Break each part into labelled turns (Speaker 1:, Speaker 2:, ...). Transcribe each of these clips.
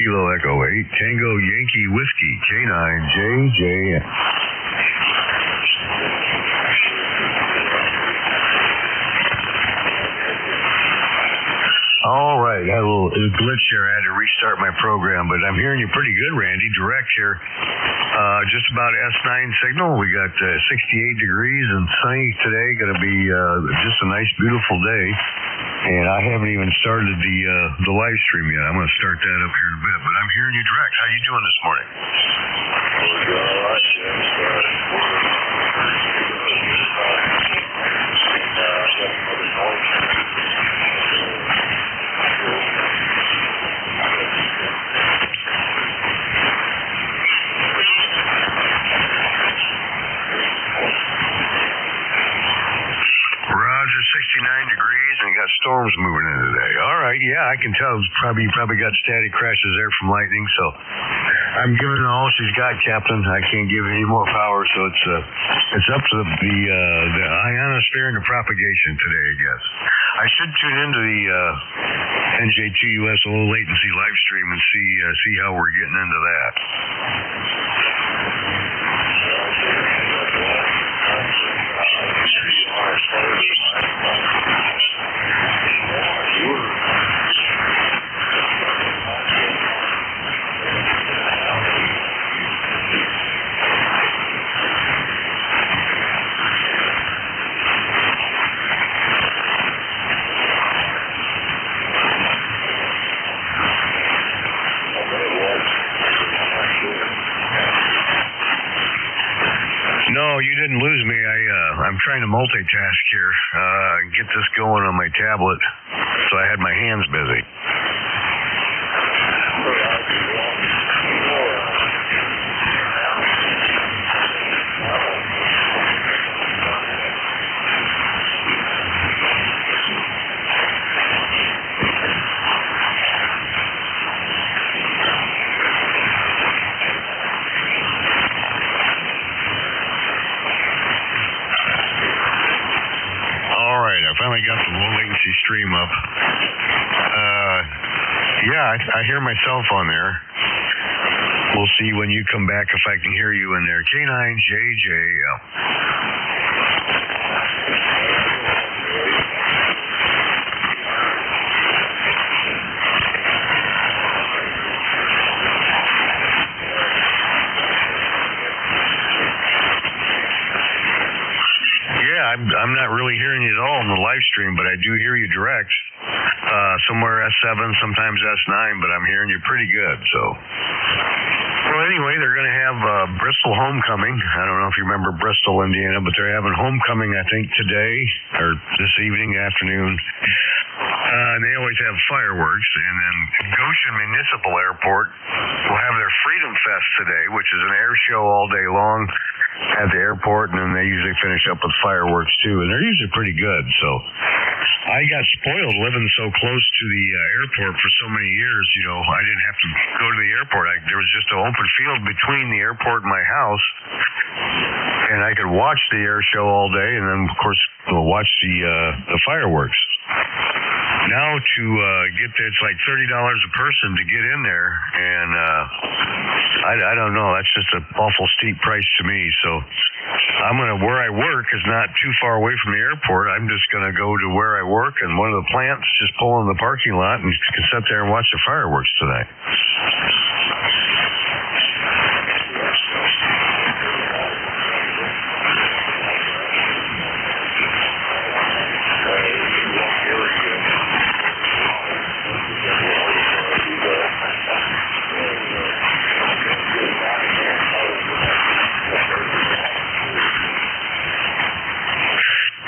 Speaker 1: Kilo Echo 8, Tango Yankee Whiskey, K9JJ. All right, I had a little glitch here. I had to restart my program, but I'm hearing you pretty good, Randy. Direct here. Just about S9 signal. We got 68 degrees and sunny today. Going to be just a nice, beautiful day. And I haven't even started the live stream yet. I'm going to start that up here in a bit. But I'm hearing you direct. How you doing this morning?
Speaker 2: We're doing all right, James.
Speaker 1: Roger, 69 degrees, and you got storms moving in today. All right, yeah, I can tell. You probably got static crashes there from lightning, so I'm giving her all she's got, Captain. I can't give any more power, so it's up to the ionosphere and the propagation today, I guess. I should tune into the NJ2US low latency live stream and see how we're getting into that. No, you didn't lose me. I'm trying to multitask here, get this going on my tablet, so I had my hands busy. I finally got the low latency stream up. Yeah, I hear myself on there. We'll see when you come back if I can hear you in there. K9JJ. I'm not really hearing you at all in the live stream, but I do hear you direct. Somewhere S7, sometimes S9, but I'm hearing you pretty good. So, well, anyway, they're going to have Bristol homecoming. I don't know if you remember Bristol, Indiana, but they're having homecoming, I think, today or this evening, afternoon. And they always have fireworks. And then Goshen Municipal Airport will have their Freedom Fest today, which is an air show all day long at the airport, and then they usually finish up with fireworks too, and they're usually pretty good. So I got spoiled living so close to the airport for so many years. You know, I didn't have to go to the airport. There was just an open field between the airport and my house, and I could watch the air show all day, and then of course watch the fireworks. Now to get there, it's like $30 a person to get in there, and I don't know. That's just an awful steep price to me. So where I work is not too far away from the airport. I'm just gonna go to where I work, and one of the plants just pull in the parking lot and can sit there and watch the fireworks tonight.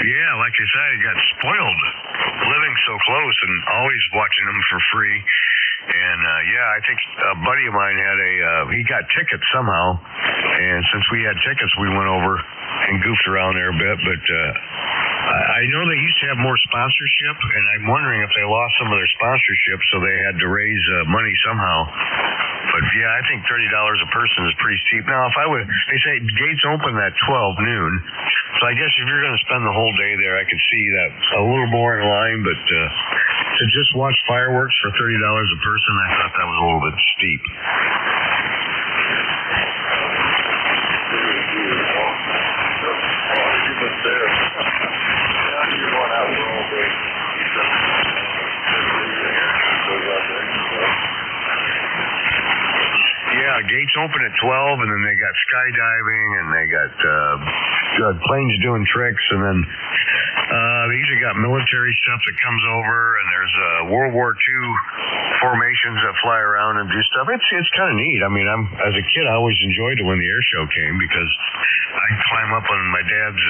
Speaker 1: Yeah, like I said, I got spoiled living so close and always watching them for free. And yeah, I think a buddy of mine he got tickets somehow, and since we had tickets, we went over and goofed around there a bit. But I know they used to have more sponsorship, and I'm wondering if they lost some of their sponsorship, so they had to raise money somehow. But yeah, I think $30 a person is pretty steep. Now, they say gates open at 12 noon, so I guess if you're going to spend the whole day there, I could see that a little more in line. But to just watch fireworks for $30 a person, I thought that was a little bit steep. Yeah, gates open at 12, and then they got skydiving, and they got planes doing tricks, and then they usually got military stuff that comes over, and there's World War II formations that fly around and do stuff. It's kind of neat. I mean, as a kid, I always enjoyed it when the air show came because I could climb up on my dad's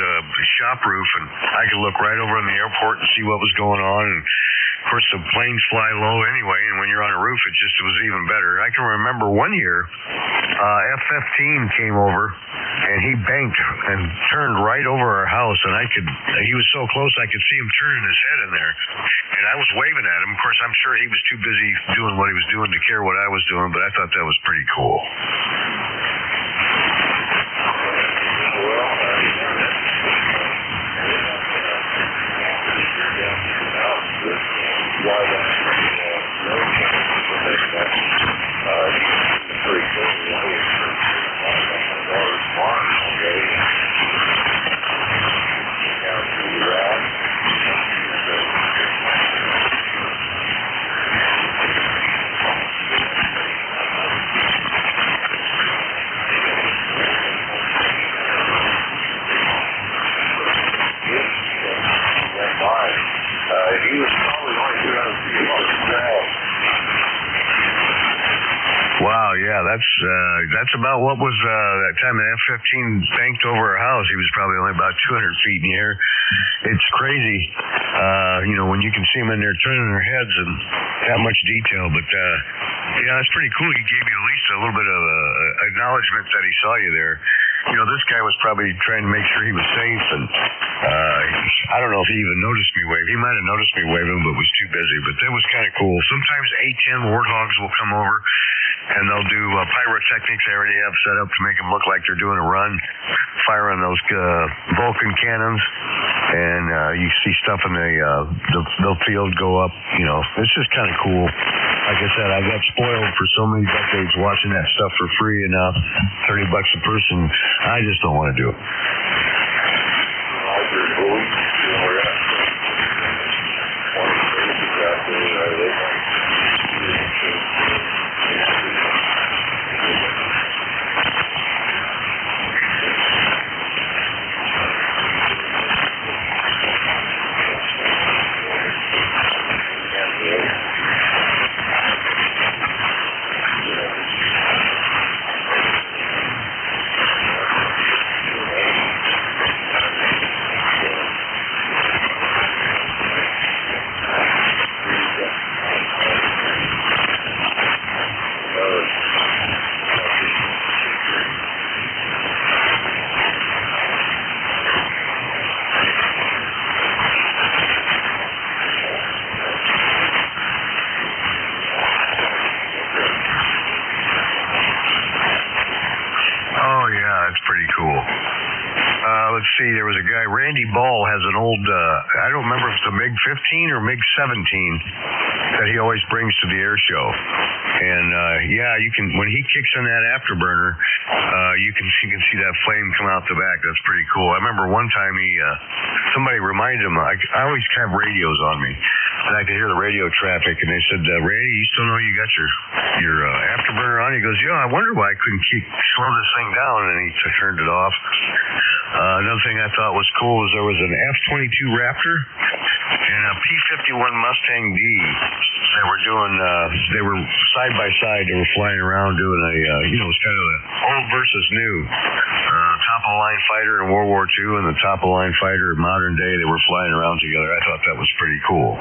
Speaker 1: shop roof, and I could look right over on the airport and see what was going on. And of course, the planes fly low anyway, and when you're on a roof, it was even better. I can remember one year, F-15 came over, and he banked and turned right over our house, and he was so close I could see him turning his head in there, and I was waving at him. Of course, I'm sure he was too busy doing what he was doing to care what I was doing, but I thought that was pretty cool. Wow, yeah, that's about what was that time the F-15 banked over our house. He was probably only about 200 feet in the air. It's crazy, when you can see them in there turning their heads and that much detail. But yeah, it's pretty cool. He gave you at least a little bit of acknowledgement that he saw you there. This guy was probably trying to make sure he was safe, and I don't know if he even noticed me wave. He might have noticed me waving, but was too busy. But that was kind of cool. Sometimes A-10 Warthogs will come over, and they'll do pyrotechnics they already have set up to make them look like they're doing a run, firing those Vulcan cannons, and you see stuff in the field go up. It's just kind of cool. Like I said, I got spoiled for so many decades watching that stuff for free, and now $30 a person, I just don't want to do it. Pretty cool. Let's see, there was a guy, Randy Ball has an old, I don't remember if it's a MiG-15 or MiG-17 that he always brings to the air show. And you can, when he kicks in that afterburner, you can see that flame come out the back. That's pretty cool. I remember one time somebody reminded him, I always have radios on me, and I could hear the radio traffic, and they said, Randy, you still know you got your afterburner on? He goes, yeah, I wonder why I couldn't slow this thing down, and he turned it off. Another thing I thought was cool was there was an F-22 Raptor and a P-51 Mustang D that were doing, they were side by side, they were flying around doing it was kind of an old versus new. Top-of-the-line fighter in World War II and the top-of-the-line fighter in modern day, they were flying around together. I thought that was pretty cool.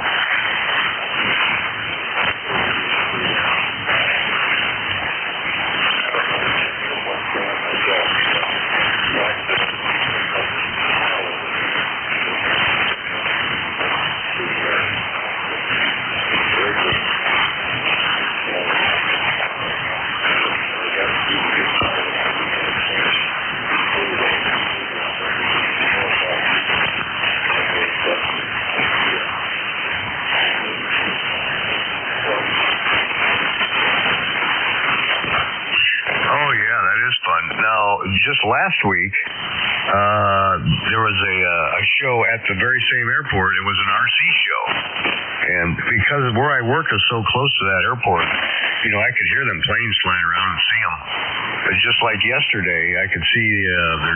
Speaker 1: just last week, there was a show at the very same airport. It was an RC show. And because of where I work is so close to that airport, you know, I could hear them planes flying around and see them. But just like yesterday, I could see the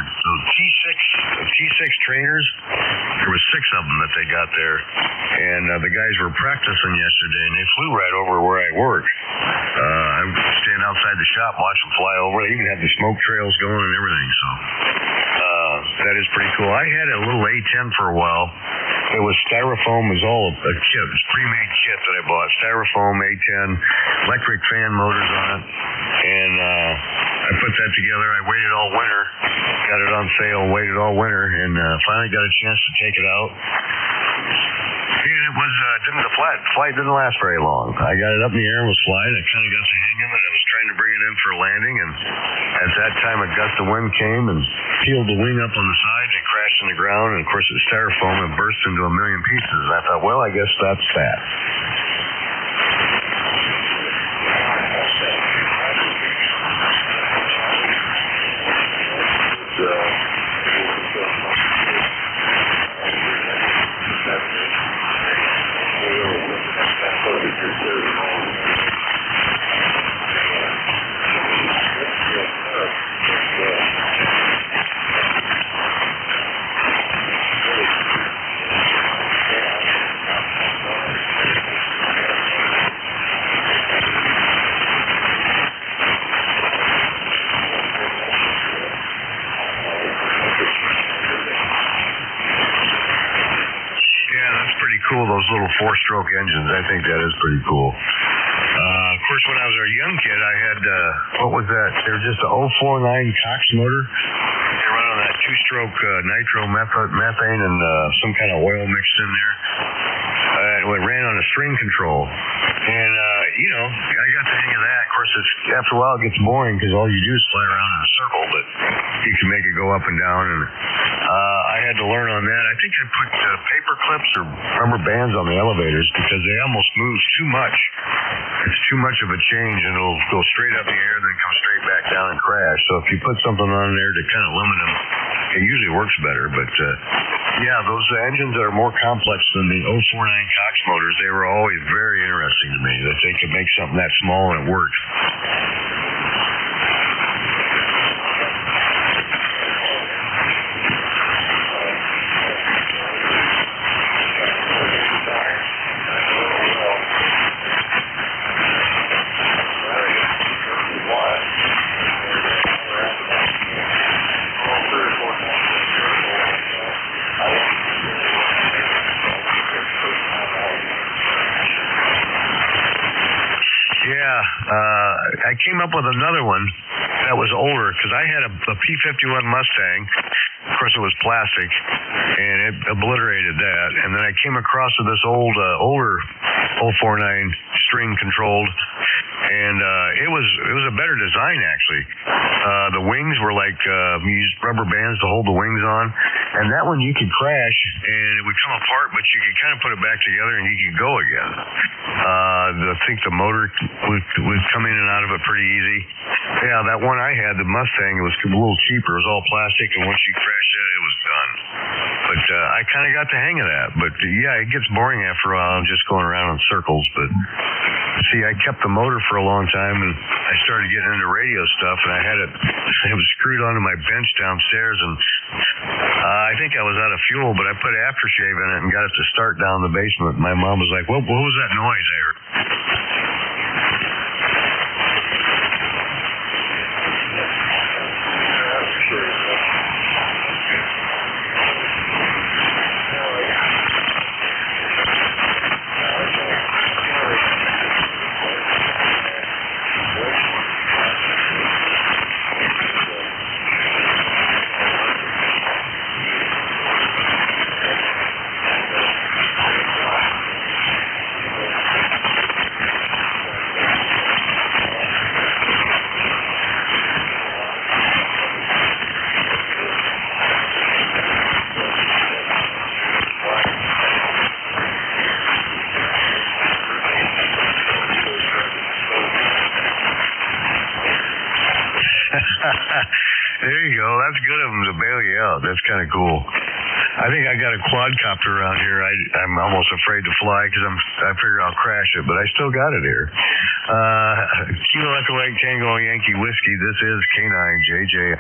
Speaker 1: T6 trainers. There was 6 of them that they got there. And the guys were practicing yesterday, and they flew right over where I work. I would stand outside the shop, watch them fly over. They even had the smoke trails going and everything. So that is pretty cool. I had a little A10 for a while. It was styrofoam. It was all a kit. It was pre-made kit that I bought. Styrofoam A10, electric fan motors on it. And I put that together. I waited all winter. Got it on sale, waited all winter, and finally got a chance to take it out. And it was, the flight didn't last very long. I got it up in the air and was flying. I kind of got the hang of it. I was trying to bring it in for a landing, and at that time a gust of wind came and peeled the wing up on the side and crashed in the ground, and of course it's styrofoam and burst into a million pieces. And I thought, well, I guess that's that. Cool, those little 4-stroke engines. I think that is pretty cool. Of course, when I was a young kid, I had, what was that? They were just a 049 Cox motor. They run on that 2-stroke methane and some kind of oil mixed in there. It ran on a string control. And, you know, I got the hang of that. Of course, after a while it gets boring because all you do is fly around in a circle, but you can make it go up and down. And I had to learn on that. I think I put paper clips or rubber bands on the elevators because they almost move too much. It's too much of a change, and it'll go straight up in the air, then come straight back down and crash. So if you put something on there to kind of limit them, it usually works better. But yeah, those engines that are more complex than the 049 Cox motors, they were always very interesting to me, that they could make something that small and it worked. I came up with another one that was older because I had a P-51 Mustang. Of course, it was plastic, and it obliterated that. And then I came across with this older 049 string controlled, and it was a better design actually. The wings were like you used rubber bands to hold the wings on, and that one you could crash and it would come apart, but you could kind of put it back together and you could go again. I think the motor would come in and out of it pretty easy. Yeah, that one I had, the Mustang, it was a little cheaper. It was all plastic, and once you crashed it was done. But I kind of got the hang of that. But yeah, it gets boring after a while, just going around in circles. But see, I kept the motor for a long time, and I started getting into radio stuff, and I had it was screwed onto my bench downstairs, and I think I was out of fuel, but I put aftershave in it and got it to start down in the basement. My mom was like, what was that noise I heard? There you go. That's good of them to bail you out. That's kind of cool. I think I got a quadcopter around here. I'm almost afraid to fly because I figure I'll crash it, but I still got it here. Kilo Echo 8 Tango Yankee Whiskey. This is K9JJ.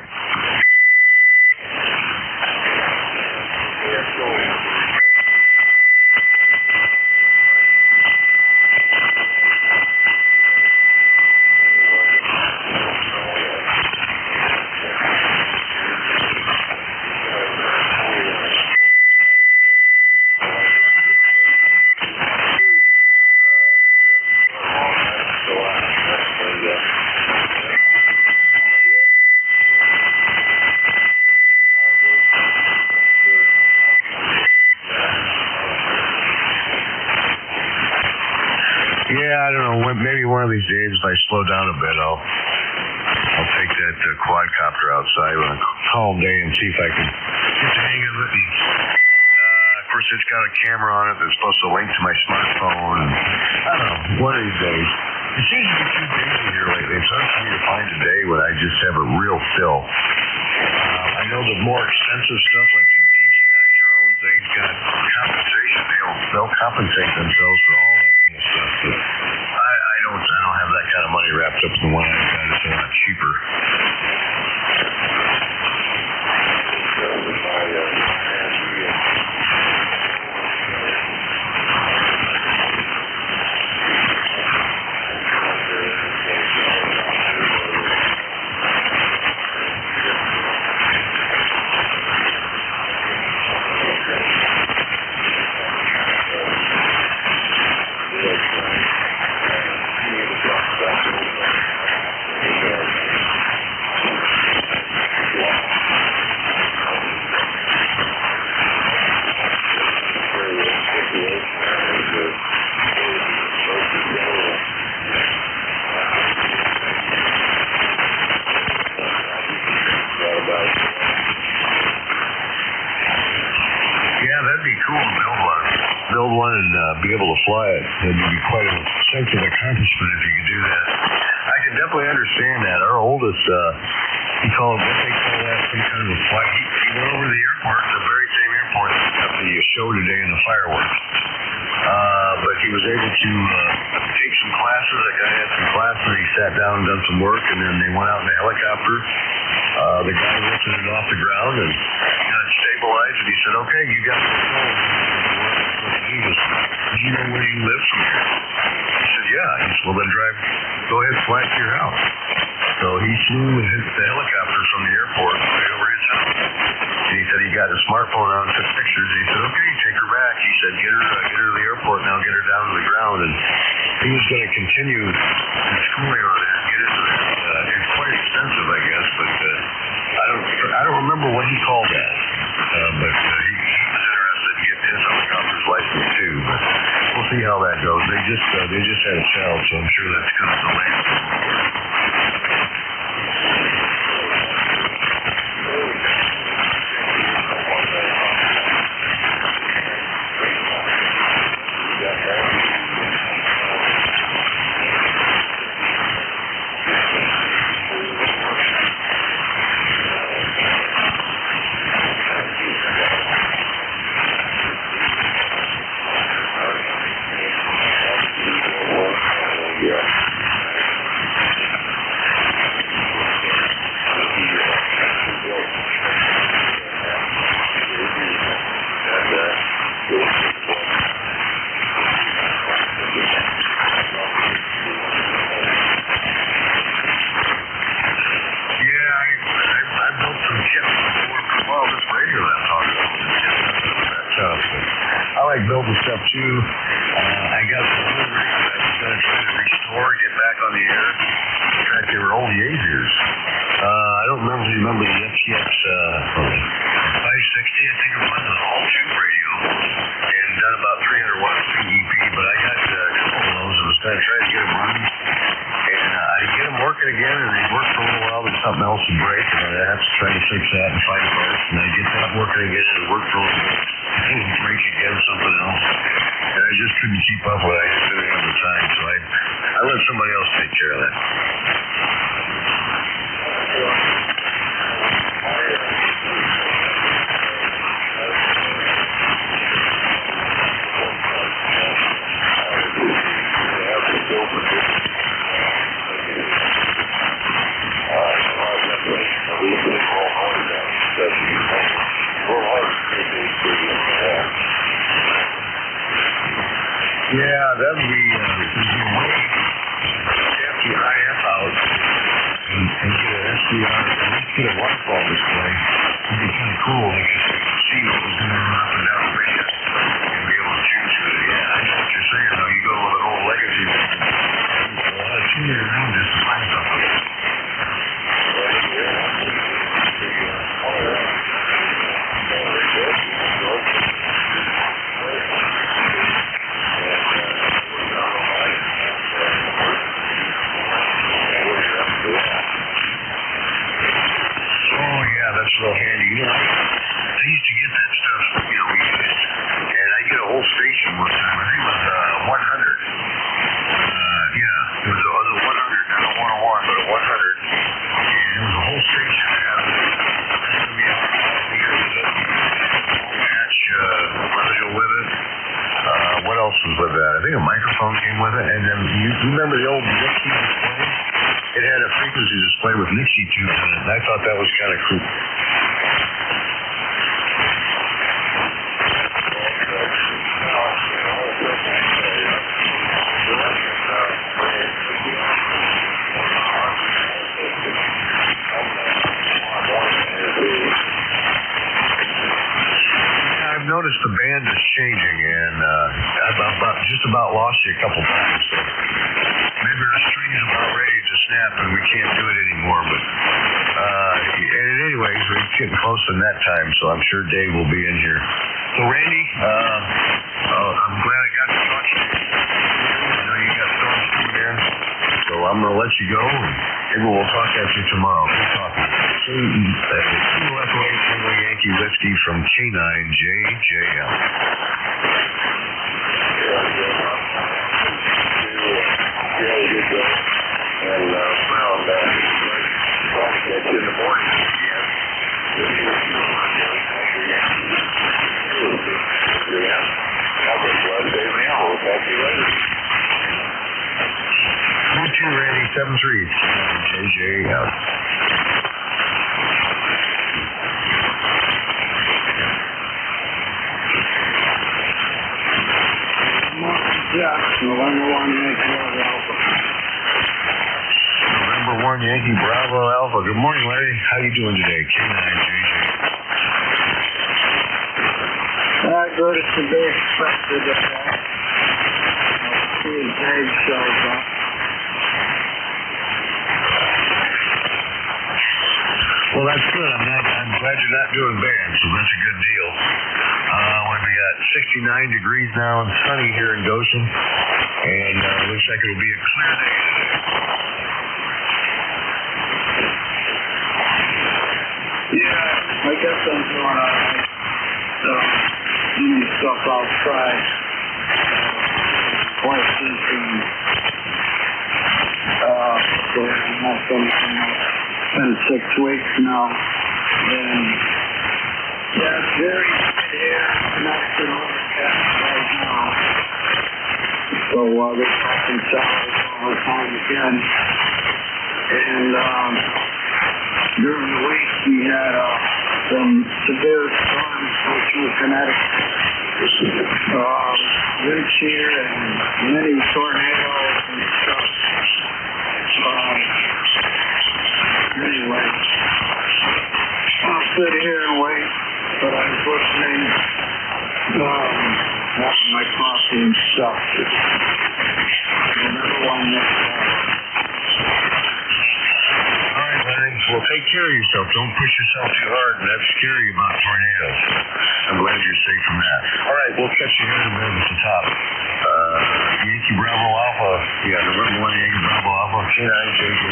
Speaker 1: Yeah, I don't know. Maybe one of these days, if I slow down a bit, I'll take that quadcopter outside on a calm day and see if I can get the hang of it. Of course, it's got a camera on it that's supposed to link to my smartphone. And I don't know. One of these days. It seems to be too busy here lately. It's hard for me to find a day when I just have a real fill. I know the more expensive stuff like the DJI drones, they've got compensation. They'll compensate themselves for all that kind of stuff. But I don't have that kind of money wrapped up in the one I've got. It's a lot cheaper. Yeah, that'd be cool to build one and be able to fly it. That'd be quite a sense of accomplishment if you could do that. I can definitely understand that. Our oldest, he called what they call that some kind of a flight. He went over to the airport, the very same airport that got the show today in the fireworks. But he was able to take some classes. That guy had some classes. He sat down and done some work, and then they went out in a helicopter. The guy lifted it off the ground and got it stabilized, and he said, "Okay, you got to go." He was, "Do you know where you live from here?" He said, "Yeah." He said, "Well, then go ahead and fly to your house." So he flew the helicopter from the airport right over his house. And he said he got his smartphone out and took pictures. He said, "Okay, take her back." He said, get her to the airport, and I'll get her down to the ground. And he was going to continue his schooling on that and get into that. It's quite expensive, I guess, but I don't remember what he called that. But he was interested in getting his helicopter's license too. But we'll see how that goes. They just had a child, so I'm sure that's going to delay it. I like building stuff too. I got some old rigs that I was going to try to restore, get back on the air. In fact, they were old Yazers. I don't remember the FTX 560, I think it was, an all-tube radio, and done about 300 watts PEP, but I got a couple of those and was going to try to get them running. And I get them working again, and they work for a little while, but something else would break, and I have to try to fix that and find parts, and I get that working again, and it worked for a little bit, and it would break again, something else. And I just couldn't keep up with it. I just didn't have the time, so I let somebody else take care of that. microphone display. It'd be kind of cool if you could see what was going on up and down the radio and be able to choose who. Yeah, I know what you're saying, though. You go with an old legacy system. It's easier around just to find something. Real handy. You know, I used to get that stuff, you know, used, and I get a whole station one time. I think it was 100. Yeah, it was a 100, not a 101, but a 100. And it was a whole station. That's going to be out here with it. Match, radio with it. What else was with that? I think a microphone came with it. And then, you remember the old Nixie display? It had a frequency display with Nixie tubes in it, and I thought that was kind of cool. I've noticed the band is changing, and I've just about lost you a couple times, so maybe the string's about ready to snap and we can't do it anymore, but anyways, we're getting close to that time, so I'm sure Dave will be in here. So Randy, I'm glad I got to talk to you. I know you got storms coming in, so I'm going to let you go, and maybe we'll talk at you tomorrow. Good talking. Kilo Echo 8 Tango Yankee Whiskey from K9JJL. And found catch in the morning again. Have a blessed day, man. We'll talk to you later. You too, Randy. 7-3. JJ out.
Speaker 3: Yeah, November 1 Yankee Bravo Alpha.
Speaker 1: November 1 Yankee Bravo Alpha. Good morning, Larry. How you doing today? K9JJ.
Speaker 3: Good as to be expected of that. See if Dave shows up.
Speaker 1: Well, that's good. I'm glad you're not doing band, so that's a good deal. We got 69 degrees now and sunny here in Goshen, and looks like it'll be a clear day today.
Speaker 3: Yeah, I guess I'm doing all right. Doing stuff outside. Places and so I'm not done it's been 6 weeks now. And yeah, it's very good here. Nice and overcast right now. So they're talking showers all the time again. And during the week we had some severe storms through Connecticut. Wind shear and many tornadoes and stuff. Anyway, I'll sit here and wait, but I was listening, having my coffee and stuff.
Speaker 1: All right, Larry. Well, take care of yourself. Don't push yourself too hard, and that's scary about tornadoes. I'm glad you're safe from that. All right, we'll catch you here in a minute at the top. Yankee Bravo Alpha. Yeah, November 1 Yankee Bravo Alpha. K9JJ.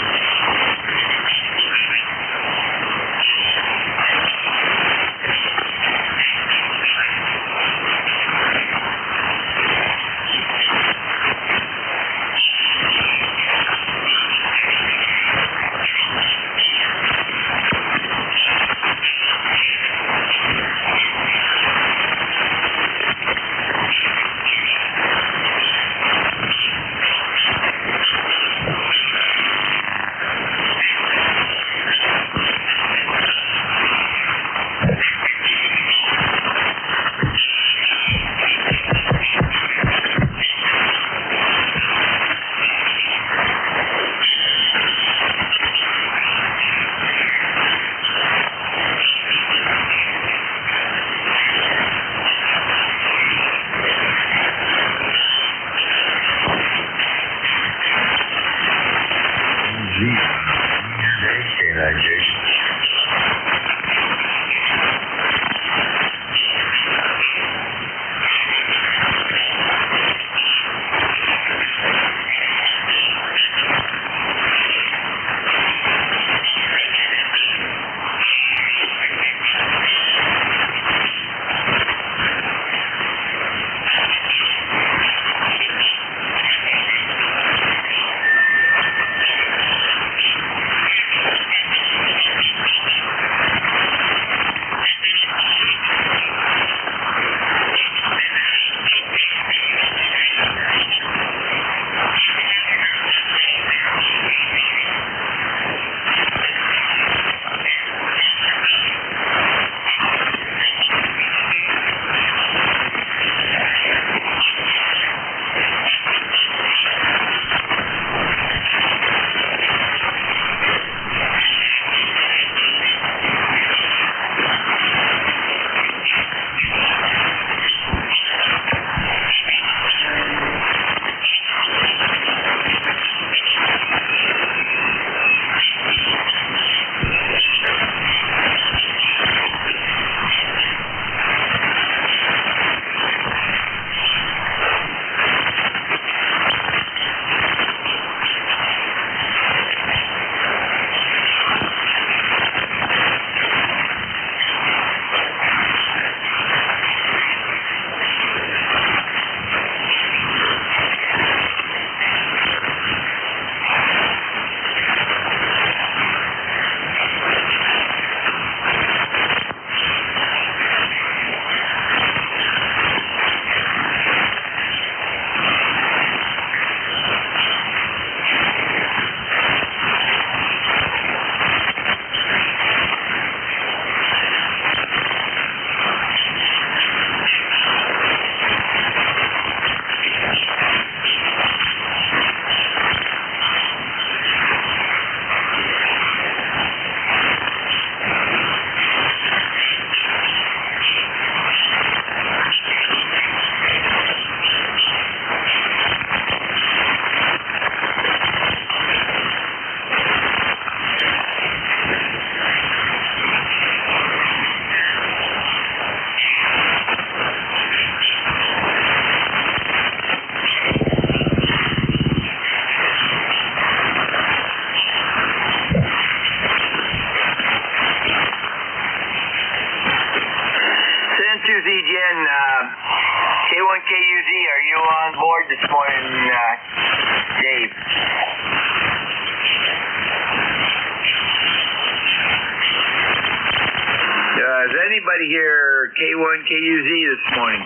Speaker 4: anybody hear K1KUZ this morning?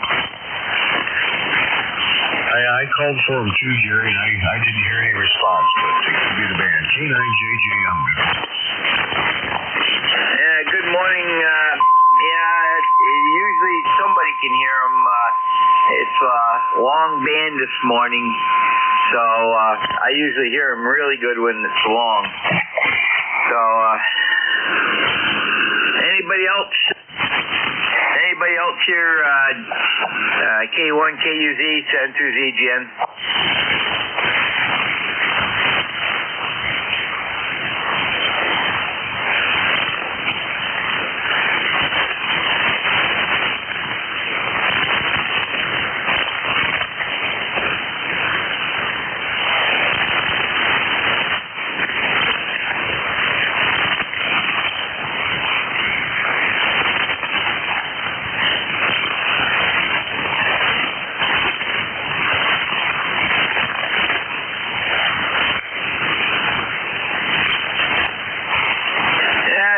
Speaker 1: I called for him too, Jerry, and I didn't hear any response, but it could be the band. K9JJ, I'm good.
Speaker 4: Good morning. Usually somebody can hear him. It's a long band this morning, so I usually hear him really good when it's long. So, anybody else? Anybody else here? K1KUZ, 72ZGN.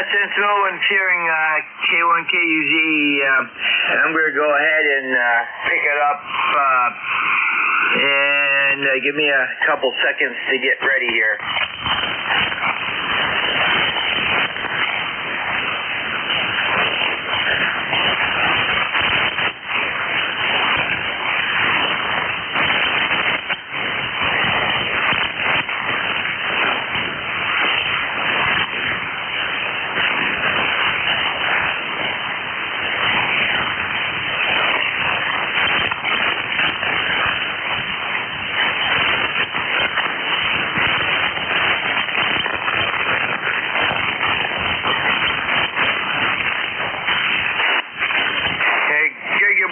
Speaker 4: Since no one's hearing K1KUZ, I'm going to go ahead and pick it up and give me a couple seconds to get ready here.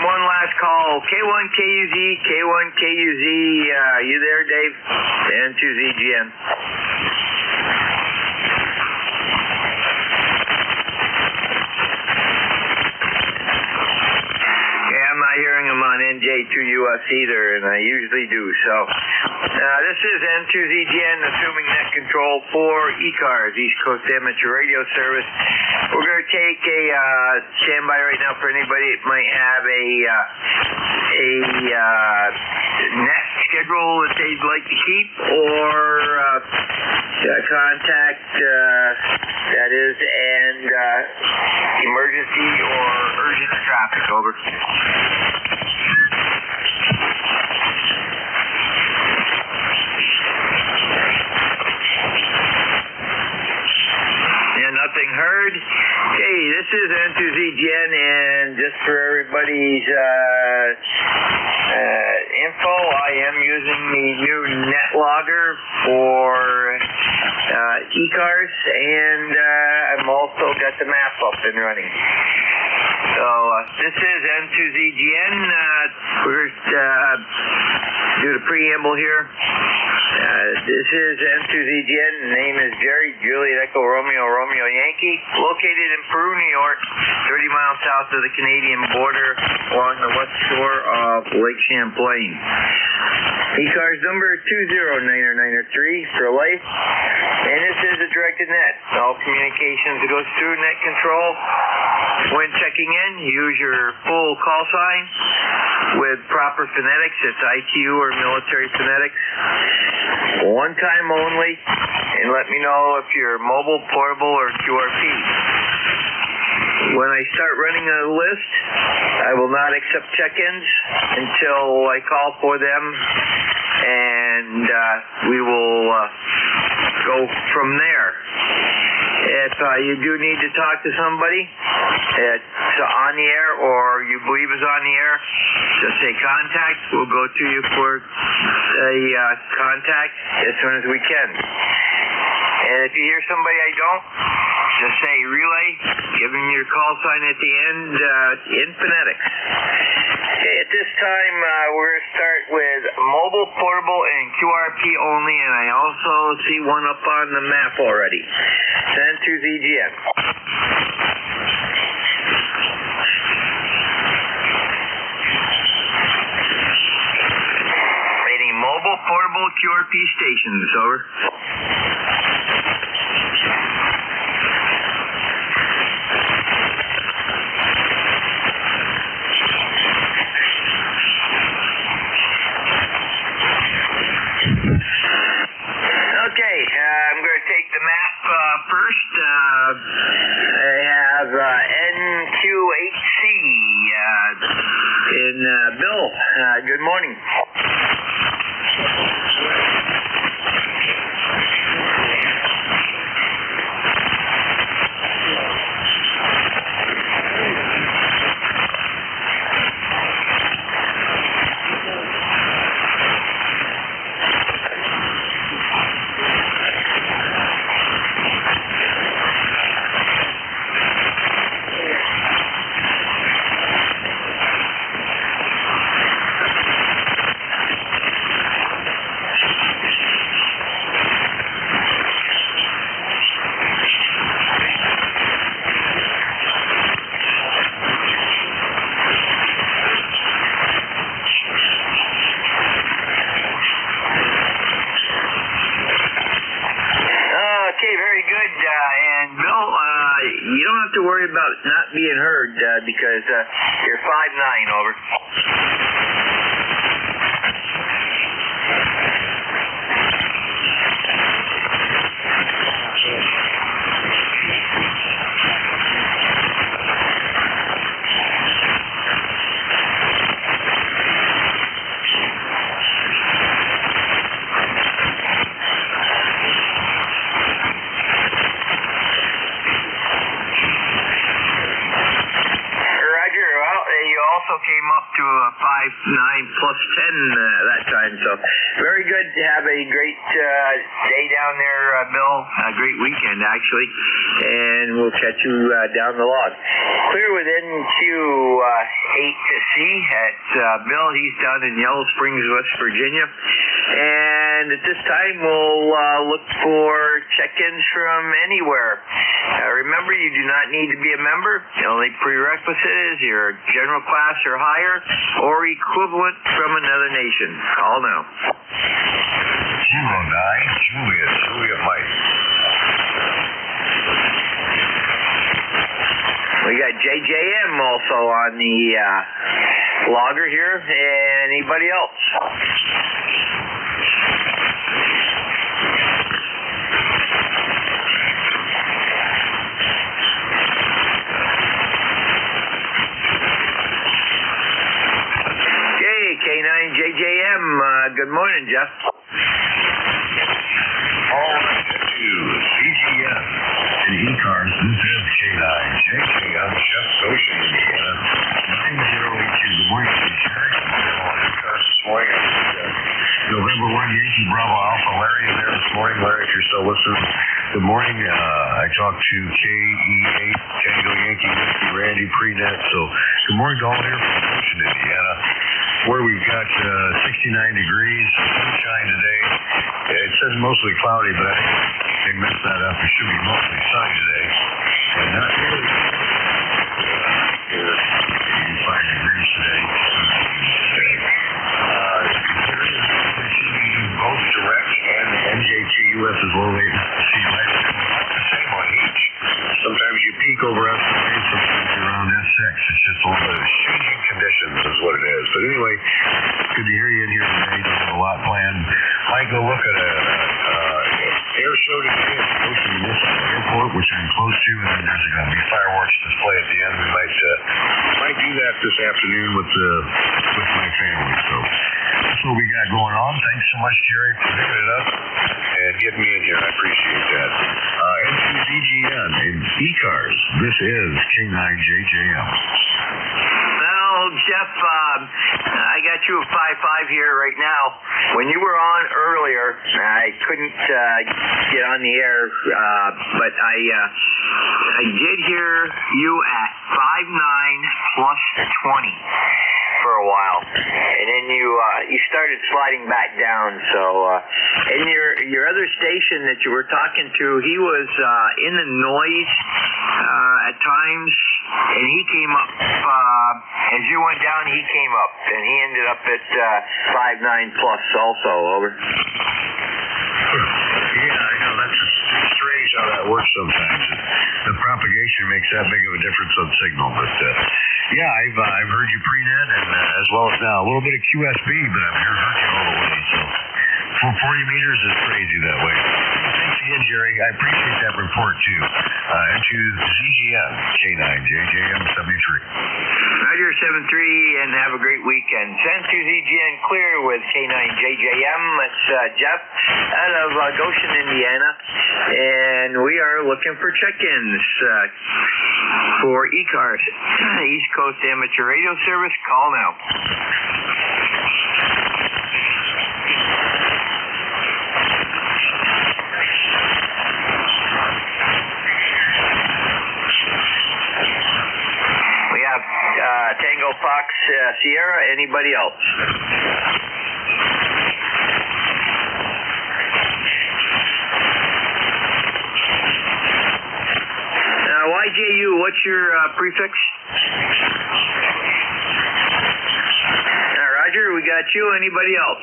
Speaker 4: One last call. K1KUZ, K1KUZ, you there, Dave? N2ZGN. Okay, I'm not hearing them on NJ2US either, and I usually do. So, this is N2ZGN, assuming net control for ECARS, East Coast Amateur Radio Service. We're going to take a standby right now for anybody that might have a net schedule that they'd like to keep, or contact, that is, and emergency or urgent traffic, over. Nothing heard. Okay, this is N2ZGN, and just for everybody's info, I am using the new net logger for ECARS, and I've also got the map up and running. So this is N2ZGN. We're do the preamble here. This is N2ZGN. The name is Jerry, Juliet Echo Romeo, Romeo Yankee, located in Peru, New York, 30 miles south of the Canadian border along the west shore of Lake Champlain. ECARS number 20993 for life, and this is a directed net. All communications goes through net control. When checking in, use your full call sign with proper phonetics. It's ITU or military phonetics. One time only, and let me know if you're mobile, portable, or QRP. When I start running a list, I will not accept check-ins until I call for them, and we will go from there. If you do need to talk to somebody that's on the air or you believe is on the air, just say contact. We'll go to you for a contact as soon as we can. And if you hear somebody I don't, just say relay, give them your call sign at the end in phonetics. Okay, at this time, we're going to start with mobile, portable, and QRP only, and I also see one up on the map already. Send to ZGN. Rating mobile, portable, QRP stations, over. I have NQ8C in Bill. Good morning. Okay, very good. And Bill, you don't have to worry about not being heard because you're 5'9", over. Also came up to a 5'9" plus 10 that time. So very good to have a great day down there, Bill. A great weekend, actually. And we'll catch you down the log. Clear with NQ8C at Bill. He's down in Yellow Springs, West Virginia. And at this time, we'll look for check-ins from anywhere. Remember, you do not need to be a member. The only prerequisite is you're general class or higher, or equivalent from another nation. Call now.
Speaker 1: 209, Juliet Mike.
Speaker 4: We got JJM also on the logger here. Anybody else? K9JJM, good morning, Jeff.
Speaker 1: All to CGN and ECARS. This is K9JJM, Jeff Goshen, Indiana. 9082. Good morning, Jerry. ECARS this morning. November 1, Yankee Bravo Alpha. Larry in there this morning. Larry, if you're still listening. Good morning. I talked to KE8, Tango Yankee Whiskey, Randy Prenet. So good morning to all here from Goshen, Indiana, where we've got 69 degrees, sunshine today. It says mostly cloudy, but I think they messed that up. It should be mostly sunny today. And not really. 85 degrees today. Both direct and NJ2US is low latency light. The same on each. Sometimes you peak over S3, sometimes you're around S6. It's just a little bit of changing conditions is what it is. But anyway, good to hear you in here today. Don't have a lot planned. Might go look at a air show today at the Ocean Municipal Airport, which I'm close to, and then there's going to be fireworks display at the end. We might do that this afternoon with my family. So that's what we got going on. Thanks so much, Jerry, for picking it up and getting me in here. I appreciate that. NCZGN and ECARS. This is K9JJM.
Speaker 4: Well, Jeff, I got you a 5'5" here right now. When you were on earlier, I couldn't get on the air, but I did hear you at 5'9" plus 20 for a while, and then you started sliding back down. So, and your other station that you were talking to, he was in the noise at times, and he came up as you went down. He came up, and he ended up at 5'9" plus also. Over.
Speaker 1: Yeah, I know that's strange how that works sometimes. The propagation makes that big of a difference on signal, but yeah, I've heard you pre-net and as well as now a little bit of QSB, but I've heard you all the way. So 40 meters is crazy that way. Thanks again. again, Jerry. I appreciate that report, too. N2ZGN, K9, JJM 73.
Speaker 4: Roger, 73, and have a great weekend. N2ZGN clear with K9JJM. It's Jeff out of Goshen, Indiana, and we are looking for check-ins for ECARS, East Coast Amateur Radio Service. Call now. We have Tango Fox Sierra. Anybody else? YJU, what's your prefix? Roger, we got you. Anybody else?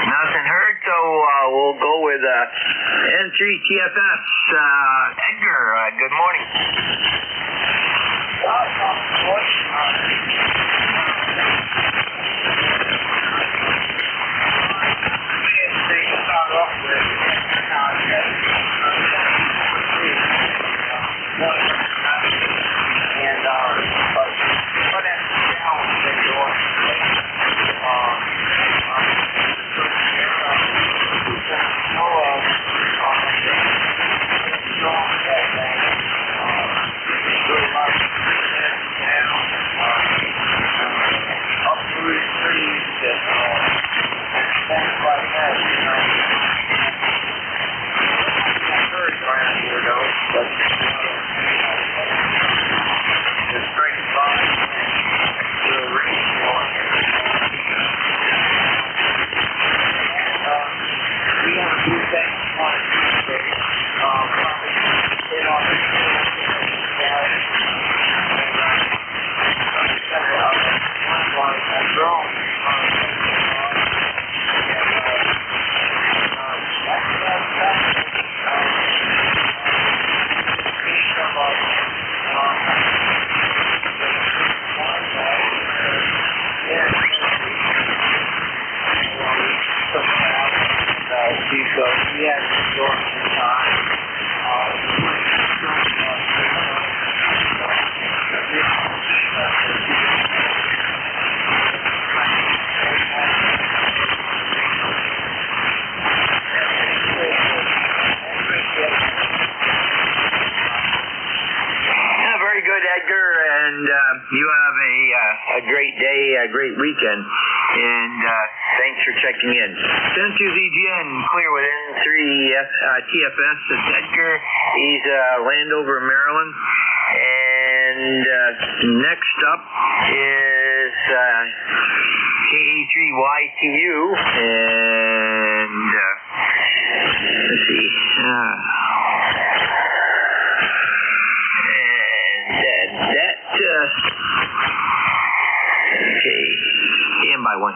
Speaker 4: Nothing heard, so we'll go with N3TFS. Edgar, good morning. You have a great day, a great weekend, and thanks for checking in. N2ZGN, clear with N3TFS. It's Edgar. He's Landover, Maryland. And next up is KA3YTU, and let's see. Okay, stand by one.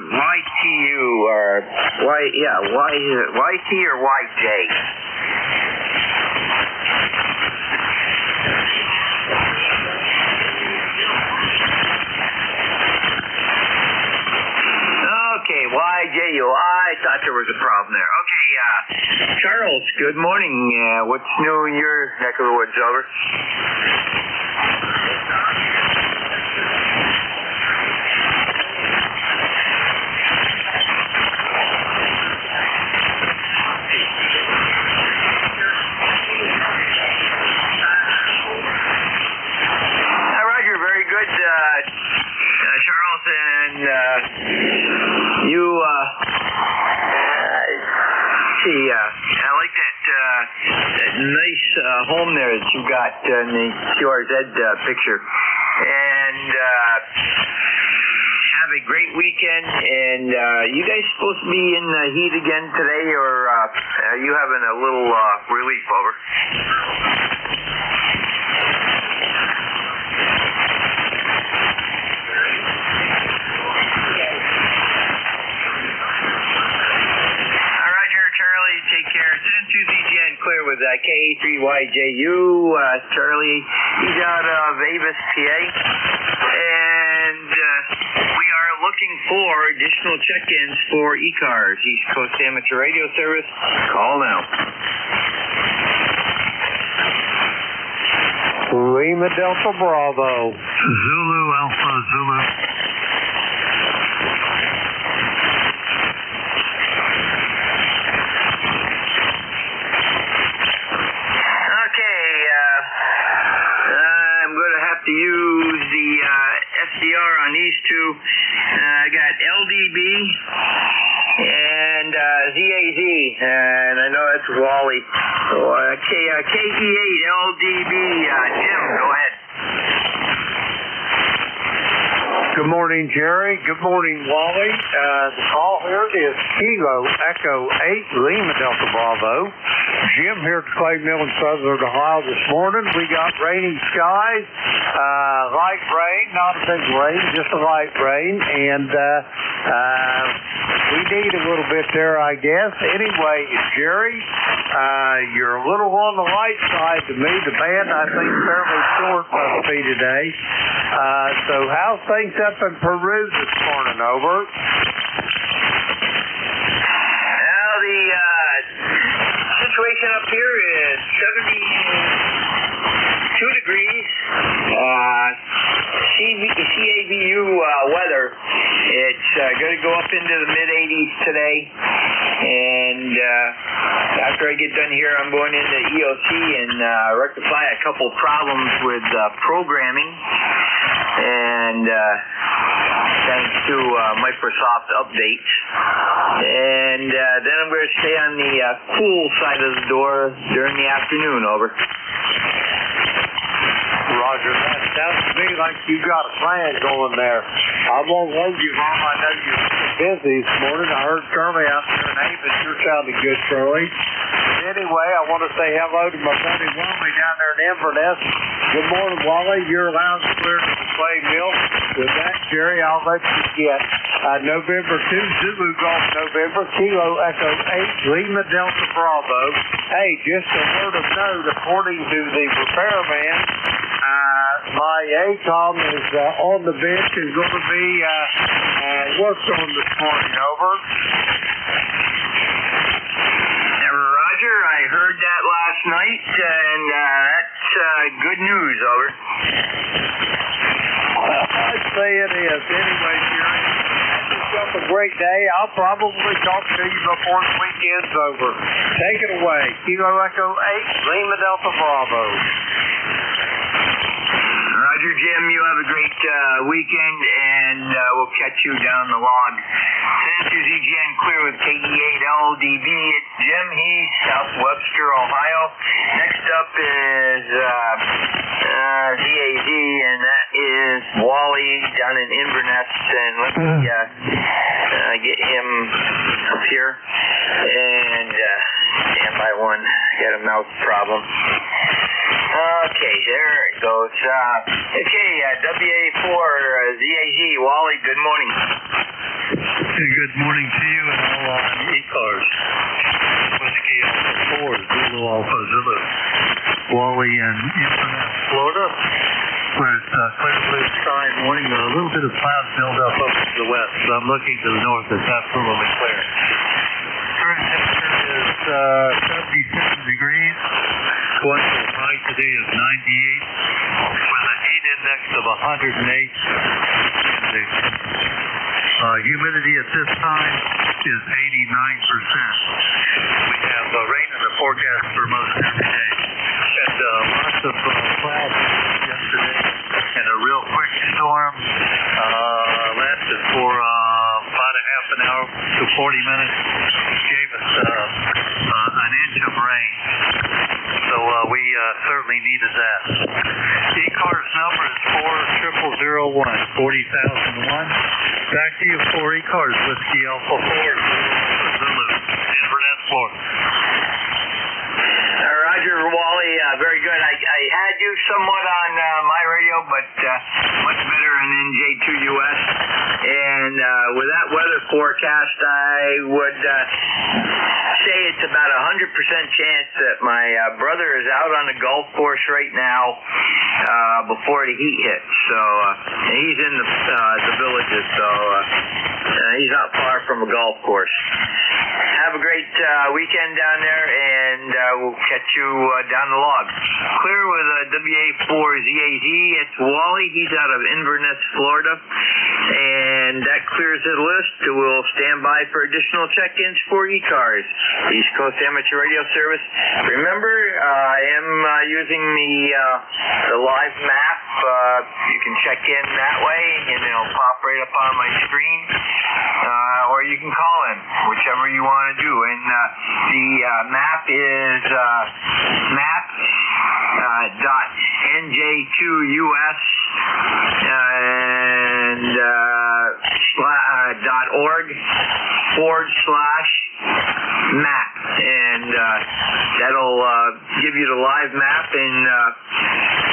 Speaker 4: YTU or YT or YJ? Okay, YJU. I thought there was a problem there. Okay, Charles, good morning. What's new in your neck of the woods, over? see. I like that nice home there that you got in the QRZ picture. And have a great weekend. And you guys supposed to be in the heat again today, or are you having a little relief? Over. Take care. Send to ZGN Clear with KA3YJU. Charlie, he's out of Avis, PA. And we are looking for additional check-ins for ECARS, East Coast Amateur Radio Service. Call now.
Speaker 5: Lima Delta Bravo.
Speaker 1: Zulu Alpha Zulu.
Speaker 4: To use the SDR on these two. I got LDB and ZAZ, and I know that's Wally. So KE8 LDB. Jim, go ahead.
Speaker 5: Good morning, Jerry. Good morning, Wally. The call here is Kilo Echo 8 Lima Delta Bravo. Jim here at the Clay Mill in Southern Ohio this morning. We got rainy skies, light rain, not a big rain, just a light rain, and we need a little bit there, I guess. Anyway, Jerry, you're a little on the light side to me. The band, I think, fairly short must be today. So how's things up in Peru this morning? Over.
Speaker 4: Well, the situation up here is 72 degrees. CAVU weather. It's going to go up into the mid-80s today. And after I get done here, I'm going into EOC and rectify a couple problems with programming. And thanks to Microsoft updates. And then I'm going to stay on the cool side of the door during the afternoon. Over.
Speaker 5: Roger, that sounds to me like you got a plan going there. I won't hold you long. I know you're busy this morning. I heard Charlie out there in Avis. You're sounding good, Charlie. But anyway, I want to say hello to my buddy Wally down there in Inverness. Good morning, Wally. You're loud and clear to the Clay Mill. With that, Jerry, I'll let you get November 2, Zulu Golf November, Kilo Echo 8, Lima Delta Bravo. Hey, just a word of note, according to the repairman, my ACOM is on the bench and going to be worked on this morning. Over.
Speaker 4: Roger, I heard that last night, and that's good news. Over.
Speaker 5: I'd say it is. Anyway, Jerry, have yourself a great day. I'll probably talk to you before the weekend's over. Take it away. Kilo Echo 8, Lima Delta Bravo.
Speaker 4: Roger, Jim, you have a great weekend, and we'll catch you down the log. Send to ZGN Clear with KE8LDB. It's Jim. He's South Webster, Ohio. Next up is ZAZ, and that is Wally down in Inverness. And let me get him up here. And stand by one. Got a mouth problem. Okay, there it goes. Okay, WA4 ZAZ, Wally, good morning.
Speaker 1: Good morning to you and all on ECARS. Whiskey Alpha 4, Zulu Alpha Zulu. Wally in Inverness, Florida, where it's clear blue sky morning, a little bit of cloud buildup up to the west. So I'm looking to the north, it's absolutely clear. Current temperature is 77 degrees. Coastal high today is 98, with a heat index of 108. Humidity at this time is 89%. We have rain in the forecast for most every day. And lots of clouds yesterday, and a real quick storm lasted for about a half an hour to 40 minutes. Gave us
Speaker 5: certainly needed that. ECARS number is 40001, 40,001. Back to you for ECARS, Whiskey Alpha 4, Zulu, Inverness, Florida.
Speaker 4: Roger, Wally, very good. I had you somewhat on my radio, but much better in NJ2US. And with that weather forecast, I would say it's about 100% chance that my brother is out on the golf course right now before the heat hits. So he's in the villages, so he's not far from a golf course. Have a great weekend down there, and we'll catch you down the log. Clear with WA4ZAZ. It's Wally. He's out of Inverness, Florida. And that clears the list. We'll stand by for additional check-ins for ECARS, East Coast Amateur Radio Service. Remember, I am using the live map. You can check in that way, and it'll pop right up on my screen. Or you can call in, whichever you want to do. And the map is map.NJ2US and .org/map. And that'll give you the live map, and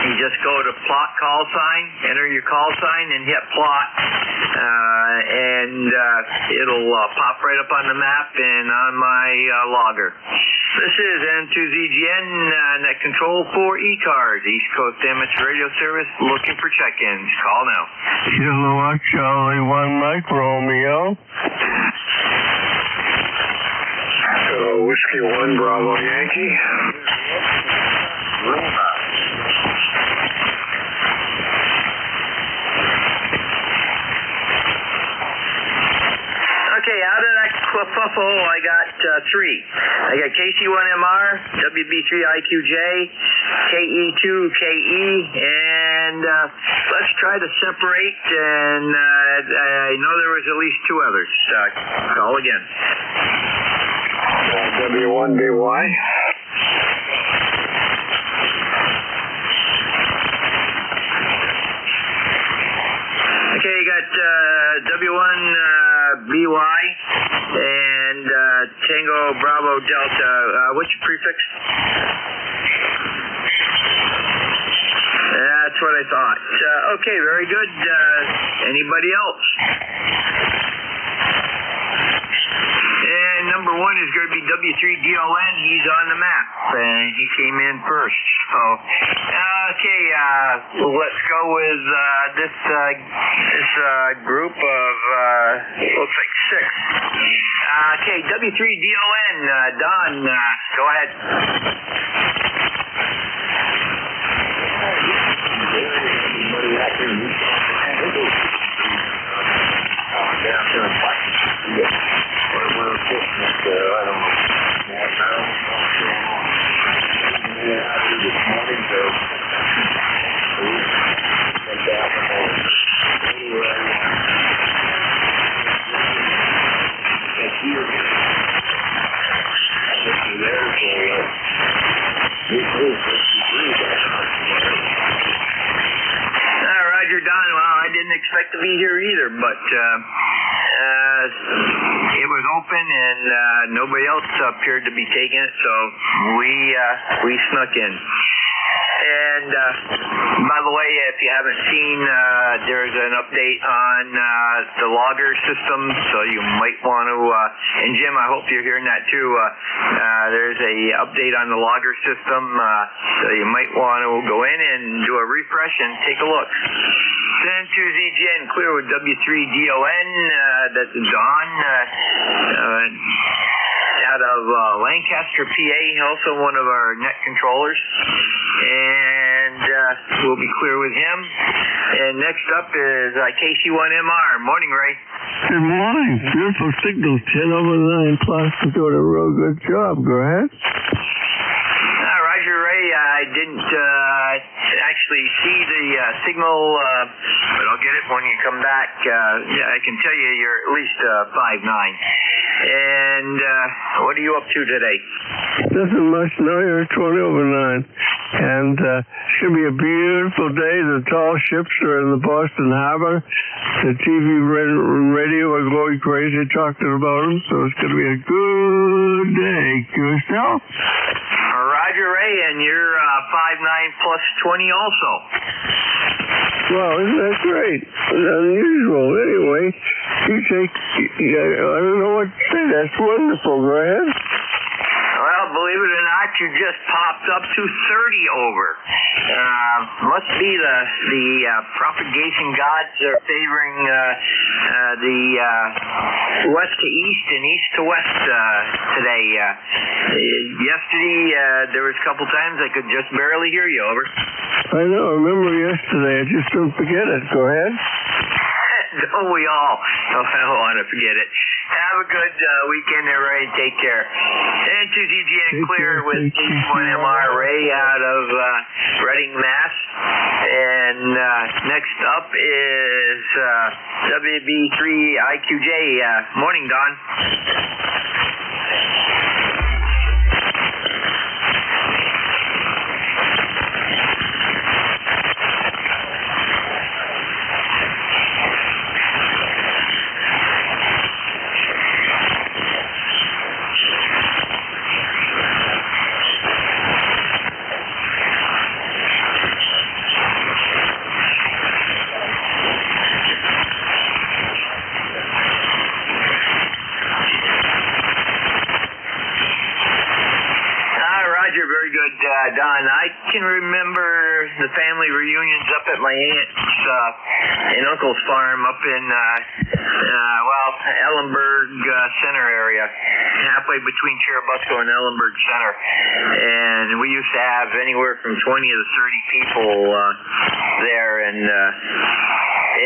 Speaker 4: you just go to plot call sign, enter your call sign, and hit plot, and it'll pop right up on the map and on my logger. This is N2ZGN, net control for ECARS, East Coast Amateur Radio Service, looking for check-ins. Call now.
Speaker 6: Kilo Charlie 1 Mike Romeo.
Speaker 2: Whiskey 1 Bravo Yankee.
Speaker 4: Okay, out of that kerfuffle, I got three. I got KC1MR, WB3IQJ, KE2KE, and let's try to separate, and I know there was at least two others. Call again.
Speaker 2: W1BY.
Speaker 4: Okay, you got W1BY and Tango Bravo Delta. What's your prefix? That's what I thought. Okay, very good. Anybody else? And number one is going to be W3DON. He's on the map, and he came in first. So, okay, let's go with this group of looks like six. Okay, W3DON. Don, go ahead. Roger, Don. Well, I didn't expect to be here either, but it was open and nobody else appeared to be taking it, so we snuck in. And by the way, if you haven't seen, there's an update on the logger system, so you might want to, and Jim, I hope you're hearing that too, there's a update on the logger system, so you might want to go in and do a refresh and take a look. Then to ZGN, clear with W3DON, that's Don, out of Lancaster, PA, also one of our net controllers. And we'll be clear with him. And next up is KC1MR. Morning, Ray.
Speaker 6: Good morning. Beautiful signals, 10 over 9 plus. You're doing a real good job. Go ahead.
Speaker 4: Roger, Ray. I didn't actually see the signal, but I'll get it when you come back. Yeah, I can tell you you're at least 5'9". And what are you up to today?
Speaker 6: Nothing much. No, you're 20 over 9. And it's going to be a beautiful day. The tall ships are in the Boston Harbor. The TV radio are going crazy talking about them. So it's going to be a good day. Yourself?
Speaker 4: Roger, Ray, and you're 5'9 plus 20 also.
Speaker 6: Well, isn't that great? It's unusual. Anyway, I don't know what to say. That's wonderful. Go ahead.
Speaker 4: Well, believe it or not, you just popped up to 30 over. Must be the propagation gods are favoring the west to east and east to west today. Yesterday, there was a couple times I could just barely hear you. Over.
Speaker 6: I know. I remember yesterday. I just don't forget it. Go ahead.
Speaker 4: Don't we all? Oh, I don't want to forget it. Have a good weekend there, Ray. Take care. N2ZGN clear with H1MR Ray out of Reading, Mass. And next up is WB3IQJ. Morning, Don. Don, I can remember the family reunions up at my aunt's and uncle's farm up in, Ellenburg Center area, halfway between Churubusco and Ellenburg Center. And we used to have anywhere from 20 to 30 people there, and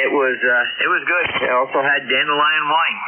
Speaker 4: it was good. They also had dandelion wine.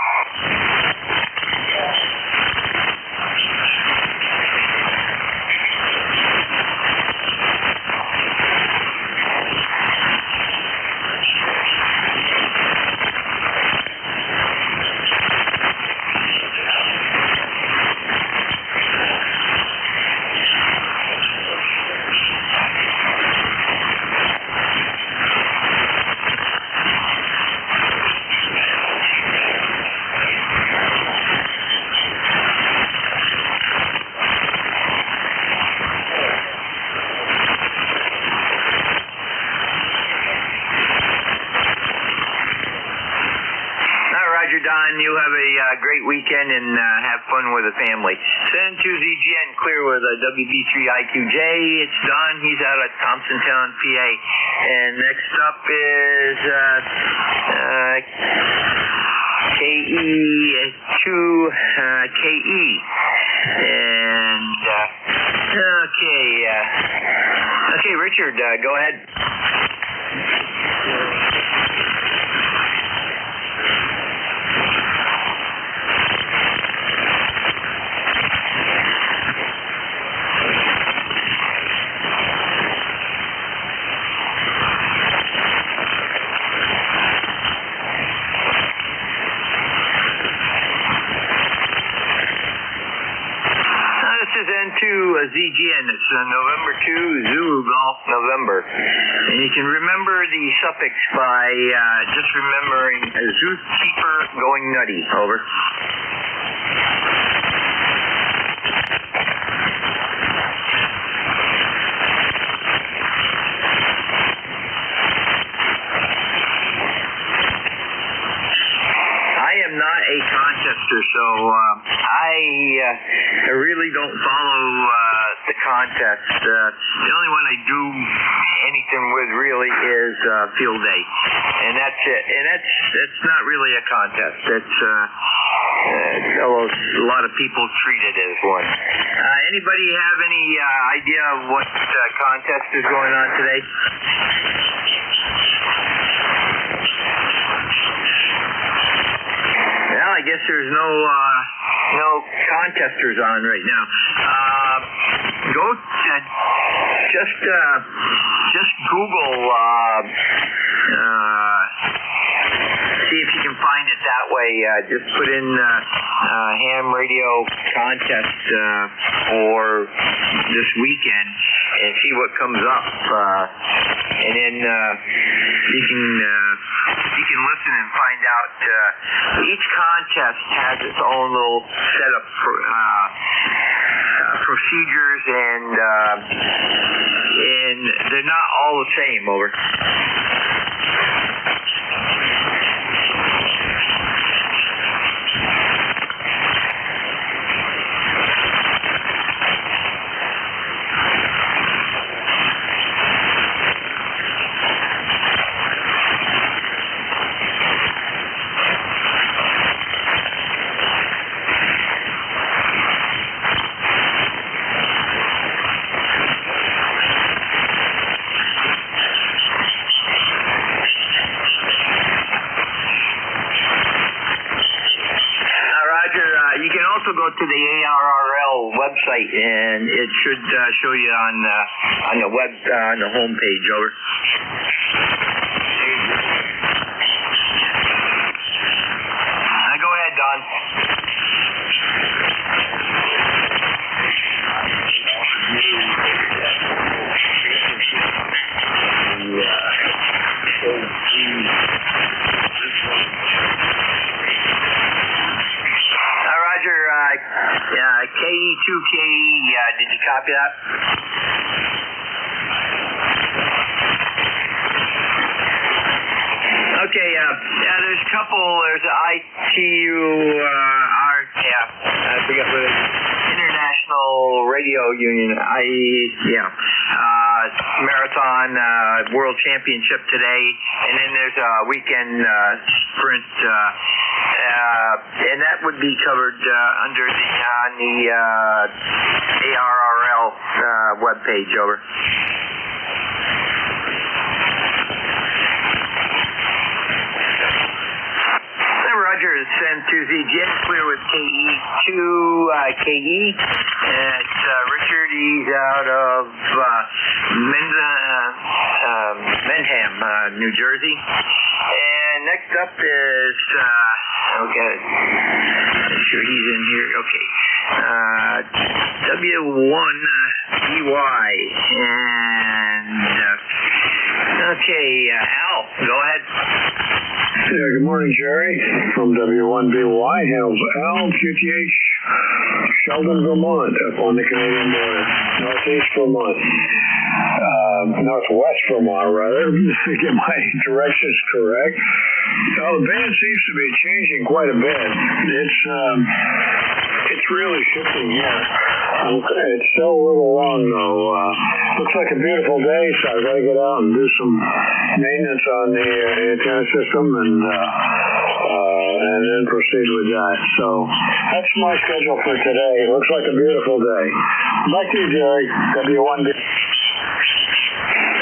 Speaker 4: Don, you have a great weekend and have fun with the family. Send to ZGN clear with a WB3IQJ. It's Don. He's out at Thompsontown, PA. And next up is KE2KE. And okay, Richard, go ahead. ZGN, it's November 2, Zulu Golf November. And you can remember the suffix by just remembering a zookeeper going nutty. Over. A contester, so I really don't follow the contest. The only one I do anything with really is field day, and that's it. And that's not really a contest. It's although a lot of people treat it as one. Anybody have any idea of what contest is going on today? Well, I guess there's no contesters on right now. Go just Google, see if you can find it that way. Just put in ham radio contest for this weekend and see what comes up. And then you can listen and find out. Each contest has its own little set of procedures, and they're not all the same. Over. You can also go to the ARRL website, and it should show you on the web on the home page. Over. Go ahead, Don. KE2KE, did you copy that? Okay, there's a couple, there's an ITUR, I forget what it is, International Radio Union, Marathon World Championship today, and then there's a weekend sprint, and that would be covered on the ARRL webpage. Over. Roger, send to ZGN, clear with KE2KE. It's Richard, he's out of Menham, New Jersey. And next up is, okay, make sure he's in here, okay. W1BY. And, okay, Al, go ahead.
Speaker 2: Yeah, good morning, Jerry. From W1BY, hails Al, QTH, Sheldon, Vermont, up on the Canadian border, northeast Vermont. Northwest Vermont, rather, to get my directions correct. Well, the band seems to be changing quite a bit. It's really shifting here. It's still a little long, though. Looks like a beautiful day, so I've got to get out and do some maintenance on the antenna system and then proceed with that. So that's my schedule for today. It looks like a beautiful day. Back to you, Jerry. W1B.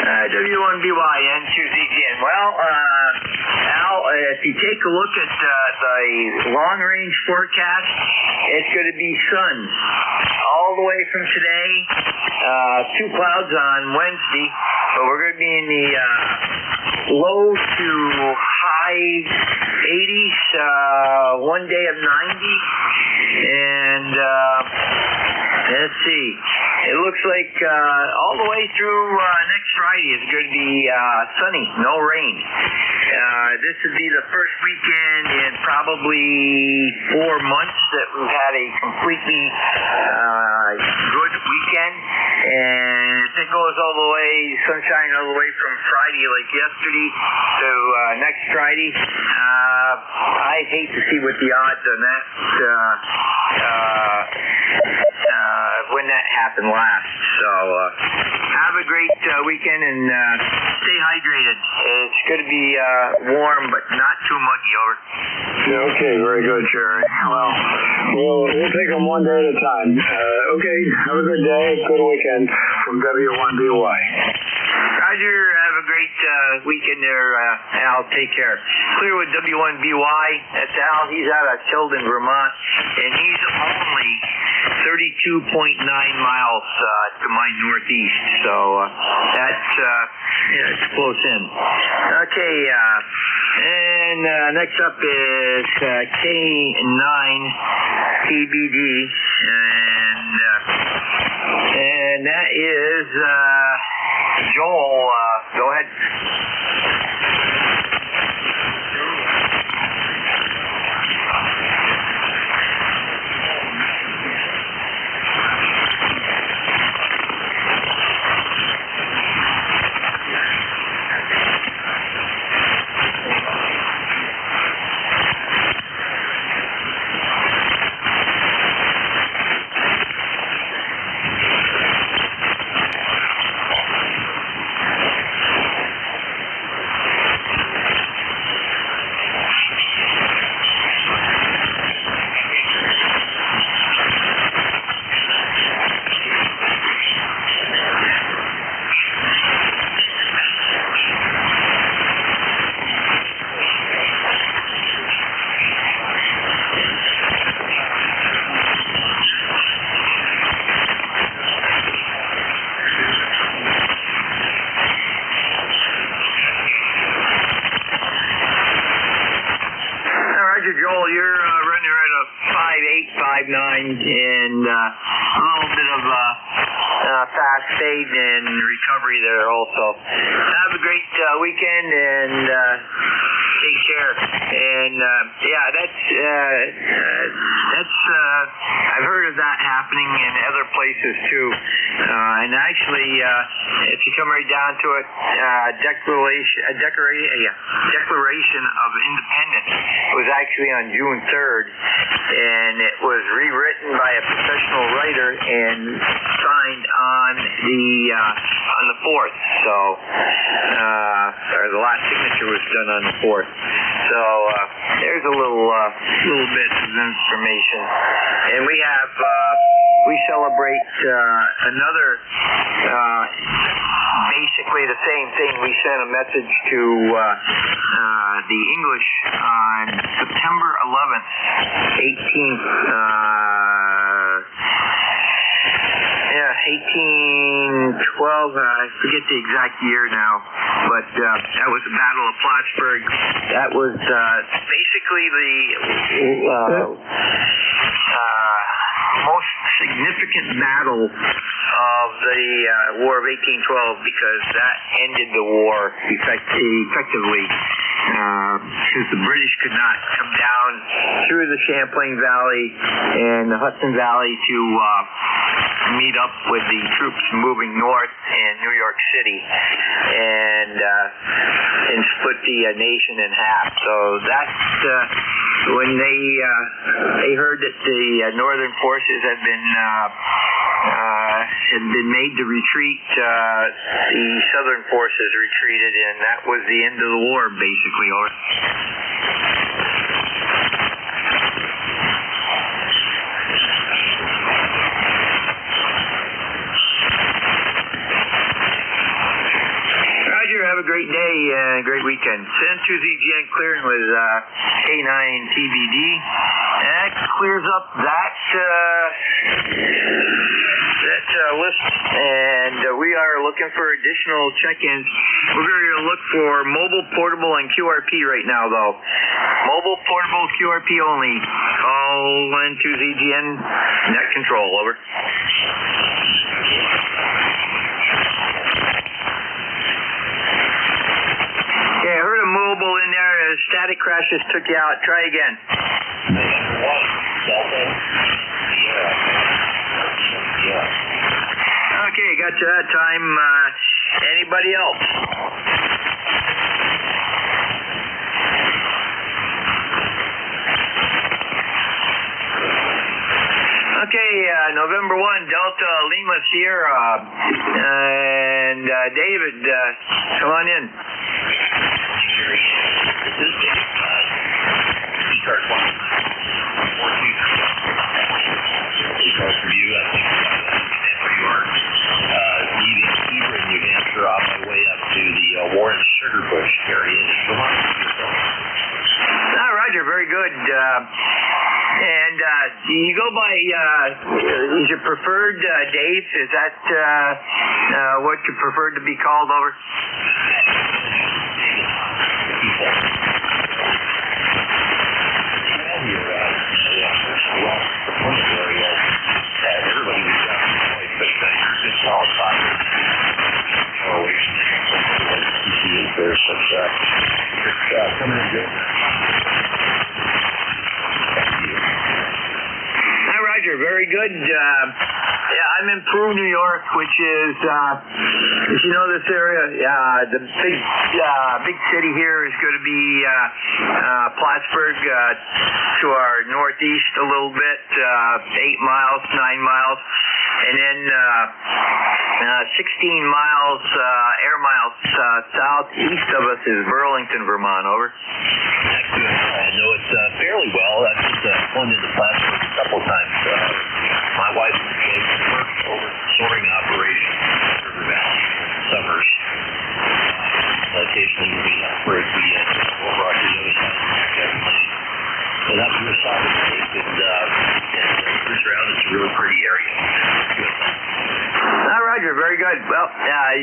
Speaker 4: W1BY, N2ZGN. Well, Al, if you take a look at the long-range forecast, it's going to be sun all the way from today. 2 clouds on Wednesday, but we're going to be in the low to high 80s, one day of 90, and let's see. It looks like all the way through next Friday is going to be sunny, no rain. This would be the first weekend in probably 4 months that we've had a completely good weekend. And if it goes all the way, sunshine all the way from Friday like yesterday to next Friday, I'd hate to see what the odds on that when that happened last. So have a great weekend and stay hydrated. It's going to be warm but not too muggy. Over.
Speaker 2: Yeah, okay, very good, Jerry. Well, we'll take them one day at a time. Okay, have a good day, good weekend from W1BY.
Speaker 4: Roger, have a great weekend there, Al. Take care. Clearwood W1BY, that's Al. He's out of Tilden, Vermont, and he's only 32.9 miles to my northeast. So that's it's close in. Okay, and next up is K9 TBD, and that is Joel. Go ahead. Joel, you're running right at 5.8, 5.9, and a little bit of fast fade and recovery there also. Have a great weekend and take care. And yeah, that's I've heard of that happening in other places too. And actually, if you come right down to it, Declaration of Independence was actually on June 3rd, and it was rewritten by a professional writer and signed on the 4th. So, or the last signature was done on the 4th. So there's a little bit of information, and we have we celebrate another. Basically the same thing. We sent a message to the English on September 11th, 1812. I forget the exact year now, but that was the Battle of Plattsburgh. That was basically the most significant battle of the War of 1812, because that ended the war effectively, because the British could not come down through the Champlain Valley and the Hudson Valley to meet up with the troops moving north in New York City and split the nation in half. So that's when they heard that the northern forces had been made to retreat. The southern forces retreated, and that was the end of the war, basically. Have a great day and a great weekend. N2ZGN clearing with K9 TBD. That clears up that list, and we are looking for additional check-ins. We're going to look for mobile, portable, and QRP right now, though. Mobile, portable, QRP only. Call N2ZGN. Net control. Over. Okay, I heard a mobile in there. Static crashes took you out. Try again. Okay, got you that time. Anybody else? Okay, November 1, Delta Lima Sierra. And David, come on in.
Speaker 7: This is ECARS 1. ECARS review, I think, New York, leaving Hebron, New Hampshire, on my way up
Speaker 4: you go by, is your preferred Dave? Is that what you prefer to be called over?
Speaker 7: Coming in good.
Speaker 4: Hi, Roger. Very good. Yeah, I'm in Peru, New York, which is, if you know this area, the big city here is going to be Plattsburgh, to our northeast a little bit, 8 miles, 9 miles, and then 16 miles, air miles southeast of us is Burlington, Vermont. Over.
Speaker 7: I know it fairly well. I've just flown into Plattsburgh a couple of times. My wife worked over soaring operations in River Valley summers. Occasionally we'll be on break. We over on the other side of the plane. And up to the side of the state, and cruise around. It's a really pretty area. Good.
Speaker 4: Roger, very good. Well,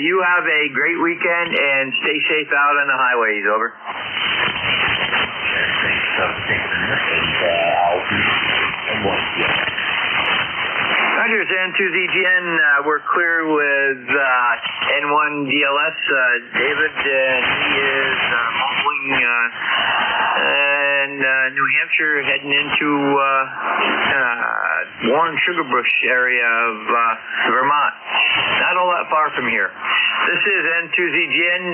Speaker 4: you have a great weekend and stay safe out on the highways. Over. Roger, N2ZGN, we're clear with N1DLS, David, and he is mumbling in New Hampshire, heading into Warren Sugar Bush area of Vermont. Not all that far from here. This is N2ZGN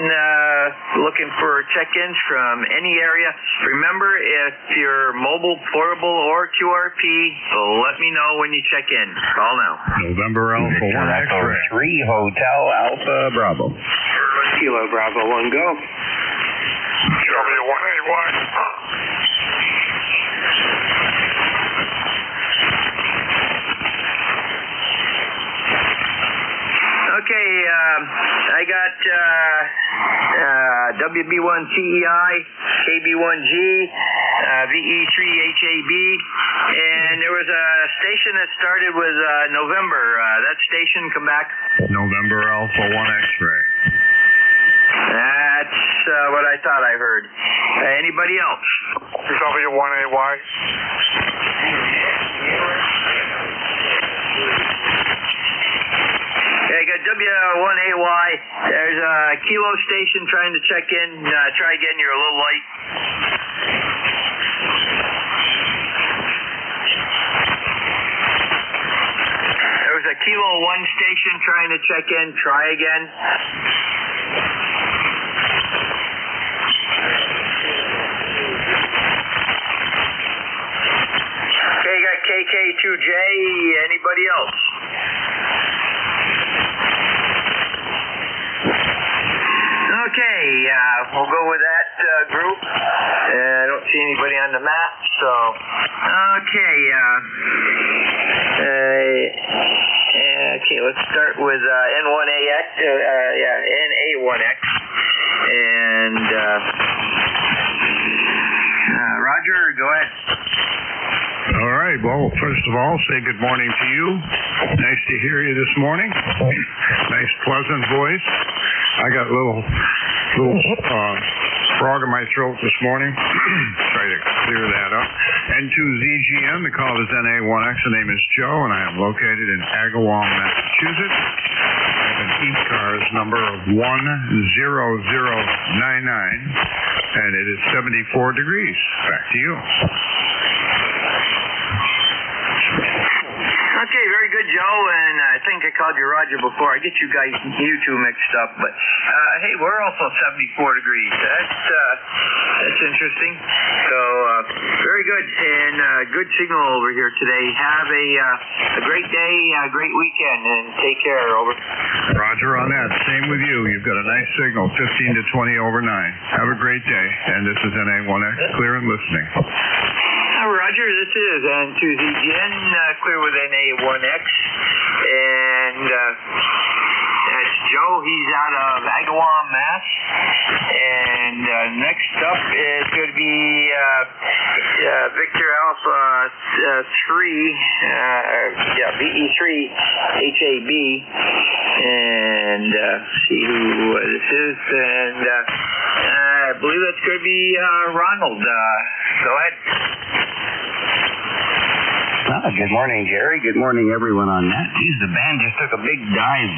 Speaker 4: looking for check-ins from any area. Remember, if you're mobile, portable, or QRP, let me know when you check in. Call now.
Speaker 1: November Alpha 1 X-ray.
Speaker 5: 3 Hotel Alpha Bravo.
Speaker 3: Kilo Bravo 1 go.
Speaker 2: W1AY.
Speaker 4: Okay, I got WB1TEI, KB1G, VE3HAB, and there was a station that started with November. That station, come back.
Speaker 1: November Alpha 1 X-ray.
Speaker 4: That's what I thought I heard. Anybody else?
Speaker 2: W1AY.
Speaker 4: I got W1AY. There's a Kilo station trying to check in. Try again, you're a little late. There was a Kilo 1 station trying to check in. Try again. Okay, you got KK2J. Anybody else? Okay, we'll go with that group. I don't see anybody on the map, so okay. Okay, let's start with N1AX. NA1X, and Roger, go ahead.
Speaker 1: All right. Well, first of all, say good morning to you. Nice to hear you this morning. Nice, pleasant voice. I got a little frog in my throat this morning. Try to clear that up. N2ZGN, the call is NA1X. The name is Joe, and I am located in Agawam, Massachusetts. I have an ECARS number of 10099, and it is 74 degrees. Back to you.
Speaker 4: Okay, very good, Joe, and I think I called you Roger before. I get you two mixed up, but hey, we're also 74 degrees. That's interesting. So very good, and good signal over here today. Have a great day, a great weekend, and take care. Over.
Speaker 1: Roger on that. Same with you. You've got a nice signal, 15 to 20 over 9. Have a great day, and this is NA1X, clear and listening.
Speaker 4: Roger, this is N2ZGN, clear with NA1X, and that's Joe. He's out of Agawam, Mass. And next up is going to be Victor Alpha VE3 HAB, and see who this is, and I believe that's going to be Ronald. Go ahead.
Speaker 8: Good morning, Jerry. Good morning, everyone on that. Geez, the band just took a big dive.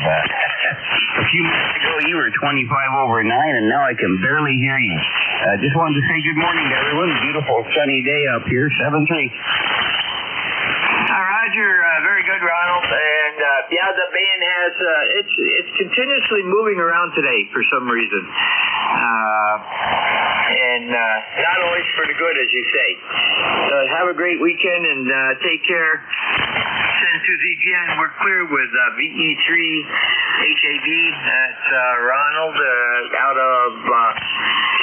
Speaker 8: A few minutes ago, you were 25 over 9, and now I can barely hear you. Just wanted to say good morning to everyone. Beautiful sunny day up here, 7-3.
Speaker 4: Roger, very good, Ronald. And the band has it's continuously moving around today for some reason, and not always for the good, as you say. So have a great weekend and take care. Send to ZGN. We're clear with VE3 HAB. That's Ronald out of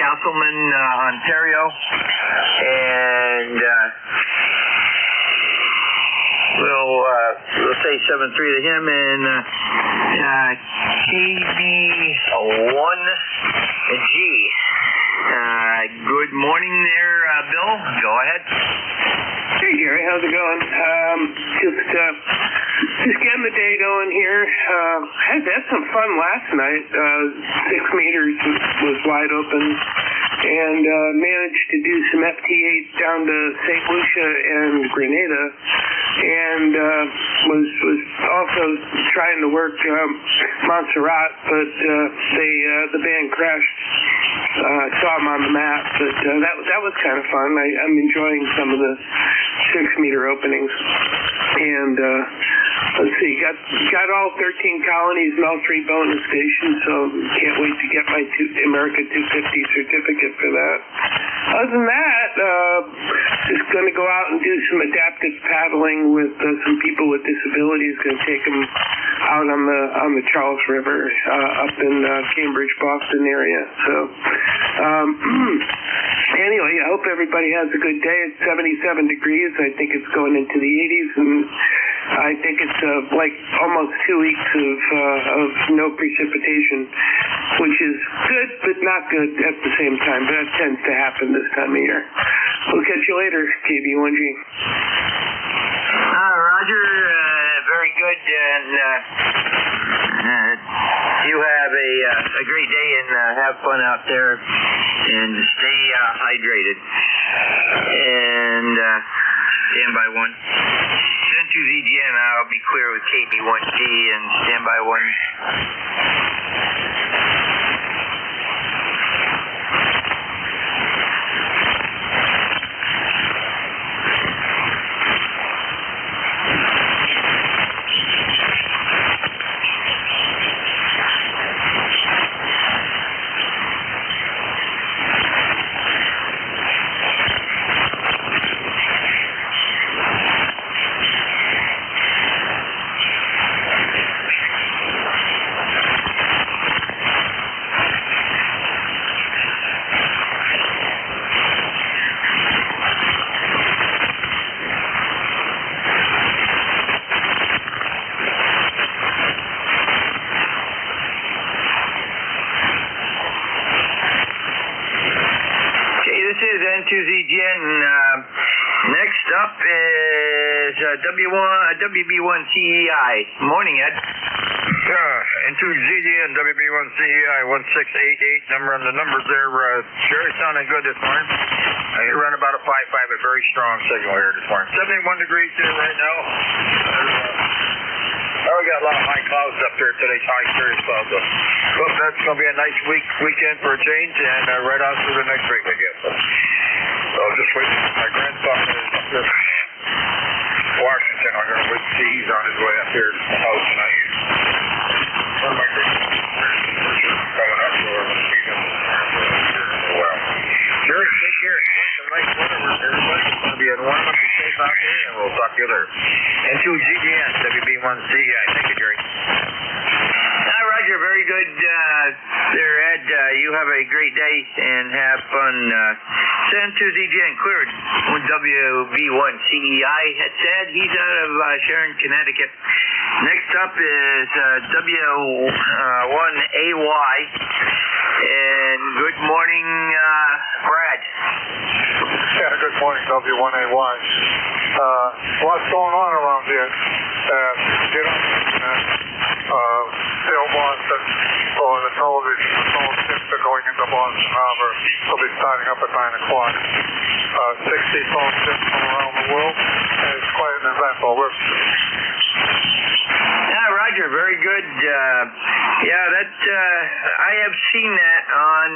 Speaker 4: Castleman, Ontario, and. We'll say 7-3 to him, and KB1G. Good morning there, Bill. Go ahead.
Speaker 9: Hey, Gary. How's it going? Just getting the day going here. Had some fun last night. 6 meters was wide open, and managed to do some FT8 down to St. Lucia and Grenada, and was also trying to work Montserrat, but the band crashed. Saw them on the map, but that was kind of fun. I'm enjoying some of the 6-meter openings, and let's see, got all 13 colonies and all 3 bonus stations, so can't wait to get my America 250 certificate for that. Other than that, just going to go out and do some adaptive paddling with some people with disabilities. Going to take them out on the Charles River up in Cambridge, Boston area. So anyway, I hope everybody has a good day. It's 77 degrees. I think it's going into the 80s, and I think it's like almost 2 weeks of no precipitation, which is good but not good at the same time. But that tends to happen this time of year. We'll catch you later, KB1G.
Speaker 4: Roger, very good, and you have a great day, and have fun out there, and stay hydrated. And stand by one. Send to ZGN. I'll be clear with KB1G, and stand by one. N2ZGN. Next up is WB1CEI. Morning, Ed.
Speaker 10: N2ZGN, WB1CEI 1688. Number on the numbers there. Jerry sounding good this morning. You're running about a 5.5, a very strong signal here this morning. 71 degrees here right now. We got a lot of high clouds up there today, high serious clouds. But that's going to be a nice weekend for a change, and right on through the next week, I guess. So I'll just wait. My grandson is up there from Washington. I'm going to wait to see he's on his way up here to the house tonight. One of my grandson coming up, so we're going to see him here in a while. Jerry, take care. Some nice weather for everybody. It's going to be warm up and safe out there, and we'll talk to you later. N2ZGN, WB1CEI. Thank you, Jerry.
Speaker 4: Roger, very good there, Ed. You have a great day and have fun. N2ZGN cleared with WB1CEI. It's Ed. He's out of Sharon, Connecticut. Next up is W1AY. And good morning, Brad.
Speaker 10: Yeah, good morning, W1AY. What's going on around here? Get on Sail Boston or the television. The tall ships are going into Boston Harbor. They'll be starting up at 9 o'clock. 60 tall ships from around the world, and it's quite an event. Over.
Speaker 4: Yeah, Roger, very good. I have seen that on.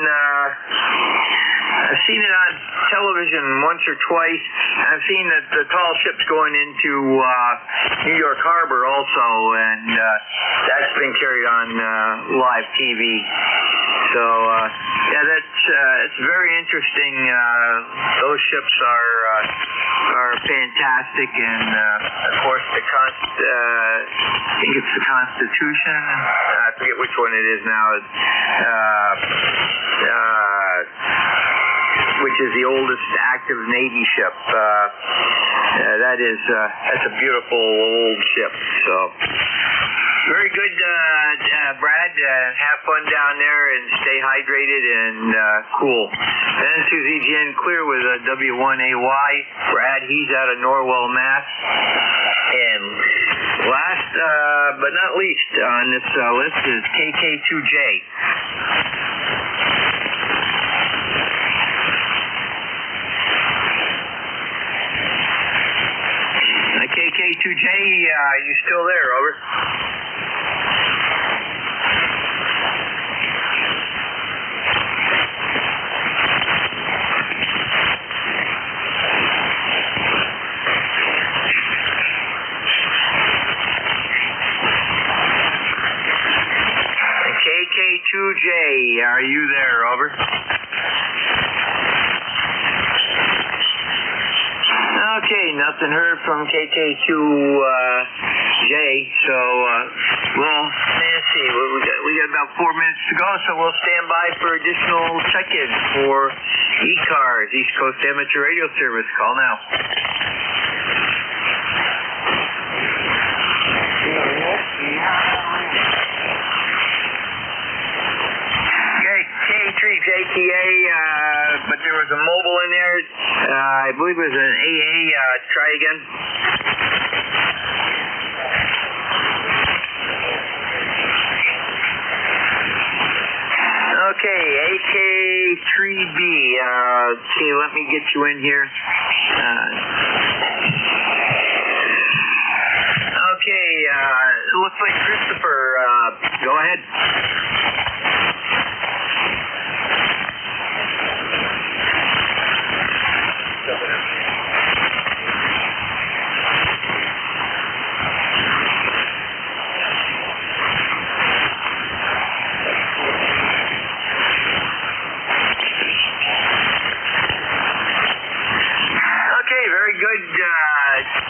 Speaker 4: I've seen it on television once or twice. I've seen that the tall ships going into New York Harbor also, and that's been carried on live TV. So it's very interesting. Those ships are fantastic, and of course I think it's the Constitution. I forget which one it is now. Which is the oldest active Navy ship. That's a beautiful old ship. So very good, Brad. Have fun down there and stay hydrated and cool. N2ZGN clear with a W1AY. Brad, he's out of Norwell, Mass. And last but not least on this list is KK2J. KK2J, you still there? Over. KK2J, are you there? Over. Okay, nothing heard from KK2J, so let's see, we got about 4 minutes to go, so we'll stand by for additional check-ins for ECARS, East Coast Amateur Radio Service. Call now. K3JTA, but there was a mobile in there. I believe it was an AA. Try again. Okay, AK3B. Okay, let me get you in here. Okay, it looks like Christopher. Go ahead.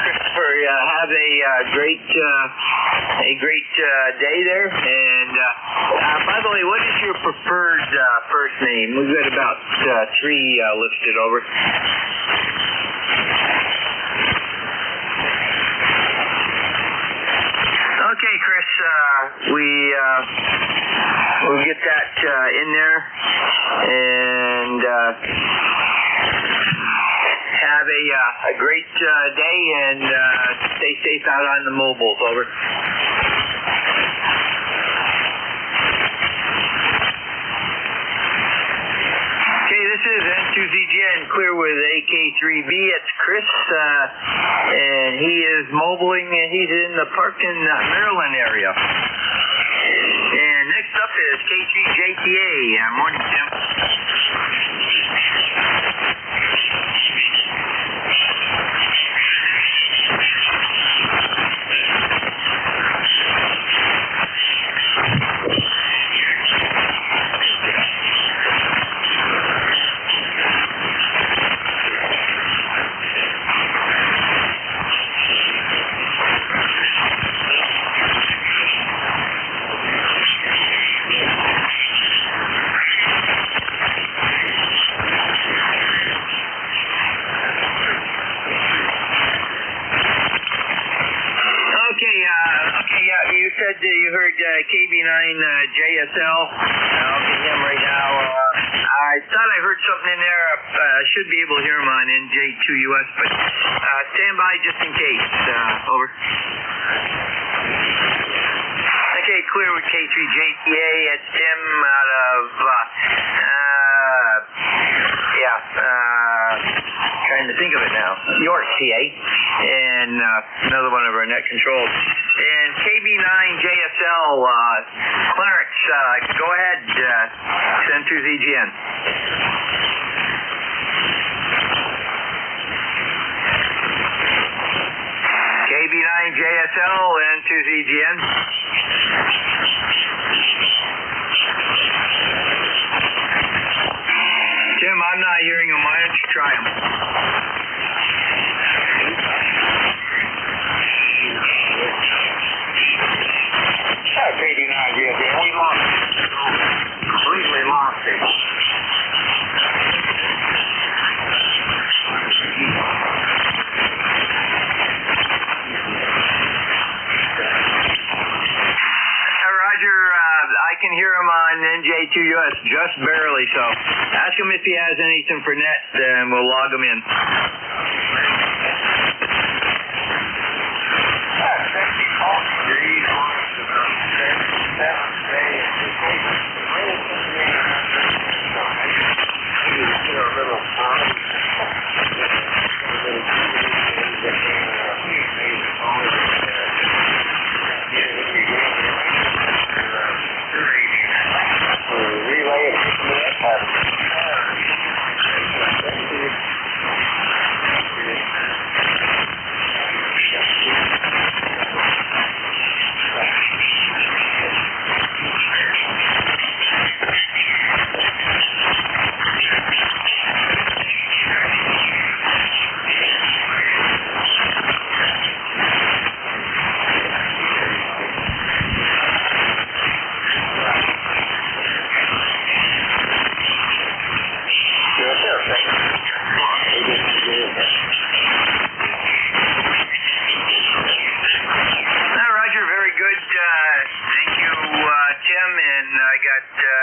Speaker 4: Christopher, have a great day there. And by the way, what is your preferred first name? We've got about 3 listed. Over. Okay, Chris, we'll get that in there and. Have a great day and stay safe out on the mobiles. Over. Okay, this is N2ZGN clear with AK3B. It's Chris, and he is mobiling, and he's in the Parkton, Maryland area. And next up is K3JTA. Morning, Tim. you heard KB9JSL. I'll get him right now. I thought I heard something in there. I should be able to hear him on NJ2US, but stand by just in case. Over. Okay, clear with K3JTA. It's Tim out of, trying to think of it now. York, PA. And another one of our net controls. And KB9JSL, Clarence, go ahead, send to ZGN. KB9JSL and to ZGN. Tim, I'm not hearing him. Why don't you try him?
Speaker 10: KB9JSL, we lost it. Completely lost it.
Speaker 4: I can hear him on NJ2US just barely, so ask him if he has anything for net, and we'll log him in.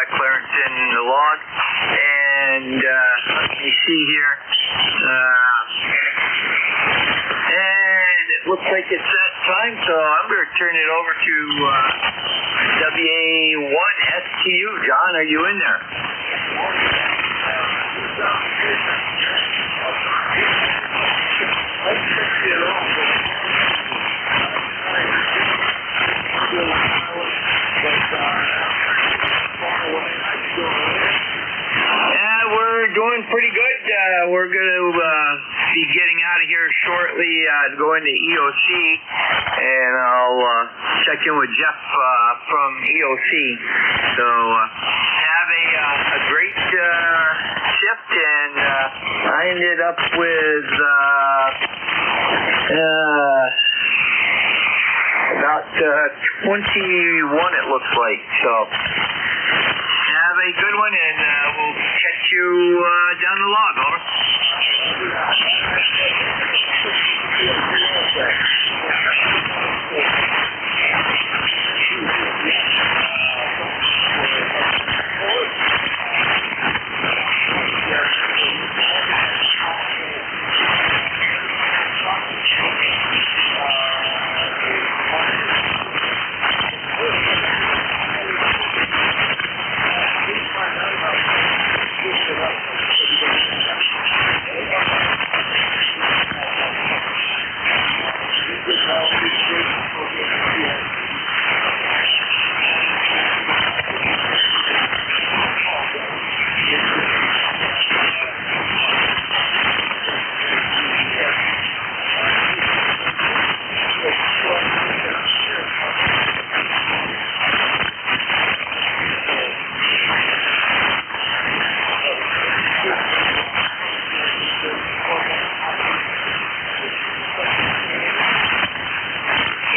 Speaker 4: Clarence in the log, and let me see here, and it looks like it's that time, so I'm going to turn it over to WA1STU. John, are you in there? Yeah, we're doing pretty good. We're going to be getting out of here shortly to go into EOC, and I'll check in with Jeff from EOC. So have a great shift, and I ended up with about 21, it looks like. So have a good one, and we'll catch you down the log. Over.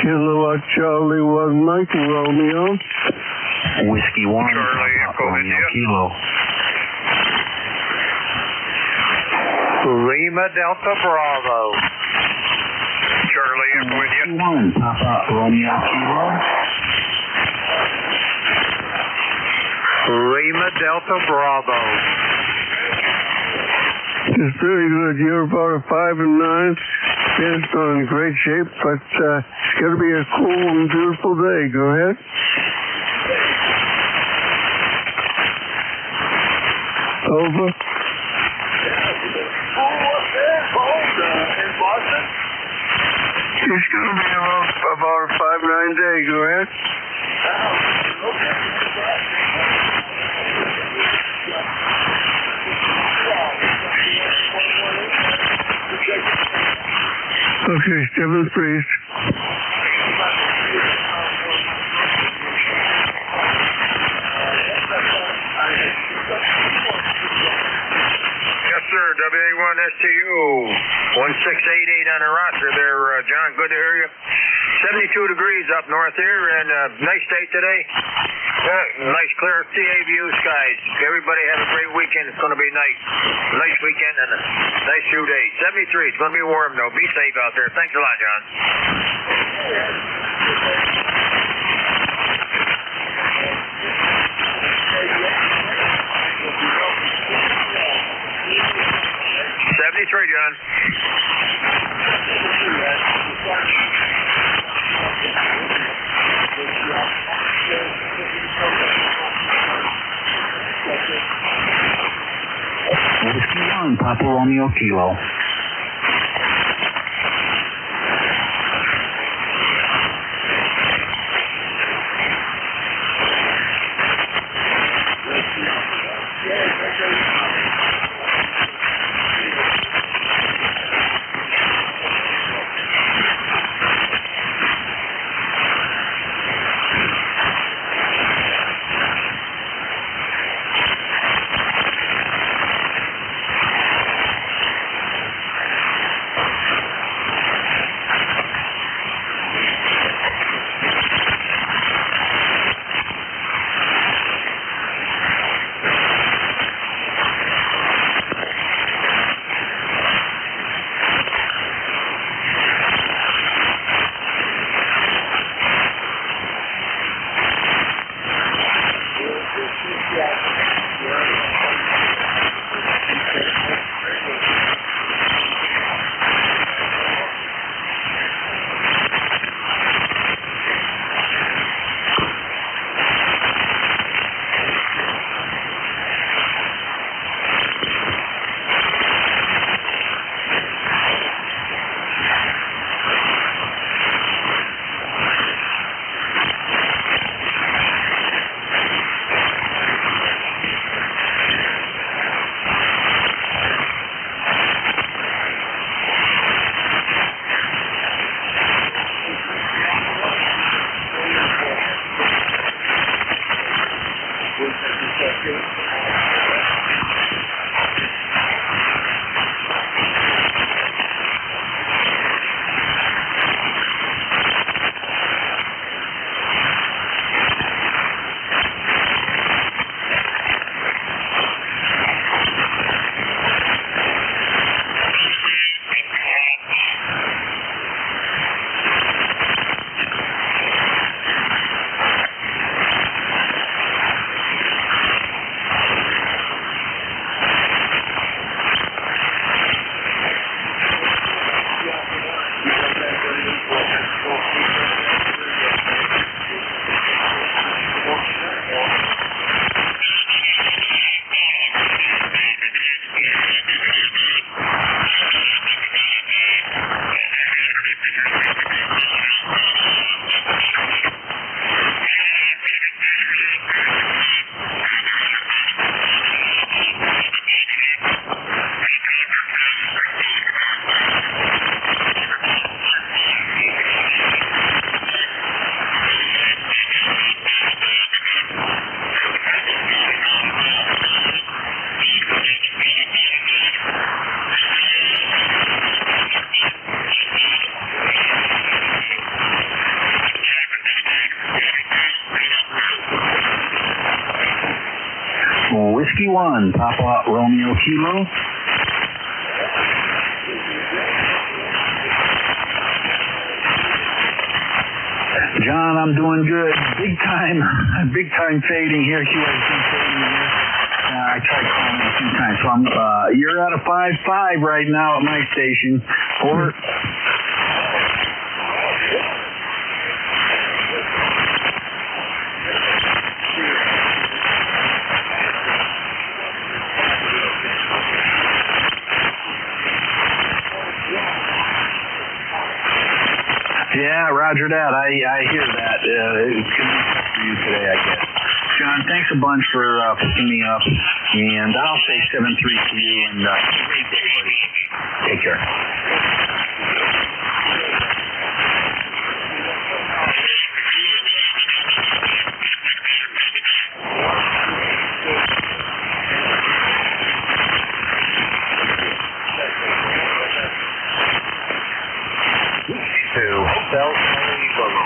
Speaker 6: Kilowatt Charlie 1 Mike Romeo.
Speaker 8: Whiskey 1.
Speaker 10: Charlie,
Speaker 8: Romeo Kilo.
Speaker 5: Lima Delta Bravo.
Speaker 10: Charlie, I'm with you.
Speaker 8: 1 Papa Romeo Kilo.
Speaker 5: Delta Bravo.
Speaker 6: It's very good. You're about a 5 and 9. It's in great shape, but it's going to be a cool and beautiful day. Go ahead. Over.
Speaker 10: In Boston?
Speaker 6: It's going to be about a 5-9 day. Go ahead. Okay, 7 please.
Speaker 10: Yes, sir. WA1STU 1688 on the roster there, John. Good to hear you. 72 degrees up north here, and nice day today. Nice clear CA view skies. Everybody have a great weekend. It's going to be nice. Nice weekend and a nice few days. 73. It's going to be warm, though. Be safe out there. Thanks a lot, John. 73, John.
Speaker 8: Whiskey 1, Papa Romeo Kilo. Whiskey 1, Papa Romeo Kilo. John, I'm doing good. Big time fading here. QAC fading here.
Speaker 3: I tried calling a few times. So you're at a 5-5 right now at my station. Over. Yeah, roger that. I hear that. It's going to be tough for you today, I guess. John, thanks a bunch for picking me up, and I'll say 7-3 to you, and have a great day, buddy. Take care.
Speaker 10: Hotel Charlie Bravo.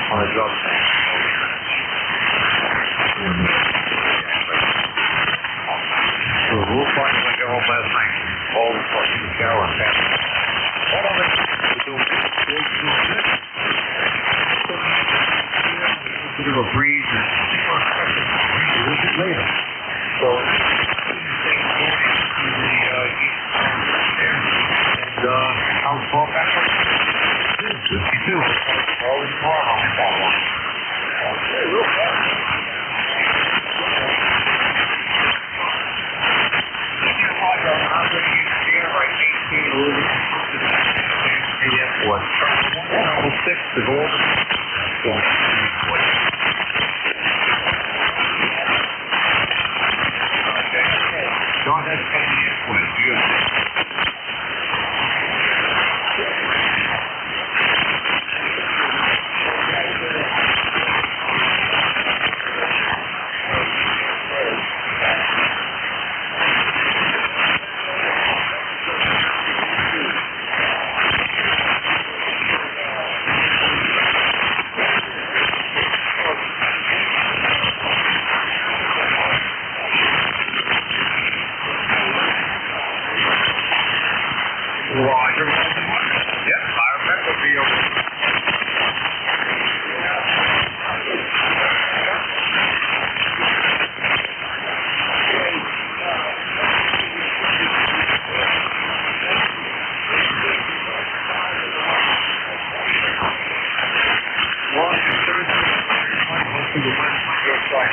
Speaker 10: On a job site. So we'll find when I go home last night. All the fucking shower and bath. All of it. We're doing good. Bit of a breeze and a little bit later. So how's Paul back up? 52. Always more on that one. Okay, real fast. I'm going to use the right 18 a little bit. Level 6 to go over. Okay. John has 10 years with you.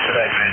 Speaker 10: Today, man.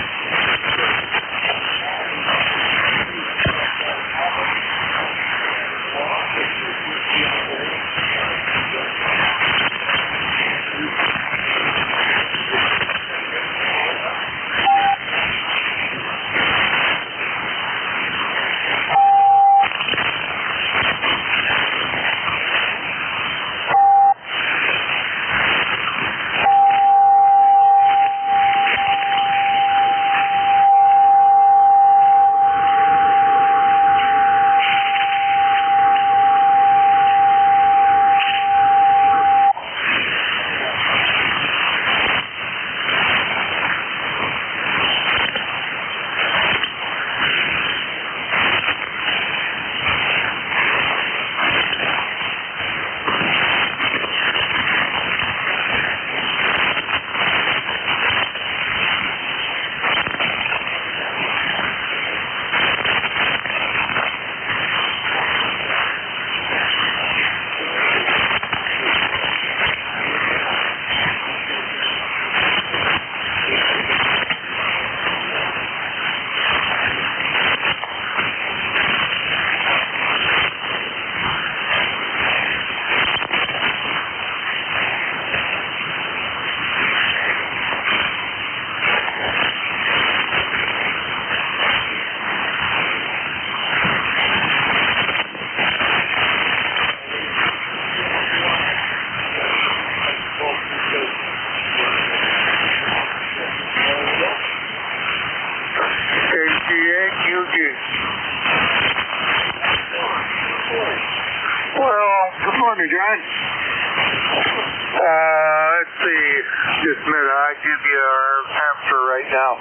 Speaker 5: Just a minute, I give you our temperature right now.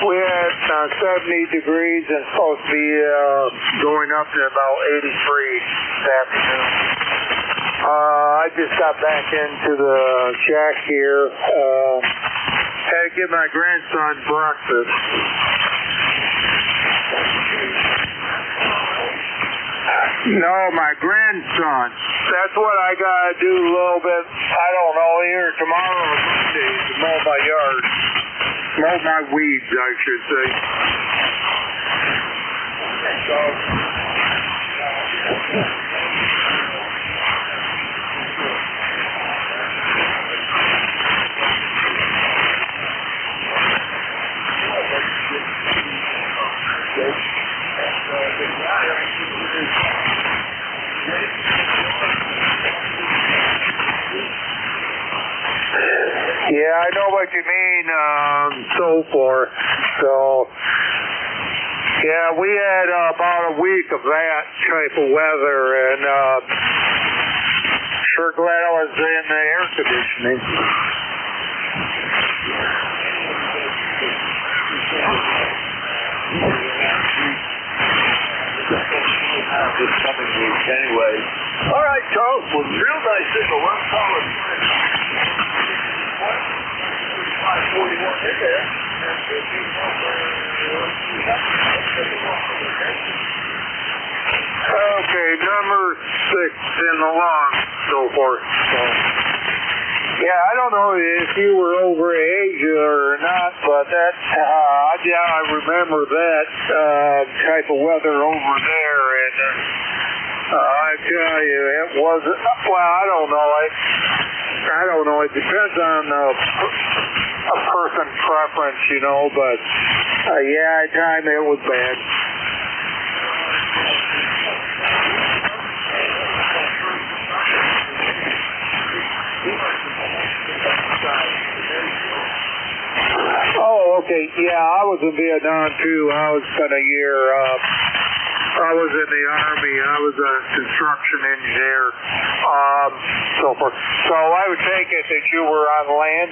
Speaker 5: We had 70 degrees and supposed to be going up to about 83 this afternoon. I just got back into the shack here. Had to give my grandson breakfast. No, my grandson. That's what I gotta do a little bit. I don't know, here tomorrow or Monday to mow my yard. Mow my weeds, I should say. Yeah, I know what you mean, so forth. So, yeah, we had about a week of that type of weather, and sure glad I was in the air conditioning.
Speaker 10: This coming week anyway. All right, Charles. Well, real nice signal. One solid. 541 in there.
Speaker 5: Okay, number 6 in the lawn, so forth. So, yeah, I don't know if you were over Asia or not, but that, yeah, I remember that type of weather over there, and I tell you, it wasn't, well, I don't know, it depends on a person's preference, you know, but, yeah, at times it was bad. Oh, okay. Yeah, I was in Vietnam too. I was spent a year. I was in the Army. I was a construction engineer. So forth. So I would take it that you were on land.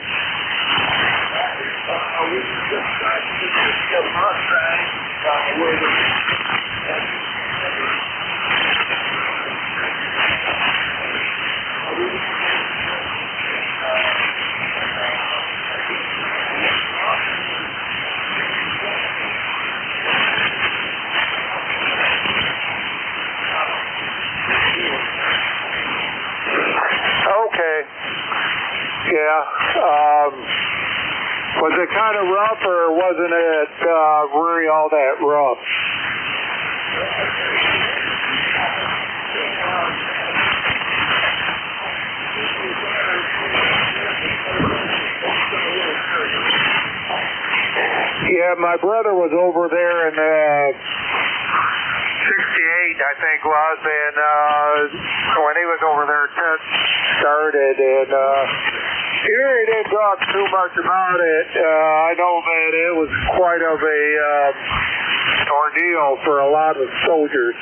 Speaker 5: Okay. Yeah. Was it kind of rough, or wasn't it really all that rough? Yeah, my brother was over there in 68, I think was, and when he was over there, tent started, and he really didn't talk too much about it. I know that it was quite of a ordeal for a lot of soldiers.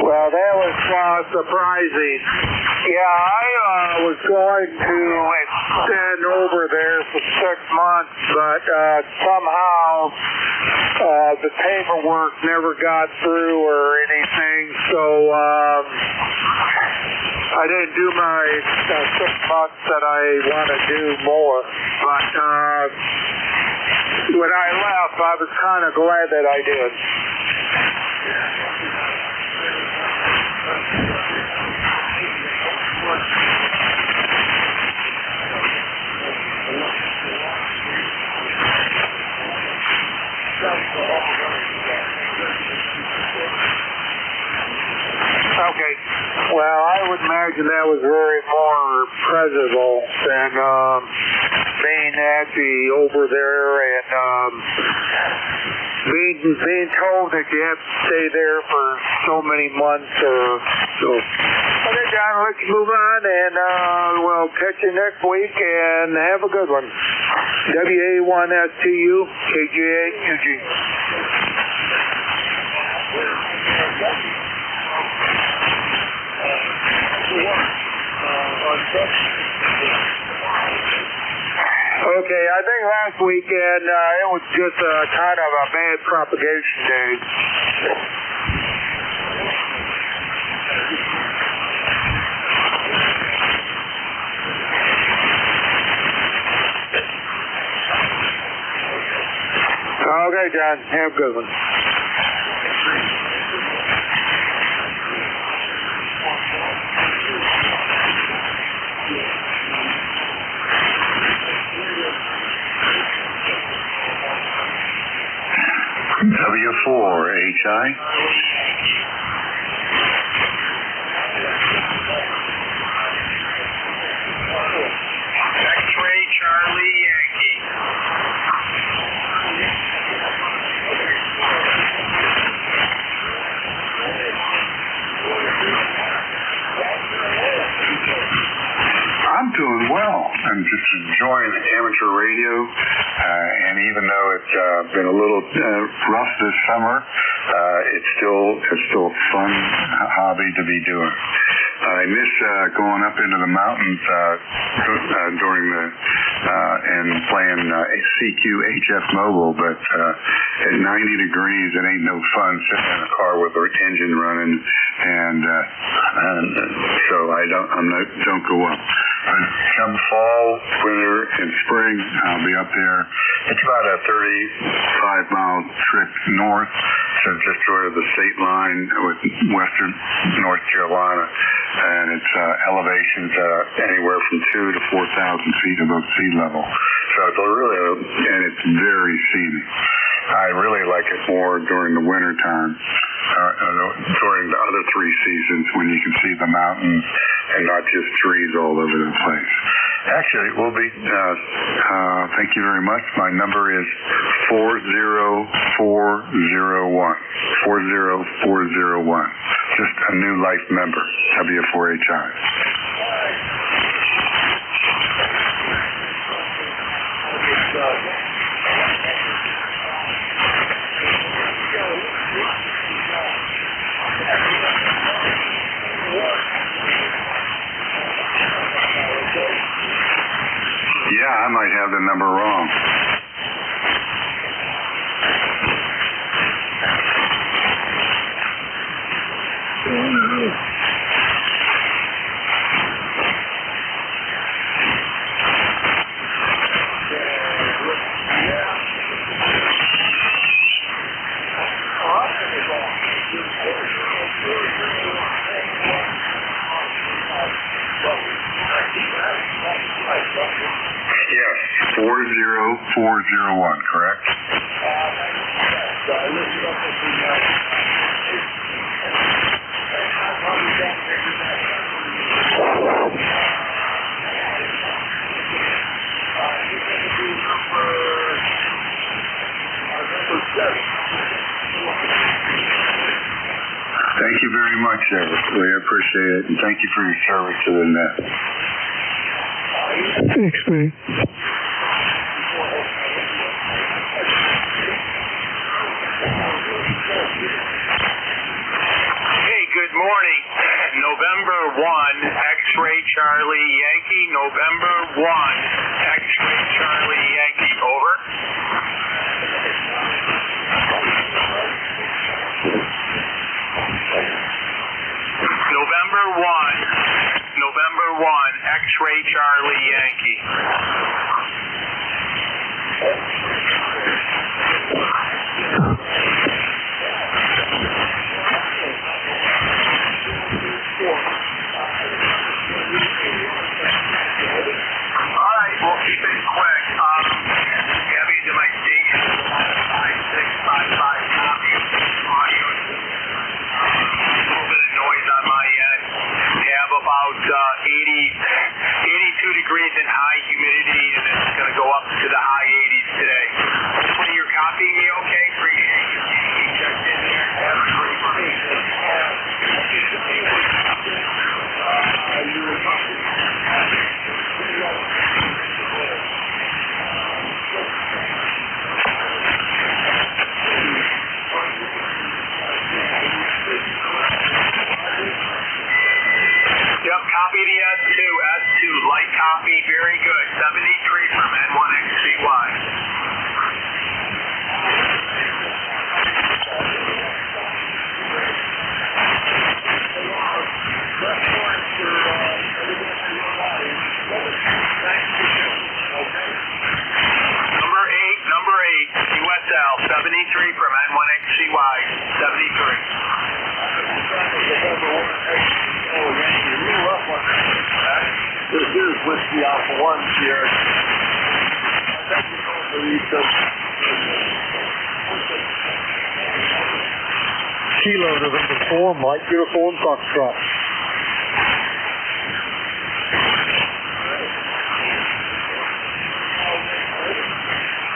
Speaker 5: Well, that was surprising. Yeah, I was going to extend over there for 6 months, but somehow the paperwork never got through or anything, so I didn't do my 6 months that I want to do more. But when I left, I was kind of glad that I did. Okay. Well, I would imagine that was very more presentable
Speaker 10: and being at the over there and being told that you have to stay there for so many months or so. Okay, John, let's move on, and we'll catch you next week, and have a good one. WA1STU, KGA, Eugene. Okay, I think last weekend it was just kind of a bad propagation day. Okay, John, have a good one.
Speaker 2: W4HI.
Speaker 10: X-ray Charlie Yankee.
Speaker 2: I'm doing well. I'm just enjoying amateur radio, and even though it's been a little rough this summer, it's still a fun hobby to be doing. I miss going up into the mountains during the and playing CQHF mobile, but at 90 degrees, it ain't no fun sitting in a car with the engine running, and so I don't go up. But come fall, winter, and spring, I'll be up there. It's about a 35-mile trip north to just sort of the state line with western North Carolina, and it's elevations anywhere from 2,000 to 4,000 feet above sea level. So it's and it's very scenic. I really like it more during the winter time, during the other three seasons when you can see the mountains and not just trees all over the place. Actually, it will be, thank you very much. My number is 40401. 40401. Just a new life member, W4HI. Yeah, I might have the number wrong. Yes, 40401, correct? Thank you very much, sir. We appreciate it, and thank you for your service to the net.
Speaker 6: Thanks, man.
Speaker 10: Hey, good morning. November 1, X-ray Charlie Yankee. November 1, X-ray Charlie Yankee. Over. November 1, X-ray Charlie Yankee. All right, we'll keep it quick. Gabby to my station, 5655 copy audio. A little bit of noise on my end. We have about 82 degrees and Sierra.
Speaker 5: Kilo November 4, Mike Uniform Foxtrot.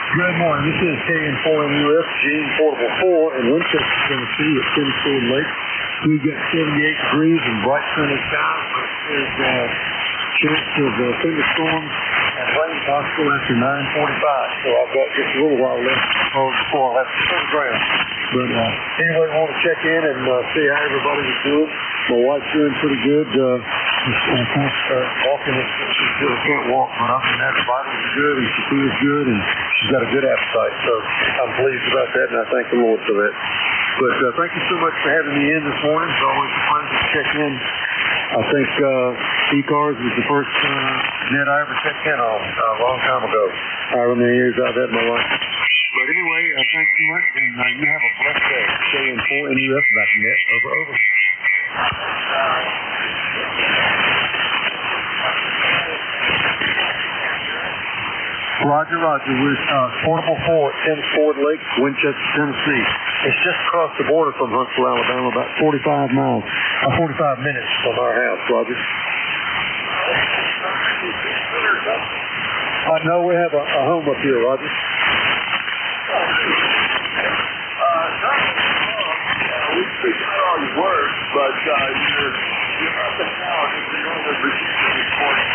Speaker 5: Good morning. This is KN4NUS, Gene Portable 4 in Winchester, Tennessee at Tennessee Lake. We've got 78 degrees and bright sunny skies. There's a chance of thunderstorms and rain possible after 9:45. So I've got just a little while left before I'll have to turn ground. But anyway, I want to check in and see how everybody was doing. My wife's doing pretty good. Walking, she's still can't walk, but other than that, her vitals are good and she feels good and she's got a good appetite. So I'm pleased about that and I thank the Lord for that. But thank you so much for having me in this morning. It's always a pleasure to check in. I think ECARS was the first net I ever checked in on a long time ago. However many years I've had in my life. But anyway, thank you much, and you have a blessed day. KN4NUS back in net. Over. Roger. We're Portable 4 at 10 Ford Lake, Winchester, Tennessee. It's just across the border from Huntsville, Alabama, about 45 minutes from our house, Roger. No, we have a home up here, Roger.
Speaker 10: We speak out all your words, but you're up and down in the northern Virginia this morning.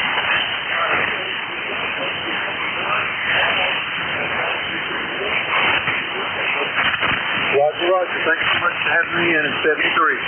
Speaker 5: Roger. Thank you so much for having me in at 73.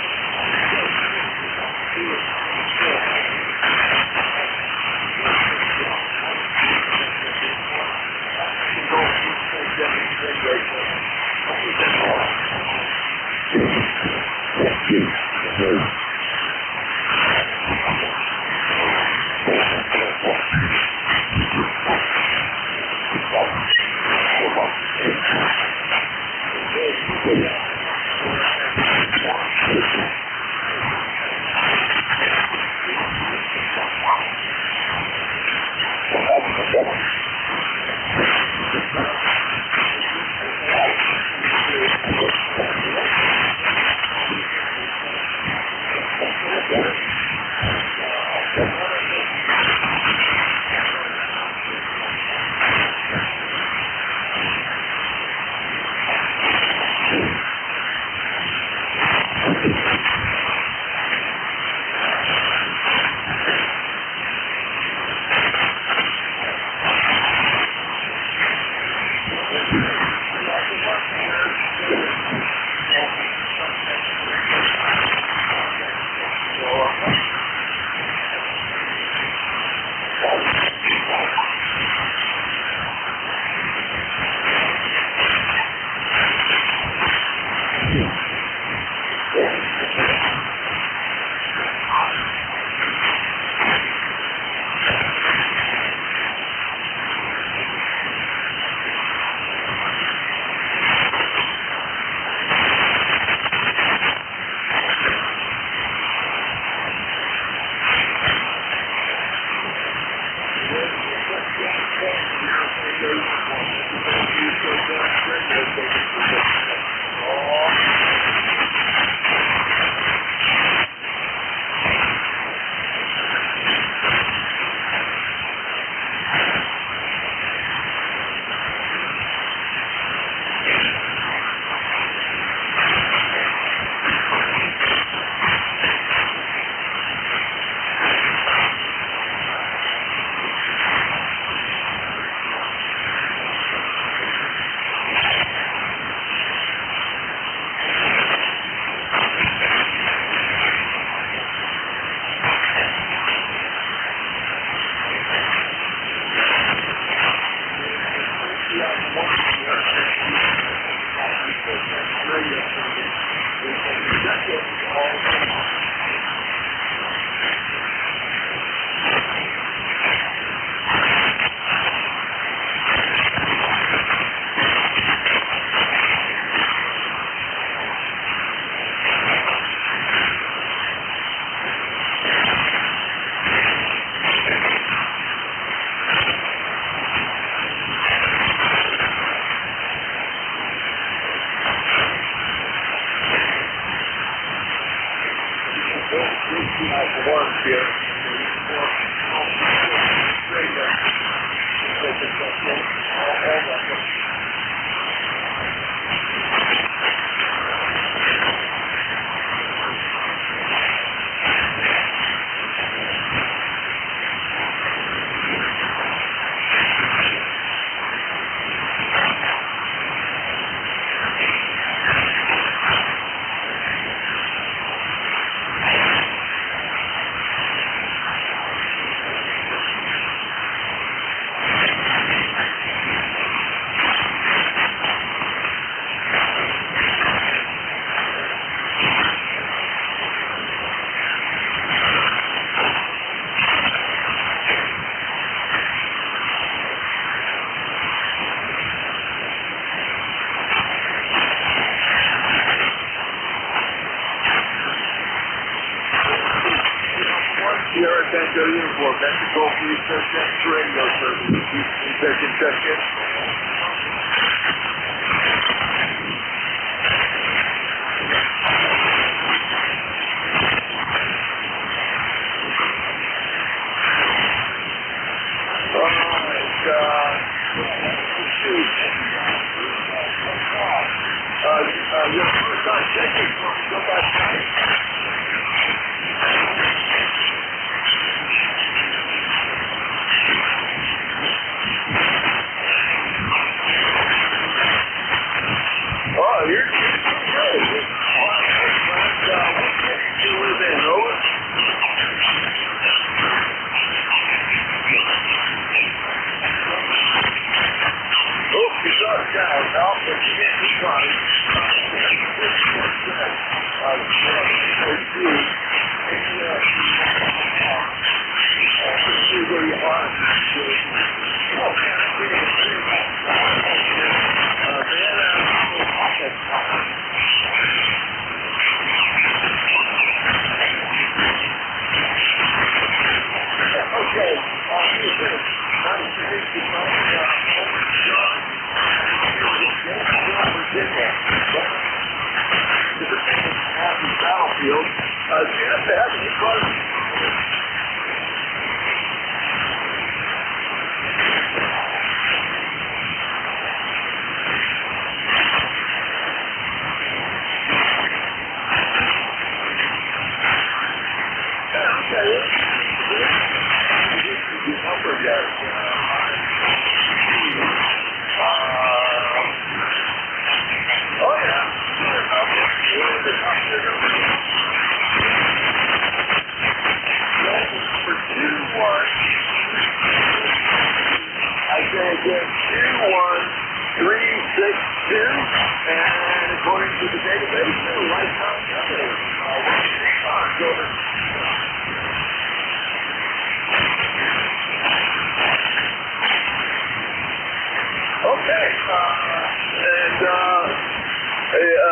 Speaker 10: Sierra Tango Uniform, that's the Gulf Research Radio Service. Check in. Your first on checking, go back. Oh, you're good. You live in over? Oh, you shot it down. Now, but you can't be trying. Battlefield.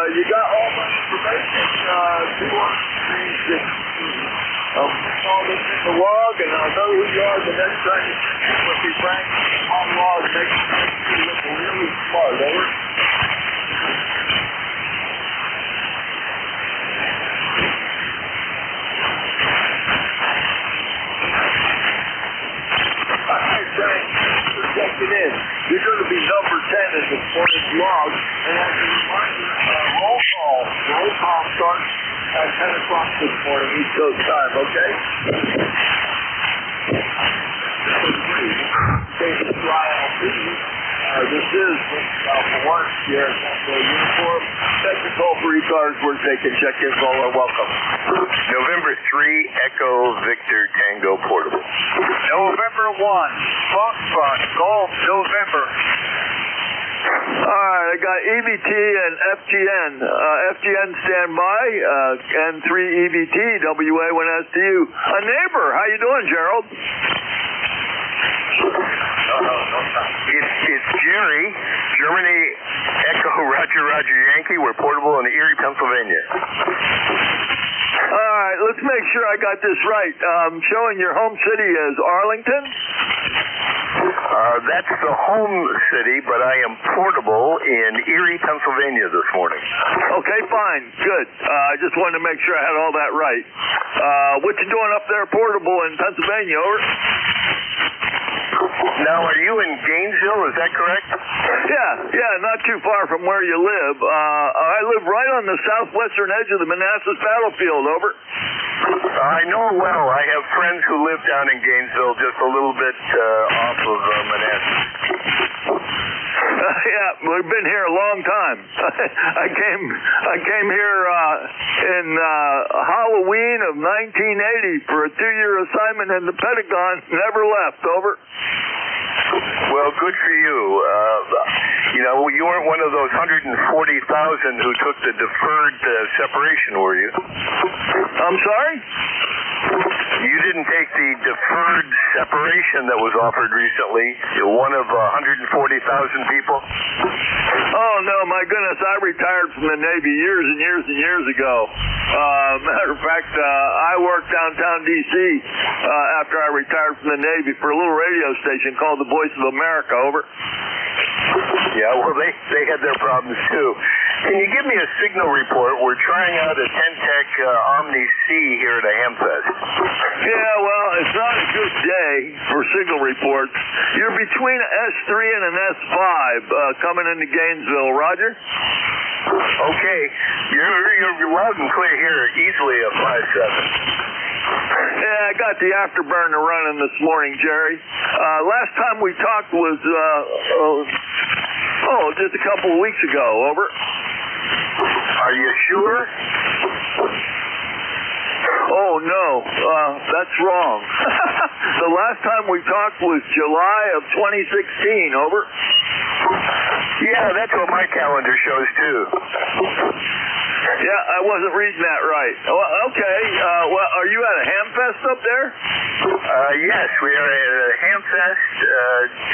Speaker 10: You got all my information, 2136. All this in the log, and I'll know who you are the next time you with me, Frank. On log, make you look really smart, over. Checking in. You're going to be number 10 in this morning's log, and as a reminder, roll call starts at 10 o'clock this morning, East Coast time, okay? This is for one here at the uniform. Technical for ECARS, we're taking check-in caller. Welcome.
Speaker 1: November 3, Echo Victor Tango Portable.
Speaker 10: November 1, Foxtrot, Golf, November.
Speaker 2: All right, I got EBT and FGN. FGN standby, N3 EBT, WA 1S to you. A neighbor, how you doing, Gerald?
Speaker 1: It's Jerry, Germany, Echo Roger Yankee. We're portable in Erie, Pennsylvania.
Speaker 2: All right, let's make sure I got this right. Showing your home city as Arlington?
Speaker 1: That's the home city, but I am portable in Erie, Pennsylvania this morning.
Speaker 2: Okay, fine, good. I just wanted to make sure I had all that right. What you doing up there portable in Pennsylvania, over?
Speaker 1: Now, are you in Gainesville?
Speaker 10: Phil, is that correct?
Speaker 2: Yeah, not too far from where you live. I live right on the southwestern edge of the Manassas battlefield, over.
Speaker 10: I know well. I have friends who live down in Gainesville, just a little bit off of Manassas.
Speaker 2: Yeah, we've been here a long time. I came here in Halloween of 1980 for a 2-year assignment in the Pentagon. Never left, over.
Speaker 10: Well, good for you. You weren't one of those 140,000 who took the deferred separation, were you?
Speaker 2: I'm sorry?
Speaker 10: You didn't take the deferred separation that was offered recently. You're one of 140,000 people.
Speaker 2: Oh, no, my goodness. I retired from the Navy years and years and years ago. Matter of fact, I worked downtown D.C. After I retired from the Navy for a little radio station called The Voice of America, over.
Speaker 10: Yeah, well, they had their problems, too. Can you give me a signal report? We're trying out a Tentec Omni-C here at a Hamfest.
Speaker 2: Yeah, well, it's not a good day for signal reports. You're between an S3 and an S5 coming into Gainesville, Roger?
Speaker 10: Okay, you're loud and clear here, easily a 5-7.
Speaker 2: Yeah, I got the afterburner running this morning, Jerry. Last time we talked was, just a couple of weeks ago, over.
Speaker 10: Are you sure?
Speaker 2: Oh, no, that's wrong. The last time we talked was July of 2016, over.
Speaker 10: Yeah, that's what my calendar shows, too.
Speaker 2: Yeah, I wasn't reading that right. Okay, well, are you at a Hamfest up there?
Speaker 10: Yes, we are at a Hamfest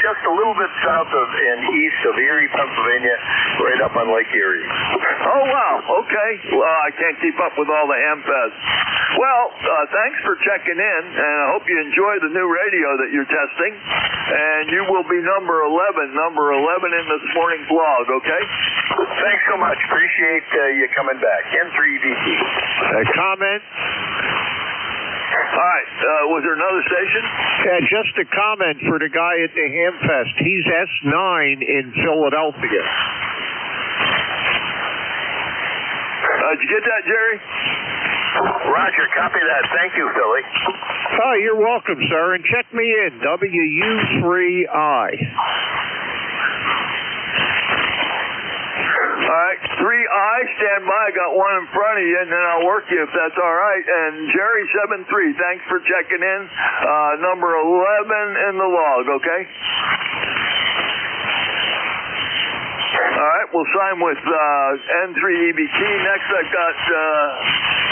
Speaker 10: just a little bit south of and east of Erie, Pennsylvania, right up on Lake Erie.
Speaker 2: Oh, wow, okay. Well, I can't keep up with all the Hamfests. Well, thanks for checking in, and I hope you enjoy the new radio that you're testing. And you will be number 11 in this morning's log, okay?
Speaker 10: Thanks so much. Appreciate you coming back. N3EBT.
Speaker 5: Comment?
Speaker 2: All right. Was there another station?
Speaker 5: Yeah, just a comment for the guy at the Hamfest. He's S9 in Philadelphia.
Speaker 2: Did you get that, Jerry?
Speaker 10: Roger, copy that. Thank you, Philly.
Speaker 5: Oh, you're welcome, sir. And check me in, WU3I.
Speaker 2: All right, 3I, stand by. I got one in front of you, and then I'll work you if that's all right. And Jerry 73, thanks for checking in. Number 11 in the log, okay? All right, we'll sign with N3EBT. Next, I've got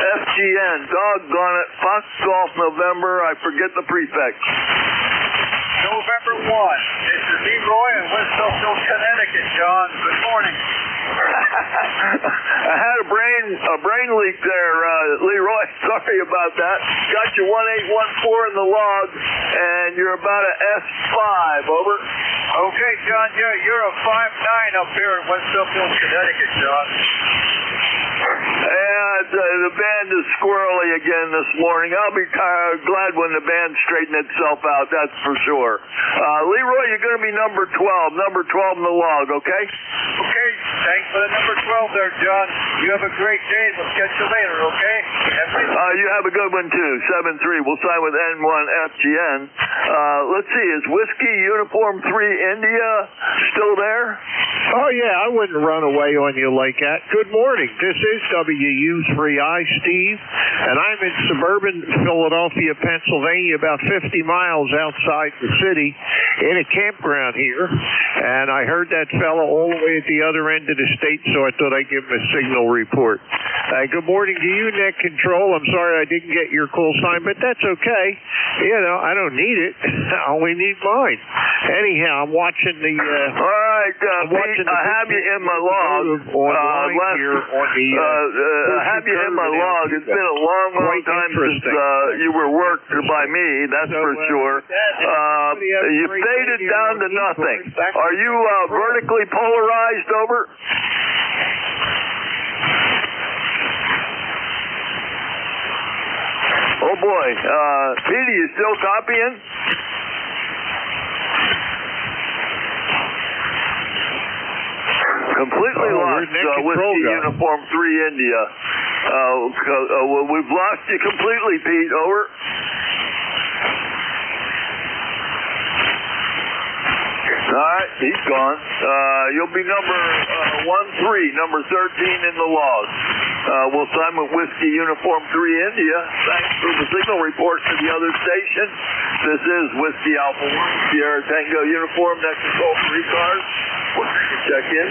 Speaker 2: FGN, doggone it, Fox Golf November. I forget the prefix.
Speaker 5: November 1. This is Leroy in Westfield, Connecticut, John. Good morning.
Speaker 2: I had a brain leak there, Leroy. Sorry about that. Got you 1814 in the log, and you're about a S5, over.
Speaker 5: Okay, John, you're a 5'9" up here in Westfield, Connecticut, John.
Speaker 2: Yeah, the band is squirrely again this morning. I'll be glad when the band straightens itself out, that's for sure. Leroy, you're going to be number 12 in the log, okay?
Speaker 5: Okay, thanks for the number 12 there, John. You have a great day. We'll catch you later, okay?
Speaker 2: You have a good one, too. 7-3. We'll sign with N1FGN. Let's see, is Whiskey Uniform 3 India still there?
Speaker 5: Oh, yeah, I wouldn't run away on you like that. Good morning. This is WU3I, Steve, and I'm in suburban Philadelphia, Pennsylvania, about 50 miles outside the city, in a campground here, and I heard that fella all the way at the other end of the state, so I thought I'd give him a signal report. Good morning to you, Net Control. I'm sorry I didn't get your call sign, but that's okay. You know, I don't need it. I only need mine. Anyhow, I'm watching the...
Speaker 2: all right, Pete, I have you in my log. I have you in my log. It's been a long time since you were worked by me, that's for sure. You faded down to nothing. Are you vertically polarized, over? Oh boy, Pete, are you still copying?
Speaker 10: Completely lost Whiskey Uniform 3 India. We've lost you completely, Pete. Over. All right, he's gone. You'll be number 13, number 13 in the log. We'll sign with Whiskey Uniform 3 India. Thanks for the signal report to the other station. This is Whiskey Alpha 1, Sierra Tango Uniform, next control for ECARS. Check in.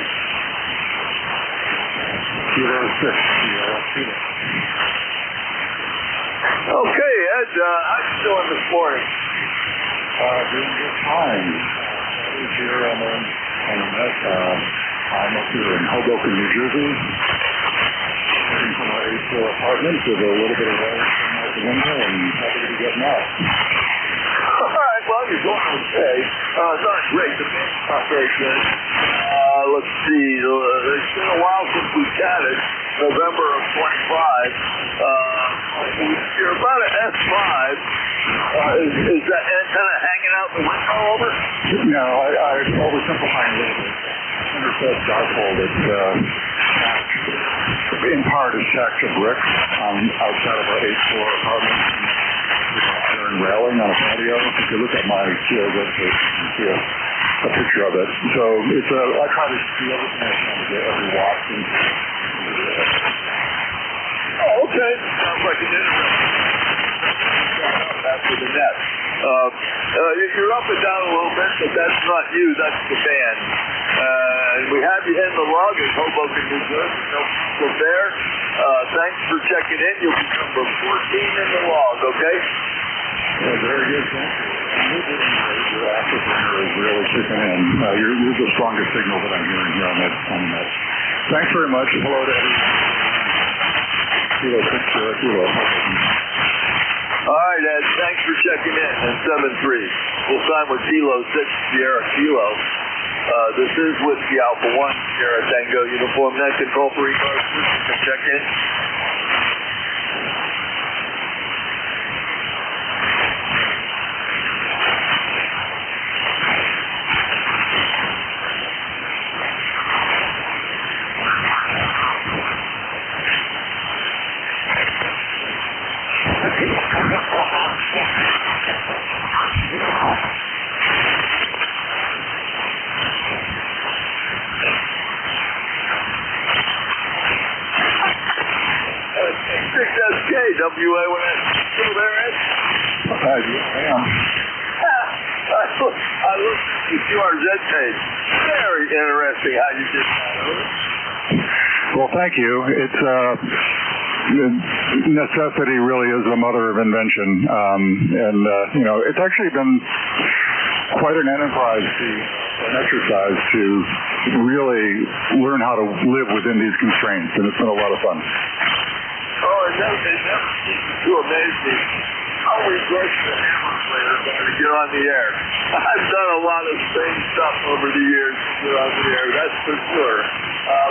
Speaker 10: Okay, Ed, how you doing this morning?
Speaker 11: Doing just fine. Here on the net. I'm up here in Hoboken, New Jersey, waiting for my 8th floor apartment with a little bit of light out the window and happy to be getting out.
Speaker 10: All right, well, you're doing okay. Not great. The band's not very good. Let's see. It's been a while since we chatted. November of 25. You're about an S5. Is that antenna hanging out the window over?
Speaker 11: No, I oversimplifying a little bit. Understood dipole that in part is stacks of bricks outside of our 8th floor apartment with an iron railing on a patio. If you look at my webpage, you can see a picture of it. So it's I try to do everything I can to get every watt into
Speaker 10: Oh, okay. Sounds like an interesting after the net. You're up and down a little bit, but that's not you, that's the band. We have you in the log in Hoboken, New Jersey. No problem there. Thanks for checking in. You'll be number 14 in the log, okay?
Speaker 11: Yeah, very good. Thank you. Your afterburner is really kicking in. You're the strongest signal that I'm hearing here on that. Thanks very much. Hello to everyone. Kilo 6 Sierra Kilo.
Speaker 10: All right, Ed. Thanks for checking in. And 7-3. We'll sign with Kilo 6 Sierra Kilo. This is Whiskey Alpha 1 Sierra Tango Uniform. Net control for ECARS. Check in. WA when I still there, Ed?
Speaker 11: I am.
Speaker 10: I looked at the QRZ page. Very interesting how you did that.
Speaker 11: Well, thank you. It's necessity really is the mother of invention, and it's actually been quite an enterprise an exercise to really learn how to live within these constraints, and it's been a lot of fun.
Speaker 10: Oh, it never seems to amaze me how we work the hammer player to get on the air. I've done a lot of same stuff over the years to get on the air, that's for sure.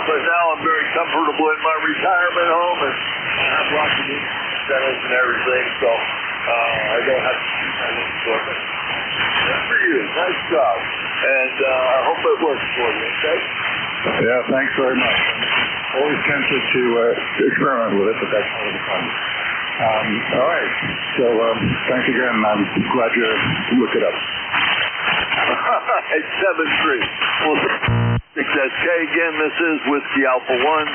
Speaker 10: But now I'm very comfortable in my retirement home, and I have lots of incentives and everything, so I don't have to keep my equipment. Good for you. Nice job. And I hope it works for you, okay?
Speaker 11: Yeah, thanks very much. I'm always tempted to experiment with it, but that's part of the fun. All right. So thanks again. I'm glad you looked it up.
Speaker 10: It's 7-3. Well, 6SK again. This is Whiskey Alpha 1.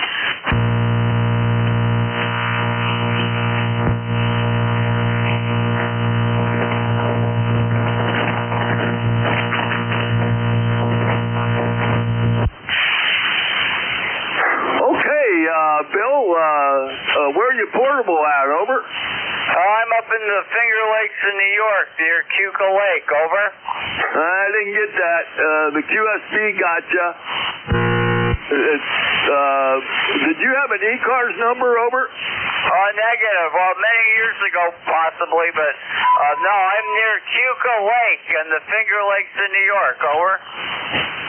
Speaker 10: Bill, where are you portable at? Over.
Speaker 4: I'm up in the Finger Lakes in New York, near Cuca Lake. Over.
Speaker 10: I didn't get that. The QSB gotcha. Did you have an ECARS number? Over.
Speaker 4: Negative. Well, many years ago, possibly, but no, I'm near Cuca Lake and the Finger Lakes in New York. Over.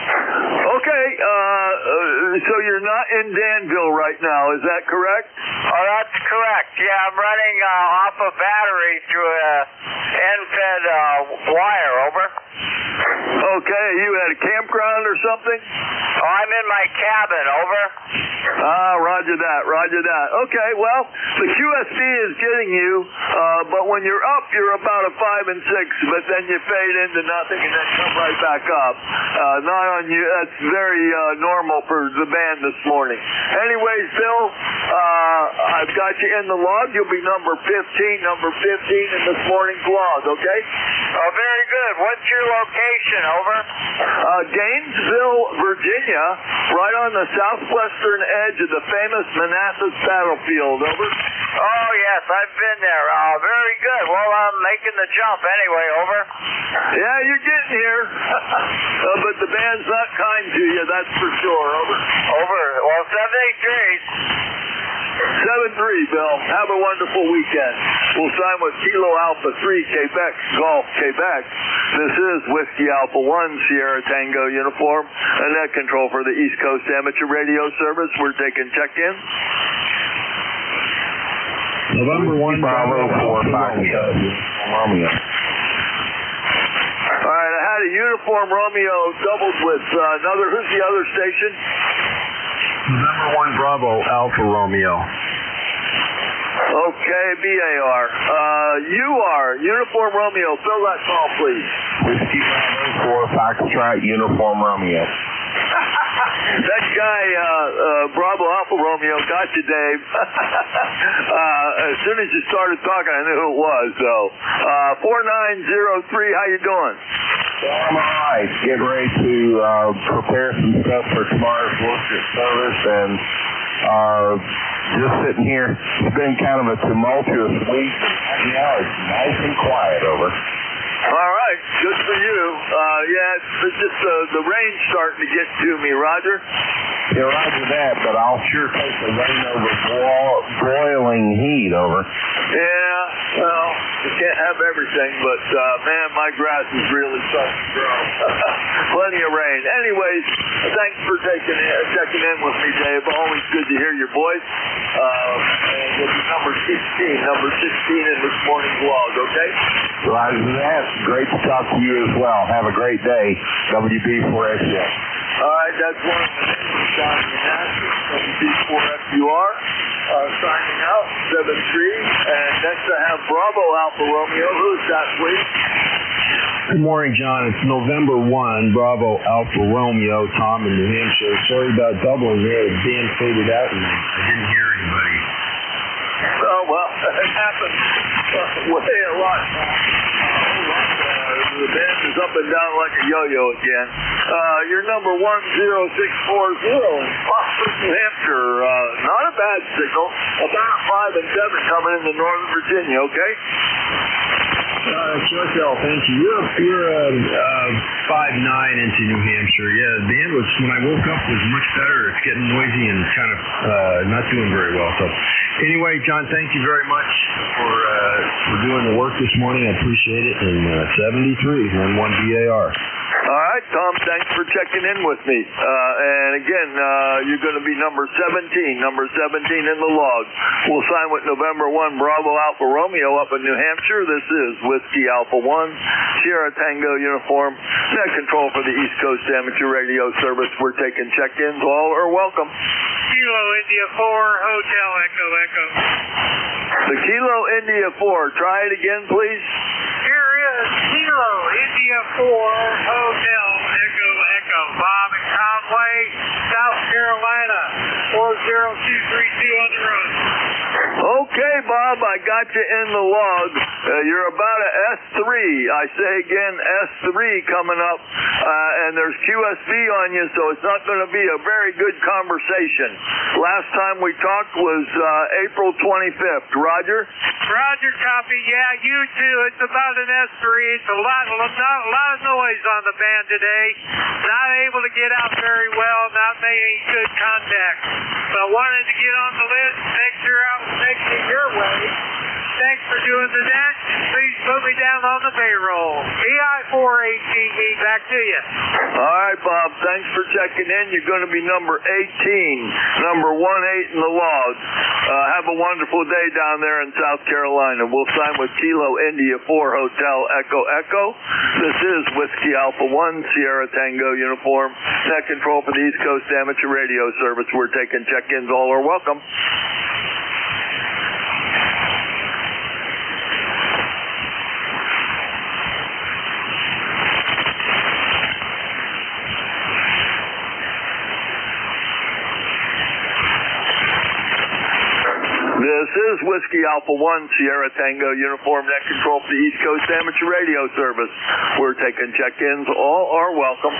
Speaker 10: Okay, so you're not in Danville right now, is that correct?
Speaker 4: Oh, that's correct. Yeah, I'm running off a battery through a end-fed wire. Over.
Speaker 10: Okay,
Speaker 2: you at a campground or something?
Speaker 4: Oh, I'm in my cabin, over.
Speaker 2: Roger that, roger that. Okay, well, the QSB is getting you, but when you're up, you're about a 5 and 6, but then you fade into nothing and then come right back up. Not on you. That's very normal for the band this morning. Anyways, Bill, I've got you in the log. You'll be number 15 in this morning's log, okay?
Speaker 4: Oh, very good. What's your location, over?
Speaker 2: Gainesville, Virginia, right on the southwestern edge of the famous Manassas battlefield, over.
Speaker 4: Oh, yes, I've been there. Very good. Well, I'm making the jump anyway, over.
Speaker 2: Yeah, you're getting here. But the band's not kind to you, that's for sure, over.
Speaker 4: Over. Well, 783.
Speaker 2: 7-3, Bill. Have a wonderful weekend. We'll sign with Kilo Alpha 3, Quebec, Golf, Quebec. This is Whiskey Alpha 1, Sierra Tango uniform, and net control for the East Coast Amateur Radio Service. We're taking check-in.
Speaker 12: November 1, Bravo 4, Romeo.
Speaker 2: All right, I had a uniform Romeo doubled with another. Who's the other station?
Speaker 12: November 1, Bravo, Alpha Romeo.
Speaker 2: Okay, BAR. UR, Uniform Romeo. Fill that call, please.
Speaker 12: Whiskey Bravo 4, Foxtrot, Uniform Romeo.
Speaker 2: That guy, Bravo Alpha Romeo, got you, Dave. As soon as you started talking, I knew who it was, though. 4903, how you doing?
Speaker 12: I'm all right. Getting ready to prepare some stuff for tomorrow's worship service, and just sitting here. It's been kind of a tumultuous week. Now it's nice and quiet, over.
Speaker 2: All right, good for you. Yeah, it's just the rain's starting to get to me, Roger.
Speaker 12: Yeah, roger that, but I'll sure take the rain over broiling heat, over.
Speaker 2: Yeah, well, you can't have everything, but man, my grass is really starting to grow. Plenty of rain. Anyways, thanks for checking in with me, Dave. Always good to hear your voice. And you'll be number 16 in this morning's log, okay?
Speaker 12: Roger that. Great to talk to you as well. Have a great day. WB4SF.
Speaker 2: All right, that's one of the names of John Manassas, WB4FUR. Signing out, 7-3. And next I have Bravo Alpha Romeo. Who's that, please?
Speaker 12: Good morning, John. It's November 1, Bravo Alpha Romeo, Tom in New Hampshire. Sorry about doubling here. The band faded out and I didn't hear anybody.
Speaker 2: Oh, well, it happens way a lot. The band is up and down like a yo-yo again. You're number 10640 in Foster, New Hampshire. Not a bad signal. About 5 and 7 coming into Northern Virginia, okay?
Speaker 12: Choice thank you. You're 5-9 into New Hampshire. Yeah, the band was, when I woke up, was much better. It's getting noisy and kind of not doing very well. So anyway, John, thank you very much for doing the work this morning. I appreciate it. And 73 and 1 BAR.
Speaker 2: All right, Tom, thanks for checking in with me. And again, you're going to be number 17 in the log. We'll sign with November 1, Bravo Alpha Romeo up in New Hampshire. This is Whiskey Alpha 1, Sierra Tango uniform, net control for the East Coast Amateur Radio Service. We're taking check-ins. All are welcome.
Speaker 13: Kilo India 4, Hotel Echo Echo.
Speaker 2: The Kilo India 4. Try it again, please.
Speaker 13: Here is Kilo India 4, Hotel Echo Echo. Bob in Conway, South Carolina, 40232 on the road.
Speaker 2: Okay, Bob, I got you in the log. You're about a S3. I say again, S3 coming up, and there's QSB on you, so it's not going to be a very good conversation. Last time we talked was April 25th. Roger?
Speaker 13: Roger, copy. Yeah, you too. It's about an S3. It's a lot of noise on the band today. Not able to get out very well, not making good contact. But wanted to get on the list, make sure I was making it your way. thanks for doing the dance. Please put me down on the payroll. EI4ATE, back to you.
Speaker 10: All right, Bob, thanks for checking in. You're going to be number 18, number 18 in the log. Have a wonderful day down there in South Carolina. We'll sign with Kilo India 4 Hotel Echo Echo. This is Whiskey Alpha 1 Sierra Tango uniform. Net control for the East Coast Amateur Radio Service. We're taking check-ins. All are welcome. This is Whiskey Alpha 1 Sierra Tango uniform, net control for the East Coast Amateur Radio Service. We're taking check-ins. All are welcome.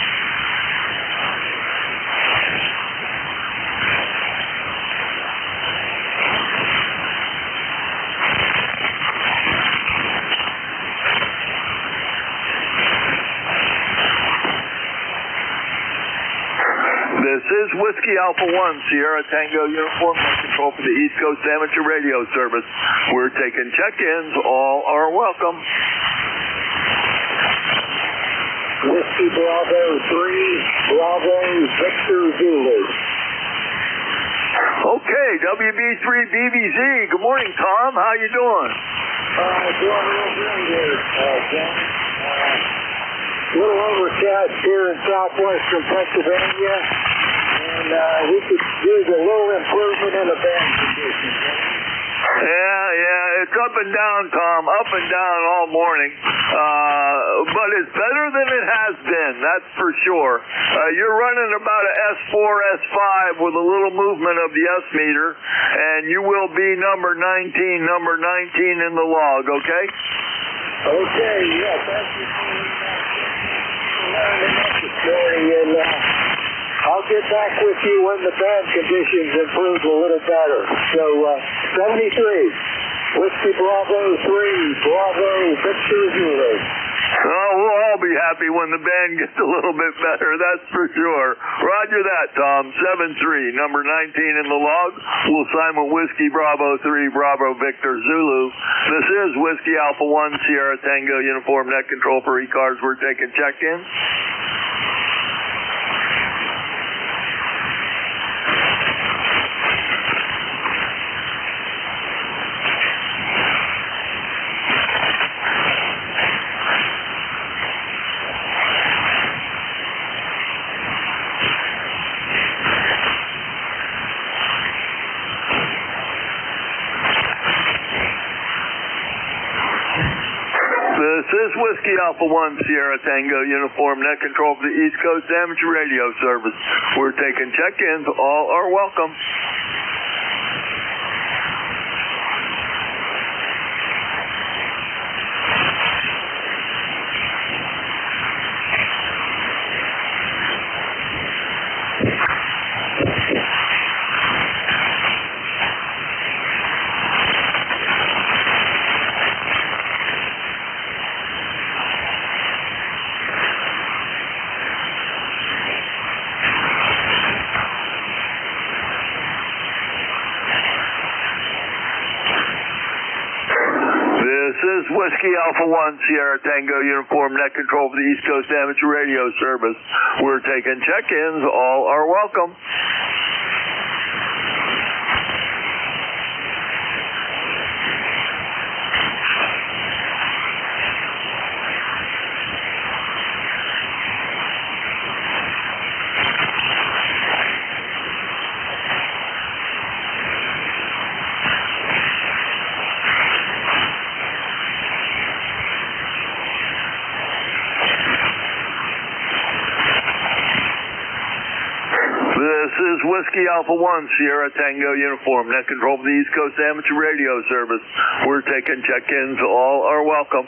Speaker 10: This is Whiskey Alpha 1 Sierra Tango uniform, net control for the East Coast Amateur Radio Service. We're taking check-ins. All are welcome.
Speaker 2: Whiskey Bravo 3, Bravo Victor Zulu.
Speaker 10: Okay, WB3BBZ. Good morning, Tom. How you doing?
Speaker 2: Doing real good, Ken. A little overcast here in southwestern Pennsylvania, and we could use a little improvement in the band conditions.
Speaker 10: Yeah, it's up and down, Tom, up and down all morning. But it's better than it has been, that's for sure. You're running about a S4, S5 with a little movement of the S meter, and you will be number 19 in the log, okay?
Speaker 2: Okay, yeah, thank you for learning up this morning, and I'll get back with you when the band conditions improve a little better. So, 73, Whiskey Bravo 3, Bravo Victor Zulu.
Speaker 10: Oh, we'll all be happy when the band gets a little bit better, that's for sure. Roger that, Tom. 7-3, number 19 in the log. We'll sign with Whiskey Bravo 3, Bravo Victor Zulu. This is Whiskey Alpha 1 Sierra Tango uniform, net control for ECARS. We're taking check-in. This is Whiskey Alpha 1 Sierra Tango uniform, net control for the East Coast Amateur Radio Service. We're taking check-ins. All are welcome. This is Whiskey Alpha 1 Sierra Tango uniform, net control for the East Coast Amateur Radio Service. We're taking check-ins. All are welcome. This is Whiskey Alpha 1 Sierra Tango uniform, net control for the East Coast Amateur Radio Service. We're taking check-ins. All are welcome.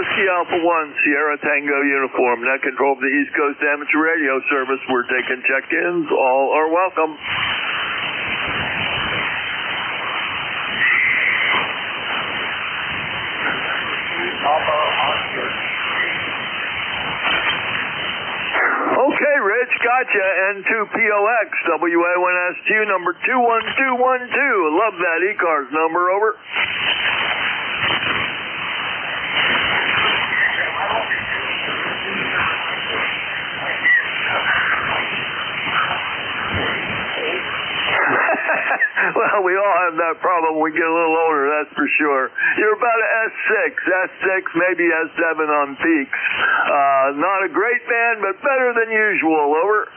Speaker 14: Whiskey Alpha 1, Sierra Tango uniform, net control of the East Coast Amateur Radio Service. We're taking check-ins. All are welcome. Okay, Rich, gotcha. N2POX, WA1STU, number 21212. Love that ECARS number, over. Well, we all have that problem when we get a little older, that's for sure. You're about an S6, maybe S7 on peaks. Not a great band, but better than usual, over.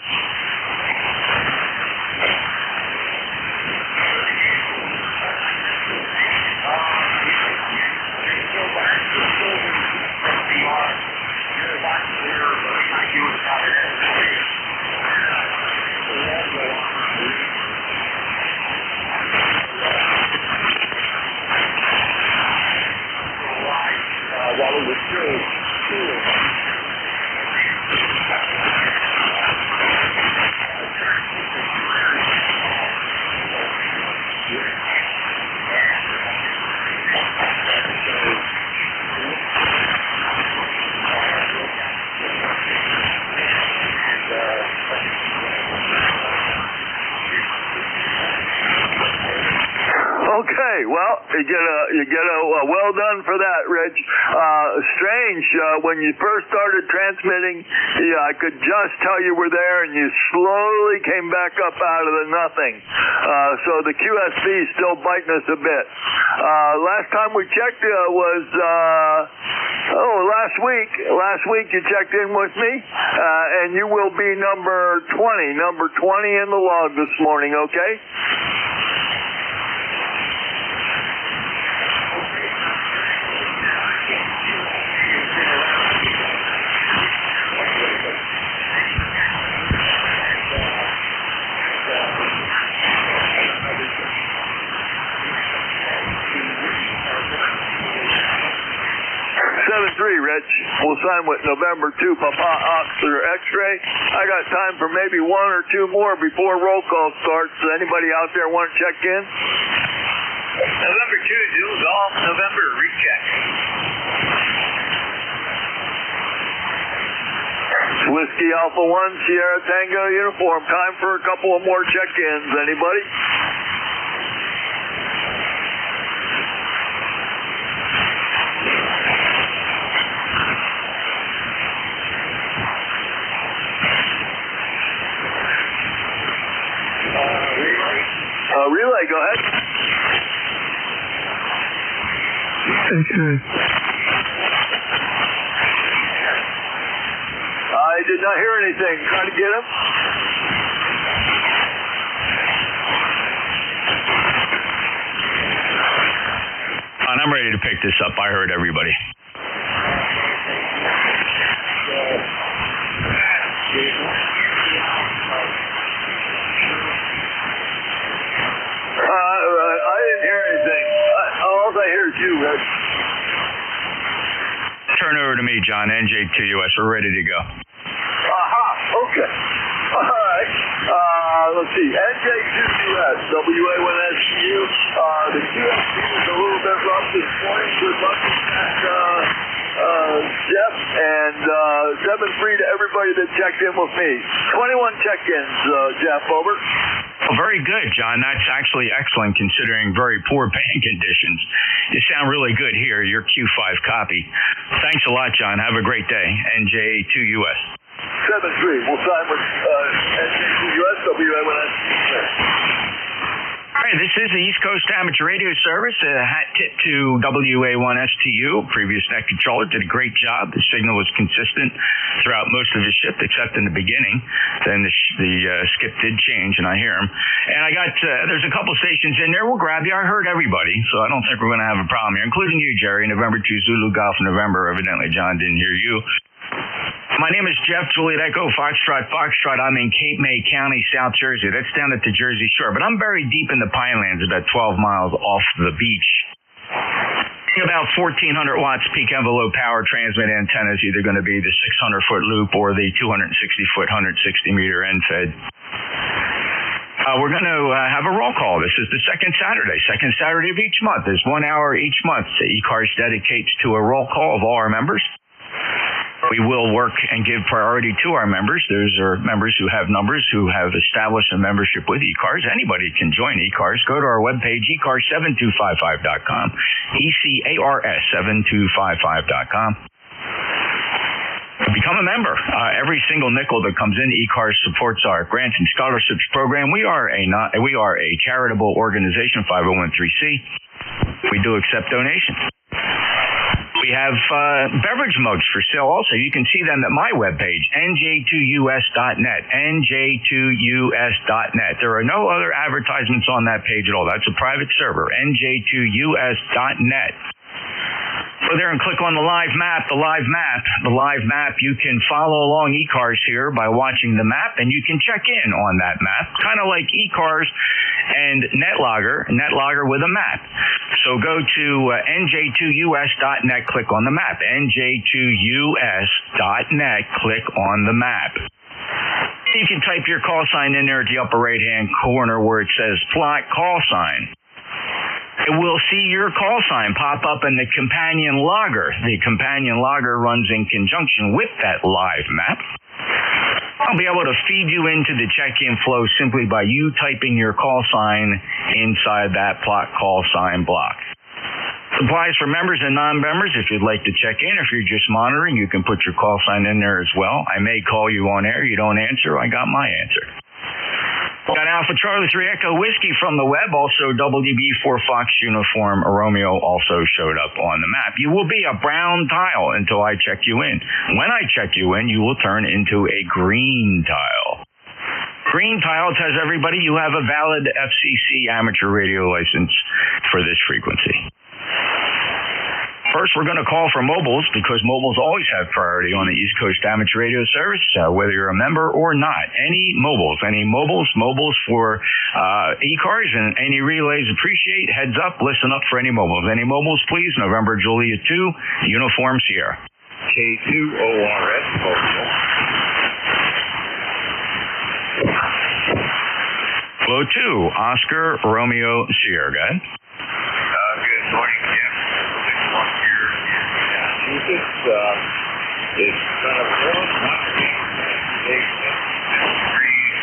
Speaker 14: Okay, well, you get a well done for that, Rich. Strange, when you first started transmitting, I could just tell you were there, and you slowly came back up out of the nothing. So the QSB is still biting us a bit. Last time we checked was last week. Last week you checked in with me, and you will be number 20 in the log this morning. Okay. 7-3, Rich. We'll sign with November 2, Papa Oxford X-ray. I got time for maybe one or two more before roll call starts. Does anybody out there want to check in?
Speaker 7: November 2, Zulu Golf, November, recheck.
Speaker 14: Whiskey Alpha 1, Sierra Tango uniform. Time for a couple of more check-ins. Anybody? Relay, go ahead.
Speaker 6: Okay.
Speaker 14: I did not hear anything. Trying to get him.
Speaker 15: And I'm ready to pick this up. I heard everybody.
Speaker 14: I didn't hear anything. All I hear is you, Rich.
Speaker 15: Turn over to me, John. NJ2US. We're ready to go.
Speaker 14: Aha. Okay. All right. Let's see. NJ2US, WA1STU. The QSB was a little bit rough this morning. Good luck with that, Jeff. And 7-3 to everybody that checked in with me. 21 check-ins, Jeff. Over.
Speaker 15: Oh, very good, John. That's actually excellent considering very poor band conditions. You sound really good here. Your Q5 copy. Thanks a lot, John. Have a great day. NJ2US.
Speaker 14: 7-3. We'll sign with NJ2US, WA1STU.
Speaker 15: All right, this is the East Coast Amateur Radio Service. A hat tip to WA1STU. Previous net controller did a great job. The signal was consistent throughout most of the shift, except in the beginning. Then the skip did change, and I hear him. And I got there's a couple stations in there. We'll grab you. I heard everybody, so I don't think we're going to have a problem here, including you, Jerry. November 2, Zulu Golf, November. Evidently, John didn't hear you. My name is Jeff, Juliet Echo, Foxtrot. I'm in Cape May County, South Jersey. That's down at the Jersey Shore. But I'm buried deep in the Pinelands, about 12 miles off the beach. About 1,400 watts peak envelope power transmit antenna is either going to be the 600-foot loop or the 260-foot 160-meter end fed. We're going to have a roll call. This is the second Saturday of each month. There's 1 hour each month that ECARS dedicates to a roll call of all our members. We will work and give priority to our members. Those are members who have numbers, who have established a membership with ECARS. Anybody can join ECARS. Go to our webpage, ECARS7255.com, ECARS7255.com. Become a member. Every single nickel that comes in, ECARS supports our grants and scholarships program. We are a charitable organization, 501(c)(3). We do accept donations. We have beverage mugs for sale also. You can see them at my webpage, NJ2US.net, NJ2US.net. There are no other advertisements on that page at all. That's a private server, NJ2US.net. Go there and click on the live map. The live map, you can follow along ECARS here by watching the map, and you can check in on that map, kind of like ECARS and NetLogger with a map. So go to NJ2US.net, click on the map. NJ2US.net, click on the map. You can type your call sign in there at the upper right-hand corner where it says plot call sign. It will see your call sign pop up in the companion logger. The companion logger runs in conjunction with that live map. I'll be able to feed you into the check-in flow simply by you typing your call sign inside that plot call sign block. Applies for members and non-members. If you'd like to check in, if you're just monitoring, you can put your call sign in there as well. I may call you on air. You don't answer, I got my answer. Got Alpha Charlie 3 Echo Whiskey from the web. Also, WB4 Fox Uniform Romeo also showed up on the map. You will be a brown tile until I check you in. When I check you in, you will turn into a green tile. Green tile tells everybody you have a valid FCC amateur radio license for this frequency. First, we're going to call for mobiles because mobiles always have priority on the East Coast Amateur Radio Service, whether you're a member or not. Any mobiles for ECARS and any relays appreciate. Heads up, listen up for any mobiles. Any mobiles, please. November Juliet 2, Uniform Sierra.
Speaker 10: K2ORS, mobile.
Speaker 15: Flow 2, Oscar Romeo Sierra. Go ahead.
Speaker 10: Good morning, Jim. It's kind of warm, not big,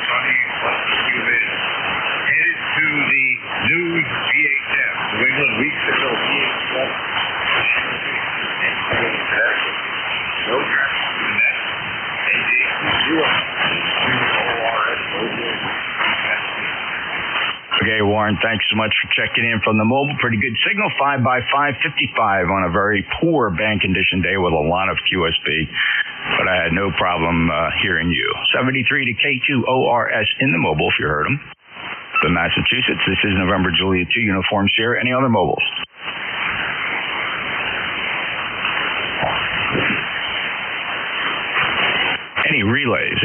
Speaker 10: sunny, humid. Headed to the new VHF, New England Weeks ago VHF. No traffic to the net.
Speaker 15: Okay, Warren, thanks so much for checking in from the mobile. Pretty good signal, 5x5, 55 on a very poor band condition day with a lot of QSB, but I had no problem hearing you. 73 to K2ORS in the mobile, if you heard them. The Massachusetts, this is November Juliet 2, Uniform Sierra. Any other mobiles? Any relays?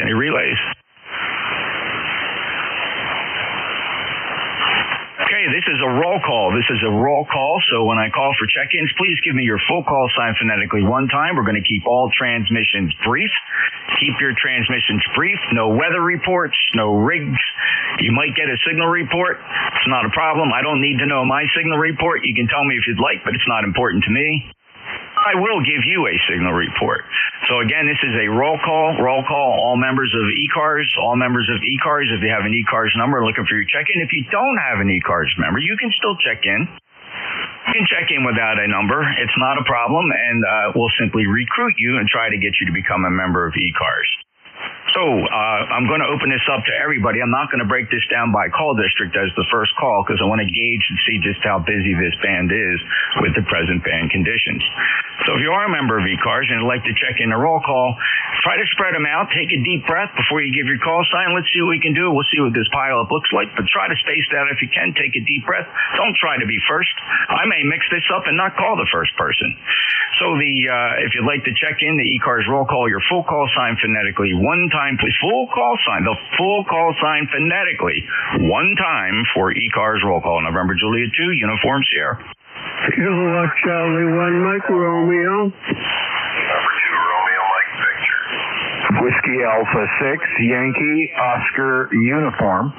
Speaker 15: Okay, this is a roll call. So when I call for check-ins, please give me your full call sign phonetically one time. We're going to keep all transmissions brief. Keep your transmissions brief. No weather reports, no rigs. You might get a signal report. It's not a problem. I don't need to know my signal report. You can tell me if you'd like, but it's not important to me. I will give you a signal report. So again, this is a roll call, all members of ECARS, if you have an ECARS number looking for your check-in. If you don't have an ECARS member, you can still check in. You can check in without a number. It's not a problem, and we'll simply recruit you and try to get you to become a member of ECARS. So I'm going to open this up to everybody. I'm not going to break this down by call district as the first call because I want to gauge and see just how busy this band is with the present band conditions. So if you are a member of ECARS and would like to check in a roll call, try to spread them out. Take a deep breath before you give your call sign. Let's see what we can do. We'll see what this pileup looks like, but try to space that if you can. Take a deep breath. Don't try to be first. I may mix this up and not call the first person. So if you'd like to check in the ECARS roll call, your full call sign phonetically one time, please. Full call sign phonetically one time for ECARS roll call. November Juliet 2, Uniform Sierra.
Speaker 6: Kilowatt Charlie 1 Mike Romeo.
Speaker 10: Number 2, Romeo Mike Victor.
Speaker 14: Whiskey Alpha 6, Yankee, Oscar, Uniform.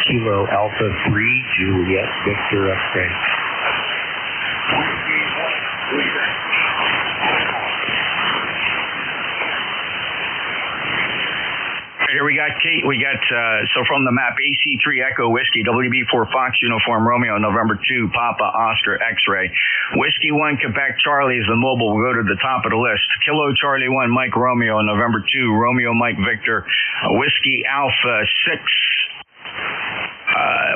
Speaker 7: Kilo Alpha 3, Juliet Victor X-ray.
Speaker 15: Here we got Kate. We got so from the map AC3 Echo Whiskey WB4 Fox Uniform Romeo November 2 Papa Oscar X-ray. Whiskey 1 Quebec Charlie is the mobile. We'll go to the top of the list. Kilo Charlie 1 Mike Romeo November 2 Romeo Mike Victor. Whiskey Alpha 6.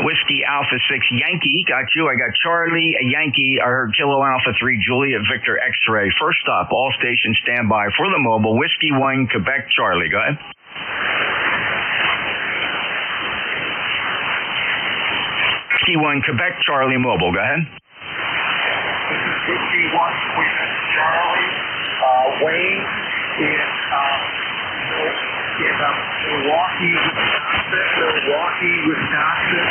Speaker 15: Whiskey Alpha 6 Yankee, got you. I got Charlie Yankee. I heard Kilo Alpha 3 Juliet Victor X-ray. First stop, all stations stand by for the mobile. Whiskey 1 Quebec Charlie. Go ahead. Whiskey 1 Quebec Charlie mobile. Go ahead.
Speaker 14: Whiskey 1 Quebec Charlie. Wayne in Milwaukee, Wisconsin.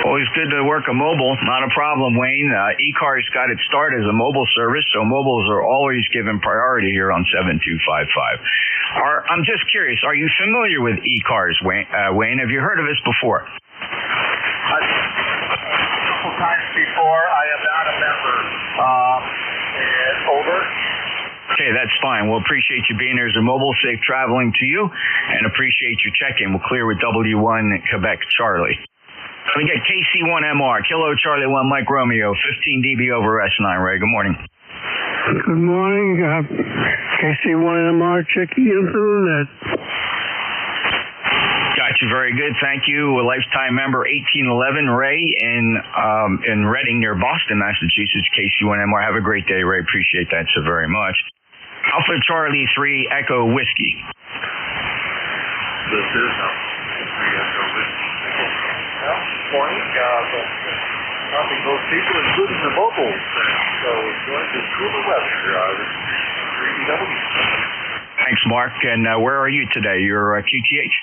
Speaker 15: Always good to work a mobile. Not a problem, Wayne. ECARS got its start as a mobile service, so mobiles are always given priority here on 7255. I'm just curious, are you familiar with ECARS, Wayne? Have you heard of this before?
Speaker 14: A couple times before. I am not a member. Over.
Speaker 15: Okay, that's fine. We'll appreciate you being here as a mobile. Safe traveling to you, and appreciate your check-in. We'll clear with W1 Quebec Charlie. We get KC1MR, Kilo Charlie 1 Mike Romeo, 15 dB over S9. Ray, good morning.
Speaker 6: Good morning. KC1MR checking in for the net.
Speaker 15: Got you. Very good. Thank you. A lifetime member, 1811, Ray, in Reading near Boston, Massachusetts, KC1MR. Have a great day, Ray. Appreciate that so very much. Alpha Charlie 3 Echo Whiskey.
Speaker 10: This is Echo Whiskey.
Speaker 14: Morning. Nothing those people, including the mobiles. So enjoying this cooler weather. 3DW.
Speaker 15: Thanks, Mark. And where are you today? You're QTH?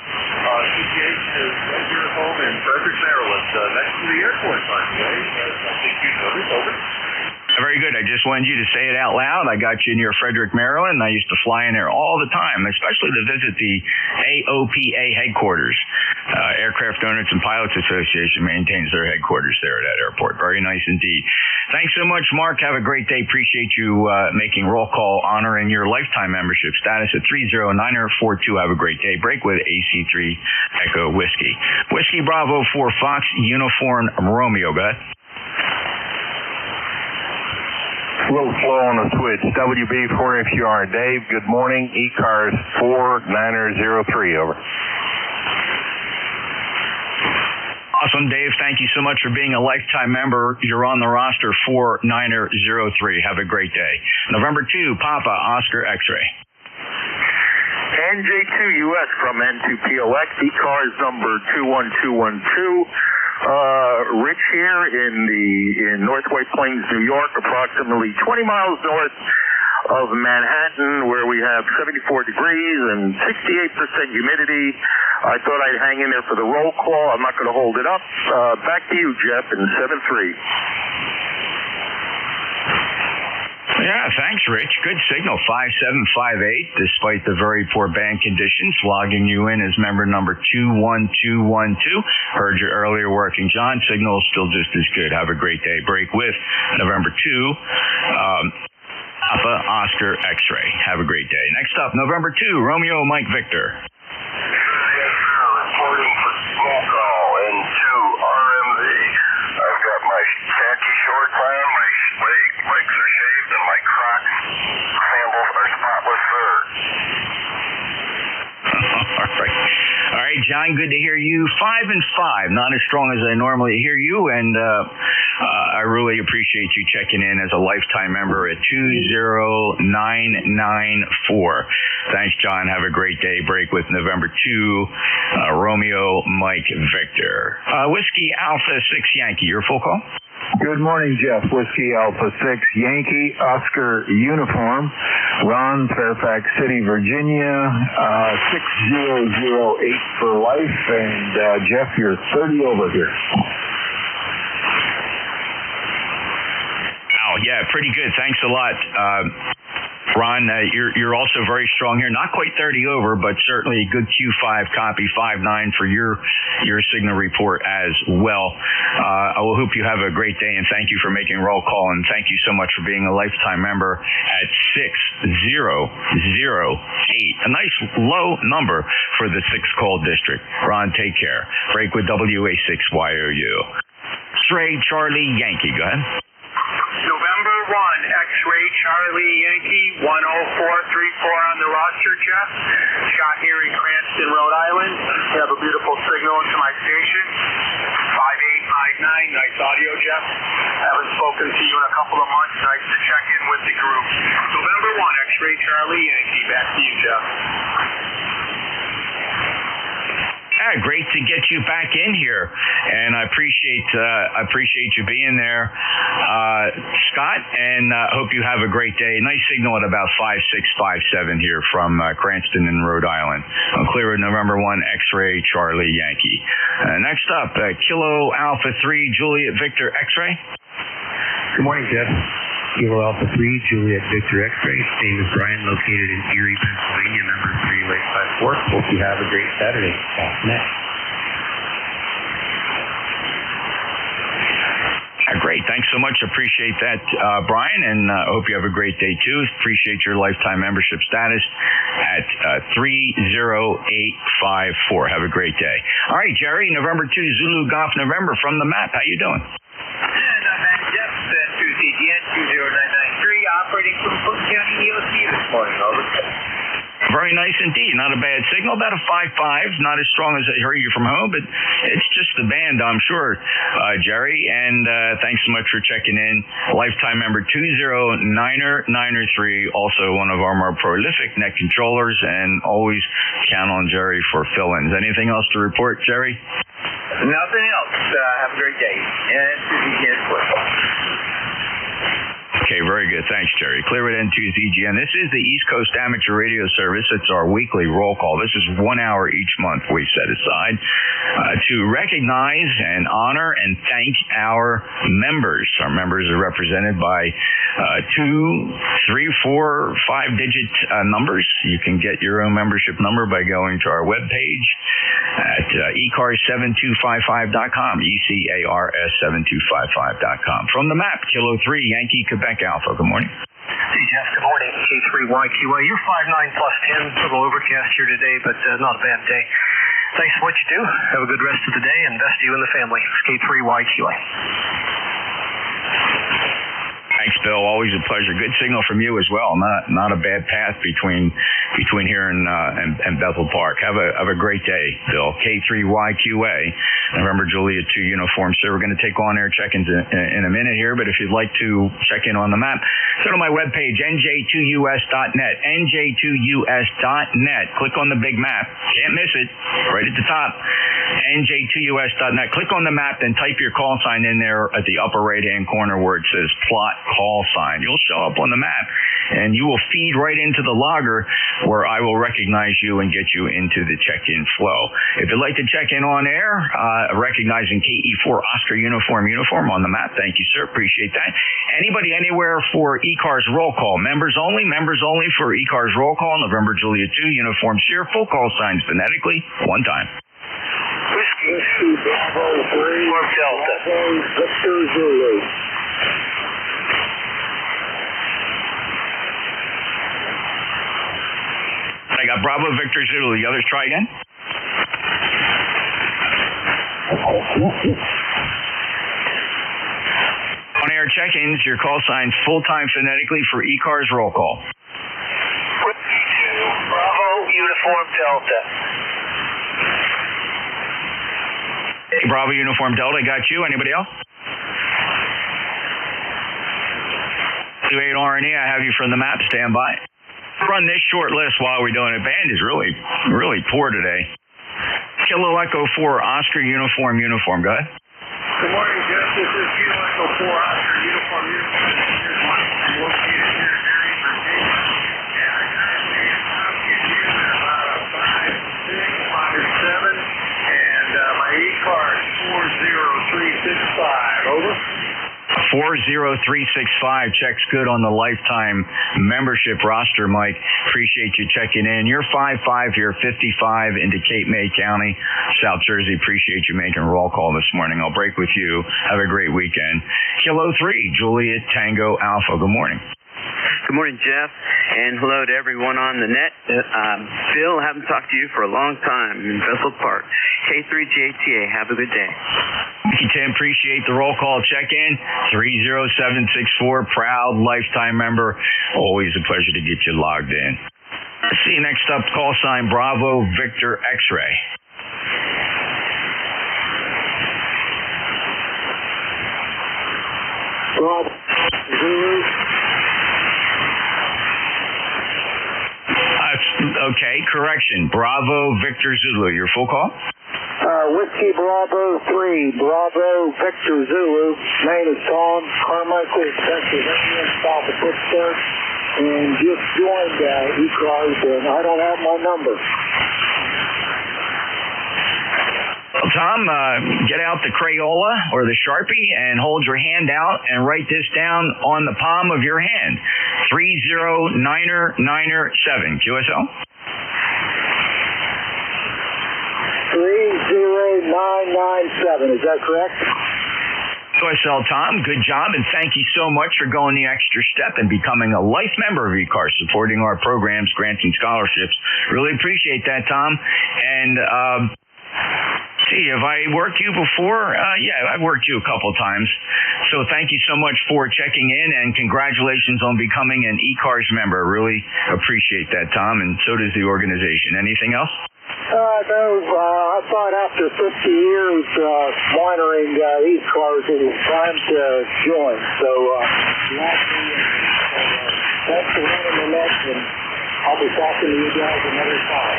Speaker 14: QTH is right here at home in Frederick, Maryland, next to the airport, by the way. I think you know this. Over.
Speaker 15: Very good. I just wanted you to say it out loud. I got you near Frederick, Maryland. I used to fly in there all the time, especially to visit the AOPA headquarters. Aircraft Owners and Pilots Association maintains their headquarters there at that airport. Very nice indeed. Thanks so much, Mark. Have a great day. Appreciate you making roll call, honoring your lifetime membership status at 309042. Have a great day. Break with AC3 Echo Whiskey. Whiskey Bravo 4 Fox Uniform Romeo. Go ahead.
Speaker 14: Little slow on the switch. WB4FUR. Dave, good morning. ECARS 4903. Over.
Speaker 15: Awesome, Dave. Thank you so much for being a lifetime member. You're on the roster 4903. Have a great day. November 2, Papa Oscar X-ray.
Speaker 10: NJ2US from N2POX, ECARS number 21212. Rich here in North White Plains, New York, approximately 20 miles north of Manhattan, where we have 74 degrees and 68% humidity. I thought I'd hang in there for the roll call. I'm not going to hold it up. Back to you, Jeff, in 7-3.
Speaker 15: Yeah, thanks, Rich. Good signal, 5758, despite the very poor band conditions. Logging you in as member number 21212. Heard you earlier working. John, signal is still just as good. Have a great day. Break with November 2, Alpha Oscar X-ray. Have a great day. Next up, November 2, Romeo Mike Victor.
Speaker 10: Reporting for small call N2 RMV. I've got my khaki shorts on, my legs are shaved, and my Crocs sandals are spotless, sir.
Speaker 15: All right, John, good to hear you. 5 and 5, not as strong as I normally hear you, and I really appreciate you checking in as a lifetime member at 20994. Thanks, John. Have a great day. Break with November 2, Romeo Mike Victor. Whiskey Alpha 6 Yankee, your full call?
Speaker 16: Good morning, Jeff. Whiskey Alpha 6 Yankee Oscar Uniform. Ron, Fairfax City, Virginia, 6008 for life. And Jeff, you're 30 over here.
Speaker 15: Oh, yeah, pretty good. Thanks a lot. Ron, you're also very strong here. Not quite 30 over, but certainly a good Q5 copy, 5-9 for your signal report as well. I will hope you have a great day, and thank you for making roll call, and thank you so much for being a lifetime member at 6008. A nice low number for the 6 call district. Ron, take care. Break with WA6YOU. X-Ray Charlie Yankee, go ahead.
Speaker 13: November 1, X-Ray Charlie Yankee, 10434 on the roster, Jeff. Scott here in Cranston, Rhode Island. You have a beautiful signal into my station. 5859, nice audio, Jeff. Haven't spoken to you in a couple of months. Nice to check in with the group. November 1, X-Ray Charlie Yankee. Back to you, Jeff.
Speaker 15: Great to get you back in here, and I appreciate you being there, Scott, and hope you have a great day. Nice signal at about 5657 here from Cranston in Rhode Island. I'm clear with November 1 X-Ray Charlie Yankee. Next up, Kilo Alpha 3 Juliet Victor X-Ray.
Speaker 17: Good morning, Jeff. Kilo Alpha 3 Juliet Victor X-Ray. Name is Brian, located in Erie, Pennsylvania, number 3854. Hope you have a great Saturday. Next.
Speaker 15: Great. Thanks so much. Appreciate that, Brian, and hope you have a great day, too. Appreciate your lifetime membership status at 30854. Have a great day. All right, Jerry, November 2, Zulu Golf November from the map. How you doing?
Speaker 4: Not bad, Jeff. 2CGN 20993, operating from Cook County EOC this morning. Over.
Speaker 15: Very nice indeed. Not a bad signal. About a 5.5. Not as strong as I heard you from home, but it's just the band, I'm sure, Jerry. And thanks so much for checking in. Lifetime member 20993. Also one of our more prolific net controllers, and always count on Jerry for fill-ins. Anything else to report, Jerry?
Speaker 4: Nothing else. Have a great day. And 2CGN
Speaker 15: Okay, very good. Thanks, Jerry. Clear with N2ZGN. This is the East Coast Amateur Radio Service. It's our weekly roll call. This is 1 hour each month we set aside to recognize and honor and thank our members. Our members are represented by 2, 3, 4, 5-digit numbers. You can get your own membership number by going to our webpage at ECARS7255.com, ECARS7255.com. From the map, Kilo 3, Yankee, Quebec Alpha. Good morning.
Speaker 18: Hey, Jeff. Good morning. K3YQA. You're 5.9 plus 10. A little overcast here today, but not a bad day. Thanks for what you do. Have a good rest of the day, and best to you and the family. K3YQA.
Speaker 15: Thanks, Bill. Always a pleasure. Good signal from you as well. Not a bad path between here and Bethel Park. Have a great day, Bill. K3YQA, November Juliet 2 uniform. So we're going to take on air check-ins in a minute here, but if you'd like to check in on the map, go to my webpage, NJ2US.net, NJ2US.net. Click on the big map. Can't miss it. Right at the top. NJ2US.net. Click on the map, then type your call sign in there at the upper right-hand corner where it says plot call sign. You'll show up on the map, and you will feed right into the logger where I will recognize you and get you into the check-in flow. If you'd like to check in on air, recognizing KE4 Oscar uniform on the map, thank you, sir. Appreciate that. Anybody, anywhere for ECARS roll call. Members only for ECARS roll call. November Juliet 2 uniform sheer. Full call signs phonetically. One time.
Speaker 2: Whiskey Bravo 3 Delta Victor Zulu.
Speaker 15: I got Bravo Victor Zulu. The others try again. On air check-ins, your call signs full-time phonetically for ECARS roll call.
Speaker 18: Bravo Uniform Delta.
Speaker 15: Bravo Uniform Delta, got you. Anybody else? 28 RNE, I have you from the map. Stand by. Run this short list while we're doing it. Band is really poor today. Kilo Echo 4, Oscar Uniform. Go ahead.
Speaker 14: Good morning, Jeff. This is Kilo Echo 4, Oscar Uniform. Here's Mike. I'm located here in Erie, Virginia. And I currently am getting in about a 5.6, 5.7. And my ECARS 40365. Over.
Speaker 15: 40365 checks good on the lifetime membership roster, Mike. Appreciate you checking in. You're 5-5 here, 55 into Cape May County, South Jersey. Appreciate you making a roll call this morning. I'll break with you. Have a great weekend. Kilo 3, Juliet Tango Alpha. Good morning.
Speaker 19: Good morning, Jeff, and hello to everyone on the net. Phil, haven't talked to you for a long time in Vessel Park. K3JTA, have a good day.
Speaker 15: Thank you, Tim. Appreciate the roll call check-in. 30764, proud lifetime member. Always a pleasure to get you logged in. Let's see, next up, call sign Bravo Victor X-Ray.
Speaker 2: Bravo Zulu.
Speaker 15: Okay, correction. Bravo Victor Zulu. Your full call?
Speaker 2: Whiskey Bravo 3, Bravo Victor Zulu. Name is Tom, Carmichael, Pennsylvania, south of Pittsburgh. And just joined ECARS, and I don't have my number.
Speaker 15: Well, Tom, get out the Crayola or the Sharpie and hold your hand out and write this down on the palm of your hand. 30997. QSL?
Speaker 2: 30997. Is that correct?
Speaker 15: QSL, Tom, good job, and thank you so much for going the extra step and becoming a life member of ECARS, supporting our programs, granting scholarships. Really appreciate that, Tom. And see, have I worked you before? Yeah, I've worked you a couple times. So thank you so much for checking in, and congratulations on becoming an ECARS member. Really appreciate that, Tom, and so does the organization. Anything else?
Speaker 2: No, I thought after 50 years monitoring ECARS, it was time to join. So thanks for running the net, and I'll be talking to you guys another time.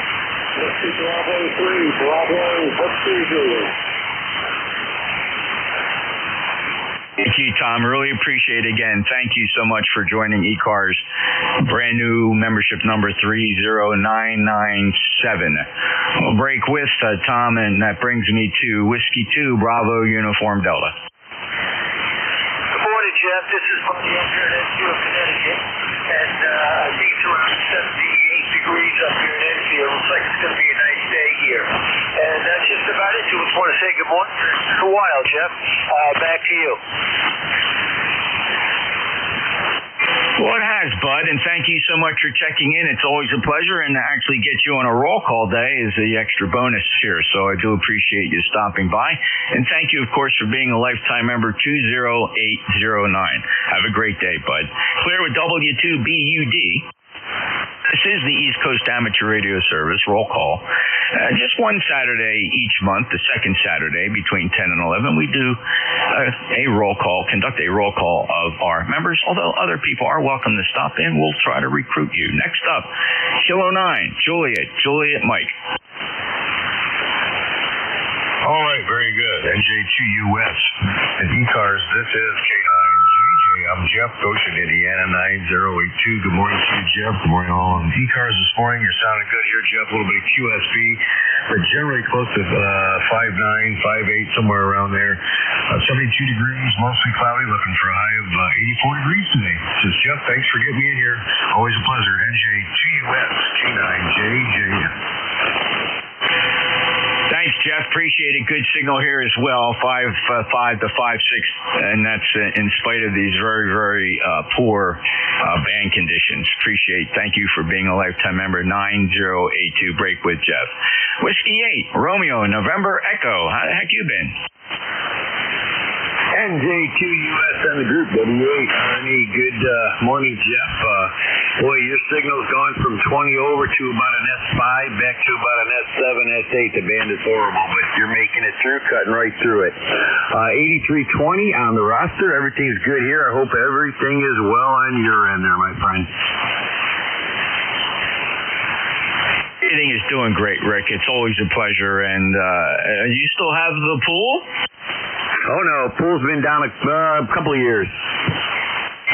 Speaker 2: Let's see, Bravo 3, Bravo Victor Zulu.
Speaker 15: Thank you, Tom. Really appreciate it again. Thank you so much for joining ECARS. Brand new membership number 30997. We'll break with Tom, and that brings me to Whiskey 2, Bravo Uniform Delta.
Speaker 14: Good morning, Jeff. This is Buddy up here in Enfield, Connecticut. And I think it's around 78 degrees up here in Enfield. Looks like it's going to be a nice day here. And that's just about it. Just want to say good morning. It's been a while, Jeff. Back to you.
Speaker 15: Well, it has, Bud, and thank you so much for checking in. It's always a pleasure, and to actually get you on a roll call day is the extra bonus here, so I do appreciate you stopping by. And thank you, of course, for being a lifetime member 20809. Have a great day, Bud. Clear with W2BUD. This is the East Coast Amateur Radio Service roll call. Just one Saturday each month, the second Saturday between 10 and 11, we do conduct a roll call of our members, although other people are welcome to stop in. We'll try to recruit you. Next up, Kilo 9, Juliet Mike.
Speaker 1: All right, very good. NJ2US and ECARS, this is K9JJ. I'm Jeff, Goshen, Indiana, 9082. Good morning to you, Jeff. Good morning all. On ECARS this morning, you're sounding good here, Jeff. A little bit of QSB, but generally close to 5.9, 5.8, somewhere around there. 72 degrees, mostly cloudy, looking for a high of 84 degrees today. Just Jeff, thanks for getting me in here. Always a pleasure. NJ2US, K9JJ.
Speaker 15: Thanks, Jeff. Appreciate it. Good signal here as well, 5.5 to 5.6, and that's in spite of these very, very poor band conditions. Thank you for being a lifetime member. 9082, break with Jeff. Whiskey 8, Romeo, November Echo. How the heck you been?
Speaker 12: NJ2US and the group, W8 RNE. Good morning, Jeff. Boy, your signal's gone from 20 over to about an S5, back to about an S7, S8. The band is horrible, but you're making it through, cutting right through it. 8320 on the roster. Everything's good here. I hope everything is well on your end there, my friend.
Speaker 15: Everything is doing great, Rick. It's always a pleasure. And you still have the pool?
Speaker 12: Oh, no. Pool's been down a couple of years.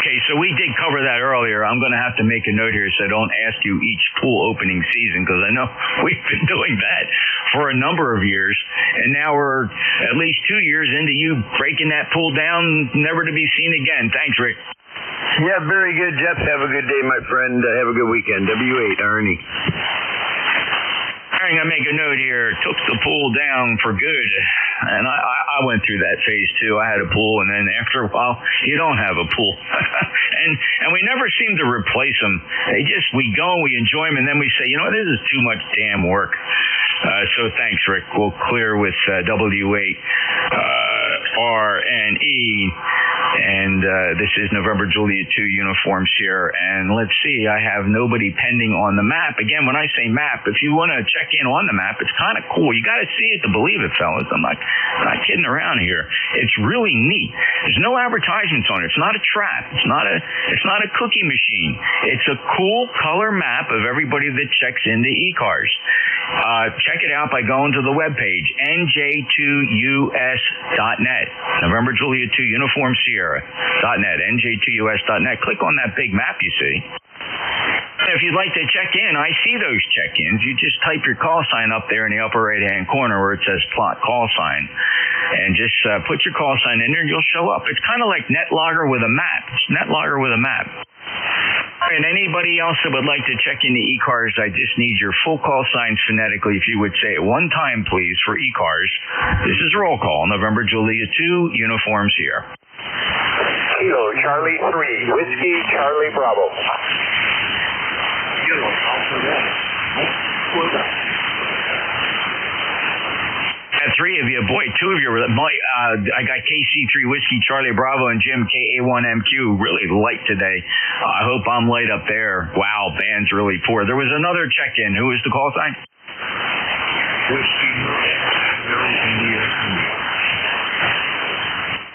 Speaker 15: Okay, so we did cover that earlier. I'm going to have to make a note here so I don't ask you each pool opening season, because I know we've been doing that for a number of years, and now we're at least 2 years into you breaking that pool down, never to be seen again. Thanks, Rick.
Speaker 12: Yeah, very good, Jeff. Have a good day, my friend. Have a good weekend. W8, Ernie.
Speaker 15: I'm going to make a note here. Took the pool down for good. And I went through that phase too. I had a pool, and then after a while, you don't have a pool. and we never seem to replace them. We go and we enjoy them, and then we say, you know what, this is too much damn work. So thanks, Rick. We'll clear with W8, RNE. And this is November Juliet 2 Uniform Sierra. And let's see, I have nobody pending on the map. Again, when I say map, if you want to check in on the map, it's kind of cool. You got to see it to believe it, fellas. I'm not kidding around here. It's really neat. There's no advertisements on it. It's not a trap. It's not a cookie machine. It's a cool color map of everybody that checks into ECARS. Check it out by going to the webpage, NJ2US.net. November Juliet 2 Uniform Sierra.net, NJ2US.net. Click on that big map you see. If you'd like to check in, I see those check-ins. You just type your call sign up there in the upper right-hand corner where it says plot call sign. And just put your call sign in there and you'll show up. It's kind of like NetLogger with a map. It's NetLogger with a map. And anybody else that would like to check into ECARS, I just need your full call signs phonetically. If you would say it one time, please, for ECARS. This is roll call, November Juliet 2, Uniform Sierra.
Speaker 10: Kilo Charlie 3, Whiskey Charlie Bravo.
Speaker 15: Three of you, boy, two of you. I got KC3 Whiskey Charlie Bravo and Jim KA1MQ really light today. I hope I'm light up there. Wow, band's really poor. There was another check-in. Who was the call sign?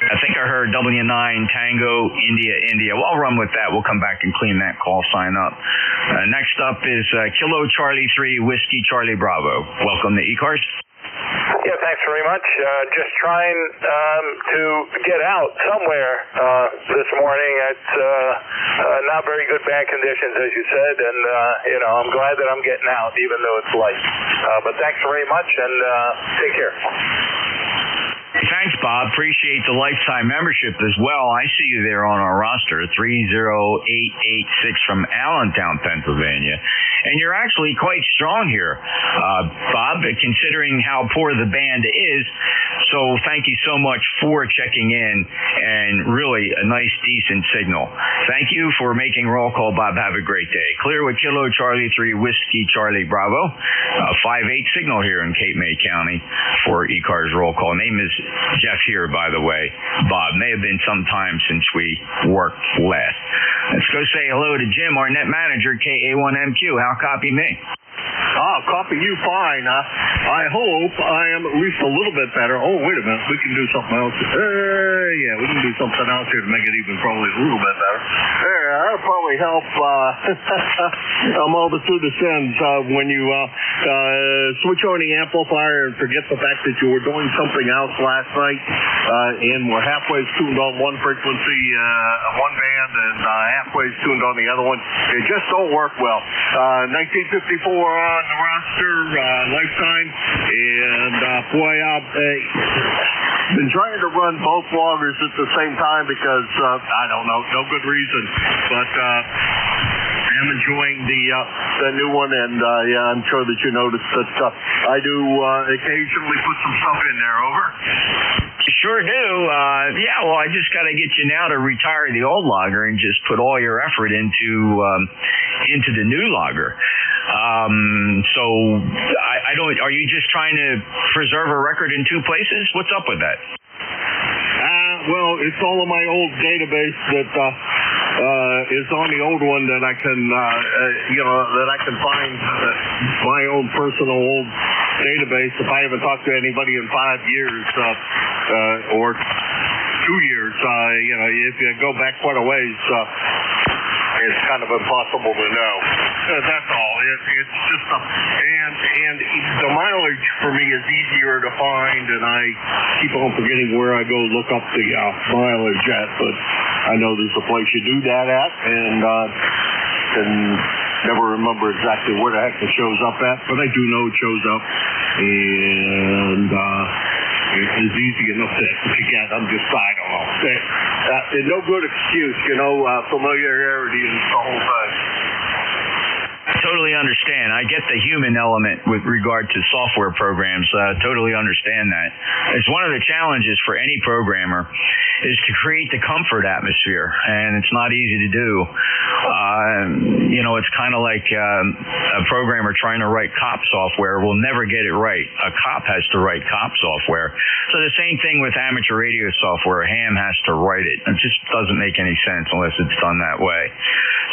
Speaker 15: I think I heard W9 Tango India. Well, I'll run with that. We'll come back and clean that call sign up. Next up is Kilo Charlie 3 Whiskey Charlie Bravo. Welcome to ECARS.
Speaker 10: Yeah, thanks very much. Just trying to get out somewhere this morning. It's not very good band conditions, as you said, and I'm glad that I'm getting out, even though it's light. But thanks very much, and take care.
Speaker 15: Thanks, Bob. Appreciate the lifetime membership as well. I see you there on our roster, 30886 from Allentown, Pennsylvania. And you're actually quite strong here, Bob, considering how poor the band is. So thank you so much for checking in, and really a nice, decent signal. Thank you for making roll call, Bob. Have a great day. Clear with Kilo Charlie 3 Whiskey Charlie Bravo. 5-8 signal here in Cape May County for ECARS roll call. Name is Jeff here, by the way. Bob, may have been some time since we worked last. Let's go say hello to Jim, our net manager, KA1MQ. How copy me?
Speaker 20: Copy you fine. I hope I am at least a little bit better. Oh, wait a minute. We can do something else. Yeah, we can do something else here to make it even probably a little bit better. That'll probably help all the through the sends when you switch on the amplifier and forget the fact that you were doing something else last night and were halfway tuned on one frequency, one band, and halfway tuned on the other one. It just don't work well. 1954 on the roster, lifetime, and boy, I've been trying to run both loggers at the same time because I don't know, no good reason, but I'm enjoying the new one, and yeah, I'm sure that you noticed that I do occasionally put some stuff in there. Over.
Speaker 15: Sure do. Yeah, well, I just got to get you now to retire the old logger and just put all your effort into the new logger. So I don't. Are you just trying to preserve a record in two places? What's up with that?
Speaker 20: Well, it's all in my old database that is on the old one that I can, that I can find my own personal old database. If I haven't talked to anybody in 5 years or 2 years, if you go back quite a ways, it's kind of impossible to know. That's all. It's just and the mileage for me is easier to find, and I keep on forgetting where I go look up the mileage at. But I know there's a place you do that at, and can never remember exactly where the heck it shows up at, but I do know it shows up, and it's easy enough to forget. I don't know. There's no good excuse, familiarity is the whole thing.
Speaker 15: I totally understand. I get the human element with regard to software programs. Totally understand that. It's one of the challenges for any programmer is to create the comfort atmosphere, and it's not easy to do. It's kind of like a programmer trying to write cop software will never get it right. A cop has to write cop software. So the same thing with amateur radio software. A ham has to write it. It just doesn't make any sense unless it's done that way.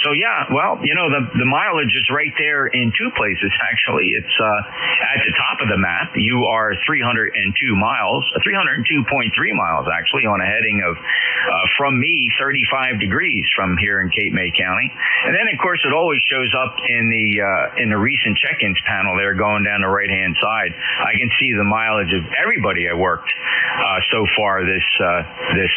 Speaker 15: So yeah, well, the mileage is right there in two places, actually. It's at the top of the map. You are 302 miles, 302.3 miles actually, on a heading of, from me, 35 degrees from here in Cape May County. And then, of course, it always shows up in the recent check-ins panel there going down the right-hand side. I can see the mileage of everybody I worked so far this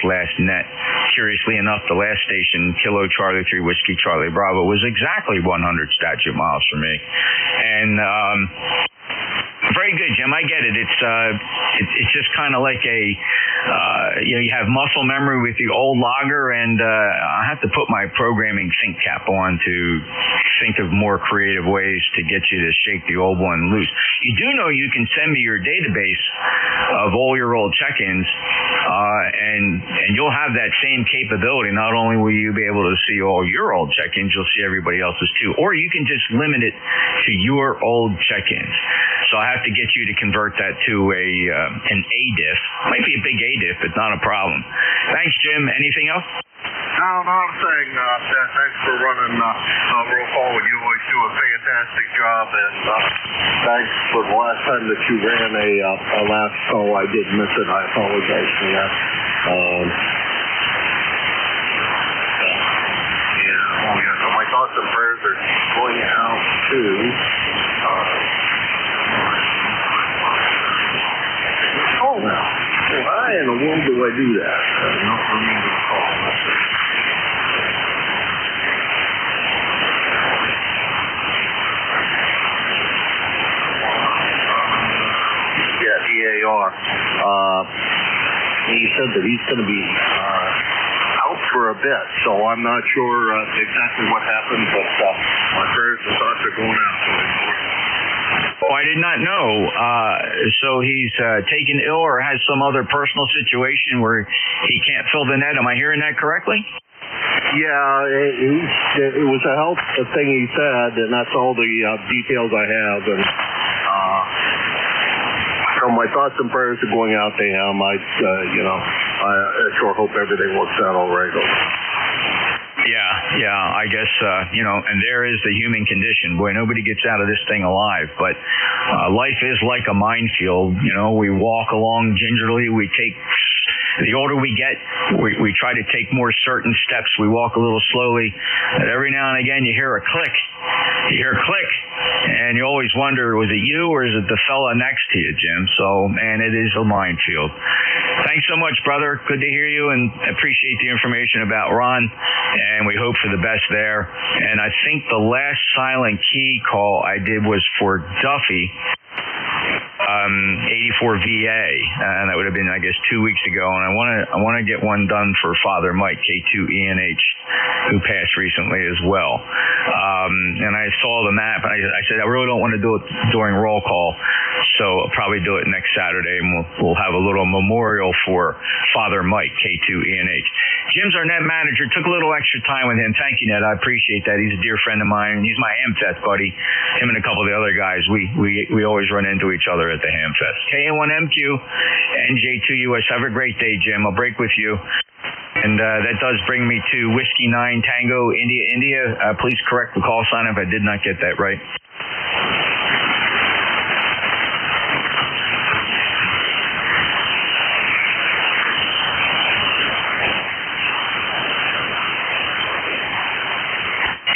Speaker 15: last net. Curiously enough, the last station, Kilo Charlie 3 Whiskey Charlie Bravo, was exactly 100 statute miles for me. And very good, Jim. I get it. It's just kind of like you have muscle memory with the old logger, and I have to put my programming think cap on to think of more creative ways to get you to shake the old one loose. You do know you can send me your database of all your old check-ins, and you'll have that same capability. Not only will you be able to see all your old check-ins, you'll see everybody else's too. Or you can just limit it to your old check-ins. So I have to get you to convert that to an ADIF. Might be a big ADIF, but not a problem. Thanks, Jim. Anything else?
Speaker 20: No, not a thing. Thanks for running roll call. You always do a fantastic job, and thanks for the last time that you ran a last call. I did miss it. I apologize for that. So my thoughts and prayers are going out to why in the world do I do that? Not remember the call. EAR. He said that he's going to be out for a bit, so I'm not sure exactly what happened, but my prayers and thoughts are going out to him.
Speaker 15: Oh, I did not know. So he's taken ill or has some other personal situation where he can't fill the net. Am I hearing that correctly?
Speaker 20: Yeah, it was a health thing he said, and that's all the details I have. And so my thoughts and prayers are going out to him. I sure hope everything works out all right.
Speaker 15: Yeah, I guess, and there is the human condition. Boy, nobody gets out of this thing alive, but life is like a minefield. We walk along gingerly. The older we get, we try to take more certain steps. We walk a little slowly. And every now and again, you hear a click. You hear a click, and you always wonder, was it you or is it the fella next to you, Jim? So, man, it is a minefield. Thanks so much, brother. Good to hear you, and appreciate the information about Ron, and we hope for the best there. And I think the last silent key call I did was for Duffy, 84 VA, and that would have been, I guess, 2 weeks ago. And I want to get one done for Father Mike, K2ENH, who passed recently as well. And I saw the map, and I said I really don't want to do it during roll call, so I'll probably do it next Saturday, and we'll have a little memorial for Father Mike, K2ENH. Jim's our net manager. Took a little extra time with him. Thank you, Ned. I appreciate that. He's a dear friend of mine. He's my Hamfest buddy. Him and a couple of the other guys, we always run into each other at the Hamfest. KN1MQ, NJ2US. Have a great day, Jim. I'll break with you. And that does bring me to Whiskey 9 Tango India India. Please correct the call sign if I did not get that right.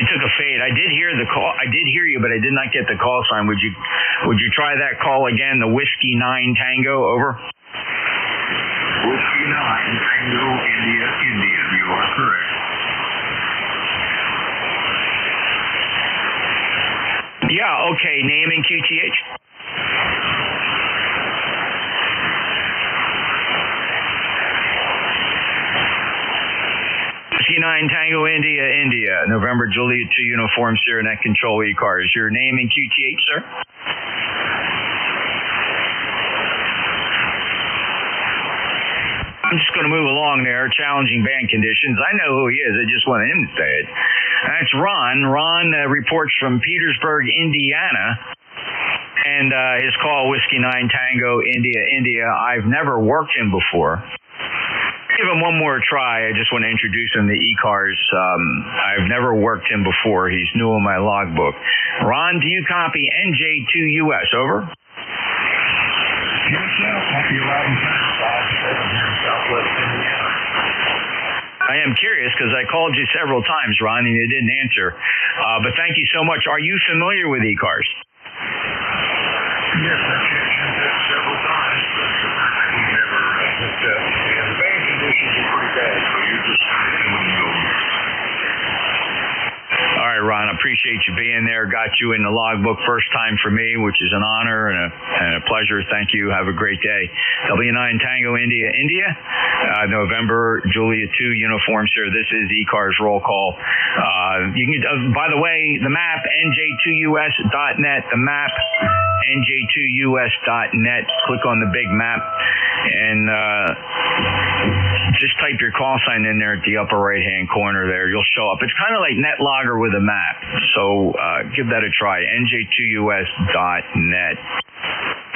Speaker 15: It took a fade. I did hear the call. I did hear you, but I did not get the call sign. Would you try that call again? The Whiskey 9 Tango, over.
Speaker 12: Whiskey 9 Tango India India. You are correct.
Speaker 15: Yeah. Okay. Name and QTH. Whiskey 9 Tango India India, November Juliet 2 Uniform Sierra Net Control ECARS. Your name and QTH, sir? I'm just going to move along there. Challenging band conditions. I know who he is. I just want him to say it. That's Ron. Ron reports from Petersburg, Indiana. And his call, Whiskey 9 Tango India India. I've never worked him before. Give him one more try. I just want to introduce him to ECARS. I've never worked him before. He's new in my logbook. Ron, do you copy NJ2US? Over.
Speaker 12: Yes, sir. Copy 11 here in Southwest Indiana.
Speaker 15: I am curious because I called you several times, Ron, and you didn't answer. But thank you so much. Are you familiar with ECARS?
Speaker 12: Yes, I've mentioned that several times, but we never hooked up. And the band conditions are pretty bad, so you're just wouldn't go.
Speaker 15: All right, Ron, I appreciate you being there. Got you in the logbook first time for me, which is an honor and a pleasure. Thank you. Have a great day. W9 Tango India India, November Julia 2 Uniform Sierra. This is ECARS roll call. You can, by the way, the map NJ2US.net. The map NJ2US.net. Click on the big map and just type your call sign in there at the upper right-hand corner there. You'll show up. It's kind of like NetLogger with a map. So give that a try. NJ2US.net.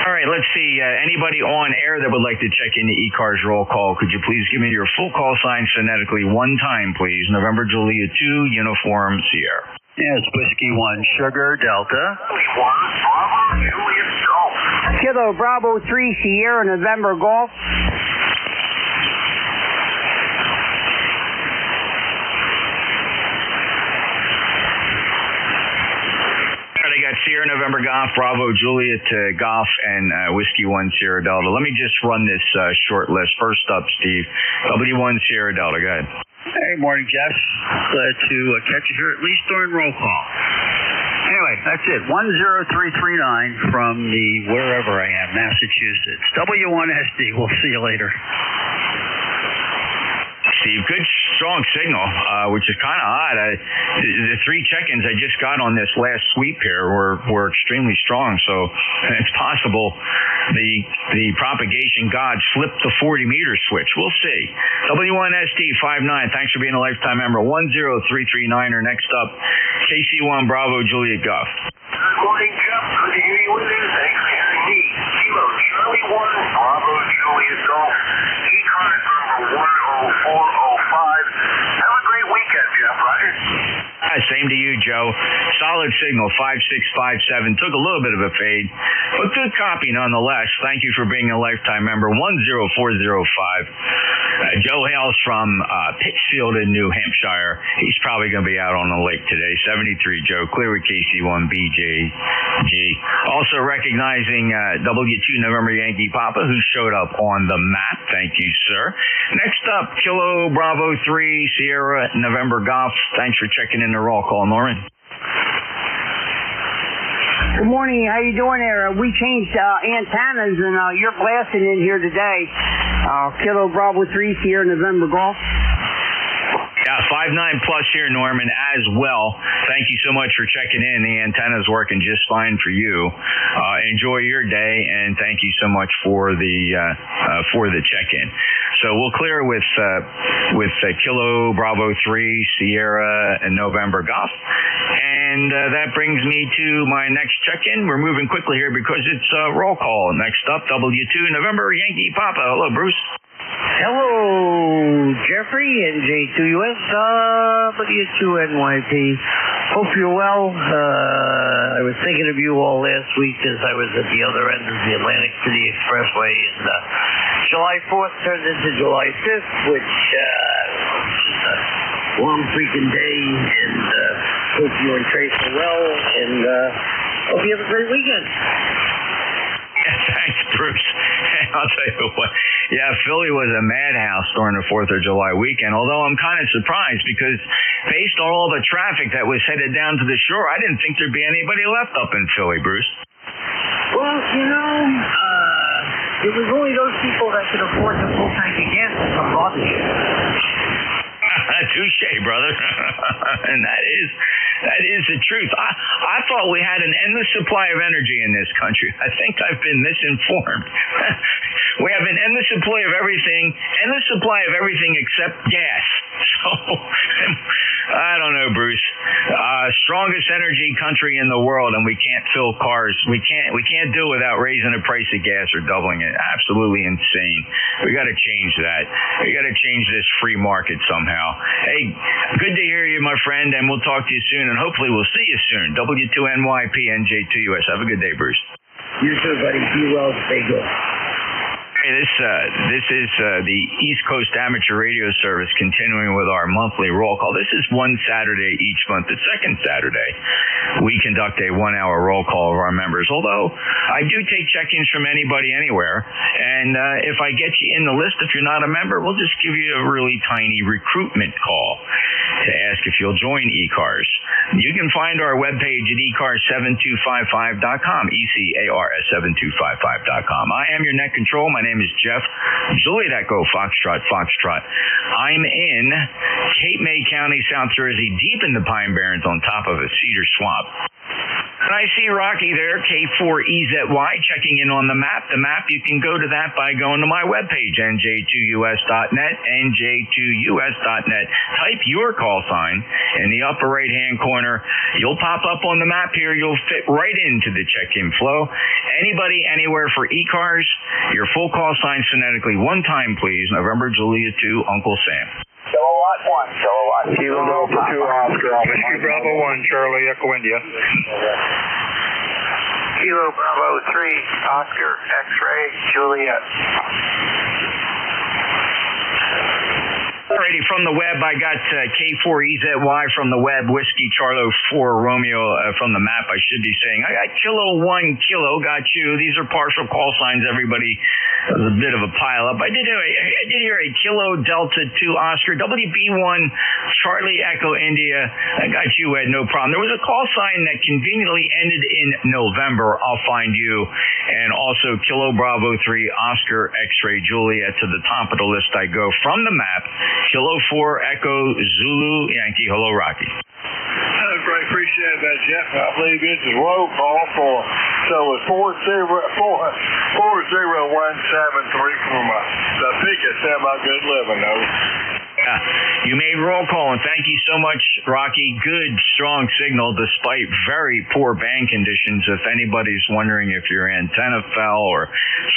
Speaker 15: All right, let's see. Anybody on air that would like to check into ECARS roll call, could you please give me your full call sign phonetically one time, please? November Julia 2 Uniform Sierra.
Speaker 3: Yeah, it's Whiskey 1 Sugar Delta.
Speaker 21: Kilo Bravo 3 Sierra November Golf.
Speaker 15: I got Sierra November Golf, Bravo Juliet Golf, and Whiskey 1 Sierra Delta. Let me just run this short list. First up, Steve, W1 Sierra Delta. Go ahead.
Speaker 3: Hey, morning, Jeff. Glad to catch you here at least during roll call. Anyway, that's it. 10339 from the wherever I am, Massachusetts. W1SD. We'll see you later.
Speaker 15: Steve, good strong signal, which is kind of odd. The three check-ins I just got on this last sweep here were extremely strong, so it's possible the propagation gods flipped the 40-meter switch. We'll see. W1SD59, thanks for being a lifetime member. 10339er. Next up, KC1 Bravo Juliet Golf.
Speaker 22: Good morning, Jeff. Good to hear you with us. Thanks for having me. Kilo Charlie 1 Bravo Juliet Golf. ECARS number 10405. Have a great weekend, Jeff. Roger.
Speaker 15: Same to you, Joe. Solid signal, 5657. Took a little bit of a fade, but good copy nonetheless. Thank you for being a lifetime member. 10405. Joe hails from Pittsfield in New Hampshire. He's probably going to be out on the lake today. 73, Joe. Clear with KC1 BJG. Also recognizing W2 November Yankee Papa, who showed up on the map. Thank you, sir. Next up, Kilo Bravo 3 Sierra November Golf. Thanks for checking in the roll call, Norman.
Speaker 21: Good morning. How you doing there? We changed antennas, and you're blasting in here today. Kilo Bravo 3 Sierra November Golf.
Speaker 15: Yeah, 5.9 plus here, Norman, as well. Thank you so much for checking in. The antenna's working just fine for you. Enjoy your day, and thank you so much for the check-in. So we'll clear with Kilo Bravo 3 Sierra and November Golf. And that brings me to my next check-in. We're moving quickly here because it's roll call. Next up, W2 November Yankee Papa. Hello, Bruce.
Speaker 3: Hello, Jeffrey, NJ2US, W2NYP. Hope you're well. I was thinking of you all last week as I was at the other end of the Atlantic City Expressway, and July 4th turned into July 5th, which is a long freaking day, and hope you and Trace are well, and hope you have a great weekend.
Speaker 15: Thanks, Bruce. I'll tell you what. Yeah, Philly was a madhouse during the 4th of July weekend, although I'm kind of surprised because based on all the traffic that was headed down to the shore, I didn't think there'd be anybody left up in Philly, Bruce.
Speaker 3: Well, it was only those people that could afford the full tank of gas to come bother you.
Speaker 15: Touche, brother. And that is the truth. I thought we had an endless supply of energy in this country. I think I've been misinformed. We have an endless supply of everything except gas. So I don't know, Bruce. Strongest energy country in the world, and we can't fill cars. We can't do it without raising the price of gas or doubling it. Absolutely insane. We got to change that. We got to change this free market somehow. Hey, good to hear you, my friend, and we'll talk to you soon, and hopefully we'll see you soon. W2NYP, NJ2US. Have a good day, Bruce.
Speaker 3: You too, buddy. Be well. Stay good.
Speaker 15: Hey, this is the East Coast Amateur Radio Service continuing with our monthly roll call. This is one Saturday each month. The second Saturday, we conduct a 1-hour roll call of our members, although I do take check-ins from anybody anywhere. And if I get you in the list, if you're not a member, we'll just give you a really tiny recruitment call to ask if you'll join ECARS. You can find our webpage at ECARS7255.com, ECARS7255.com. I am your net control. My name is Jeff. Juliet Echo, Foxtrot. I'm in Cape May County, South Jersey, deep in the Pine Barrens on top of a cedar swamp. And I see Rocky there, K4EZY, checking in on the map. The map, you can go to that by going to my webpage, NJ2US.net, NJ2US.net. Type your call sign in the upper right-hand corner. You'll pop up on the map here. You'll fit right into the check-in flow. Anybody, anywhere for ECARS, your full call sign phonetically one time, please. November, Julia 2, Uncle Sam.
Speaker 2: Kilowatt 1. Kilo Delta 2 Oscar.
Speaker 10: Whiskey Bravo 1, Charlie Echo India.
Speaker 22: Kilo Bravo 3, Oscar X-Ray Juliet.
Speaker 15: Alrighty, from the web, I got K4EZY from the web, Whiskey Charlo 4 Romeo from the map. I should be saying, I got Kilo 1 Kilo, got you. These are partial call signs, everybody. It was a bit of a pile up. I did hear a Kilo Delta 2 Oscar, WB1 Charlie Echo India. I got you, Ed, no problem. There was a call sign that conveniently ended in November. I'll find you. And also Kilo Bravo 3 Oscar X-Ray Juliet to the top of the list I go. From the map, Kilo 4 Echo Zulu Yankee. Hello, Rocky.
Speaker 10: I appreciate that, Jeff. I believe it's a roll call so it's 40173 from the Thetis. How about good living, though?
Speaker 15: You made roll call, and thank you so much, Rocky. Good, strong signal despite very poor band conditions. If anybody's wondering if your antenna fell or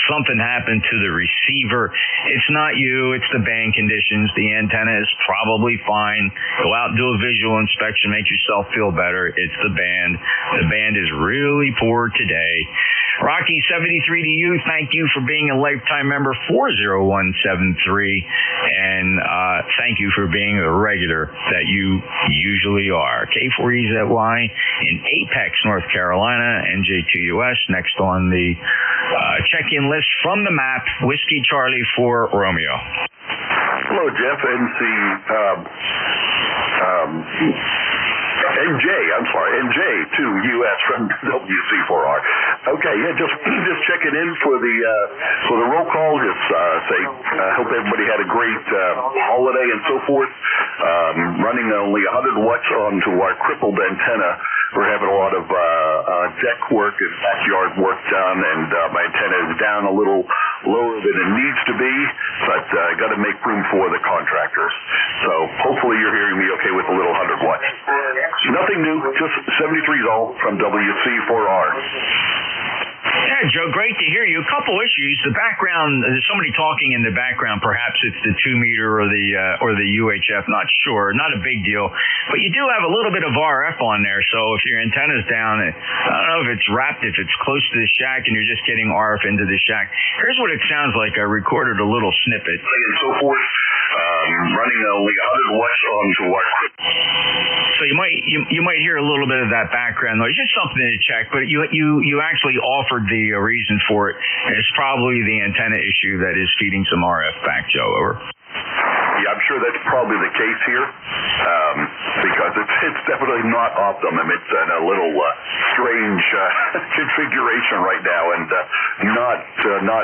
Speaker 15: something happened to the receiver, it's not you, it's the band conditions. The antenna is probably fine. Go out and do a visual inspection, make yourself feel better. It's the band. The band is really poor today. Rocky, 73 to you. Thank you for being a lifetime member, 40173, and thank you for being a regular that you usually are. K4EZY in Apex, North Carolina, NJ2US. Next on the check-in list from the map, Whiskey Charlie 4 Romeo.
Speaker 8: Hello, Jeff. NJ2US from WC4R. Okay, yeah, just checking in for the roll call. Just say hope everybody had a great holiday and so forth. Running only 100 watts onto our crippled antenna. We're having a lot of deck work and backyard work done, and my antenna is down a little lower than it needs to be, but I got to make room for the contractors. So hopefully you're hearing me okay with a little 100 watts. Nothing new, just 73's all from WC4R.
Speaker 15: Yeah, Joe, great to hear you. A couple issues. The background, there's somebody talking in the background. Perhaps it's the 2 meter or the UHF. Not sure. Not a big deal. But you do have a little bit of RF on there. So if your antenna's down, I don't know if it's wrapped, if it's close to the shack and you're just getting RF into the shack. Here's what it sounds like. I recorded a little snippet.
Speaker 8: And so forth. Running only 100 watts onto our.
Speaker 15: So you might hear a little bit of that background noise. Just something to check. But you actually offered the reason for it. It's probably the antenna issue that is feeding some RF back, Joe. Over.
Speaker 8: Yeah, I'm sure that's probably the case here, because it's definitely not optimum. It's in a little strange configuration right now, and not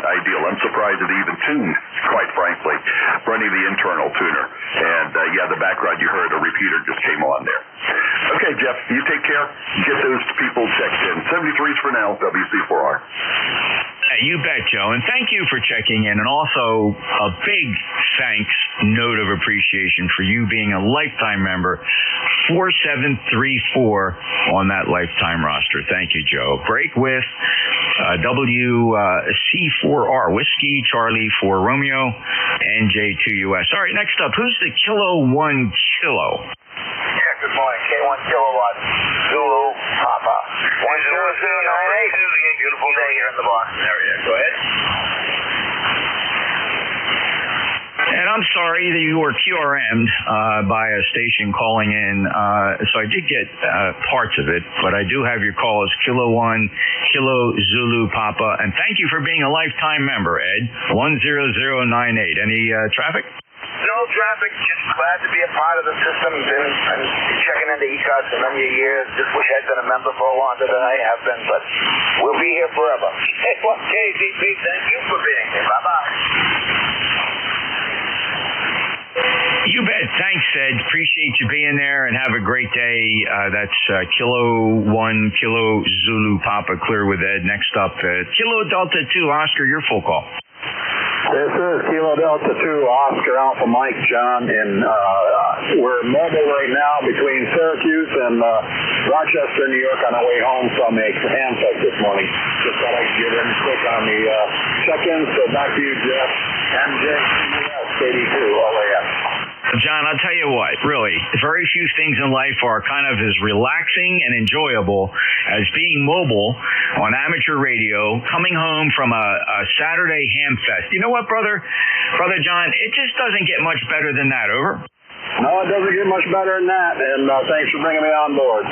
Speaker 8: ideal. I'm surprised it even tuned, quite frankly, running the internal tuner. And yeah, the background you heard, a repeater just came on there. Okay, Jeff, you take care. Get those people checked in. 73s for now, WC4R.
Speaker 15: You bet, Joe. And thank you for checking in. And also a big thanks, note of appreciation for you being a lifetime member, 4734 on that lifetime roster. Thank you, Joe. Break with WC4R, Whiskey Charlie for Romeo, NJ2US. All right, next up, who's the Kilo 1 Kilo?
Speaker 22: Yeah, good morning. K1 Kilowatt, Zulu, Papa. 10098. Beautiful day here in the Boston area. Go ahead.
Speaker 15: And I'm sorry that you were QRM'd by a station calling in, so I did get parts of it, but I do have your call as Kilo 1, Kilo Zulu Papa, and thank you for being a lifetime member, Ed. 10098. Any traffic?
Speaker 22: No traffic, just glad to be a part of the system. Been checking into ECARS for many years. Just wish I'd been a member for longer than I have been, but we'll be here forever. Hey, well, KZP, thank you for being here. Bye-bye.
Speaker 15: You bet. Thanks, Ed. Appreciate you being there, and have a great day. That's Kilo 1, Kilo Zulu Papa, clear with Ed. Next up, Kilo Delta 2, Oscar, your full call.
Speaker 16: This is Kilo Delta 2, Oscar Alpha Mike, John, and we're mobile right now between Syracuse and Rochester, New York, on our way home from a ham fest this morning. Just thought I'd get in quick on the check-in, so back to you, Jeff. NJ2US 82, OAS.
Speaker 15: John, I'll tell you what, really, very few things in life are kind of as relaxing and enjoyable as being mobile on amateur radio, coming home from a Saturday ham fest. You know what, Brother John, it just doesn't get much better than that, over?
Speaker 16: No, it doesn't get much better than that, and thanks for bringing me on board.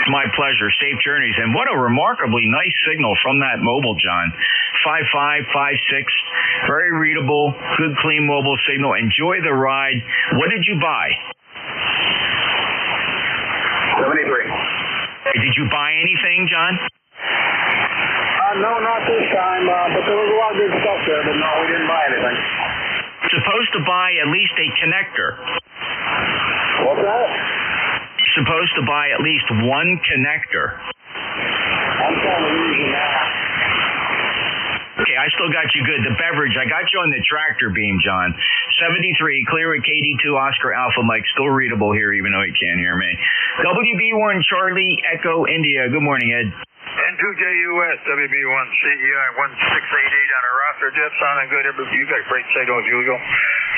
Speaker 15: My pleasure. Safe journeys. And what a remarkably nice signal from that mobile, John. 55, 56, very readable, good, clean mobile signal. Enjoy the ride. What did you buy?
Speaker 16: 73.
Speaker 15: Did you buy anything, John?
Speaker 16: No, not this time, but there was a lot of good stuff there, but no, we didn't buy anything.
Speaker 15: Supposed to buy at least a connector.
Speaker 16: What's that?
Speaker 15: Supposed to buy at least one connector.
Speaker 16: I'm trying to use you now.
Speaker 15: Okay, I still got you good. The beverage, I got you on the tractor beam, John. 73, clear at KD2, Oscar Alpha Mike, still readable here even though he can't hear me. WB1 Charlie Echo India. Good morning, Ed.
Speaker 10: N2JUS, WB1 CEI 1688 on our roster. Jeff, sounding good. You got a great signal as usual.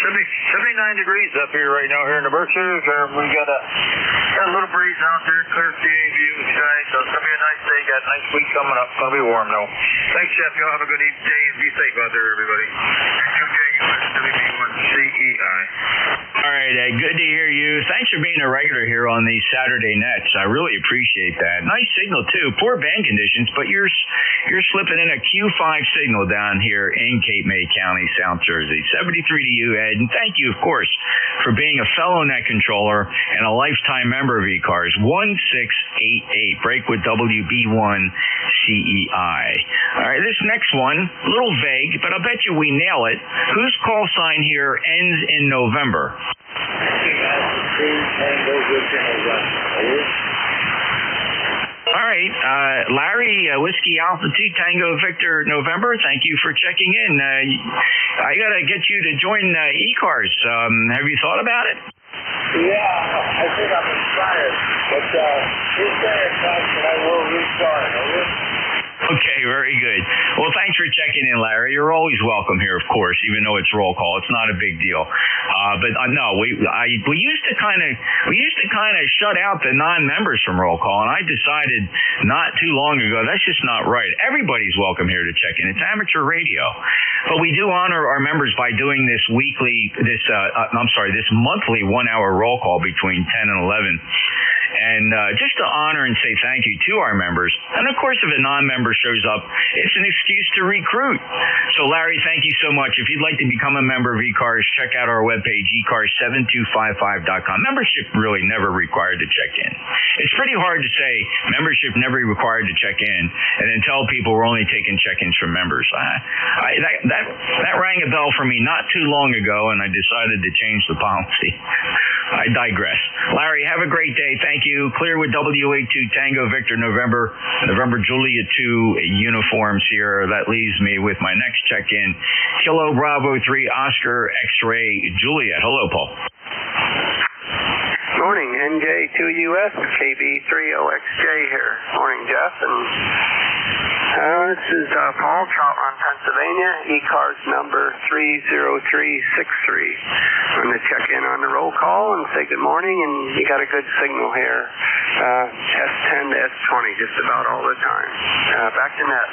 Speaker 10: 79 degrees up here right now here in the Berkshires. We got a little breeze out there, clear CA view sky, so it's going to be a nice day. Got a nice week coming up. It's going to be warm though. Thanks, Jeff. Y'all have a good day and be safe out there, everybody. N2JUS, WB1 CEI.
Speaker 15: All right, Ed, good to hear you. Thanks for being a regular here on these Saturday nets. I really appreciate that. Nice signal too. Poor band conditions, but you're slipping in a Q5 signal down here in Cape May County, South Jersey. 73 to you, Ed, and thank you, of course, for being a fellow net controller and a lifetime member of ECARS. 1688. Break with WB1 CEI. All right, this next one, a little vague, but I'll bet you we nail it. Whose call sign here ends in November? All right, Larry, Whiskey Alpha 2 Tango Victor November, thank you for checking in. I got to get you to join ECARS. Have you thought about it?
Speaker 16: Yeah, I think I'm inspired, but he's there in touch and I will restart.
Speaker 15: Okay, very good. Well, thanks for checking in, Larry. You're always welcome here, of course, even though it's roll call. It's not a big deal. But no, we used to kind of shut out the non-members from roll call, and I decided not too long ago that's just not right. Everybody's welcome here to check in. It's amateur radio, but we do honor our members by doing this monthly 1-hour roll call between 10 and 11. And just to honor and say thank you to our members. And of course, if a non-member shows up, it's an excuse to recruit. So Larry, thank you so much. If you'd like to become a member of ECARS, check out our webpage, ECARS7255.com. Membership really never required to check in. It's pretty hard to say membership never required to check in and then tell people we're only taking check-ins from members. That rang a bell for me not too long ago, and I decided to change the policy. I digress. Larry, have a great day. Thank you. Clear with WA2 Tango Victor November Juliet 2 uniforms here. That leaves me with my next check-in. Kilo Bravo 3 Oscar X-Ray Juliet. Hello, Paul.
Speaker 5: Morning, NJ2US KB30XJ here. Morning, Jeff. And this is Paul, Trout Run, Pennsylvania, ECARS number 30363. I'm going to check in on the roll call and say good morning, and you got a good signal here. S10 to S20 just about all the time. Back to net.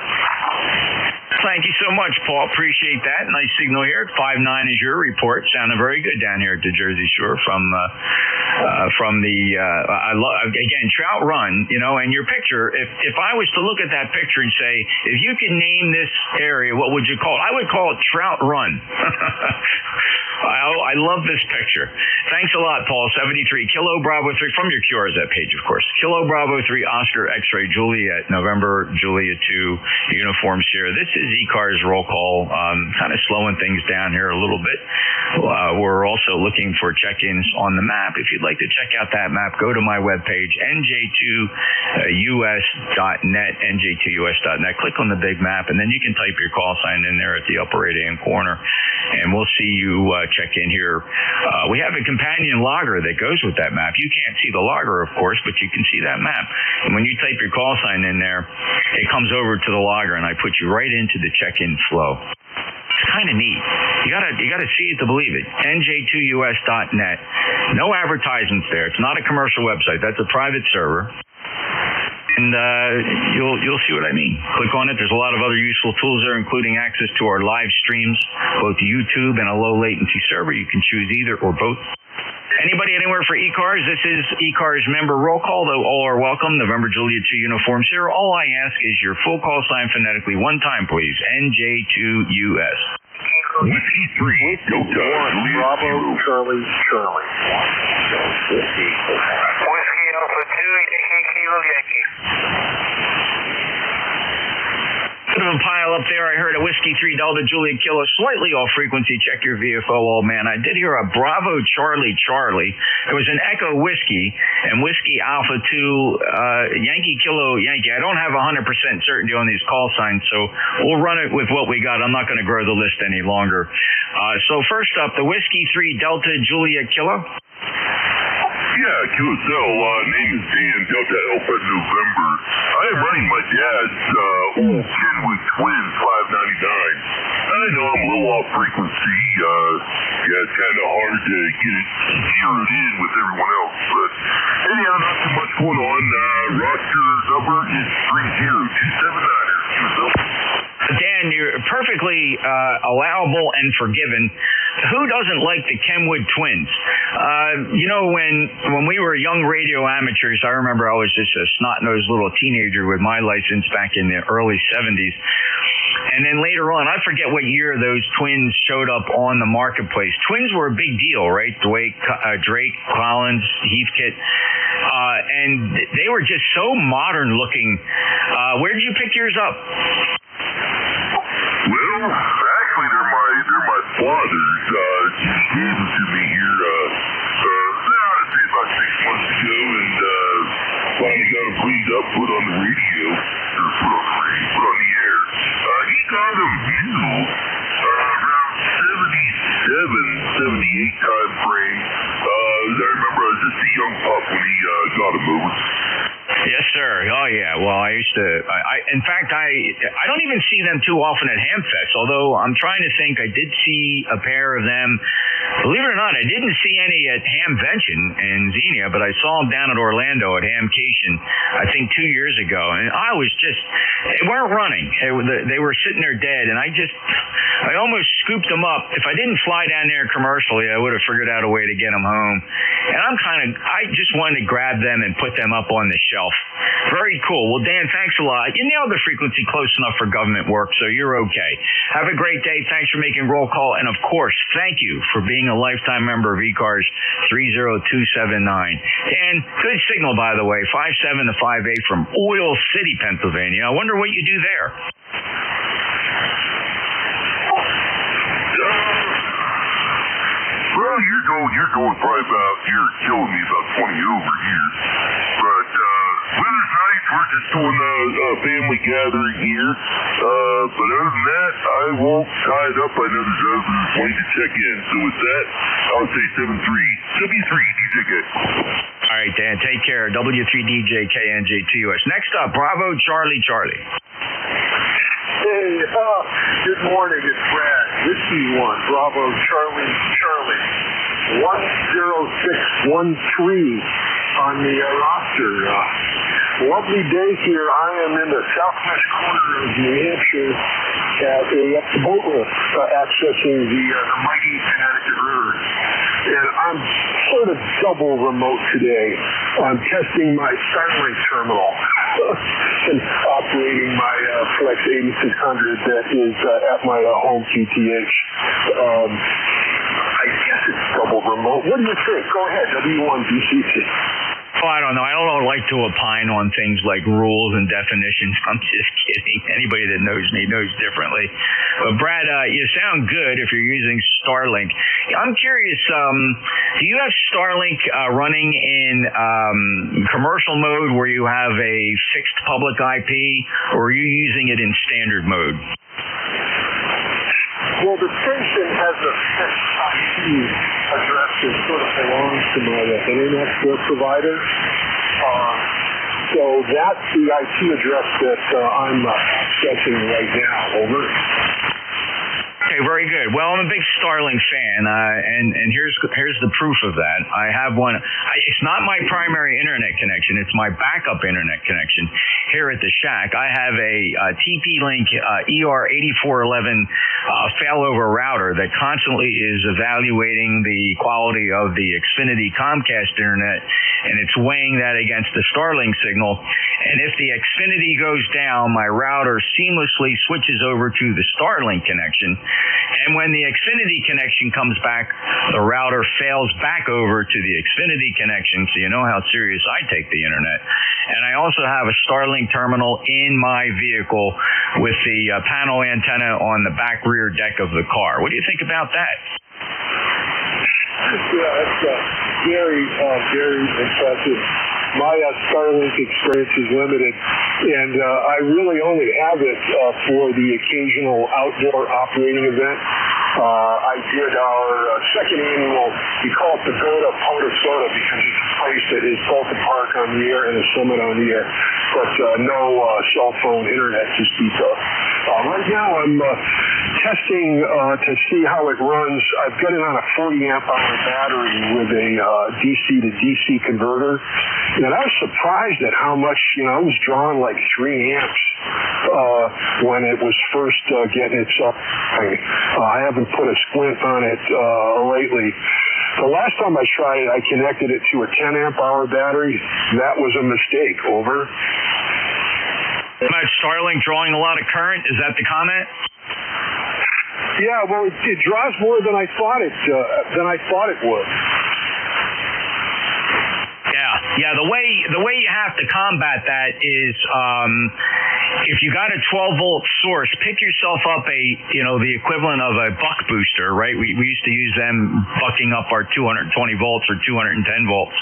Speaker 15: Thank you so much, Paul. Appreciate that. Nice signal here. 5-9 is your report. Sounding very good down here at the Jersey Shore from the I love, again, Trout Run, and your picture. If I was to look at that picture and say, if you could name this area, what would you call it? I would call it Trout Run. I love this picture. Thanks a lot, Paul. 73 Kilo Bravo 3 from your QRZ page, of course. Kilo Bravo 3 Oscar X-Ray Juliet November Juliet 2 uniforms here. This is ECARS roll call. Kind of slowing things down here a little bit. We're also looking for check-ins on the map. If you'd like to check out that map, go to my webpage, NJ2US.net, NJ2US.net. Click on the big map, and then you can type your call sign in there at the upper right-hand corner, and we'll see you check in here. We have a companion logger that goes with that map. You can't see the logger, of course, but you can see that map. And when you type your call sign in there, it comes over to the logger, and I put you right into the check-in flow. It's kind of neat. You gotta see it to believe it. NJ2US.net. No advertisements there. It's not a commercial website. That's a private server. And you'll see what I mean. Click on it. There's a lot of other useful tools there, including access to our live streams, both YouTube and a low latency server. You can choose either or both. Anybody anywhere for ECARS? This is ECARS member roll call, though all are welcome. November Juliet 2 uniforms here. All I ask is your full call sign phonetically one time, please. NJ2US.
Speaker 14: Whiskey 3, Delta, Bravo, Charlie.
Speaker 5: Whiskey Alpha 2, Kilo Yankee.
Speaker 15: Bit of a pile up there. I heard a Whiskey 3 Delta Juliet Kilo, slightly off frequency. Check your VFO, old man. I did hear a Bravo Charlie. There was an Echo Whiskey and Whiskey Alpha 2 Yankee Kilo Yankee. I don't have 100% certainty on these call signs, so we'll run it with what we got. I'm not going to grow the list any longer. So first up, the Whiskey 3 Delta Juliet Kilo.
Speaker 14: Yeah, QSL, name is Dan, Delta Alpha November. I am running my dad's old Kenwood Twin 599. I know I'm a little off frequency. It's kind of hard to get it zeroed in with everyone else. But anyhow, not too much going on. Roster number is 30279er. QSL.
Speaker 15: Dan, you're perfectly allowable and forgiven. Who doesn't like the Kenwood Twins? When we were young radio amateurs, I remember I was just a snot-nosed little teenager with my license back in the early 70s. And then later on, I forget what year those twins showed up on the marketplace. Twins were a big deal, right? Drake, Collins, Heathkit. And they were just so modern looking. Where did you pick yours up?
Speaker 14: Well, actually, they're my father's. He gave them to me here, I'd say about 6 months ago, and finally got them cleaned up, put on the radio, or put on the air. He got them new, around 77, 78 time frame. I remember I was just a young pup when he got them over.
Speaker 15: Yes, sir. Oh, yeah. Well, I used to. In fact, I don't even see them too often at Hamfest. Although I'm trying to think, I did see a pair of them. Believe it or not, I didn't see any at Hamvention in Xenia, but I saw them down at Orlando at Hamcation, I think 2 years ago. And I was just, they weren't running. They were sitting there dead, and I almost scooped them up. If I didn't fly down there commercially, I would have figured out a way to get them home. And I just wanted to grab them and put them up on the shelf. Very cool. Well, Dan, thanks a lot. You nailed the frequency close enough for government work, so you're okay. Have a great day. Thanks for making roll call. And, of course, thank you for being a lifetime member of ECARS 30279. Dan, good signal, by the way, 57 to 58 from Oil City, Pennsylvania. I wonder what you do there.
Speaker 9: Well, you're going probably about, you're killing me about 20 over here. But, weather's nice. We're just doing a family gathering here. But other than that, I won't tie it up. I know there's others waiting to check in. So with that, I'll say 7-3. W3 DJK.
Speaker 15: All right, Dan, take care. W3DJK NJ2US. Next up, Bravo Charlie Charlie.
Speaker 14: Hey, good morning. It's Brad. Whiskey 1, Bravo Charlie Charlie. 10613 on the roster. Lovely day here. I am in the southwest corner of New Hampshire at a boat lift accessing the mighty Connecticut River. And I'm sort of double remote today. I'm testing my Starlink terminal and operating my Flex 8600 that is at my home QTH. I guess it's double remote. What do you think? Go ahead, W1BCC.
Speaker 15: Oh, I don't know. I don't like to opine on things like rules and definitions. I'm just kidding. Anybody that knows me knows differently. But, Brad, you sound good if you're using Starlink. I'm curious, do you have Starlink running in commercial mode where you have a fixed public IP, or are you using it in standard mode?
Speaker 14: Well, the station has a fixed IP address that sort of belongs to my internet provider. So that's the IP address that I'm accessing right now. Over.
Speaker 15: Okay, very good. Well, I'm a big Starlink fan, and here's the proof of that. I have one. It's not my primary internet connection. It's my backup internet connection here at the shack. I have a TP-Link ER8411 failover router that constantly is evaluating the quality of the Xfinity Comcast internet, and it's weighing that against the Starlink signal. And if the Xfinity goes down, my router seamlessly switches over to the Starlink connection. And when the Xfinity connection comes back, the router fails back over to the Xfinity connection, so you know how serious I take the internet. And I also have a Starlink terminal in my vehicle with the panel antenna on the back rear deck of the car. What do you think about that?
Speaker 14: Yeah, it's very, very impressive. My Starlink experience is limited, and I really only have it for the occasional outdoor operating event. I did our second annual, we call it the Go to Potosota because it's a place that is both a park on the air and a summit on the air, but no cell phone internet to speak of. Right now I'm testing to see how it runs. I've got it on a 40 amp hour battery with a DC to DC converter, and I was surprised at how much, I was drawing like 3 amps when it was first getting its up. I haven't put a squint on it lately. The last time I tried it, I connected it to a 10 amp hour battery. That was a mistake. Over.
Speaker 15: About Starlink drawing a lot of current, is that the comment?
Speaker 14: Yeah, well, it draws more than I thought it would.
Speaker 15: Yeah. The way you have to combat that is, if you got a 12 volt source, pick yourself up the equivalent of a buck booster, right? We used to use them bucking up our 220 volts or 210 volts.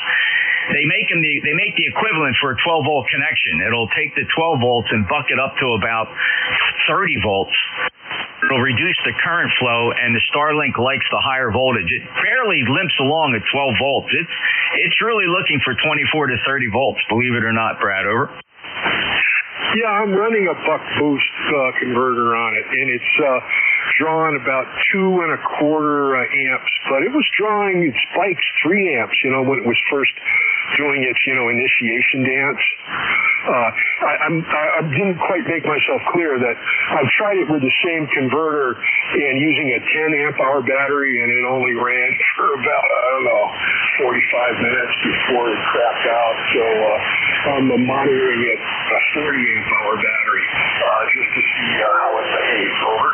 Speaker 15: They make the equivalent for a 12 volt connection. It'll take the 12 volts and buck it up to about 30 volts. It'll reduce the current flow, and the Starlink likes the higher voltage. It barely limps along at 12 volts. It's really looking for 24 to 30 volts, believe it or not, Brad. Over.
Speaker 7: Yeah, I'm running a buck boost converter on it, and it's drawing about 2.25 amps, but it was drawing, it spikes 3 amps, when it was first doing its, initiation dance. I didn't quite make myself clear that I've tried it with the same converter and using a 10 amp hour battery, and it only ran for about, 45 minutes before it crapped out. So I'm monitoring it a 40 amp hour battery just to see how it behaves. Over.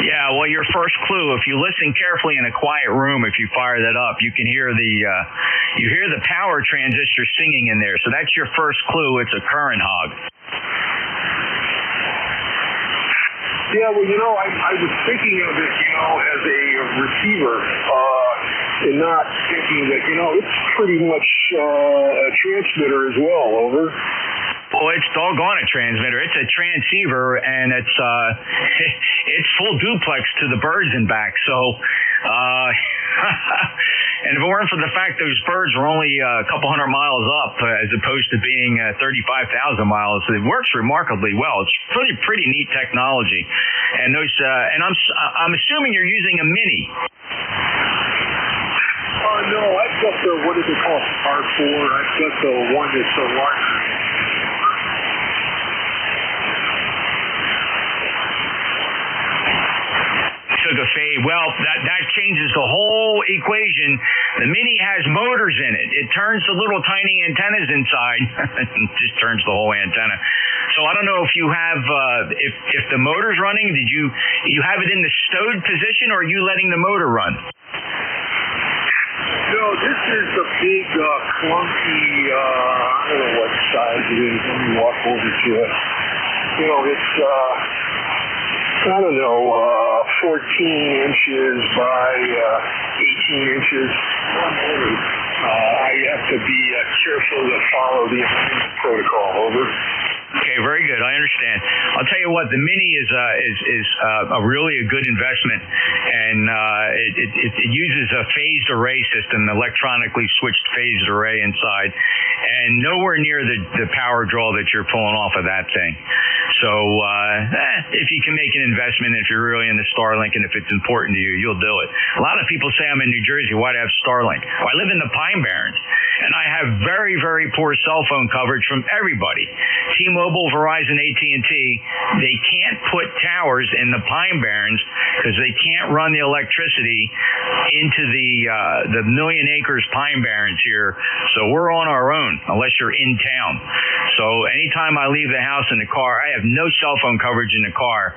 Speaker 15: Yeah, well, your first clue, if you listen carefully in a quiet room, if you fire that up, you can hear the power transistor singing in there. So that's your first clue. It's a current hog.
Speaker 7: Yeah, well, I was thinking of it, as a receiver, and not thinking that, it's pretty much a transmitter as well. Over.
Speaker 15: Well, it's doggone a transmitter. It's a transceiver, and it's full duplex to the birds and back. So, and if it weren't for the fact those birds were only a couple hundred miles up, as opposed to being 35,000 miles, it works remarkably well. It's pretty neat technology. And those, and I'm assuming you're using a Mini.
Speaker 7: No, I've got the, what is it called, R4. I've got the one that's a larger.
Speaker 15: Took a fade. Well, that changes the whole equation. The Mini has motors in it. It turns the little tiny antennas inside. It just turns the whole antenna. So I don't know if you have if the motor's running. Did you have it in the stowed position, or are you letting the motor run?
Speaker 7: No, this is a big clunky. I don't know what size it is. Let me walk over to it. It's I don't know, 14 inches by 18 inches. I have to be careful to follow the alignment protocol. Over.
Speaker 15: Okay, very good. I understand. I'll tell you what, the Mini is a really a good investment, and it uses a phased array system, electronically switched phased array inside, and nowhere near the power draw that you're pulling off of that thing. So if you can make an investment, if you're really into Starlink and if it's important to you, you'll do it. A lot of people say, I'm in New Jersey, why do I have Starlink? Well, I live in the Pine Barrens, and I have very, very poor cell phone coverage from everybody. T-Mobile, Verizon, AT&T, they can't put towers in the Pine Barrens because they can't run the electricity into the million acres Pine Barrens here. So we're on our own unless you're in town. So anytime I leave the house in the car, I have no cell phone coverage in the car,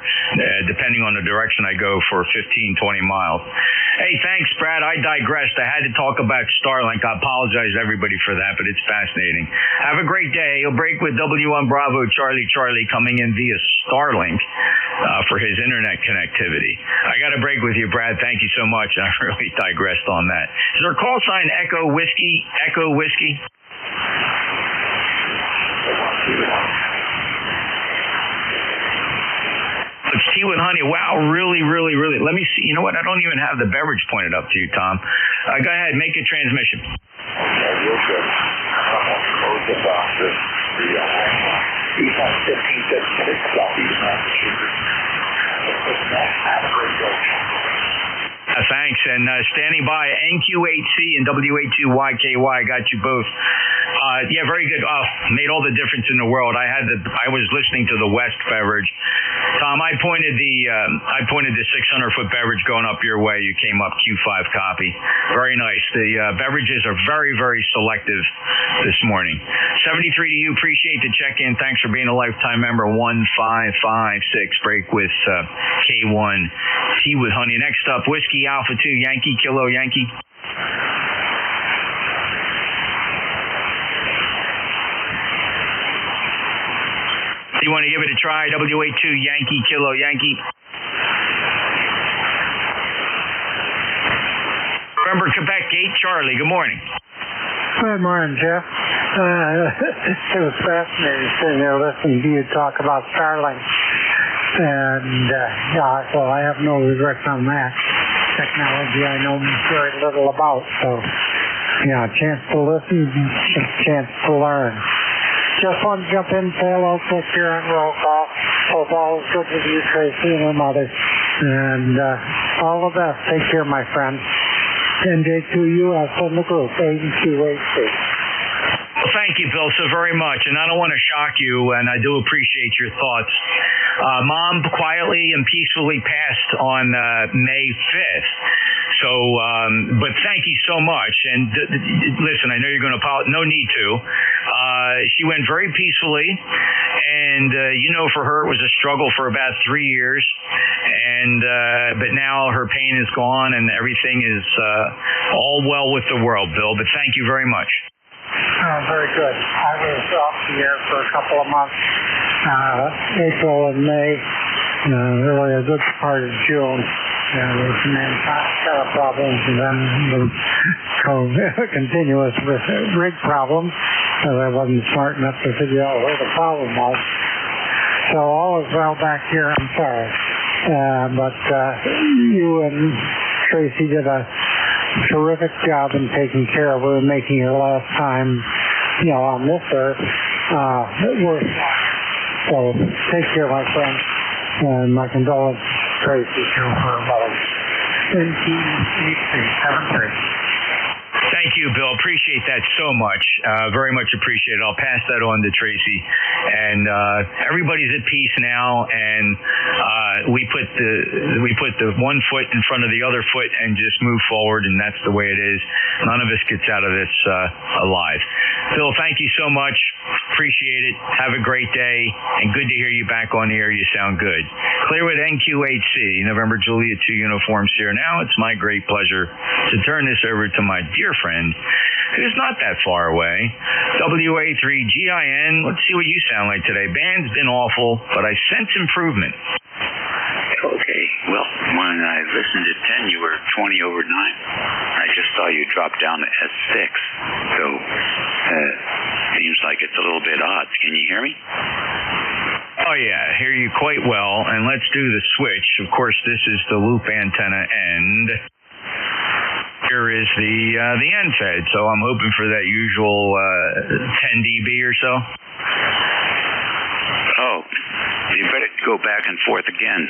Speaker 15: depending on the direction I go for 15, 20 miles. Hey, thanks, Brad. I digressed. I had to talk about Starlink. I apologize to everybody for that, but it's fascinating. Have a great day. You'll break with W1 Bravo Charlie coming in via Starlink for his internet connectivity. I got to break with you, Brad. Thank you so much. I really digressed on that. Is there a call sign Echo Whiskey? Echo Whiskey? It's tea with honey. Wow, really, really, really. Let me see. You know what? I don't even have the beverage pointed up to you, Tom. Go ahead. Make a transmission.
Speaker 16: Real good. I'm going to close the box. He's on 1556 Southeast Massachusetts. Have a great day.
Speaker 15: Thanks. And standing by, NQ8C and WA2YKY. Got you both. Yeah, very good. Made all the difference in the world. I was listening to the West beverage. Tom, I pointed the 600-foot beverage going up your way. You came up Q5 copy. Very nice. The beverages are very, very selective this morning. 73 to you. Appreciate the check-in. Thanks for being a lifetime member. 1556. Break with K1. Tea with honey. Next up, Whiskey Alpha 2 Yankee Kilo Yankee. Do you want to give it a try? WA2 Yankee Kilo Yankee. November Quebec 8 Charlie. Good morning.
Speaker 11: Good morning, Jeff. It was fascinating sitting there listening to you talk about Starlink. And so I have no regrets on that. Technology I know very little about, so chance to listen, chance to learn. Just want to jump in, say hello, quick here on roll call. Hope all is good with you, Tracy, and her mother. And all the best. Take care, my friend. NJ2US in the group, AZI-Loop.
Speaker 15: Well, thank you, Bill, so very much. And I don't want to shock you, and I do appreciate your thoughts. Mom quietly and peacefully passed on May 5th. So, but thank you so much. And listen, I know you're going to apologize. No need to. She went very peacefully. And, for her, it was a struggle for about 3 years. And, but now her pain is gone and everything is all well with the world, Bill. But thank you very much.
Speaker 11: Oh, very good. I was off the air for a couple of months, April and May, really a good part of June. There was some antenna problems and then the continuous rig problems, because I wasn't smart enough to figure out where the problem was. So all is well back here, I'm sorry. But you and Tracy did a terrific job in taking care of her and making her last time, on this earth, worthwhile. So take care, my friend, and my condolences, Tracy, to her mother. NT8373.
Speaker 15: Thank you, Bill. Appreciate that so much. Very much appreciate it. I'll pass that on to Tracy. And everybody's at peace now. And we put the one foot in front of the other foot and just move forward. And that's the way it is. None of us gets out of this alive. Bill, thank you so much. Appreciate it. Have a great day. And good to hear you back on the air. You sound good. Clearwood NQ8C, November Juliet 2 uniforms here. Now it's my great pleasure to turn this over to my dear friend, who's not that far away, WA3GIN. Let's see what you sound like today. Band's been awful, but I sense improvement.
Speaker 6: Okay, well, when I listened to 10, you were 20 over 9. I just saw you drop down to S6, so seems like it's a little bit odd. Can you hear me?
Speaker 15: Oh, yeah, I hear you quite well, and let's do the switch. Of course, this is the loop antenna end. Here is the end fed, so I'm hoping for that usual 10 dB or so.
Speaker 6: Oh, you better go back and forth again.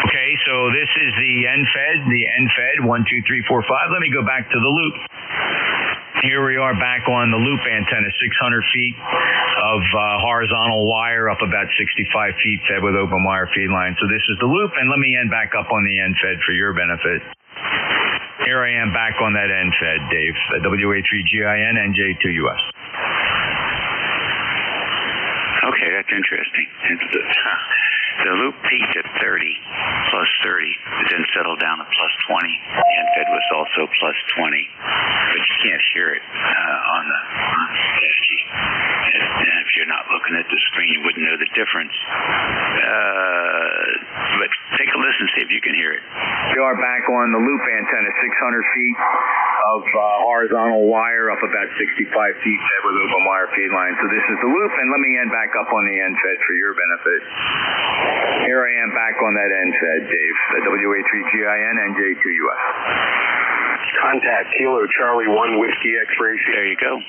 Speaker 15: Okay, so this is the end fed, 1, 2, 3, 4, 5. Let me go back to the loop. Here we are back on the loop antenna, 600 feet of horizontal wire up about 65 feet fed with open wire feed line. So this is the loop, and let me end back up on the end fed for your benefit. Here I am back on that end fed, Dave, WA3GIN, NJ2US.
Speaker 6: Okay, that's interesting. The loop peaked at 30, plus 30, but then settled down to plus 20. The end fed was also plus 20, but you can't hear it on the strategy. And if you're not looking at the screen, you wouldn't know the difference. But take a listen, see if you can hear it.
Speaker 15: We are back on the loop antenna, 600 feet of horizontal wire up about 65 feet fed with open wire feed line. So this is the loop, and let me end back up on the end fed for your benefit. Here I am back on that end fed, Dave, the WA3GIN, NJ2US.
Speaker 6: Contact Kilo Charlie 1 Whiskey X-ray. There you go.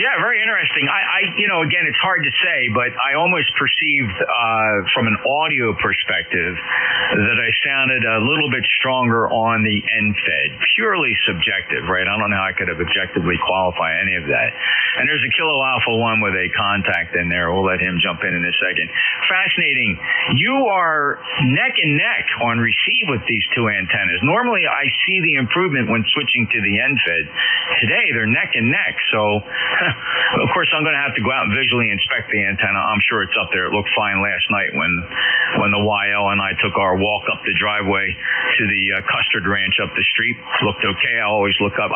Speaker 15: Yeah, very interesting. Again, it's hard to say, but I almost perceived from an audio perspective that I sounded a little bit stronger on the end fed. Purely subjective, right? I don't know how I could have objectively qualified any of that. And there's a Kilo Alpha 1 with a contact in there. We'll let him jump in a second. Fascinating. You are neck and neck on receive with these two antennas. Normally, I see the improvement when switching to the end fed. Today, they're neck and neck. So, of course, I'm going to have to go out and visually inspect the antenna. I'm sure it's up there. It looked fine last night when the YL and I took our walk up the driveway to the custard ranch up the street. Looked okay. I always look up.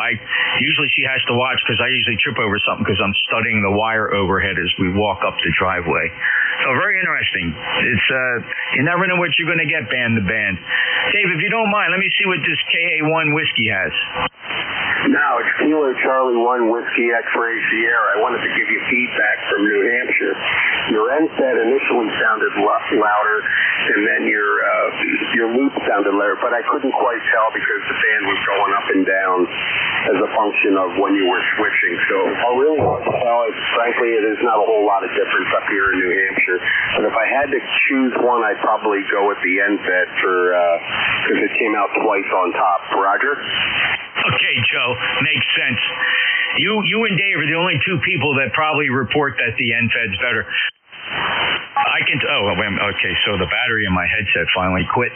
Speaker 15: Usually she has to watch because I usually trip over something because I'm studying the wire overhead as we walk up the driveway. So very interesting. It's you never know what you're going to get band to band. Dave, if you don't mind, let me see what this KA1 whiskey has.
Speaker 6: Now, it's Kilo Charlie 1 Whiskey X-Ray Sierra. I wanted to give you feedback from New Hampshire.
Speaker 16: your end fed initially sounded louder, and then your loop sounded louder, but I couldn't quite tell because the band was going up and down as a function of when you were switching. So I really want to tell it, frankly, there's not a whole lot of difference up here in New Hampshire. But if I had to choose one, I'd probably go with the end fed because it came out twice on top. Roger?
Speaker 15: Okay, Joe, makes sense. You and Dave are the only two people that probably report that the end fed's better. Okay, so the battery in my headset finally quit.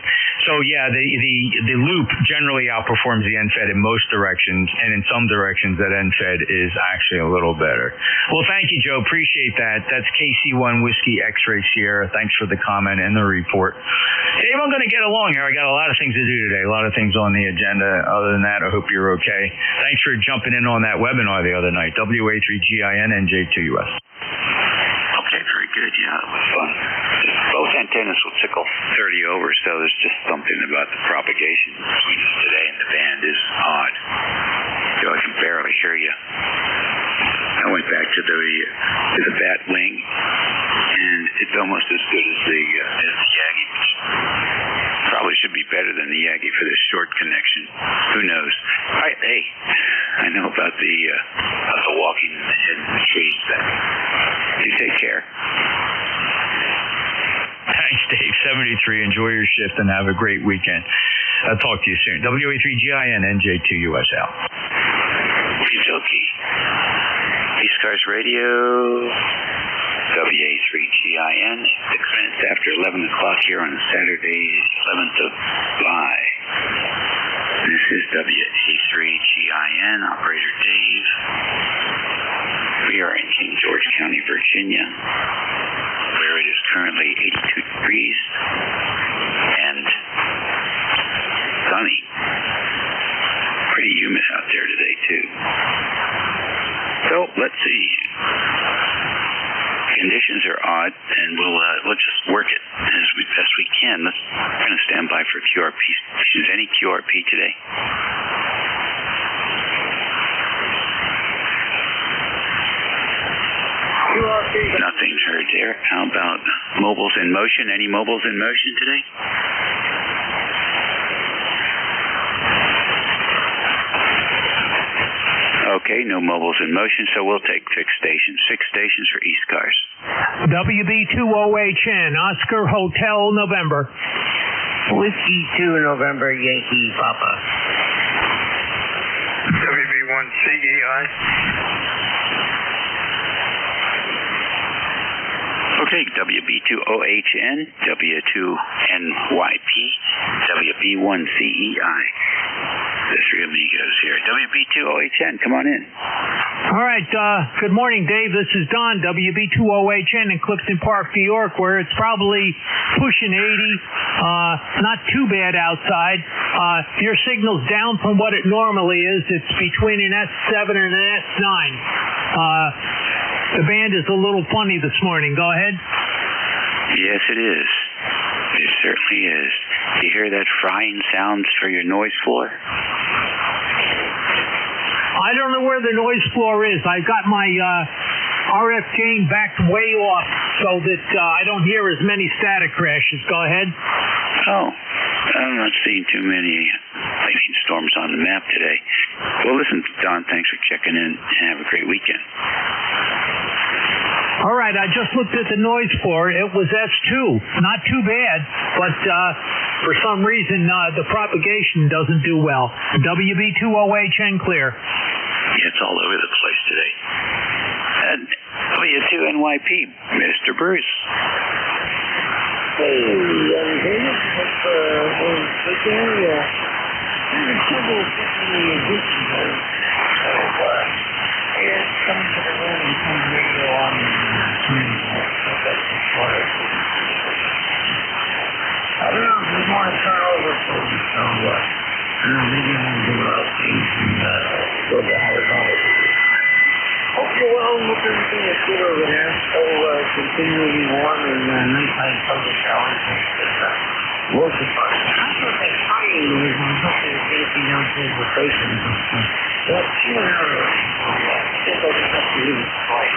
Speaker 15: So yeah, the loop generally outperforms the end fed in most directions, and in some directions that end fed is actually a little better. Well, thank you, Joe. Appreciate that. That's KC1 Whiskey X-Ray Sierra. Thanks for the comment and the report. Dave, I'm going to get along here. I got a lot of things to do today, a lot of things on the agenda. Other than that, I hope you're okay. Thanks for jumping in on that webinar the other night. WA3GIN NJ2US.
Speaker 6: Okay, very good. Yeah, it was fun. Both antennas will tickle 30 over, so there's just something about the propagation between us today and the band is odd. So I can barely hear you. I went back to the bat wing, and it's almost as good as the Yagi, which probably should be better than the Yagi for this short connection. Who knows? Hey, I know about the walking in the trees. You take care.
Speaker 15: Thanks, Dave. 73. Enjoy your shift and have a great weekend. I'll talk to you soon. WA3GIN NJ2US out.
Speaker 6: Okie-dokie. ECARS Radio, WA3GIN, 6 minutes after 11 o'clock here on Saturday, 11th of July. This is WA3GIN, Operator Dave. We are in King George County, Virginia, where it is currently 82 degrees and sunny. Pretty humid out there today, too. So, let's see. Conditions are odd, and we'll just work it as best we can. We're going to stand by for QRP stations. Any QRP today? Nothing heard there. How about mobiles in motion? Any mobiles in motion today? Okay, no mobiles in motion, so we'll take fixed stations. Fixed stations for ECARS.
Speaker 13: WB2OHN, Oscar Hotel, November.
Speaker 17: Whiskey 2 November, Yankee Papa.
Speaker 5: WB1CEI.
Speaker 6: Okay, WB2OHN, W2NYP, WB1CEI. The three amigos here. WB2OHN, come on in.
Speaker 13: All right, good morning, Dave. This is Don, WB2OHN in Clifton Park, New York, where it's probably pushing 80. Not too bad outside. Your signal's down from what it normally is. It's between an S7 and an S9. The band is a little funny this morning. Go ahead.
Speaker 6: Yes, it is. It certainly is. Do you hear that frying sounds for your noise floor?
Speaker 13: I don't know where the noise floor is. I've got my RF gain backed way off so that I don't hear as many static crashes. Go ahead.
Speaker 6: Oh, I'm not seeing too many lightning storms on the map today. Well, listen, Don, thanks for checking in and have a great weekend.
Speaker 13: All right, I just looked at the noise floor. It was S2. Not too bad, but for some reason the propagation doesn't do well. WB2OHN clear.
Speaker 6: Yeah, it's all over the place today. And W2NYP, Mr. Bruce.
Speaker 17: Hey, David, what's weekend? Having trouble getting the ignition hose. So, it's coming to the room and some radio on the screen. So that's the short. I don't know if we want to turn over for you, so I don't know, maybe I want to do a lot of things and go to horizontal. Hope you're well. Hope everything is good over there. So continually warm and nighttime sunny showers. Most of us. I thought that fire was on something that can't be downstairs with bacon. But you don't know. I think I'll just have to leave it quiet.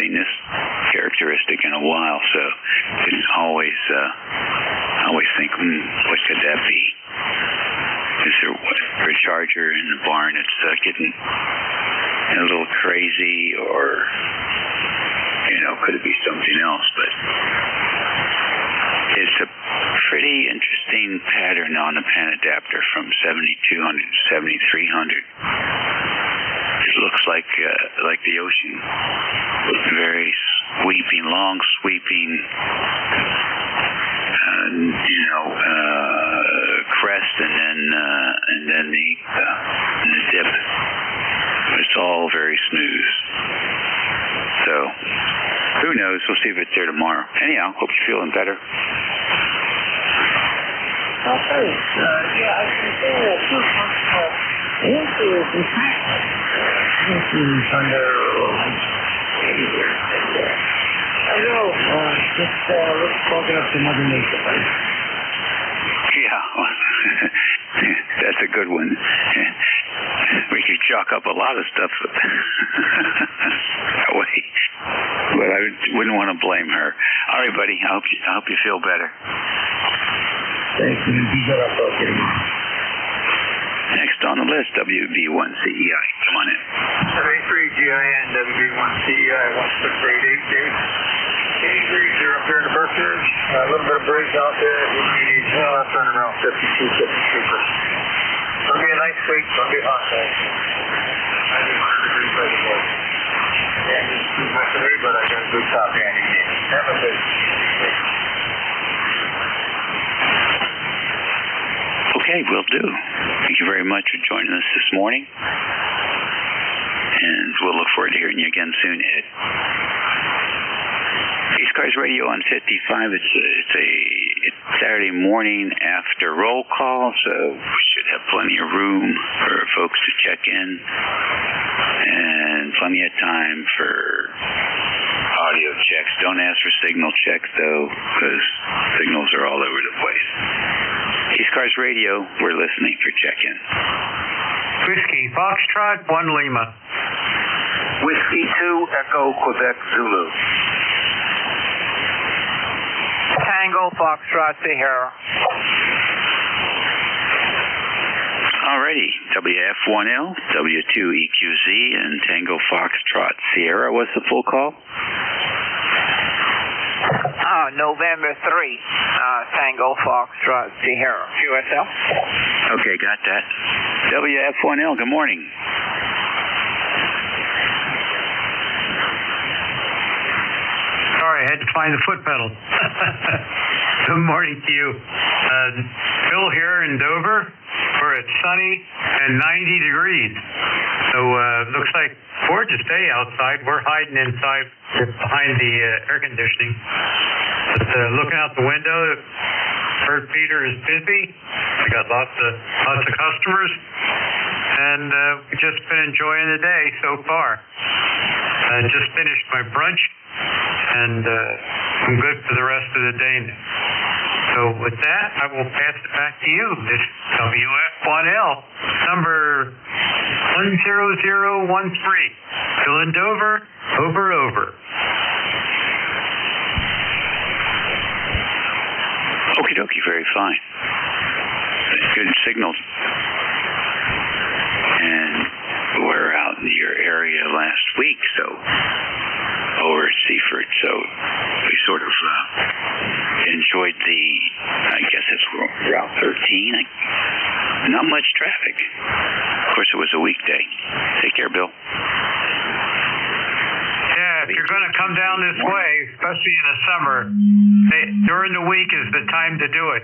Speaker 6: seen this characteristic in a while, so it's always think, what could that be? Is there a charger in the barn that's getting a little crazy, or could it be something else? But it's a pretty interesting pattern on the pan adapter from 7200 to 7300. It looks like the ocean, very sweeping, long sweeping, crest, and then the dip. It's all very smooth. So who knows? We'll see if it's there tomorrow. Anyhow, hope you're feeling better.
Speaker 17: Okay. Yeah, I can say that too. Answer is in fact, this is under I know. Just let's talk it up to Mother Nature, buddy.
Speaker 6: Yeah, that's a good one. We could chalk up a lot of stuff that way, but I wouldn't want to blame her. All right, buddy. I hope you feel better.
Speaker 17: Thank you. Be better up okay.
Speaker 6: Next on the list, WB1CEI. Come on in.
Speaker 10: 73GIN, WB1CEI, 1688, Dave. 83, you're up here in the Berkshires. A little bit of breeze out there. It's running around 52, 53%. It'll be a nice week. It'll be hot, guys. 100 degrees by the way. And it's too much of me, but I got a good top handy. Have a good day.
Speaker 6: Okay, will do. Thank you very much for joining us this morning. And we'll look forward to hearing you again soon, Ed. ECARS Radio on 55. It's Saturday morning after roll call, so we should have plenty of room for folks to check in, and plenty of time for audio checks. Don't ask for signal checks, though, because signals are all over the place. ECARS Radio, we're listening for check-in.
Speaker 4: Whiskey Foxtrot 1 Lima.
Speaker 22: Whiskey 2 Echo Quebec Zulu.
Speaker 5: Tango Foxtrot Sierra.
Speaker 6: Alrighty, WF1L, W2EQZ, and Tango Foxtrot Sierra. What's the full call?
Speaker 5: November 3, Tango Foxtrot Sierra. QSL.
Speaker 6: Okay, got that. WF1L, good morning.
Speaker 4: Sorry, I had to find the foot pedal. Good morning to you. Phil here in Dover, where it's sunny and 90 degrees. So looks like gorgeous day outside. We're hiding inside behind the air conditioning. But looking out the window, Bert Peter is busy. I got lots of customers, and we've just been enjoying the day so far. I just finished my brunch, and I'm good for the rest of the day now. So with that, I will pass it back to you. This WF1L, number 10013. Phil in Dover, over.
Speaker 6: Okie dokie, very fine. Good signal. And we're out in your area last week, so over at Seaford, so we sort of enjoyed the, I guess it's Route 13. Not much traffic. Of course, it was a weekday. Take care, Bill.
Speaker 4: Yeah, if you're going to come down this way, especially in the summer, during the week is the time to do it.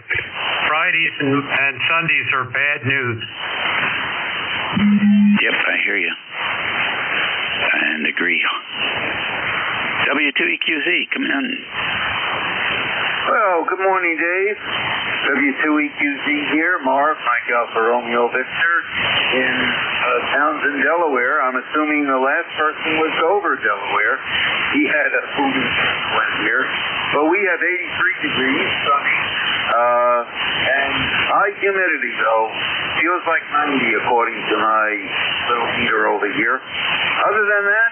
Speaker 4: Fridays and Sundays are bad news.
Speaker 6: Yep, I hear you. And agree. W2EQZ, come in.
Speaker 22: Well, good morning, Dave. W2EQZ here, Mark, Mike Alpha Romeo Victor in Townsend, Delaware. I'm assuming the last person was Dover, Delaware. He had a booming wind here. But we have 83 degrees, sunny, and high humidity, though. Feels like 90 according to my little meter over here. Other than that,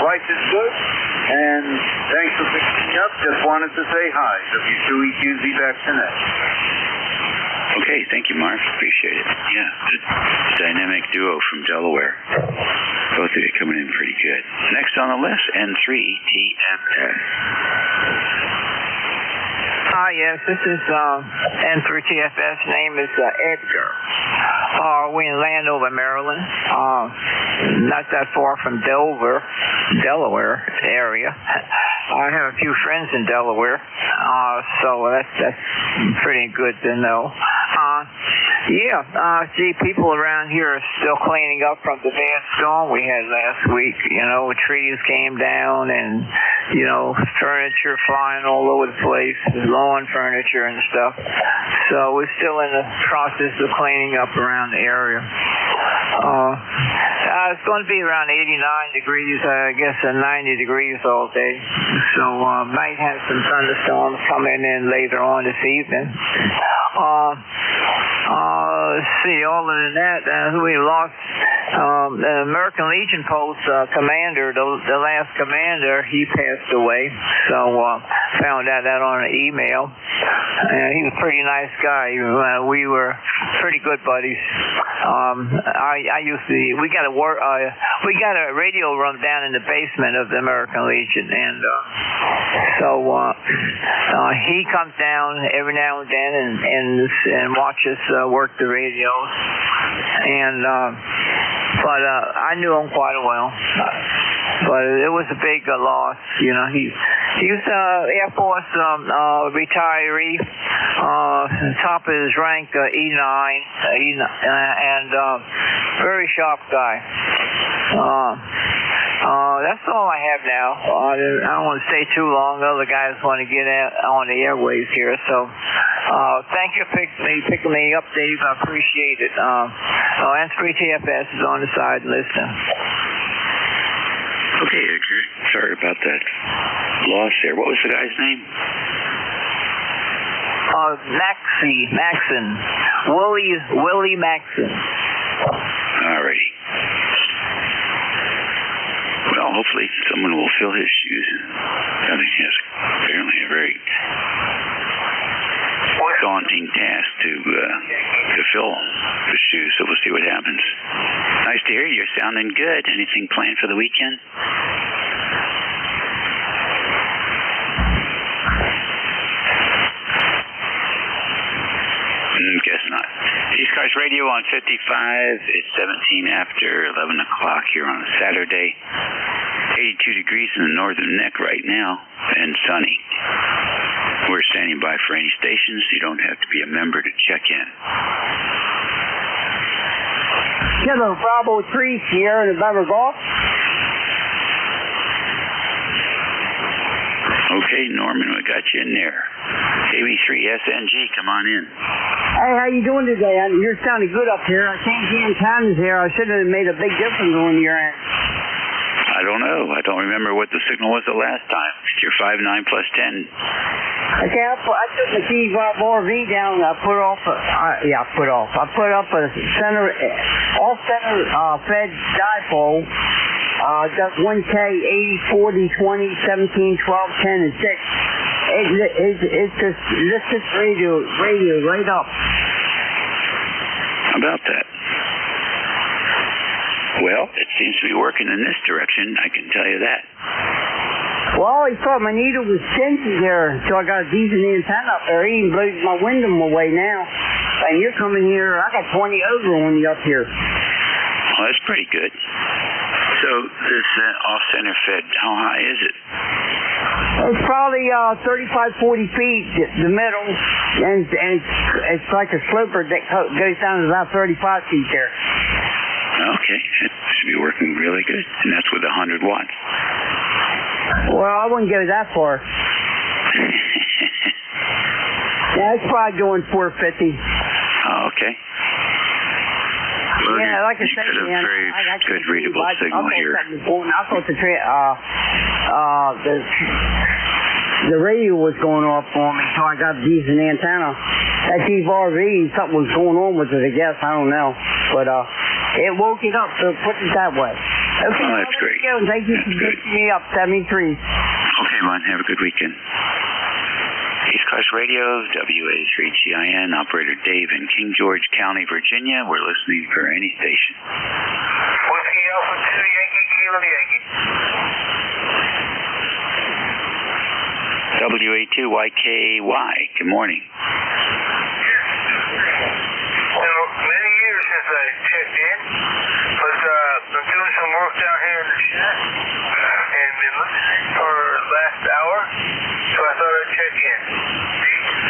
Speaker 3: life is good, and thanks for picking me up. Just wanted to say hi. W2EQZ back to net.
Speaker 6: Okay, thank you, Marv. Appreciate it. Yeah, the dynamic duo from Delaware. Both of you coming in pretty good. Next on the list, N3TFS.
Speaker 18: Hi, yes, this is N3TFS. Name is Edgar. We're in Landover, Maryland. Not that far from Delaware area. I have a few friends in Delaware, so that's pretty good to know. See, people around here are still cleaning up from the bad storm we had last week. Trees came down and, furniture flying all over the place, lawn furniture and stuff. So we're still in the process of cleaning up around the area. It's going to be around 89 degrees, I guess, 90 degrees all day. So might have some thunderstorms coming in later on this evening. Let's see, other than that, we lost the American Legion Post commander, the last commander, he passed away. So found out that on an email. He was a pretty nice guy. We were pretty good buddies. We got a radio room down in the basement of the American Legion, and he comes down every now and then and watches work the radios. But I knew him quite well. But it was a big loss. He was Air Force retiree, top of his rank, E9, and very sharp guy. That's all I have now. I don't want to stay too long. Other guys want to get on the airwaves here. So thank you for picking me up, Dave. I appreciate it. N3TFS is on the side listening.
Speaker 6: Okay, Edgar. Sorry about that loss there. What was the guy's name?
Speaker 18: Maxon. Willie Maxon.
Speaker 6: Alrighty. Well, hopefully someone will fill his shoes. I think he has apparently a very daunting task to fill the shoes, so we'll see what happens. Nice to hear you. You're sounding good. Anything planned for the weekend? Guess not. ECARS Radio on 55. It's 17 after 11 o'clock here on a Saturday. 82 degrees in the northern neck right now, and sunny. We're standing by for any stations. You don't have to be a member to check in.
Speaker 21: Kilo Bravo 3, Sierra November Golf.
Speaker 6: Okay, Norman, we got you in there. KB3SNG, come on in.
Speaker 21: Hey, how you doing today? You're sounding good up here. I changed the antennas here. I should have made a big difference on your end.
Speaker 6: I don't know. I don't remember what the signal was the last time. You're 5.9 plus 10.
Speaker 21: Okay, I took the T-RV down. I put off. I put up a off-center fed dipole. Got 1K, 80, 40, 20, 17, 12, 10, and 6. It's just lifts this radio right up.
Speaker 6: How about that? Well, it seems to be working in this direction, I can tell you that.
Speaker 21: Well, I thought my needle was stingy there, so I got a decent antenna up there. He even blows my window away now. And you're coming here, I got 20 over on you up here.
Speaker 6: Well, that's pretty good. So this off-center fed, how high is it?
Speaker 21: It's probably 35, 40 feet, the middle, and it's like a sloper that goes down to about 35 feet there.
Speaker 6: Okay, it should be working really good, and that's with 100 watts.
Speaker 21: Well, I wouldn't go that far. Yeah, it's probably doing 450.
Speaker 6: Oh, okay. Well,
Speaker 21: yeah, like I said,
Speaker 6: you got a very good readable signal here.
Speaker 21: I thought the radio was going off on me, so I got a decent antenna. That RV, something was going on with it, I guess. I don't know. But it woke it up, so put it that way. Okay,
Speaker 6: oh, that's great.
Speaker 21: Thank you for picking me up, 73.
Speaker 6: Okay, Ron, have a good weekend. ECARS Radio, WA3GIN, Operator Dave in King George County, Virginia. We're listening for any station.
Speaker 22: Whiskey Alpha 2 Yankee, Kilo Yankee.
Speaker 6: WA2YKY, good morning.
Speaker 22: So, many years since I checked in, but I'm doing some work down here in the shed, and been listening for the last hour, so I thought I'd check in.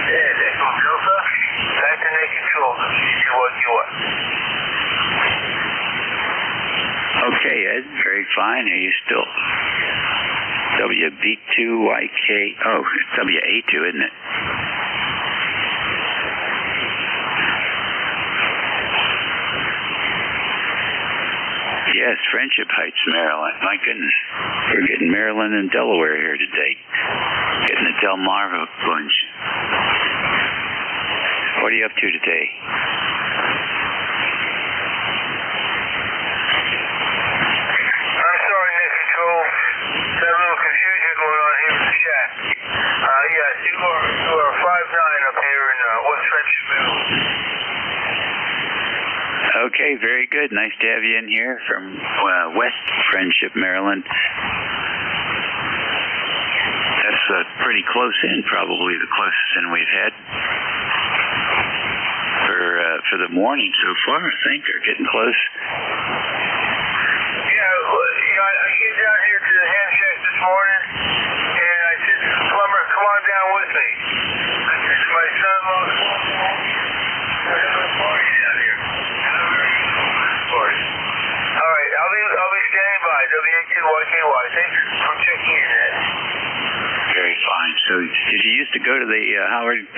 Speaker 22: Echo Delta, back to net control, NJ2US.
Speaker 6: Okay, Ed, very fine. Are you still WB2YK? Oh, it's WA2, isn't it? Yes, Friendship Heights, Maryland. My goodness. We're getting Maryland and Delaware here today. Getting the Delmarva bunch. What are you up to today?
Speaker 22: I'm sorry, Net Control. There's a little confusion going on here in the shack. Yes, you are 5'9" up here in West Friendship, Maryland.
Speaker 6: Okay, very good. Nice to have you in here from West Friendship, Maryland. That's pretty close in, probably the closest in we've had for the morning so far, I think, or getting close.
Speaker 22: Yeah, I came down here to the ham shack this morning, and I said to the plumber, come on down with me. I said to my son-in-law, we're having a party down here. All right, I'll be standing by. WA2YKY. Thanks for checking in, Ed.
Speaker 6: Very fine. So, did you used to go to the Howard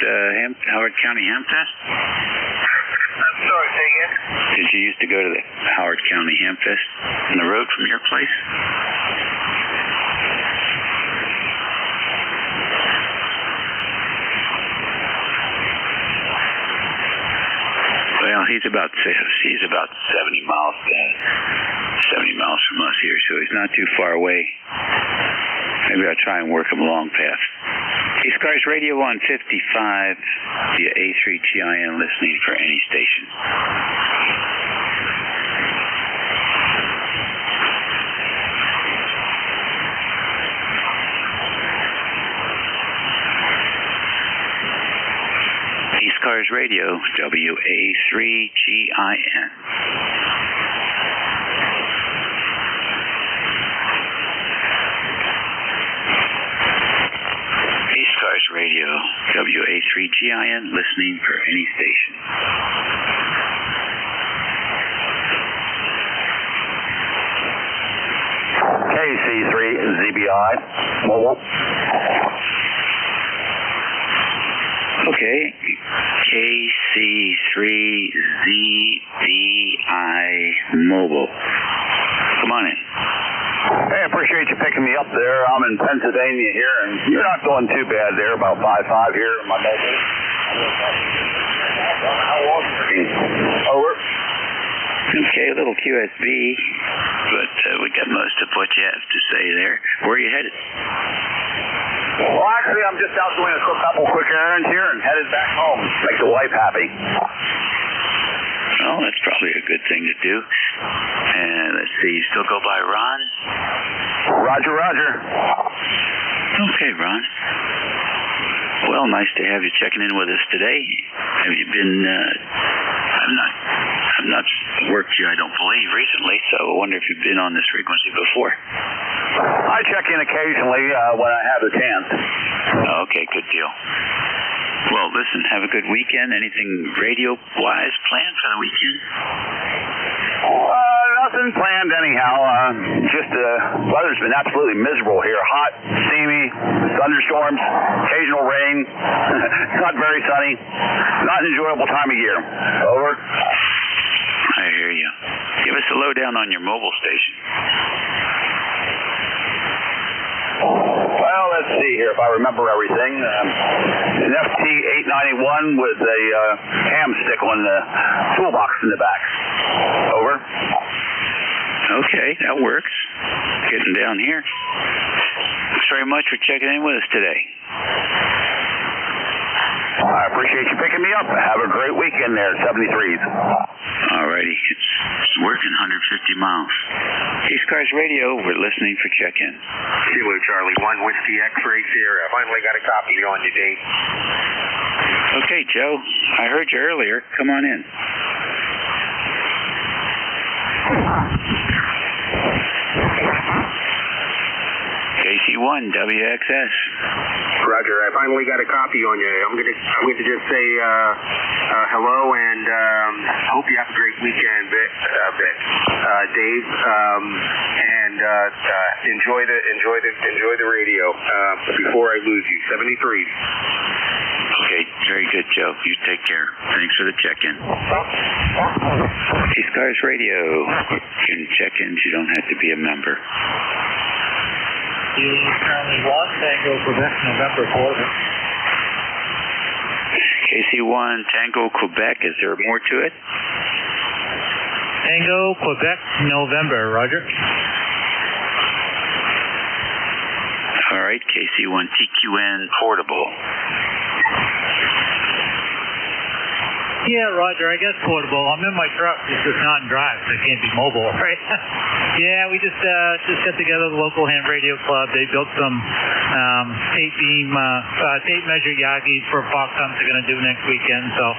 Speaker 6: County Ham Fest?
Speaker 22: I'm sorry, say again?
Speaker 6: Did you used to go to the Howard County Ham Fest on the road from your place? Well, he's about 70 miles from us here, so he's not too far away. Maybe I'll try and work him along path. ECARS Radio 155 via A3GIN, listening for any station. ECARS Radio, WA3GIN. ECARS Radio, WA3GIN, listening for any station.
Speaker 16: KC3ZBI, mobile.
Speaker 6: Okay, KC3ZBI mobile. Come on in.
Speaker 16: Hey, I appreciate you picking me up there. I'm in Pennsylvania here, and you're not doing too bad there, about 5.5 here in my mobile. Over.
Speaker 6: Okay, a little QSB, but we got most of what you have to say there. Where are you headed?
Speaker 16: Well, actually, I'm just out doing a couple quick errands here and headed back home. Make the wife happy.
Speaker 6: Well, that's probably a good thing to do. And let's see, you still go by Ron?
Speaker 16: Roger, Roger.
Speaker 6: Okay, Ron. Well, nice to have you checking in with us today. Have you been, I've not worked you, I don't believe, recently, so I wonder if you've been on this frequency before.
Speaker 16: I check in occasionally when I have the chance.
Speaker 6: Okay, good deal. Well, listen, have a good weekend. Anything radio-wise planned for the weekend?
Speaker 16: Nothing planned anyhow. Just weather's been absolutely miserable here. Hot, steamy, thunderstorms, occasional rain. Not very sunny. Not an enjoyable time of year. Over.
Speaker 6: I hear you. Give us a lowdown on your mobile station.
Speaker 16: Well, let's see here if I remember everything. An FT891 with a ham stick on the toolbox in the back. Over.
Speaker 6: Okay, that works. Getting down here. Thanks very much for checking in with us today.
Speaker 8: I appreciate you picking me up. Have a great weekend there, 73s.
Speaker 6: Alrighty, it's working 150 miles. ECARS Radio, we're listening for check-in.
Speaker 22: Kilo Charlie 1, Whiskey X-Ray Sierra. I finally got a copy on you, Dave.
Speaker 6: Okay, Joe, I heard you earlier. Come on in. KC1 WXS.
Speaker 22: Roger, I finally got a copy on you. I'm going to just say hello and hope you have a great weekend, Dave. And enjoy the radio before I lose you. 73.
Speaker 6: Okay, very good, Joe. You take care. Thanks for the check-in. ECARS Radio. You can check in. You don't have to be a member.
Speaker 1: Currently 1, Tango, Quebec, November 4th.
Speaker 6: KC1, Tango, Quebec. Is there more to it?
Speaker 1: Tango, Quebec, November. Roger.
Speaker 6: All right, KC1, TQN, Portable.
Speaker 1: Yeah, Roger, I guess portable. I'm in my truck. It's just not in drive, so it can't be mobile, right? Yeah, we just got together the local ham radio club. They built some tape measure Yagis for Fox hunts they're going to do next weekend. So,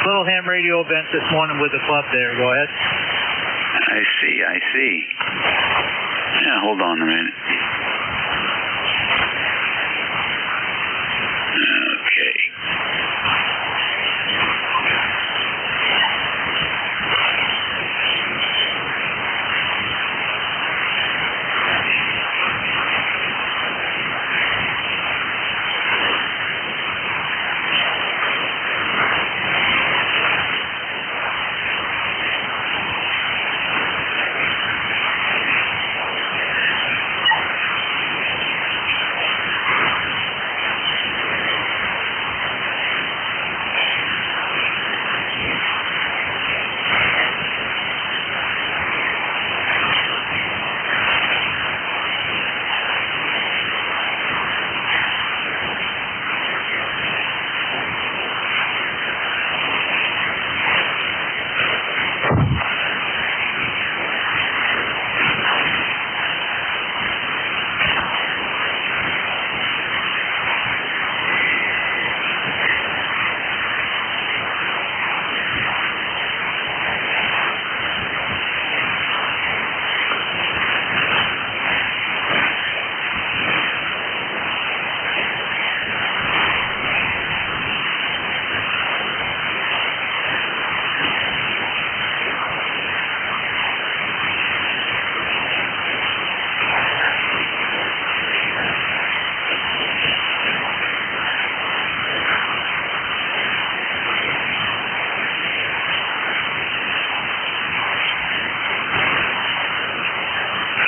Speaker 1: little ham radio event this morning with the club there. Go ahead.
Speaker 6: I see. Yeah, hold on a minute. Okay.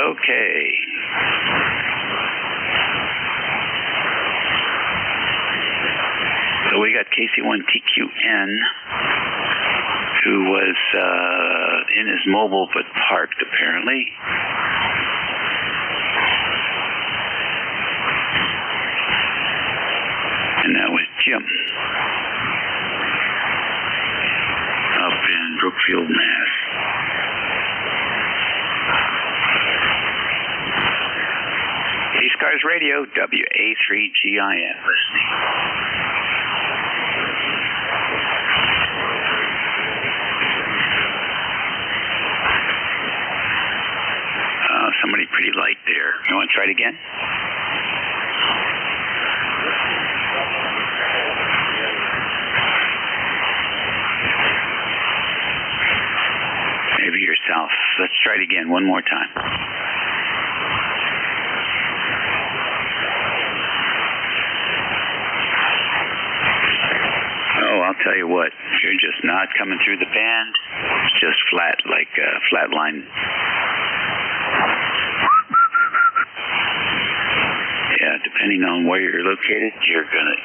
Speaker 6: Okay. So we got KC1TQN, who was in his mobile but parked apparently. And that was Jim up in Brookfield, Mass. ECARS Radio, WA3GIN, listening. Somebody pretty light there. You want to try it again? Maybe yourself. Let's try it again one more time. Oh, I'll tell you what. You're just not coming through the band. It's just flat, like flat line. Yeah, depending on where you're located, you're gonna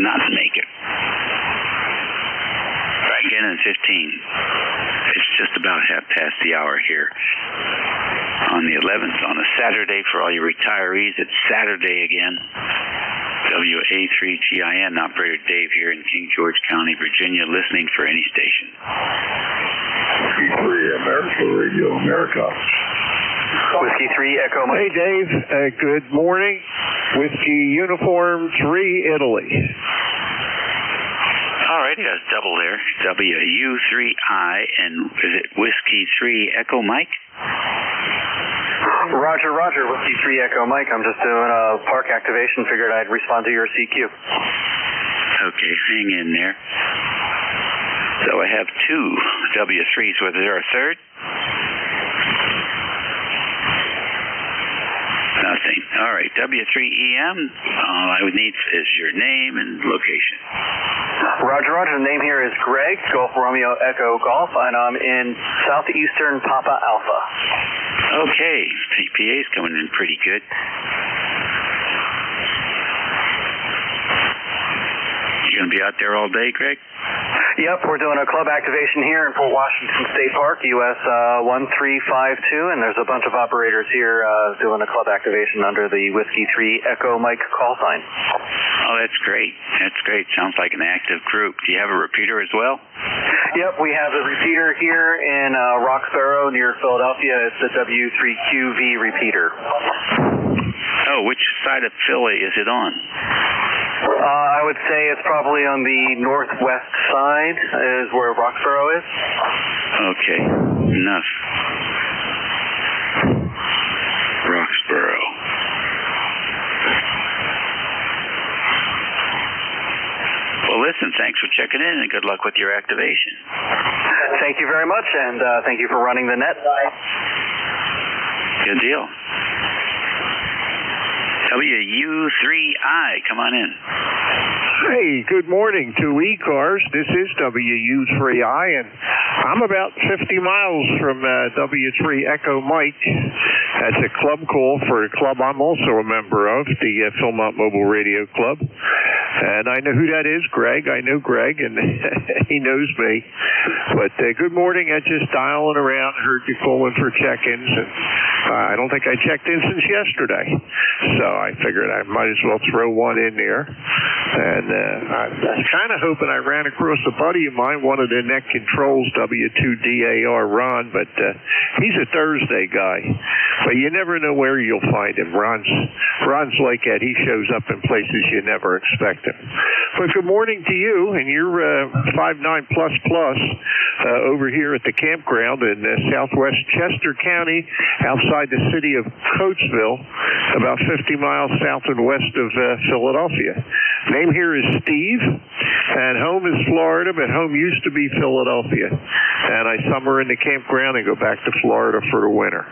Speaker 6: not make it. Try again in 15. It's just about half past the hour here on the 11th, on a Saturday for all you retirees. It's Saturday again. WA3GIN, operator Dave here in King George County, Virginia, listening for any station.
Speaker 14: Whiskey 3 America, Radio America.
Speaker 5: Whiskey 3 Echo Mike.
Speaker 7: Hey, Dave. Good morning. Whiskey Uniform 3 Italy.
Speaker 6: All right, got a double there. WU3I, and is it Whiskey 3 Echo Mike?
Speaker 5: Roger, Whiskey 3 Echo Mike. I'm just doing a park activation. Figured I'd respond to your CQ.
Speaker 6: Okay, hang in there. So I have two W3s. Was there a third? Nothing. All right, W3EM, all I would need is your name and location.
Speaker 5: Roger. The name here is Greg, Golf Romeo Echo Golf, and I'm in southeastern Papa Alpha.
Speaker 6: Okay, PPA's coming in pretty good. You going to be out there all day, Greg?
Speaker 5: Yep, we're doing a club activation here in Fort Washington State Park, US 1352, and there's a bunch of operators here doing a club activation under the Whiskey 3 Echo Mike call sign.
Speaker 6: Oh, that's great. That's great. Sounds like an active group. Do you have a repeater as well?
Speaker 5: Yep, we have a repeater here in Roxborough near Philadelphia. It's the W3QV repeater.
Speaker 6: Oh, which side of Philly is it on?
Speaker 5: I would say it's probably on the northwest side is where Roxborough is.
Speaker 6: Okay, enough. Roxborough. Well, listen, thanks for checking in, and good luck with your activation.
Speaker 5: Thank you very much, and thank you for running the net.
Speaker 6: Good deal. WU3I, come on in.
Speaker 7: Hey, good morning to ECARS. This is WU3I, and I'm about 50 miles from W3 Echo Mike. That's a club call for a club I'm also a member of, the Philmont Mobile Radio Club. And I know who that is, Greg. I know Greg, and he knows me. But good morning. I just dialing around, heard you calling for check-ins, and I don't think I checked in since yesterday. So I figured I might as well throw one in there. And I was kind of hoping I ran across a buddy of mine, one of the Net Controls, W2DAR, Ron, but he's a Thursday guy. But you never know where you'll find him. Ron's like that. He shows up in places you never expect him. But good morning to you, and you're 59++ over here at the campground in southwest Chester County, outside the city of Coatesville, about 50 miles south and west of Philadelphia. Name here is Steve, and home is Florida, but home used to be Philadelphia. And I summer in the campground and go back to Florida for the winter.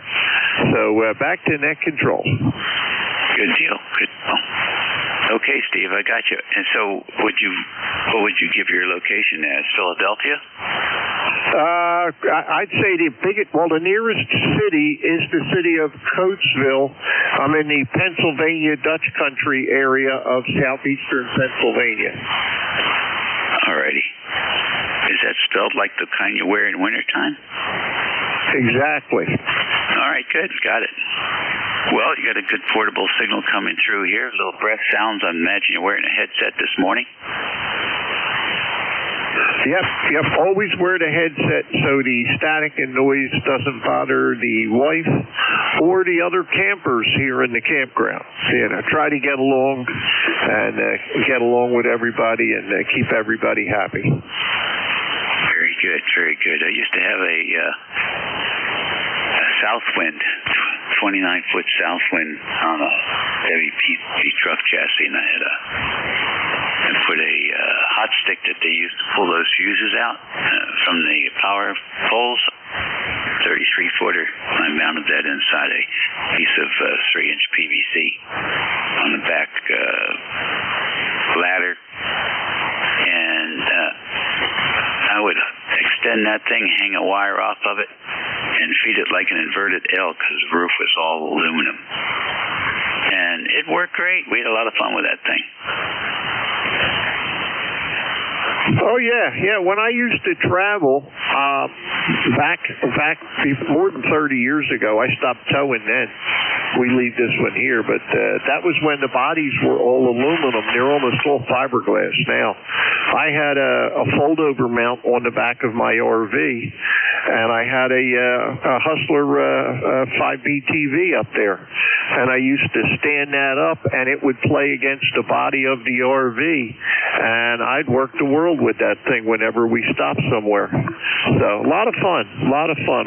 Speaker 7: So back to Net Control.
Speaker 6: Good deal. Good. Oh. Okay, Steve, I got you. And so, what would you give your location as? Philadelphia?
Speaker 7: I'd say the nearest city is the city of Coatesville. I'm in the Pennsylvania Dutch country area of southeastern Pennsylvania.
Speaker 6: Alrighty. Is that spelled like the kind you wear in wintertime?
Speaker 7: Exactly.
Speaker 6: All right, good. Got it. Well, you got a good portable signal coming through here. Little breath sounds. I imagine you're wearing a headset this morning.
Speaker 7: Yep. Always wear the headset so the static and noise doesn't bother the wife or the other campers here in the campground. Try to get along and get along with everybody and keep everybody happy.
Speaker 6: Very good, very good. I used to have a south wind, 29-foot south wind on a heavy PT truck chassis, and I had put a hot stick that they used to pull those fuses out from the power poles, 33-footer. I mounted that inside a piece of 3-inch PVC on the back ladder, and I would extend that thing, hang a wire off of it, and feed it like an inverted L because the roof was all aluminum. And it worked great. We had a lot of fun with that thing.
Speaker 2: Oh yeah. When I used to travel, back more than 30 years ago, I stopped towing then. We leave this one here, but that was when the bodies were all aluminum. They're almost all fiberglass now. I had a fold-over mount on the back of my RV, and I had a Hustler 5B TV up there, and I used to stand that up, and it would play against the body of the RV, and I'd work the world with that thing whenever we stopped somewhere. So a lot of fun.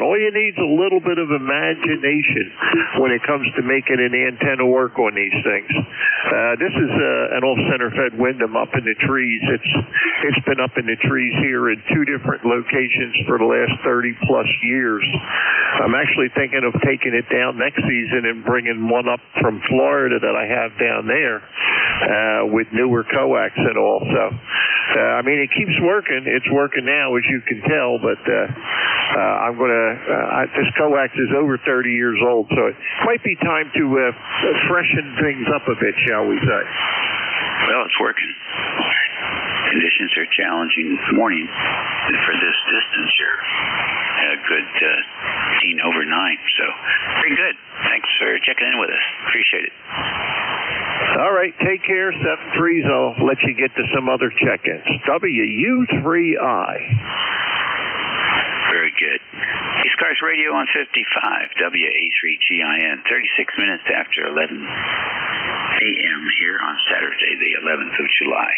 Speaker 2: All you need is a little bit of imagination when it comes to making an antenna work on these things. This is an off-center fed Wyndham up in the trees. It's been up in the trees here in 2 different locations for the last 30 plus years. I'm actually thinking of taking it down next season and bringing one up from Florida that I have down there with newer coax and all. So, I mean, it keeps working. It's working now, as you can tell, but this coax is over 30 years old, so it might be time to freshen things up a bit, shall we say.
Speaker 6: Well, it's working. Conditions are challenging this morning. For this distance, you're a good 18 over 9, so pretty good. Thanks for checking in with us. Appreciate it.
Speaker 2: All right, take care. 7-3s. I'll let you get to some other check-ins. WU3I.
Speaker 6: Very good. ECARS Radio on 55, WA3GIN, 36 minutes after 11 a.m. here on Saturday, the 11th of July.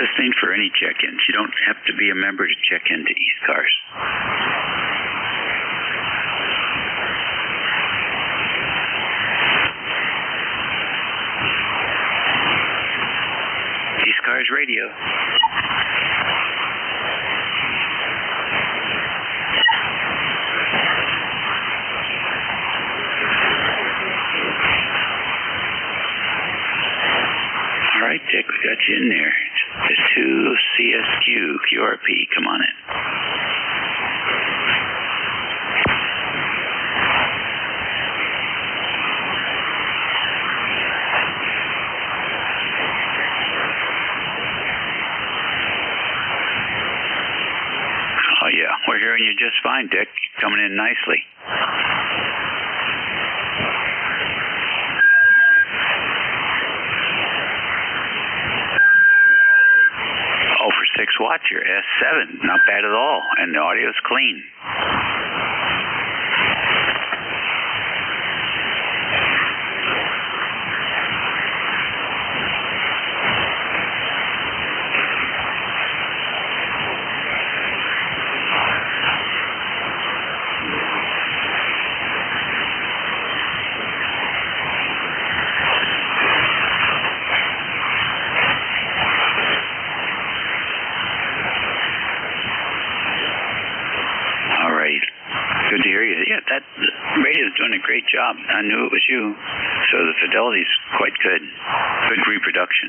Speaker 6: Listening for any check-ins. You don't have to be a member to check into ECARS. ECARS Radio. All right, Dick, we got you in there. It's 2CSQ QRP. Come on in. Oh, yeah, we're hearing you just fine, Dick. Coming in nicely. Oh, for 6 watts, you're S7. Not bad at all. And the audio's clean. Good to hear you. Yeah, that radio's doing a great job. I knew it was you. So the fidelity's quite good. Good reproduction.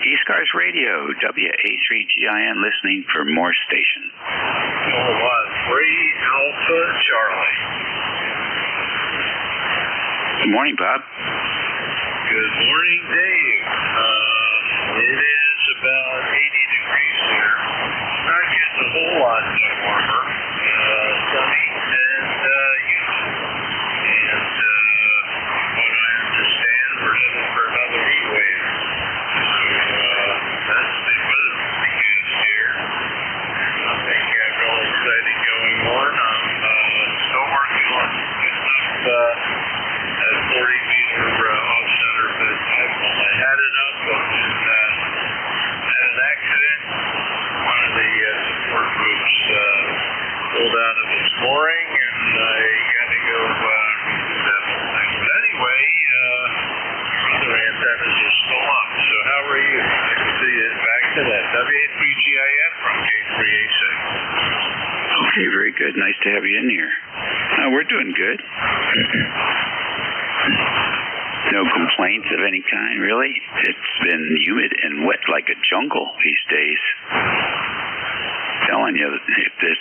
Speaker 6: ECARS Radio, WA3GIN, listening for more station.
Speaker 19: 3 Alpha Charlie.
Speaker 6: Good morning, Bob.
Speaker 19: Good morning, Dave. It is about 80 degrees here. Not getting a whole lot warmer. Sunny and humid. And what I understand, we're headed for another heat wave. So that's the weather forecast here. Nothing really exciting going on. I'm still working on getting up 40 meter off-center for the dipole. I had it up and had an accident. One of the support groups pulled out of its mooring, and I got to go redo that whole thing. But anyway, other antennas are still up. So how are you? I can see you back to that. WA3GIN from K3A6.
Speaker 6: Okay, very good. Nice to have you in here. We're doing good. No complaints of any kind, really. It's been humid and wet like a jungle these days. Telling you, if there's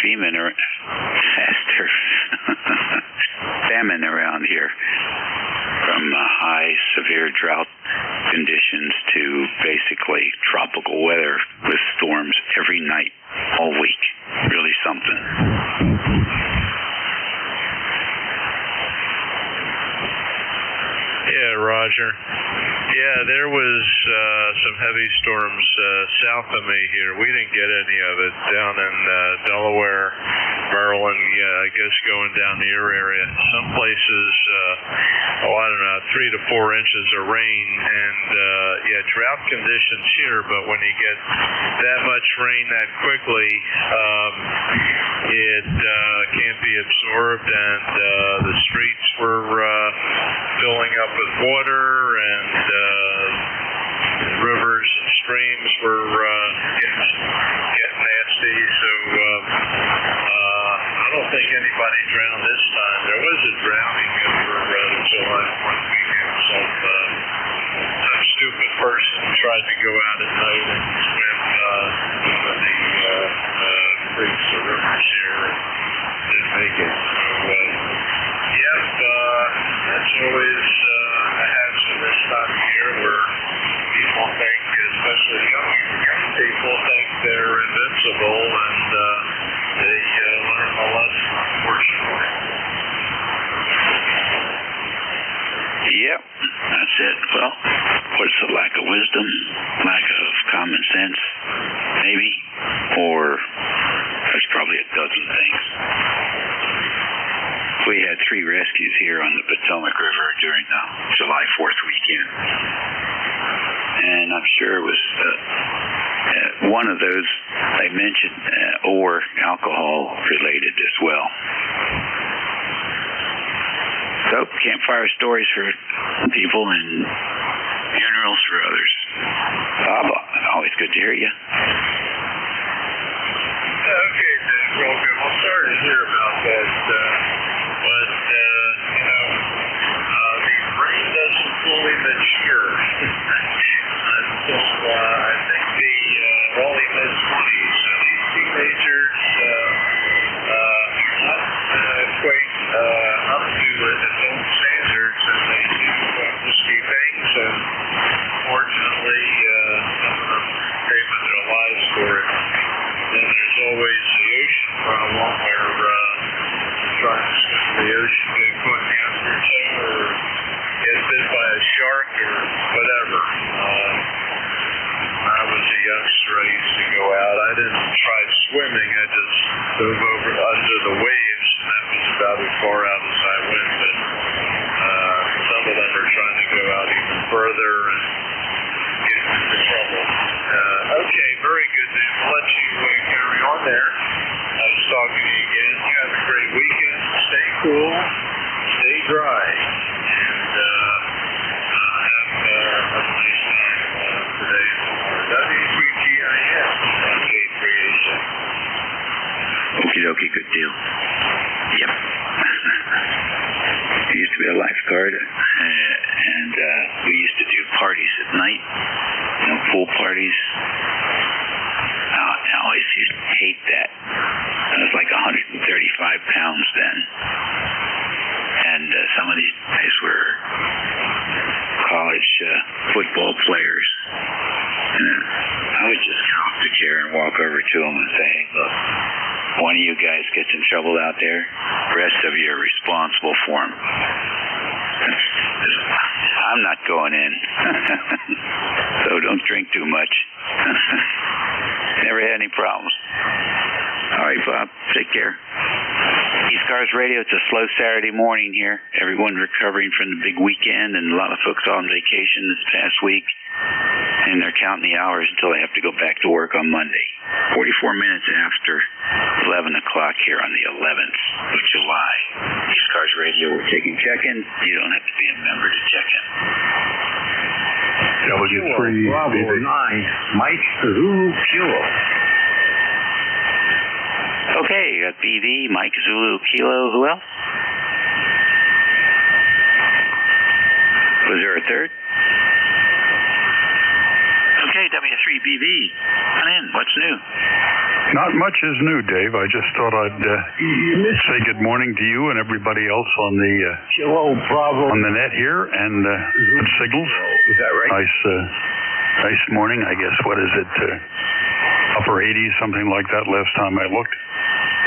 Speaker 6: famine around here, from high severe drought conditions to basically tropical weather with storms every night all week. Really something.
Speaker 19: Yeah, Roger. Yeah, there was some heavy storms south of me here. We didn't get any of it down in Delaware, Maryland. Yeah, I guess going down to your area. Some places, I don't know, 3 to 4 inches of rain, and yeah, drought conditions here. But when you get that much rain that quickly, it can't be absorbed, and the streets were filling up with water, and rivers and streams were getting nasty. So I don't think anybody drowned this time. There was a drowning over the July 4th weekend. Some stupid person tried to go out at night and swim with the creeks or rivers here and didn't make it. So yep, that's always a hazard this time of year where people think, especially young people, think they're invincible, and they learn a lesson, unfortunately.
Speaker 6: Yep, that's it. Well, what's the lack of wisdom, lack of common sense, maybe? Or there's probably a dozen things. We had 3 rescues here on the Potomac River during the July 4th weekend. And I'm sure it was one of those I mentioned, or alcohol related as well. So, campfire stories for people and funerals for others. Bob, always good to hear you.
Speaker 19: Okay, Dave. Well, good. Well, sorry to hear about that. But, you know, the brain doesn't fully mature until, I think, the early mid-20s. These teenagers are not quite up to adult standards, and they do risky things, and unfortunately, some of them pay with their lives for it. Then there's always the ocean problem where trying to swim in the ocean, get caught in the undertow, or get bit by a shark, or whatever. When I was a youngster, I used to go out. I didn't try swimming. I just dove over under the waves, and that was about as far out as I went. But some of them are trying to go out even further and get into trouble. Okay, very good, Dave. I'll let you carry on there. Nice talking to you again. You have a great weekend. Stay cool, stay dry, and have a nice time today. WQGIS, Gate Creation.
Speaker 6: Okie dokie, good deal. Yep. I used to be a lifeguard, and we used to do parties at night, pool parties. I always used to hate that. I was like 135 pounds then. And some of these guys were college football players. And I would just come up to chair and walk over to them and say, hey, look, one of you guys gets in trouble out there, the rest of you are responsible for him. I'm not going in. So don't drink too much. Never had any problems. All right, Bob, take care. ECARS Radio, it's a slow Saturday morning here. Everyone recovering from the big weekend, and a lot of folks on vacation this past week. And they're counting the hours until they have to go back to work on Monday. 44 minutes after 11 o'clock here on the 11th of July. ECARS Radio, we're taking check-ins. You don't have to be a member to check in.
Speaker 16: W3 Bravo 9, Mike Zulu Kilo.
Speaker 6: Okay, you got BV, Mike Zulu Kilo. Who else? Was there a third? Okay, W3BV. Come in. What's new?
Speaker 12: Not much is new, Dave. I just thought I'd say good morning to you and everybody else on the on the net here and signals.
Speaker 15: Is that right?
Speaker 12: Nice morning. I guess what is it? Upper 80s, something like that. Last time I looked.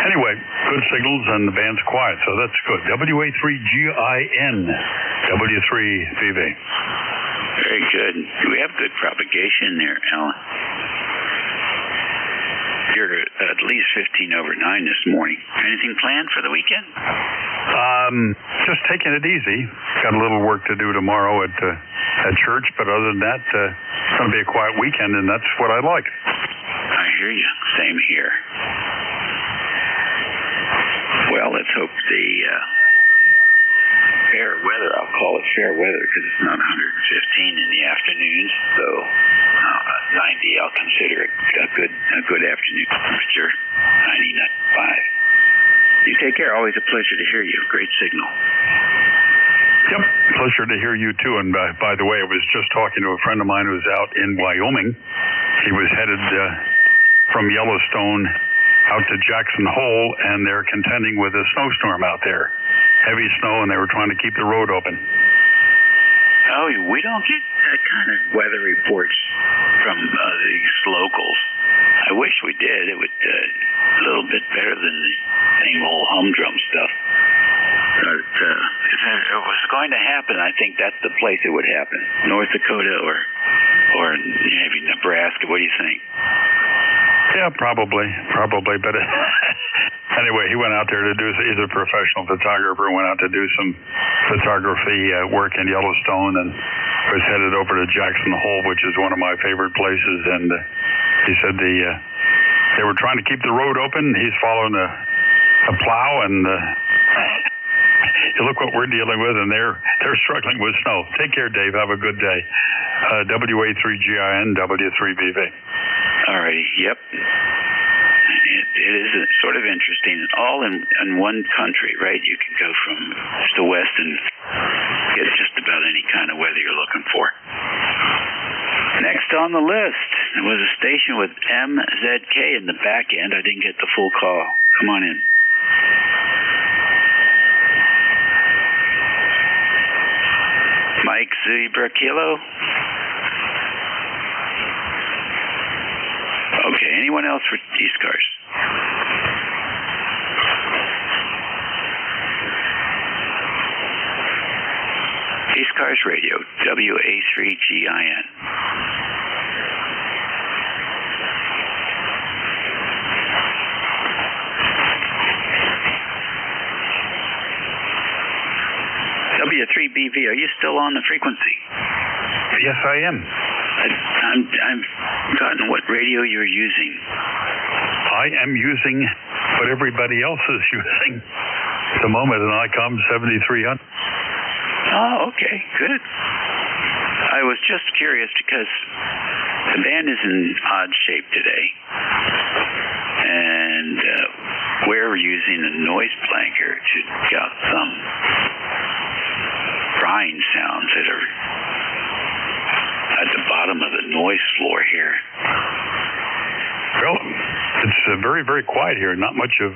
Speaker 12: Anyway, good signals and the band's quiet, so that's good. WA3GIN, W3BV.
Speaker 6: Very good. We have good propagation there, Alan. You're at least 15 over 9 this morning. Anything planned for the weekend?
Speaker 12: Just taking it easy. Got a little work to do tomorrow at church, but other than that, it's going to be a quiet weekend, and that's what I like.
Speaker 6: I hear you. Same here. Well, let's hope the fair weather, I'll call it fair weather because it's not 115 in the afternoons, so 90 I'll consider it a good afternoon temperature, 90, not 5. You take care. Always a pleasure to hear you. Great signal.
Speaker 12: Yep, pleasure to hear you too. And by the way, I was just talking to a friend of mine who's out in Wyoming. He was headed from Yellowstone out to Jackson Hole, and they're contending with a snowstorm out there. Heavy snow, and they were trying to keep the road open.
Speaker 6: Oh, we don't get that kind of weather reports from these locals. I wish we did. It would a little bit better than the same old humdrum stuff. But if it was going to happen, I think that's the place it would happen. North Dakota or maybe Nebraska. What do you think?
Speaker 12: Yeah, probably. But anyway, he went out there to do. He's a professional photographer. Went out to do some photography work in Yellowstone, and was headed over to Jackson Hole, which is one of my favorite places. And he said they were trying to keep the road open. He's following a plow, and you look what we're dealing with, and they're struggling with snow. Take care, Dave. Have a good day. WA3GIN, W3BV.
Speaker 6: All righty. Yep. It is sort of interesting. All in one country, right? You can go from east to west and get just about any kind of weather you're looking for. Next on the list was a station with MZK in the back end. I didn't get the full call. Come on in. Mike Zebra Kilo. Okay, anyone else for ECARS? ECARS Radio, WA3GIN. W3BV, are you still on the frequency?
Speaker 12: Yes, I am.
Speaker 6: I've forgotten what radio you're using.
Speaker 12: I am using what everybody else is using at the moment, an ICOM 7300.
Speaker 6: Oh, okay, good. I was just curious because the band is in odd shape today, and we're using a noise blanker to get some frying sounds that are at the bottom of the noise floor here.
Speaker 12: Well, it's very, very quiet here. Not much of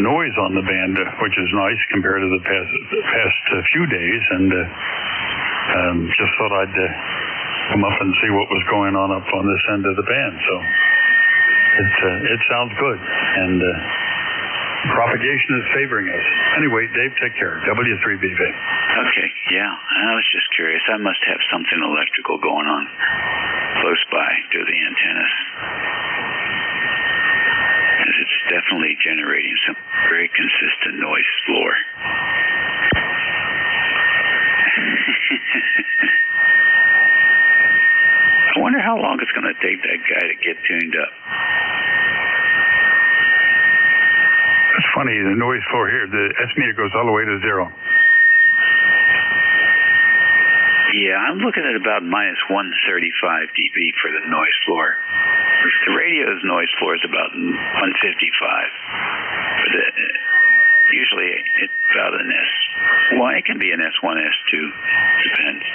Speaker 12: noise on the band, which is nice compared to the past few days. And just thought I'd come up and see what was going on up on this end of the band. So it sounds good, and propagation is favoring us. Anyway, Dave, take care. W3BV.
Speaker 6: Okay, yeah. I was just curious. I must have something electrical going on close by to the antennas. It's definitely generating some very consistent noise floor. I wonder how long it's going to take that guy to get tuned up.
Speaker 12: It's funny, the noise floor here, the S meter goes all the way to 0.
Speaker 6: Yeah, I'm looking at about minus 135 dB for the noise floor. The radio's noise floor is about 155. But usually it's about an S. Mike, it can be an S1, S2. Depends.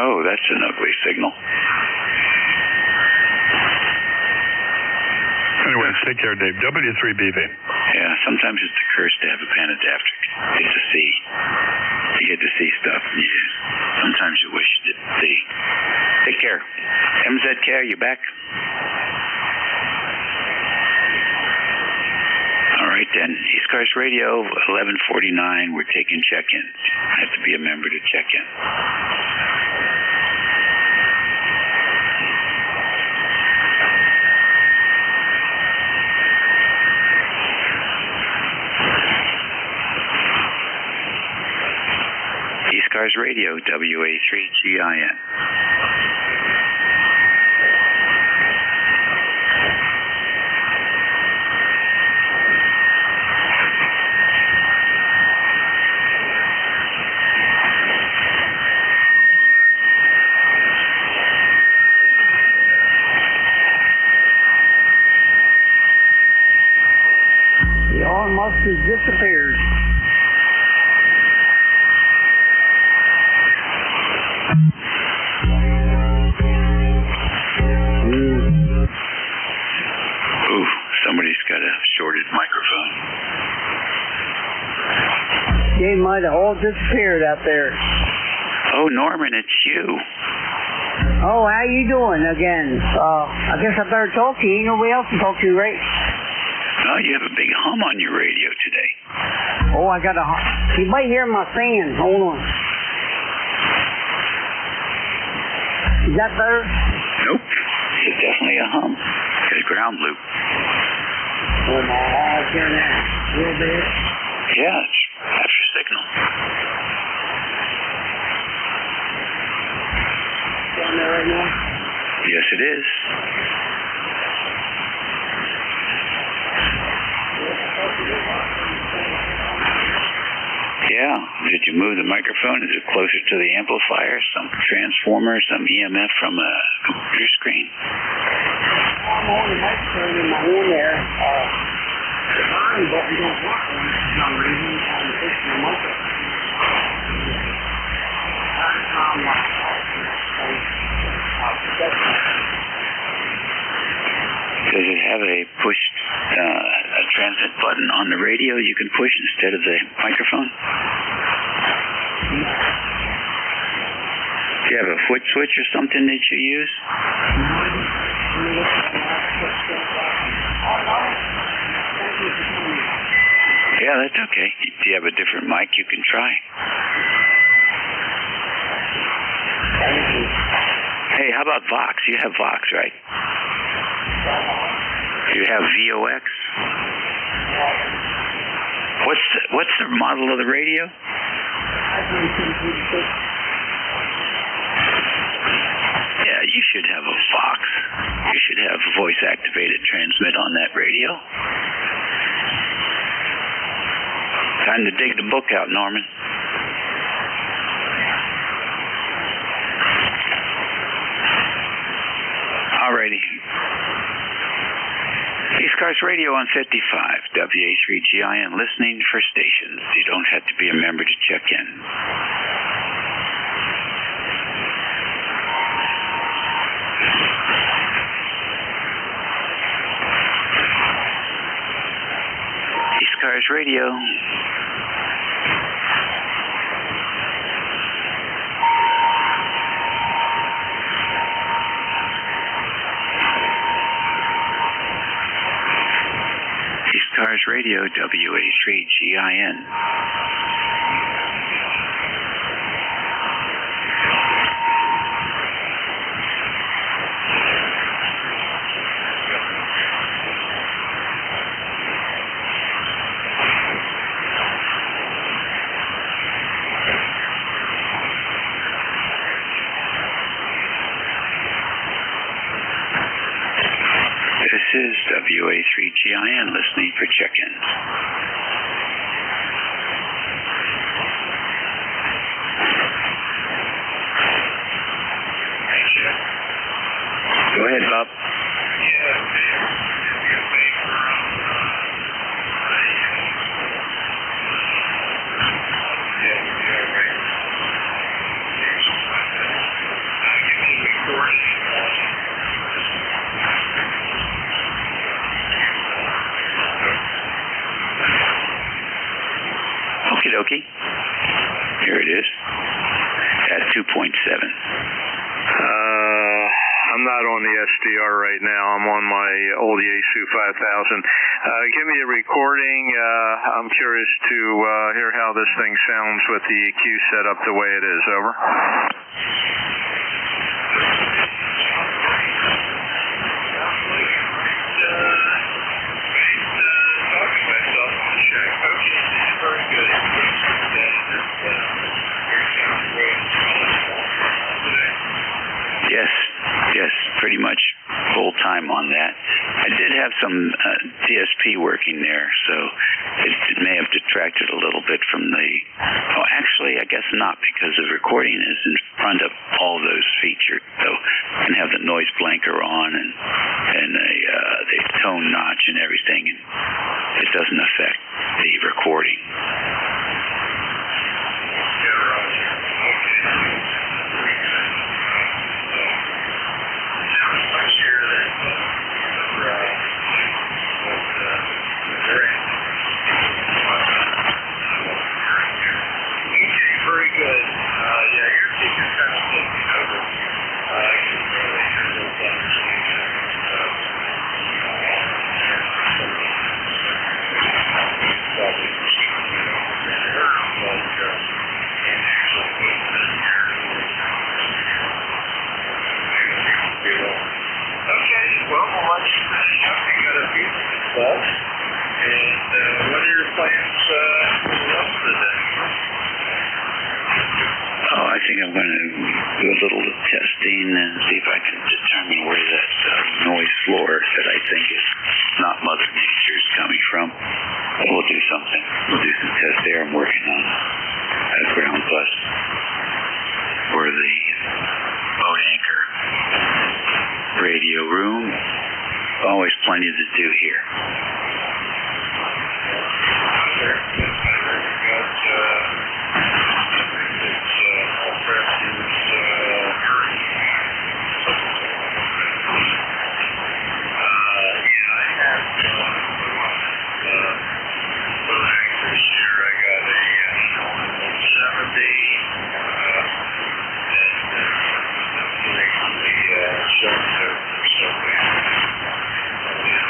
Speaker 6: Oh, that's an ugly signal.
Speaker 12: Anyway, take care, Dave. W3BV.
Speaker 6: Yeah, sometimes it's a curse to have a panadaptic. You get to see stuff. Sometimes you wish you didn't see. Take care. MZK, are you back? All right, then. ECARS Radio, 11:49. We're taking check-ins. I have to be a member to check in. ECARS Radio, WA3GIN.
Speaker 21: Elon Musk has disappeared.
Speaker 6: Ooh, somebody's got a shorted microphone.
Speaker 21: They might have all disappeared out there.
Speaker 6: Oh, Norman, it's you.
Speaker 21: Oh, how you doing again? I guess I better talk to you. Ain't nobody else to talk to, right?
Speaker 6: Oh, you have a big hum on your radio today.
Speaker 21: Oh, I got a hum. You might hear my fan. Hold on. Is that better?
Speaker 6: Nope. It's definitely a hum. It's ground loop.
Speaker 21: Oh, my eyes here now. A little bit.
Speaker 6: Yeah, it's after signal.
Speaker 21: Down there right now?
Speaker 6: Yes, it is. Yeah. Did you move the microphone? Is it closer to the amplifier? Some transformer? Some EMF from a computer screen?
Speaker 21: I'm on the microphone in my hand there. The volume button don't work for some reason. I'm fixing the microphone.
Speaker 6: Does it have a push, a transmit button on the radio you can push instead of the microphone? Do you have a foot switch or something that you use? Yeah, that's okay. Do you have a different mic you can try? Hey, how about Vox? You have Vox, right? You have VOX? What's the model of the radio? Yeah, you should have a Vox. You should have a voice-activated transmit on that radio. Time to dig the book out, Norman. Alrighty. ECARS Radio on 55, WA3GIN, listening for stations. You don't have to be a member to check in. ECARS Radio. ECARS Radio, WA3GIN. This is WA3GIN, listening for check-ins. Go ahead, Bob.
Speaker 9: old Yaesu 5000. Give me a recording. I'm curious to hear how this thing sounds with the EQ set up the way it is. Over.
Speaker 19: Very good.
Speaker 6: Yes, pretty much full time on that. I did have some DSP working there, so it may have detracted a little bit from the. Oh, actually, I guess not, because the recording is in front of all those featured, so and have the noise blanker on and the tone notch and everything, and it doesn't affect the recording.
Speaker 19: Very good. Yeah, your team is kind of taking over. I can really hear those conversations. Okay, well, we'll let you finish up. You got a few minutes left. And what are your plans for the rest of the day?
Speaker 6: Oh, I think I'm going to do a little testing and see if I can determine where that noise floor that I think is not Mother Nature is coming from. We'll do something. We'll do some tests there. I'm working on a ground bus for the boat anchor radio room. Always plenty to do here.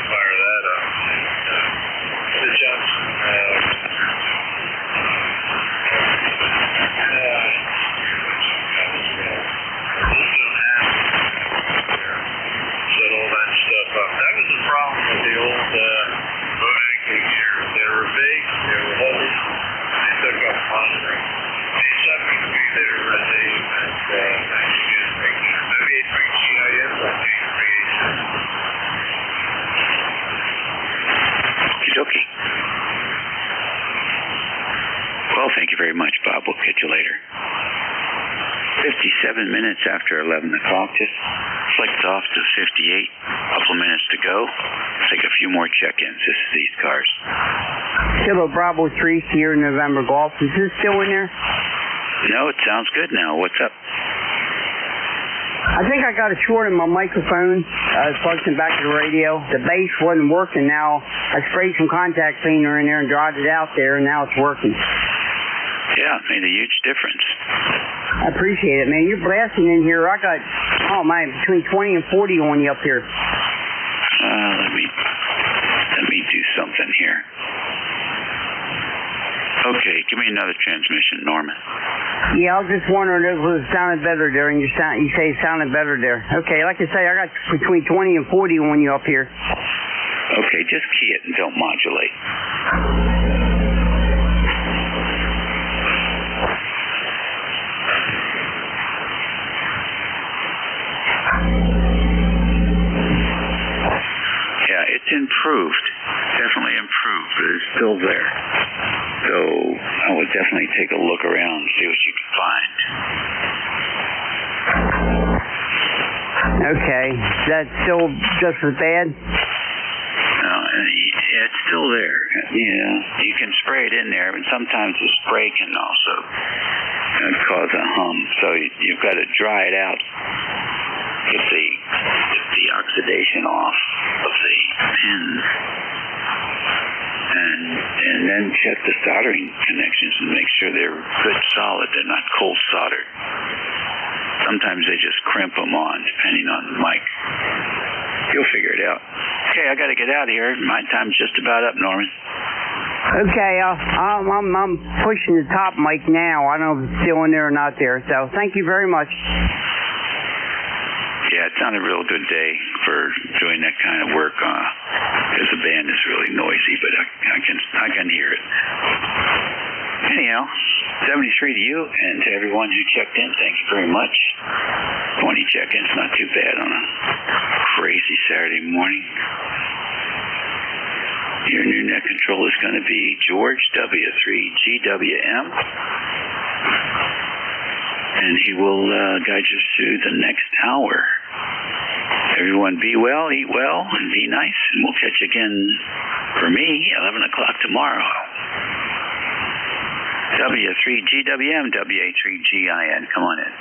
Speaker 19: Fire that up. The Johnson set all that stuff up. That was the problem with the old boat anchor gears. They were big, they were heavy, they took up monitoring. These happen to be there and they get pictures. No 83 GIS on the 83
Speaker 6: Okay. Well, thank you very much, Bob. We'll catch you later. 57 minutes after 11 o'clock. Just flicked off to 58. A couple minutes to go. Take a few more check-ins. This is ECARS.
Speaker 21: Kilo Bravo 3, Sierra November Golf. Is this still in there?
Speaker 6: No, it sounds good now. What's up?
Speaker 21: I think I got a short in my microphone. Plugged it back to the radio. The bass wasn't working now. I sprayed some contact cleaner in there and dried it out there, and now it's working.
Speaker 6: Yeah, it made a huge difference.
Speaker 21: I appreciate it, man. You're blasting in here. I got, oh man, between 20 and 40 on you up here.
Speaker 6: Let me do something here. Okay, give me another transmission, Norman.
Speaker 21: Yeah, I was just wondering if it sounded better there, and you say it sounded better there. Okay, like I say, I got between 20 and 40 on you up here.
Speaker 6: Okay, just key it and don't modulate. Yeah, it's improved. Definitely improved, but it's still there. So I would definitely take a look around and see what you can find.
Speaker 21: Okay, that's still just as bad?
Speaker 6: No, it's still there. Yeah, you can spray it in there, and sometimes the spray can also cause a hum. So you've got to dry it out, get the oxidation off of the pins, and then check the soldering connections and make sure they're good solid. They're not cold soldered. Sometimes they just crimp them on, depending on the mic. You'll figure it out. Okay, I got to get out of here. My time's just about up, Norman.
Speaker 21: Okay, I'm pushing the top mic now. I don't know if it's still in there or not there. So thank you very much.
Speaker 6: Yeah, it's not a real good day for doing that kind of work because the band is really noisy, but I can hear it. Anyhow, 73 to you and to everyone who checked in. Thank you very much. 20 check-ins, not too bad on a crazy Saturday morning. Your new net control is going to be George W3GWM, and he will guide you through the next hour. Everyone be well, eat well, and be nice, and we'll catch you again, for me, 11 o'clock tomorrow. W3GWM, WA3GIN. Come on in.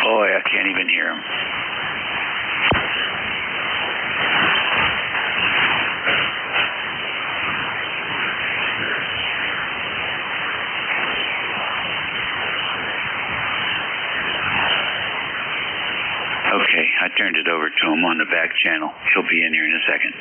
Speaker 6: Boy, I can't even hear him. Okay, I turned it over to him on the back channel. He'll be in here in a second.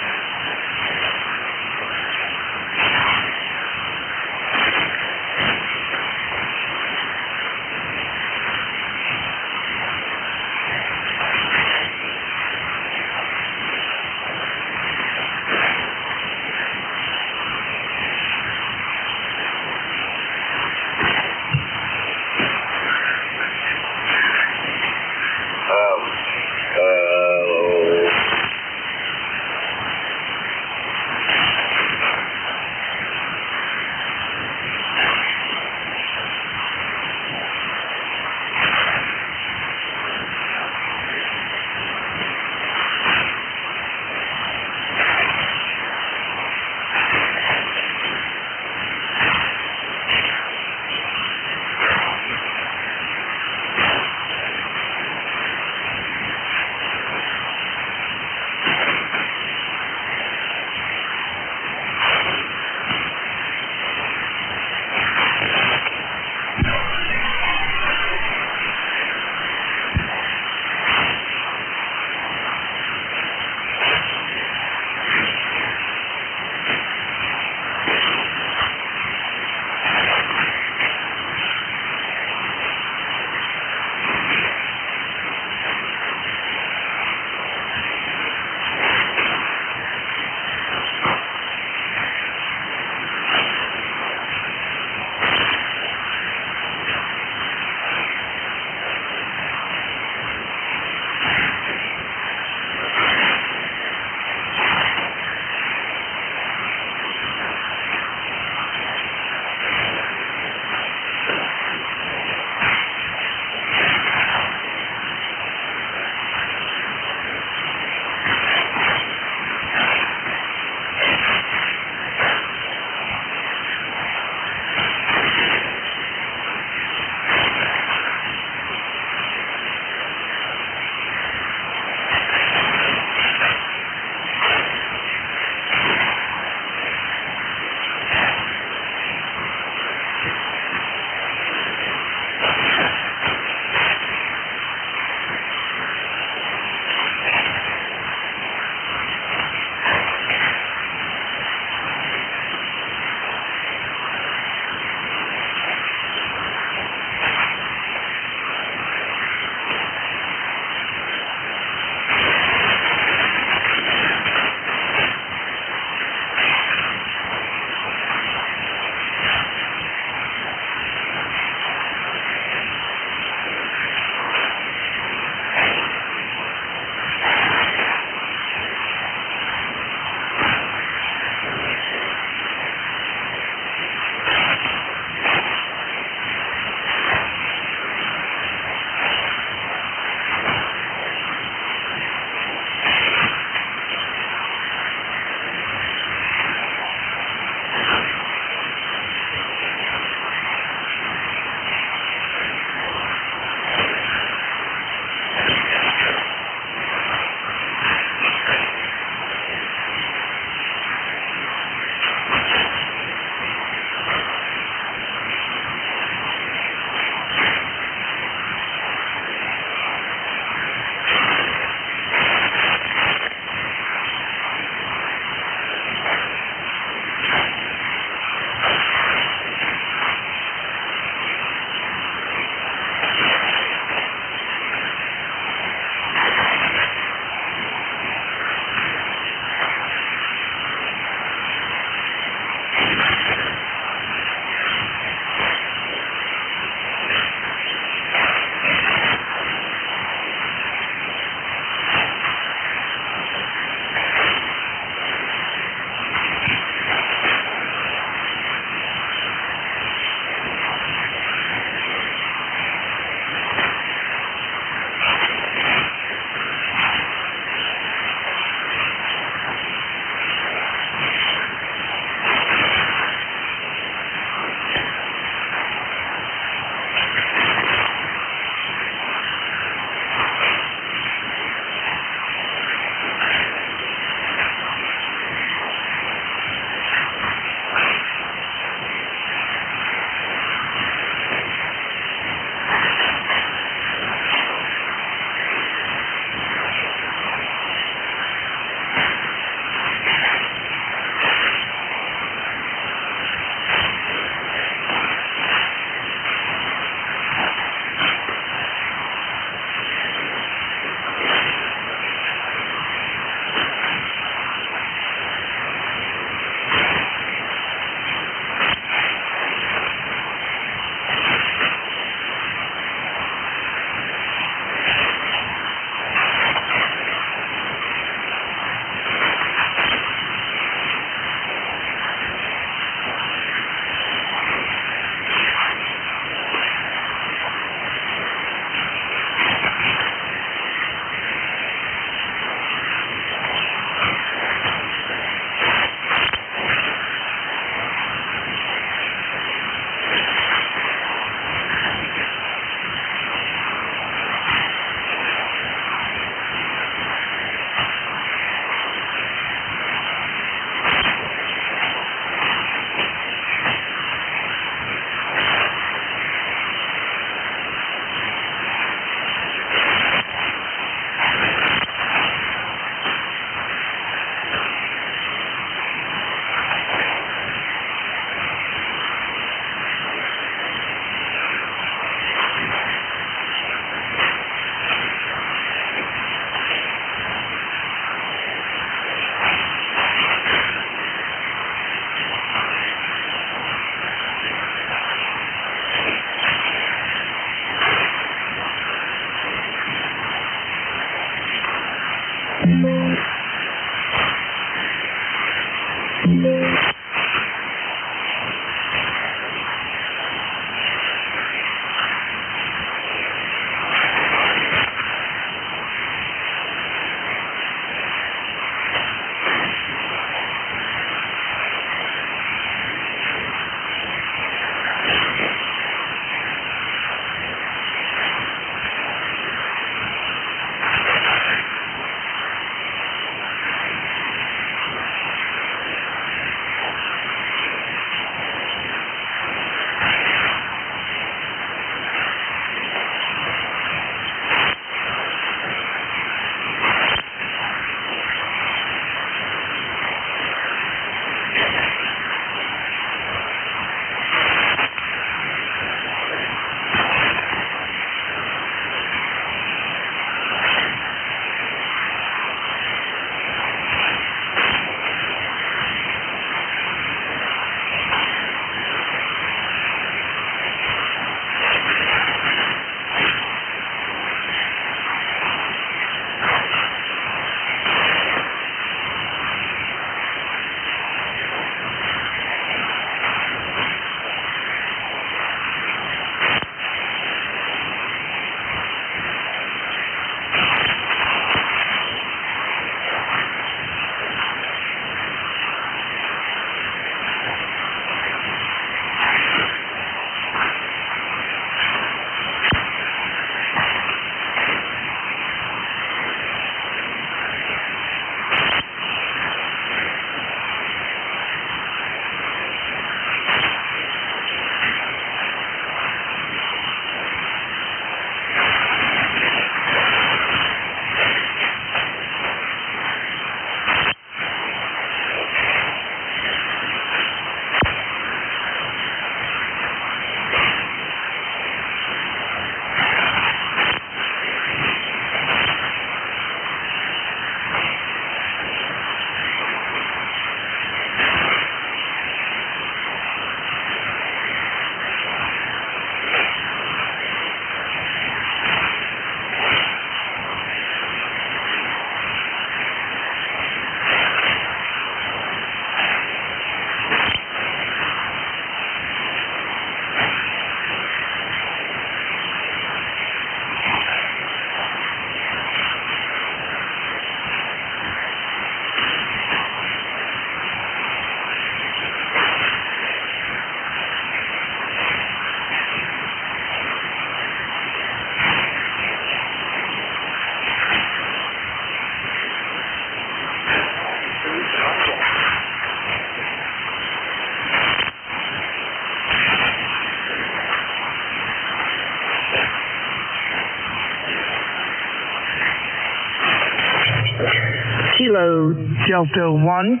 Speaker 11: Kilo Delta 1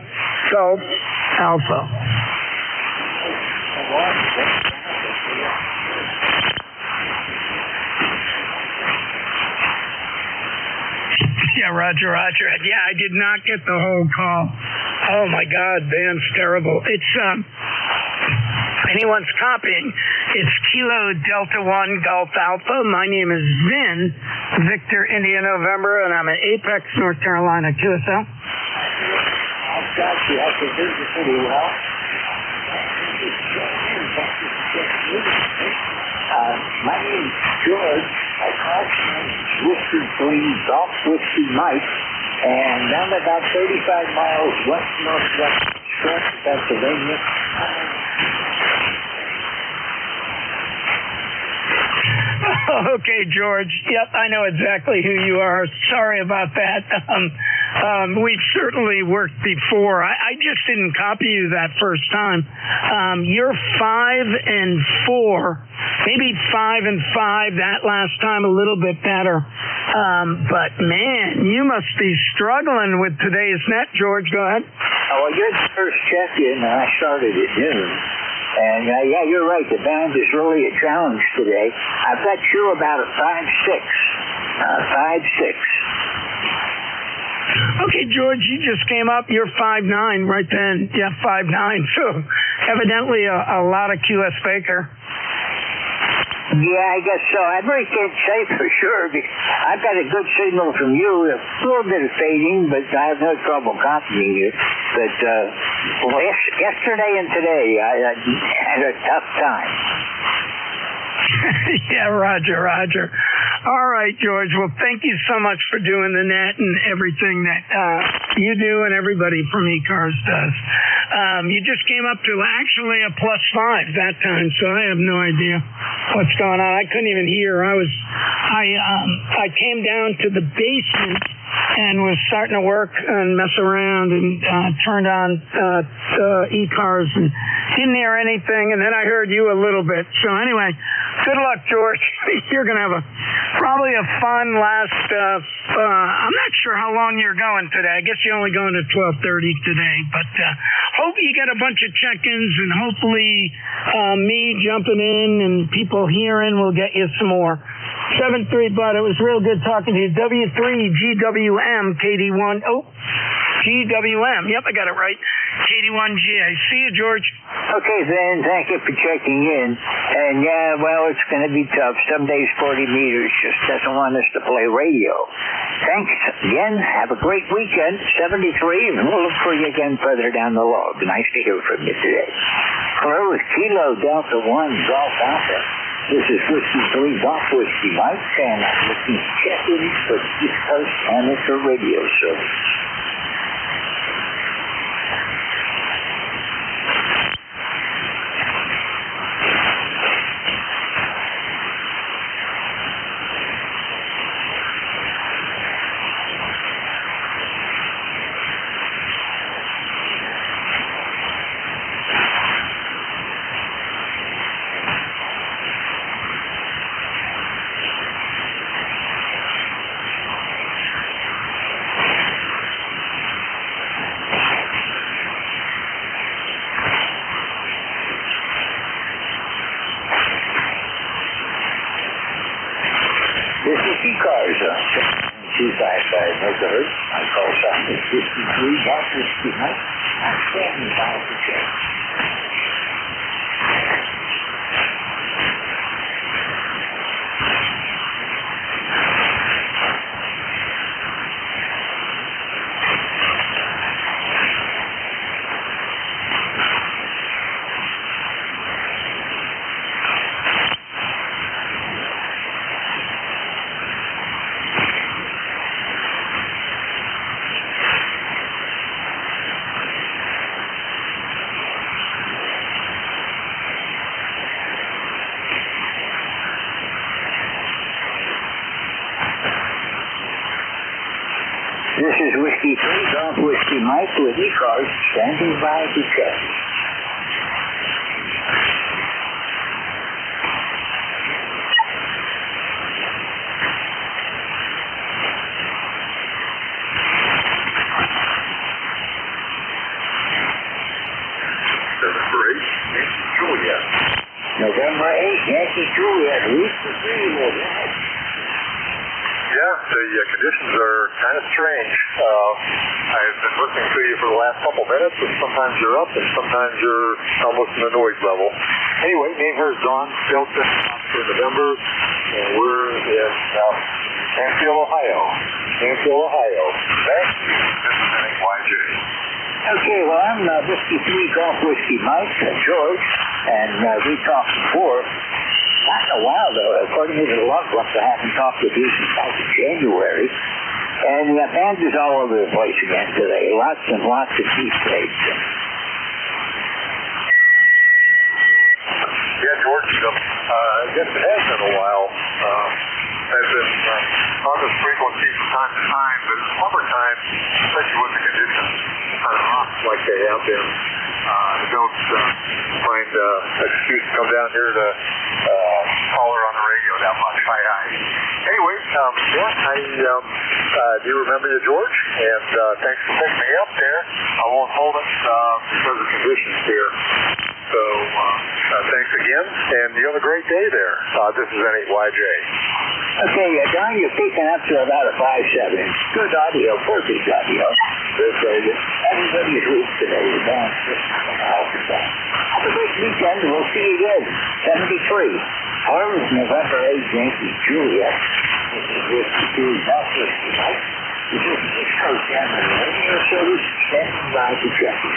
Speaker 11: Golf Alpha. Yeah, Roger. Yeah, I did not get the whole call. Oh my God, Van's terrible. It's anyone's copying. It's Kilo Delta 1 Golf Alpha. My name is Vin, Victor India November, and I'm in Apex, North Carolina, QSL.
Speaker 21: I've got you. I can hear you pretty well. My name is George. I called Whiskey 3 Golf Whiskey Mike, and I'm about 35 miles west-northwest of Pennsylvania.
Speaker 11: Okay, George. Yep, I know exactly who you are. Sorry about that. We've certainly worked before. I just didn't copy you that first time. You're 5 and 4, maybe 5 and 5. That last time a little bit better. But man, you must be struggling with today's net, George. Go ahead.
Speaker 21: Oh, well, you're the first check-in, and I started at noon. And yeah, you're right. The band is really a challenge today. I've got you about a 5-6. 5-6.
Speaker 11: Okay, George, you just came up. You're 5'9" right then. Yeah, 5'9". So evidently a lot of QS Baker.
Speaker 21: Yeah, I guess so. I really can't say for sure. I've got a good signal from you. A little bit of fading, but I have no trouble copying you. But yesterday and today, I had a tough time.
Speaker 11: Yeah, Roger. All right, George. Well, thank you so much for doing the net and everything that you do and everybody from ECARS does. You just came up to actually a +5 that time, so I have no idea what's going on. I couldn't even hear. I came down to the basement and was starting to work and mess around and turned on ECARS and didn't hear anything, and then I heard you a little bit. So anyway, good luck, George. You're going to have probably a fun last, I'm not sure how long you're going today. I guess you're only going to 12:30 today, but hope you get a bunch of check-ins, and hopefully me jumping in and people hearing will get you some more. 7-3, bud. It was real good talking to you. W3GWM KD1. Oh, GWM. Yep, I got it right. KD1GA. See you, George.
Speaker 21: Okay, then. Thank you for checking in. And yeah, well, it's going to be tough. Some days 40 meters just doesn't want us to play radio. Thanks again. Have a great weekend. 73, and we'll look for you again further down the log. Nice to hear from you today. Hello, it's Kilo Delta 1 Golf Alpha. This is Whiskey 3 Golf Whiskey Mike, and I'm looking to check in for the East Coast Amateur Radio Service. This is ECARS, 255 megahertz. My call sign is 53 Golf Whiskey Mike. I'm standing by to check. This is Whiskey 3 Golf Whiskey Mike with ECARS, standing by to check.
Speaker 17: November 8th, Yankee Juliet, reached the freeway.
Speaker 14: Yeah, the conditions are kind of strange. I've been listening to you for the last couple minutes, and sometimes you're up, and sometimes you're almost in the noise level. Anyway, name here is Don Skelton, Oscar November, and we're in Mansfield, Ohio. Mansfield, Ohio. Thank you. This is NJ2US.
Speaker 17: Okay, well, I'm Whiskey 3 Golf Whiskey Mike, George, and we talked before. Not in a while, though. According to the logbooks, I haven't talked with you since back in January. And the band is all over the place again today. Lots and lots of key trades.
Speaker 14: Yeah, George, I guess it has been a while. I've been on this frequency from time to time, but in summertime, especially with the conditions kind of hot like they have been, I don't find an excuse to come down here to call her on the radio that much. Anyway, I do remember you, George, and thanks for picking me up there. I won't hold it because of conditions here. So thanks again, and you have a great day there. This is NJ2US.
Speaker 17: Okay, Don, you're picking up to about a 5.7. Good audio, perfect audio. Everybody's roof today. The band's just have a great weekend, and we'll see you again. 73. However, it's November 8th, Yankee Juliet. This is Whiskey 2, Golf Whiskey Mike. This is the East Coast Amateur Radio Service, standing by to check you.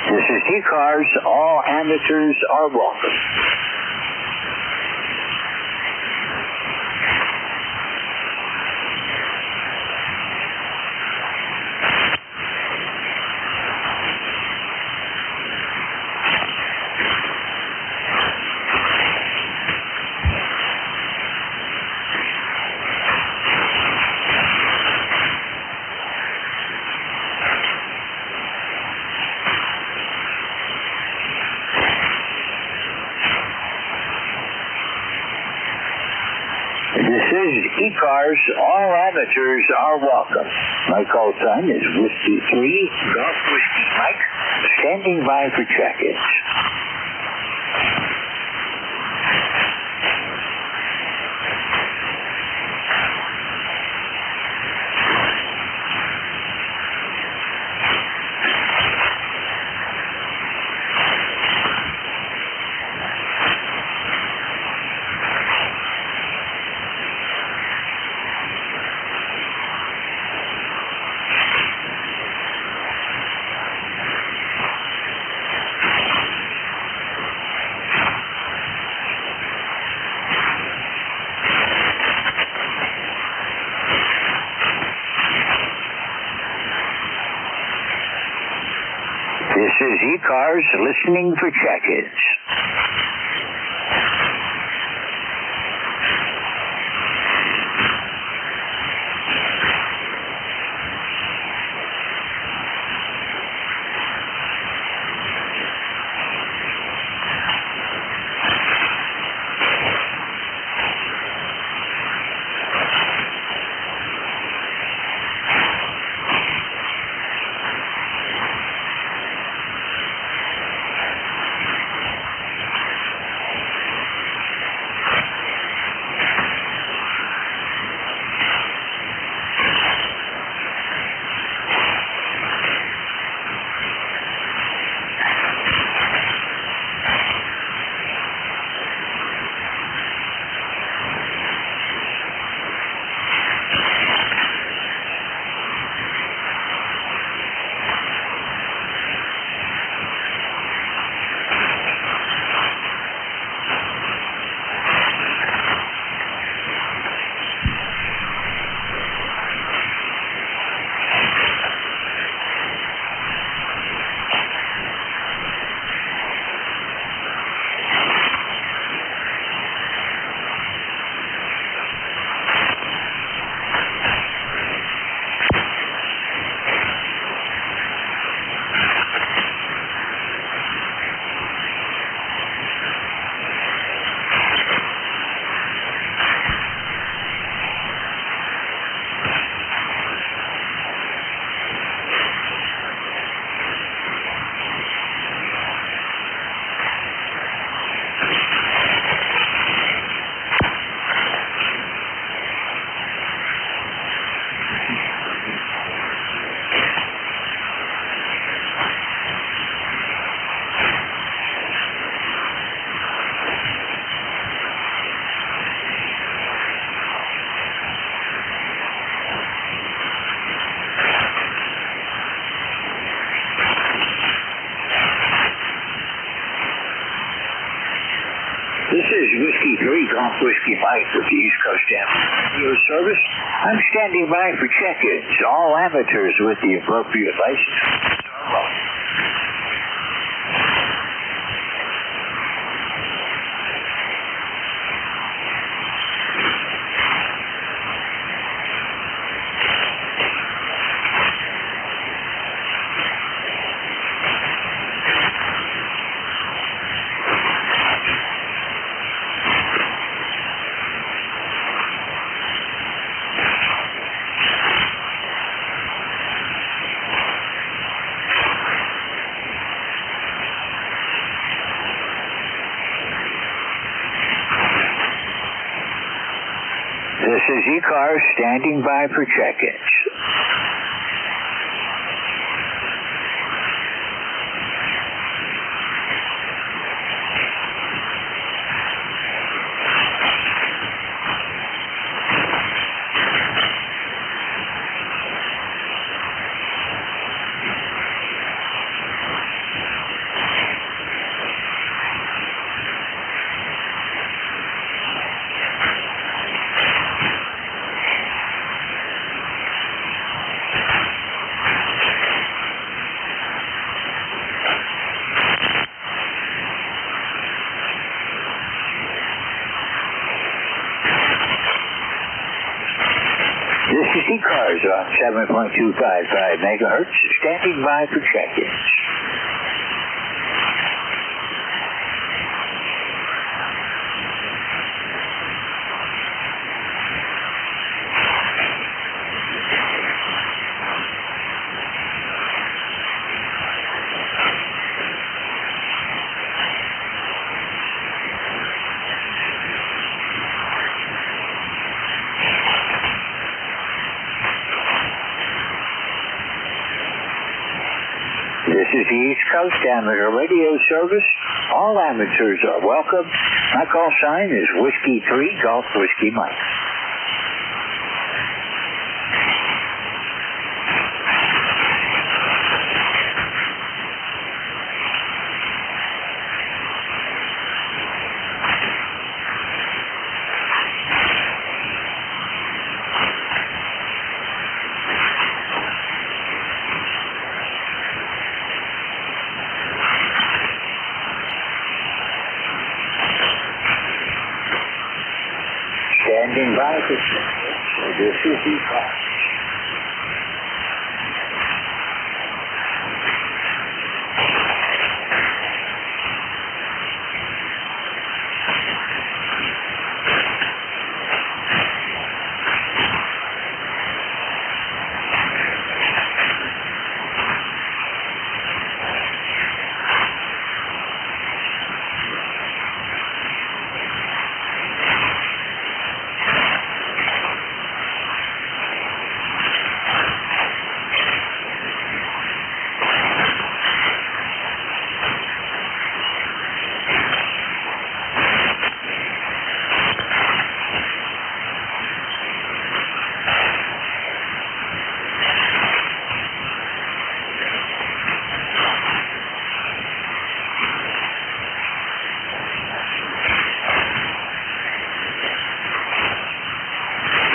Speaker 17: This is ECARS. All amateurs are welcome. This is ECARS. All amateurs are welcome. My call sign is Whiskey 3, Golf Whiskey Mike, standing by for check-ins. This is ECARS listening for check-ins.
Speaker 13: Mike with the East Coast Amateur Radio Service. I'm standing by for check-ins. All amateurs with the appropriate license are welcome. This is ECARS standing by for check-ins. This is ECARS on 7.255 megahertz, standing by for check-ins. This is the East Coast Amateur Radio Service. All amateurs are welcome. My call sign is Whiskey 3 Golf Whiskey Mike. Standing by for check-ins. This is ECARS.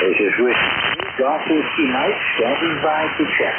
Speaker 13: This is Whiskey Golf Whiskey Mike, standing by to check.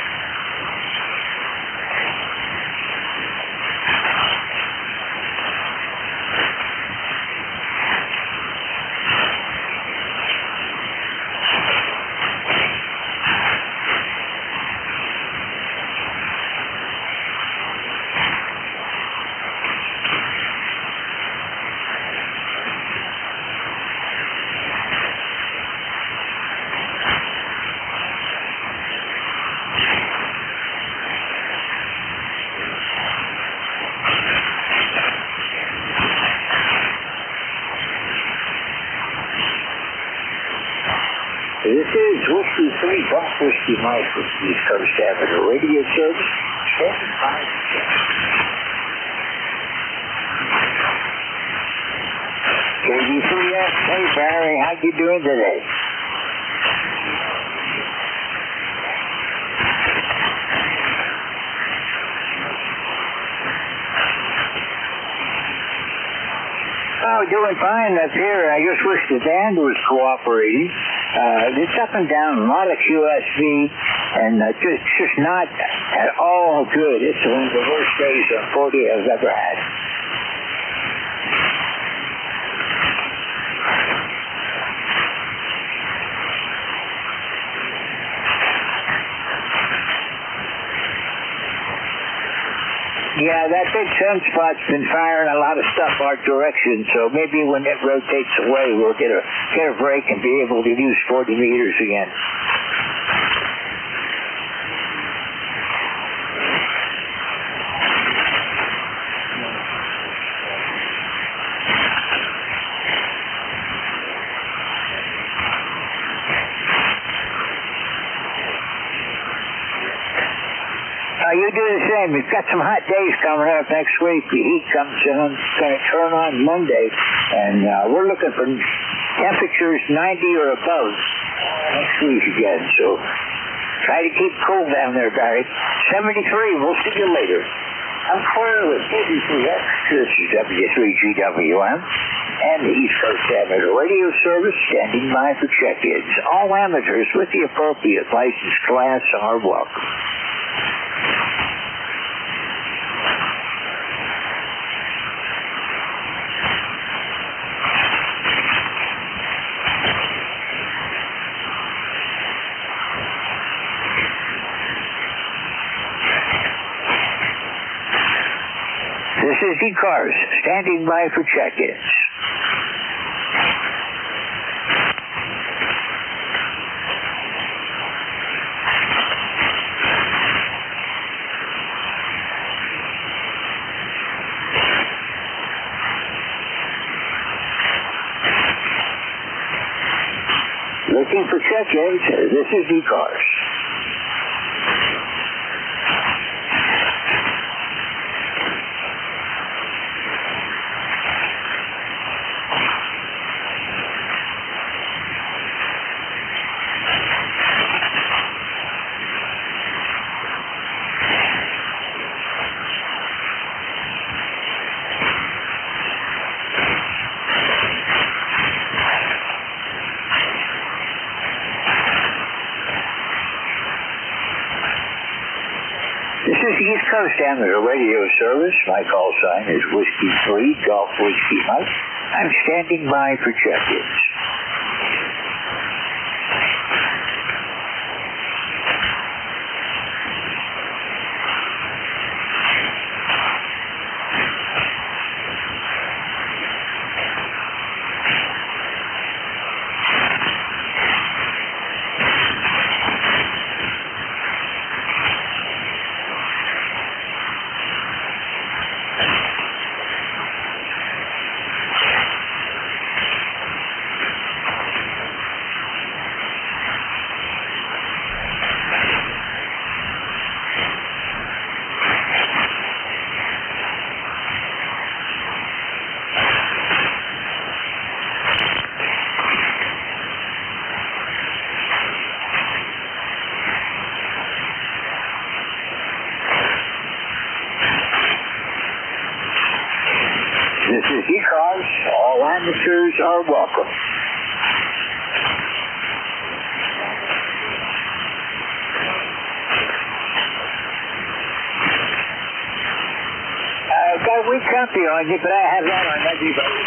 Speaker 13: This is Whiskey 3 Golf Whiskey Mike with the East Coast Amateur Radio Service. Standing by to check. KD3S, hey Barry, how you doing today? Oh, doing fine up here. I just wish the band was cooperating. It's up and down, a lot of QSV, and just not at all good. It's one of the worst days on 40 I've ever had. Yeah, that big sunspot's been firing a lot of stuff our direction, so maybe when it rotates away, we'll get a break and be able to use 40 meters again. You do the same. We've got some hot days coming up next week. The heat comes in, it's going to turn on Monday, and we're looking for temperatures 90 or above next week again. So try to keep cool down there, Barry. 73. We'll see you later. I'm Claire with KD3X. This is W3GWM and the East Coast Amateur Radio Service standing by for check-ins. All amateurs with the appropriate license class are welcome. This is ECARS, standing by for check-ins. Looking for check-ins, this is ECARS. This is the East Coast Amateur Radio Service. My call sign is Whiskey 3, Golf Whiskey Mike. I'm standing by for check-ins. This is ECARS. All amateurs are welcome. I've got a weak company on you, but I have that on everybody.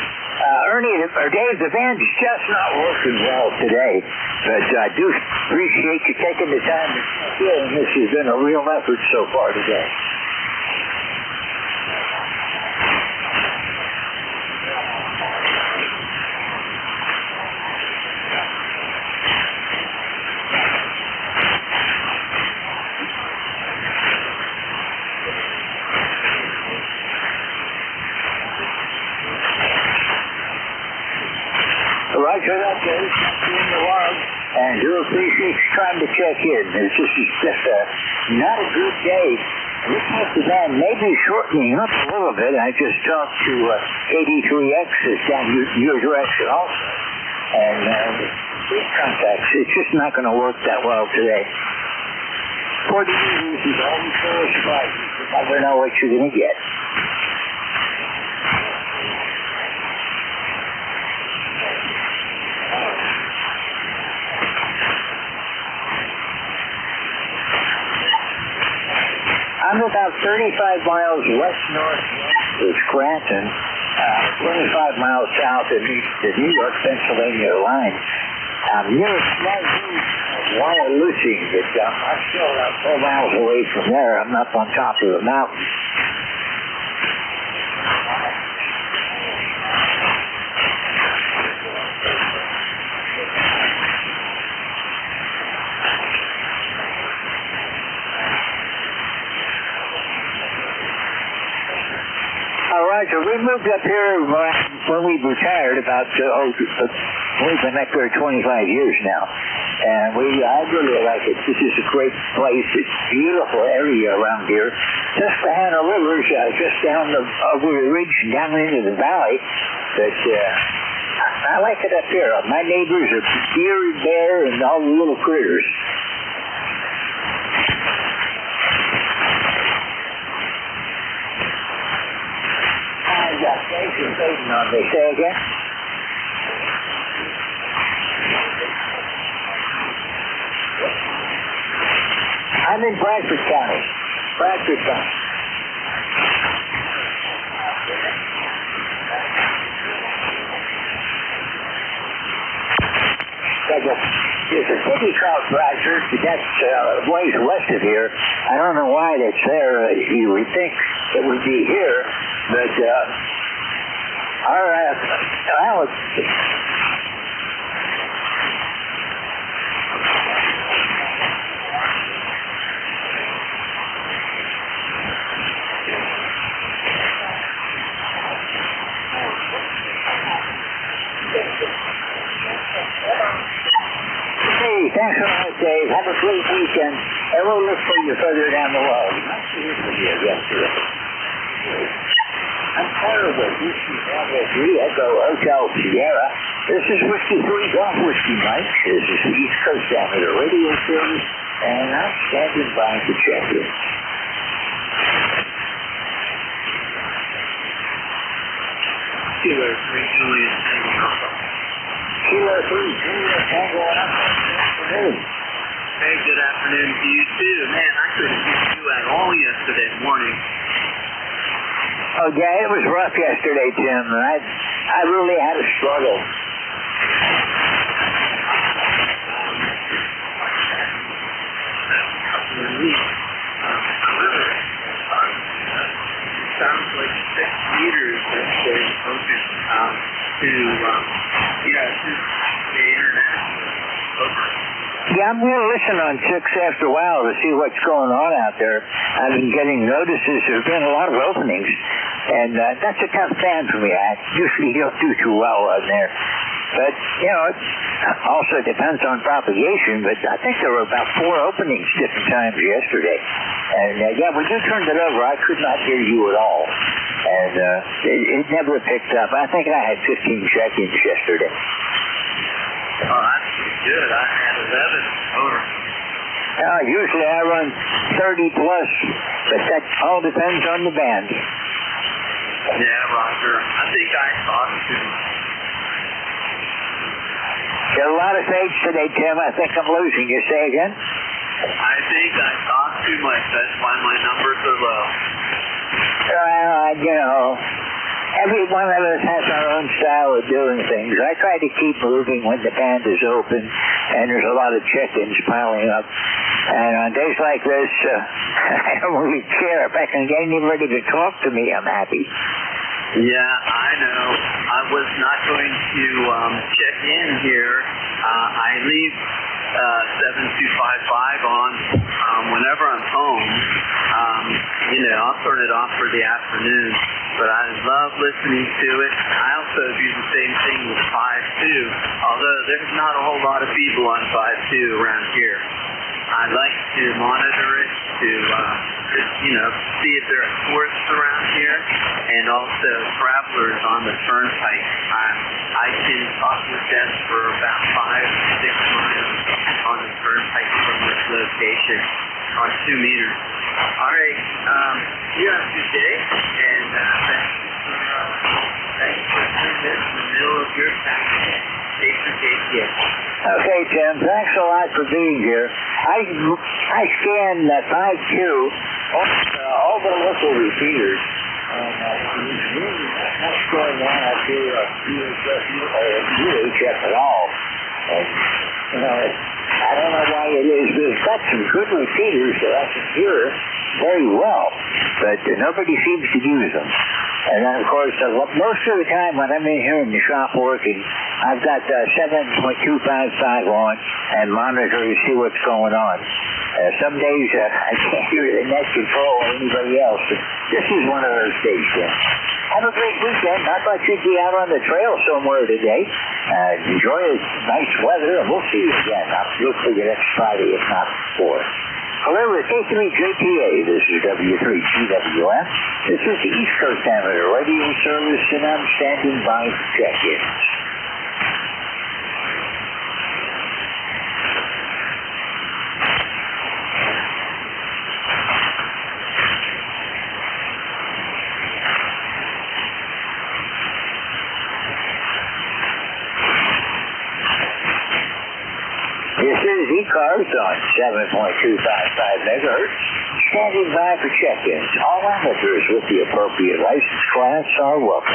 Speaker 13: Ernie, or Dave, the band's just not working well today, but I do appreciate you taking the time to feel, and this has been a real effort so far today. Roger that, Dave. In the log. And do appreciate you trying to check in. This is just not a good day. This makes the band maybe shortening up a little bit. I just talked to KD3X that's down your direction also. And these contacts, it's just not going to work that well today. 40 meters is always full of surprises. You never know what you're going to get. I'm about 35 miles west-northwest of Scranton, 25 miles south of the New York-Pennsylvania line. I'm near a small village of Wyalusing, but I'm still about 4 miles away from there. I'm up on top of the mountain. Roger, we moved up here when we retired about, we've been up here 25 years now. And I really like it. This is a great place. It's a beautiful area around here. Susquehanna River's just down over the ridge and down into the valley. But I like it up here. My neighbors are deer and bear and all the little critters. Thanks for waiting on me. Say again? I'm in Bradford County. Bradford County. There's a city called Bradford that's ways west of here. I don't know why that's there. You would think it would be here, but thanks a lot, Dave. Have a great weekend, and we'll look for you further down the road. Nice to hear from you again today. I'm terrible. Whiskey Bravo 3 Echo Hotel Sierra. This is Whiskey 3 Golf Whiskey Mike. This is the East Coast Amateur Radio Service, and I'm standing by to check in.
Speaker 10: Kilo 3 Julius Tango.
Speaker 13: Kilo 3 Julius Tango. Afternoon.
Speaker 10: Hey, good afternoon to you too. Man, I couldn't hear you at all yesterday morning.
Speaker 13: Oh yeah, it was rough yesterday, Tim. I really had a struggle.
Speaker 10: However, it sounds like 6 meters that they're focused to the international over.
Speaker 13: Yeah, I'm going to listen on 6 after a while to see what's going on out there. I've been getting notices. There's been a lot of openings, and that's a tough band for me. I usually don't do too well on there. But, it also depends on propagation, but I think there were about 4 openings different times yesterday. And, when you turned it over, I could not hear you at all. And it never picked up. I think I had 15 check-ins yesterday.
Speaker 10: Oh, that's pretty good. I had 11 over.
Speaker 13: Usually I run 30 plus, but that all depends on the band.
Speaker 10: Yeah, Roger. I think I talked to
Speaker 13: Got a lot of sage today, Tim. I think I'm losing you. Say again?
Speaker 10: I think I talked too much. That's why my numbers are low.
Speaker 13: Every one of us has our own style of doing things. I try to keep moving when the band is open, and there's a lot of check-ins piling up. And on days like this, I don't really care. If I can get anybody to talk to me, I'm happy.
Speaker 10: Yeah, I know. I was not going to check in here. I leave 7255 on whenever I'm home. I'll turn it off for the afternoon. But I love listening to it. I also do the same thing with 5.2, although there's not a whole lot of people on 5.2 around here. I like to monitor it to see if there are tourists around here, and also travelers on the turnpike. I can talk with them for about 5 to 6 miles on the turnpike from this location on 2 meters. All right, you have a good day, and thanks for doing this in the middle of your Saturday. Stay for JPS.
Speaker 13: Okay, Tim, thanks a lot for being here. I scanned 5.2, all the local repeaters. What's going on up here at UHF at all? And, you know, I don't know why it is, but it's got some good repeaters that I can hear very well, but nobody seems to use them. And then, of course, most of the time when I'm in here in the shop working, I've got 7.255 on and monitor to see what's going on. Some days I can't hear the net control or anybody else, but this is one of those days. Have a great weekend. I thought you'd be out on the trail somewhere today. Enjoy the nice weather, and we'll see you again. I'll look for you next Friday, if not before. Hello, with KTJ, this is W3GWS. This is the East Coast Amateur Radio Service, and I'm standing by for check-ins. This is ECARS on 7.255 megahertz, standing by for check-ins. All amateurs with the appropriate license class are welcome.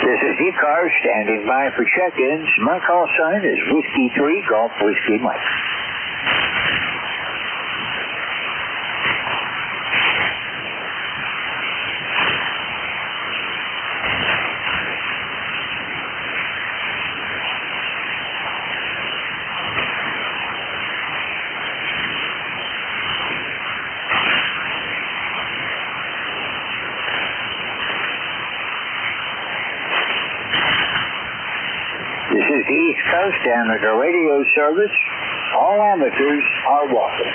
Speaker 13: This is ECARS standing by for check-ins. My call sign is Whiskey 3 Golf Whiskey Mike. This is the East Coast Amateur Radio Service. All amateurs are welcome.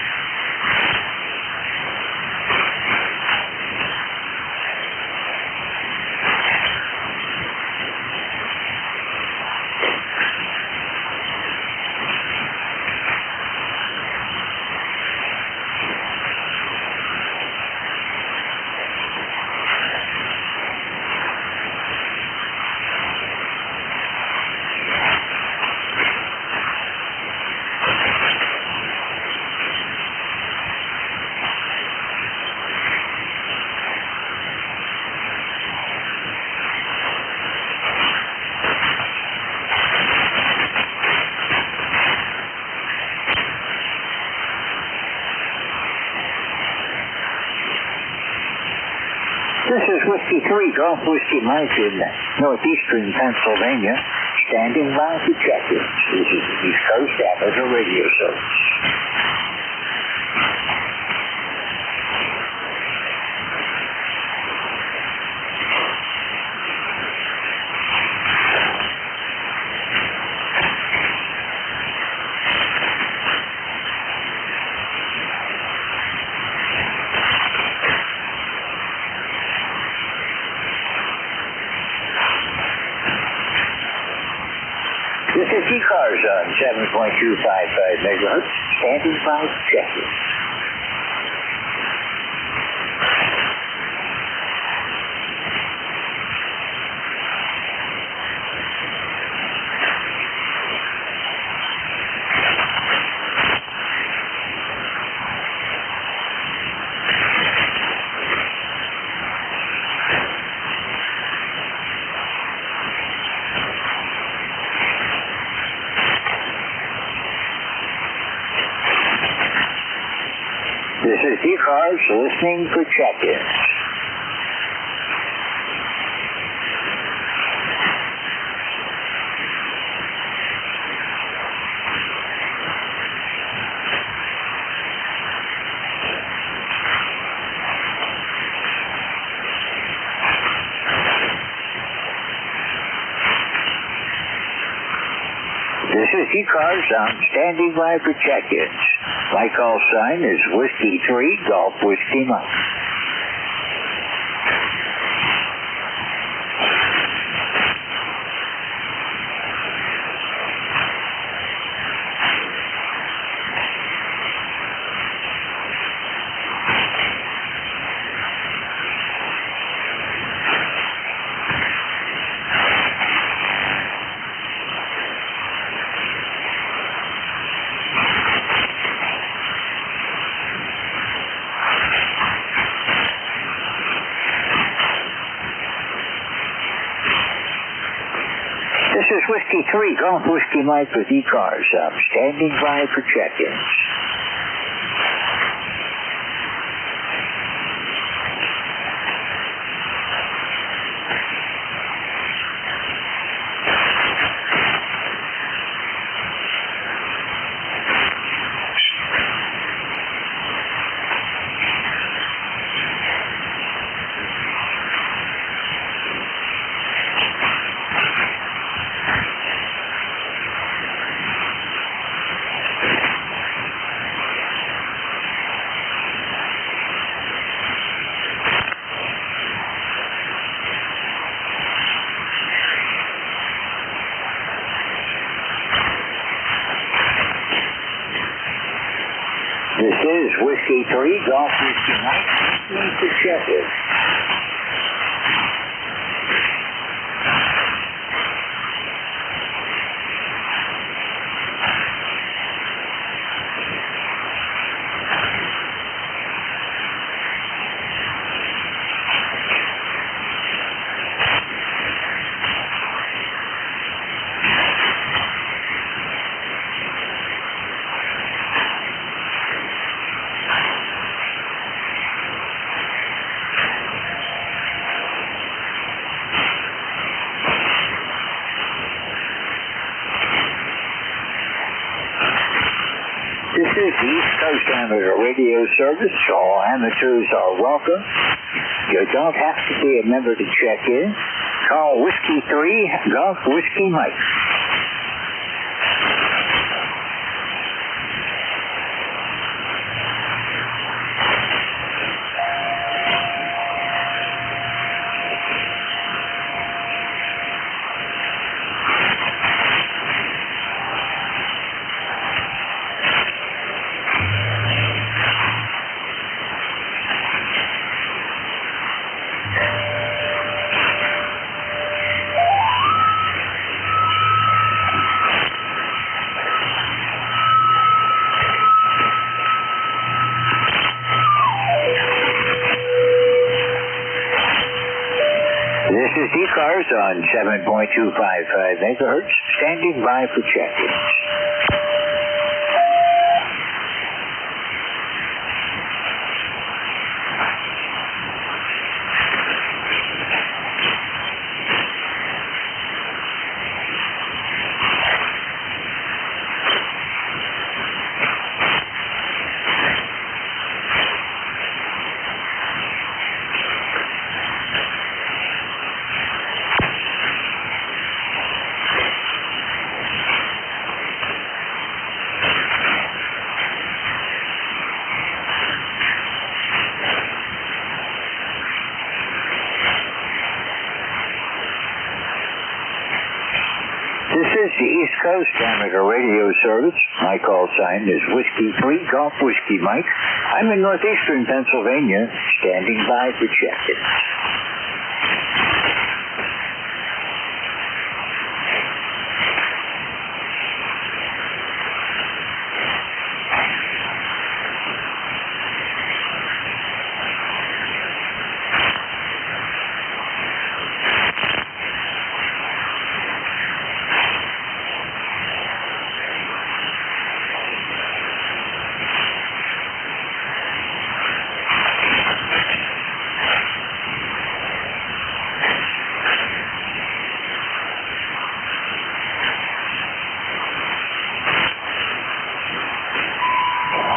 Speaker 13: This is Whiskey 3 Golf Whiskey Mike in northeastern Pennsylvania, standing by for check-ins. This is the East Coast Amateur Radio Service. This is ECARS on 7.255 megahertz, standing by for check-ins. This is ECARS listening for check-ins. This is ECARS. I'm standing by for check-ins. My call sign is Whiskey 3 Golf Whiskey Mike. This is Whiskey 3, Golf Whiskey Mike with ECARS. I'm standing by for check-ins. This is Whiskey 3, Golf Whiskey Mike. Need to check it. This is the East Coast Amateur Radio Service. All amateurs are welcome. You don't have to be a member to check in. Call Whiskey 3, Golf Whiskey Mike. This is ECARS on 7.255 megahertz, standing by for check-ins. This is the East Coast Amateur Radio Service. My call sign is Whiskey 3, Golf Whiskey Mike. I'm in northeastern Pennsylvania, standing by for check-ins.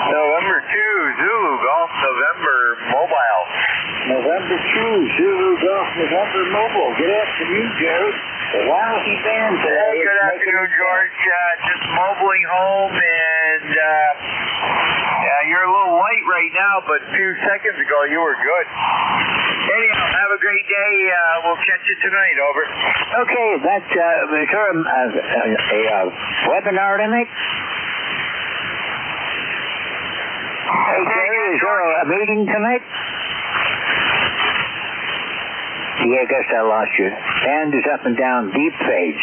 Speaker 22: November 2, Zulu Golf November Mobile.
Speaker 13: November 2, Zulu Golf November Mobile. Good afternoon, Joe. The Lousy Band today.
Speaker 22: Hey, good afternoon, George. Just mobiling home, and you're a little light right now, but a few seconds ago you were good. Anyhow, have a great day. We'll catch you tonight. Over.
Speaker 13: Okay, that's is there a webinar tonight? Hey, Jerry, is there a meeting tonight? Yeah, I guess I lost you. Hand is up and down, deep fades.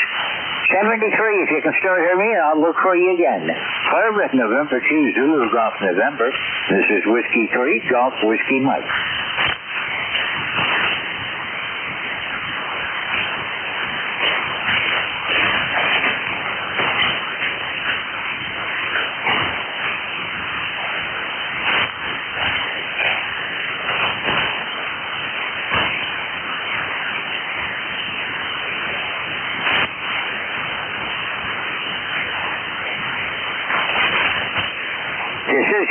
Speaker 13: 73, if you can still hear me, I'll look for you again. Clear November 2, Zulu Golf November. This is Whiskey 3, Golf Whiskey Mike.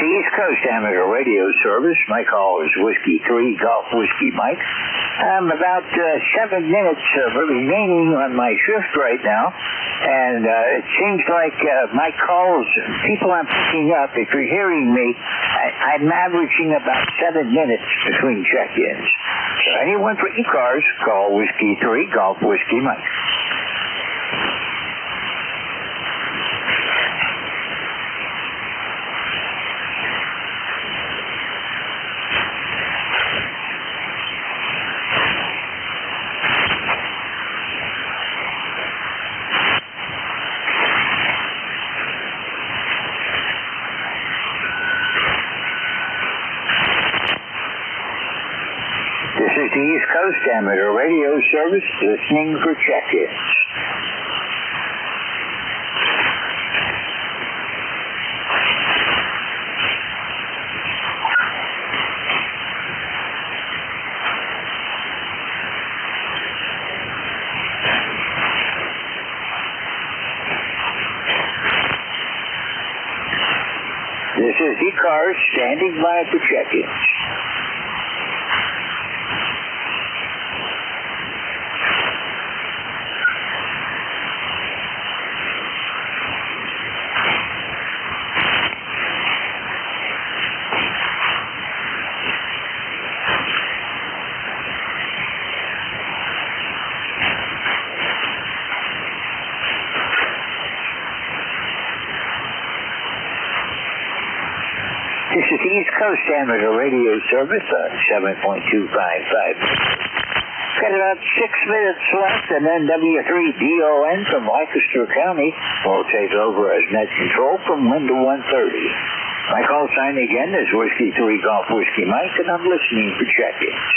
Speaker 13: the East Coast Amateur Radio Service. My call is Whiskey 3 Golf Whiskey Mike. I'm about 7 minutes remaining on my shift right now, and it seems like my calls, people I'm picking up, if you're hearing me, I'm averaging about 7 minutes between check-ins. So anyone for ECARS, call Whiskey 3 Golf Whiskey Mike. This is the East Coast Amateur Radio Service, listening for check-ins. This is ECARS standing by for check-ins. This is the East Coast Amateur Radio Service on 7.255. Got about 6 minutes left, and then W3DON from Lancaster County will take over as net control from 1 to 1:30. My call sign again is Whiskey 3 Golf Whiskey Mike, and I'm listening for check-ins.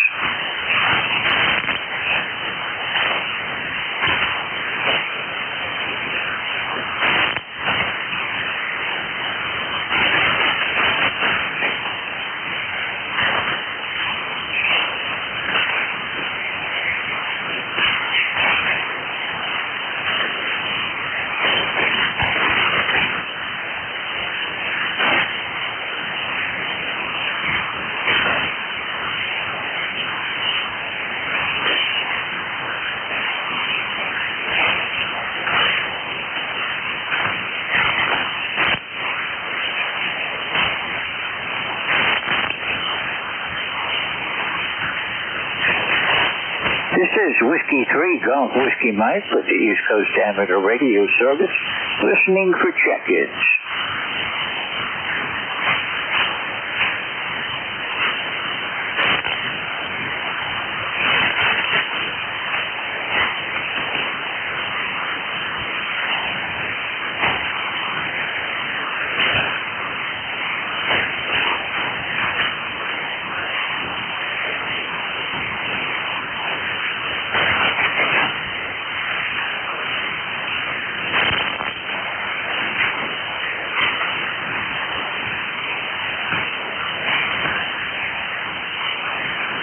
Speaker 13: This is Whiskey 3 Golf Whiskey Mike with the East Coast Amateur Radio Service, listening for check-ins.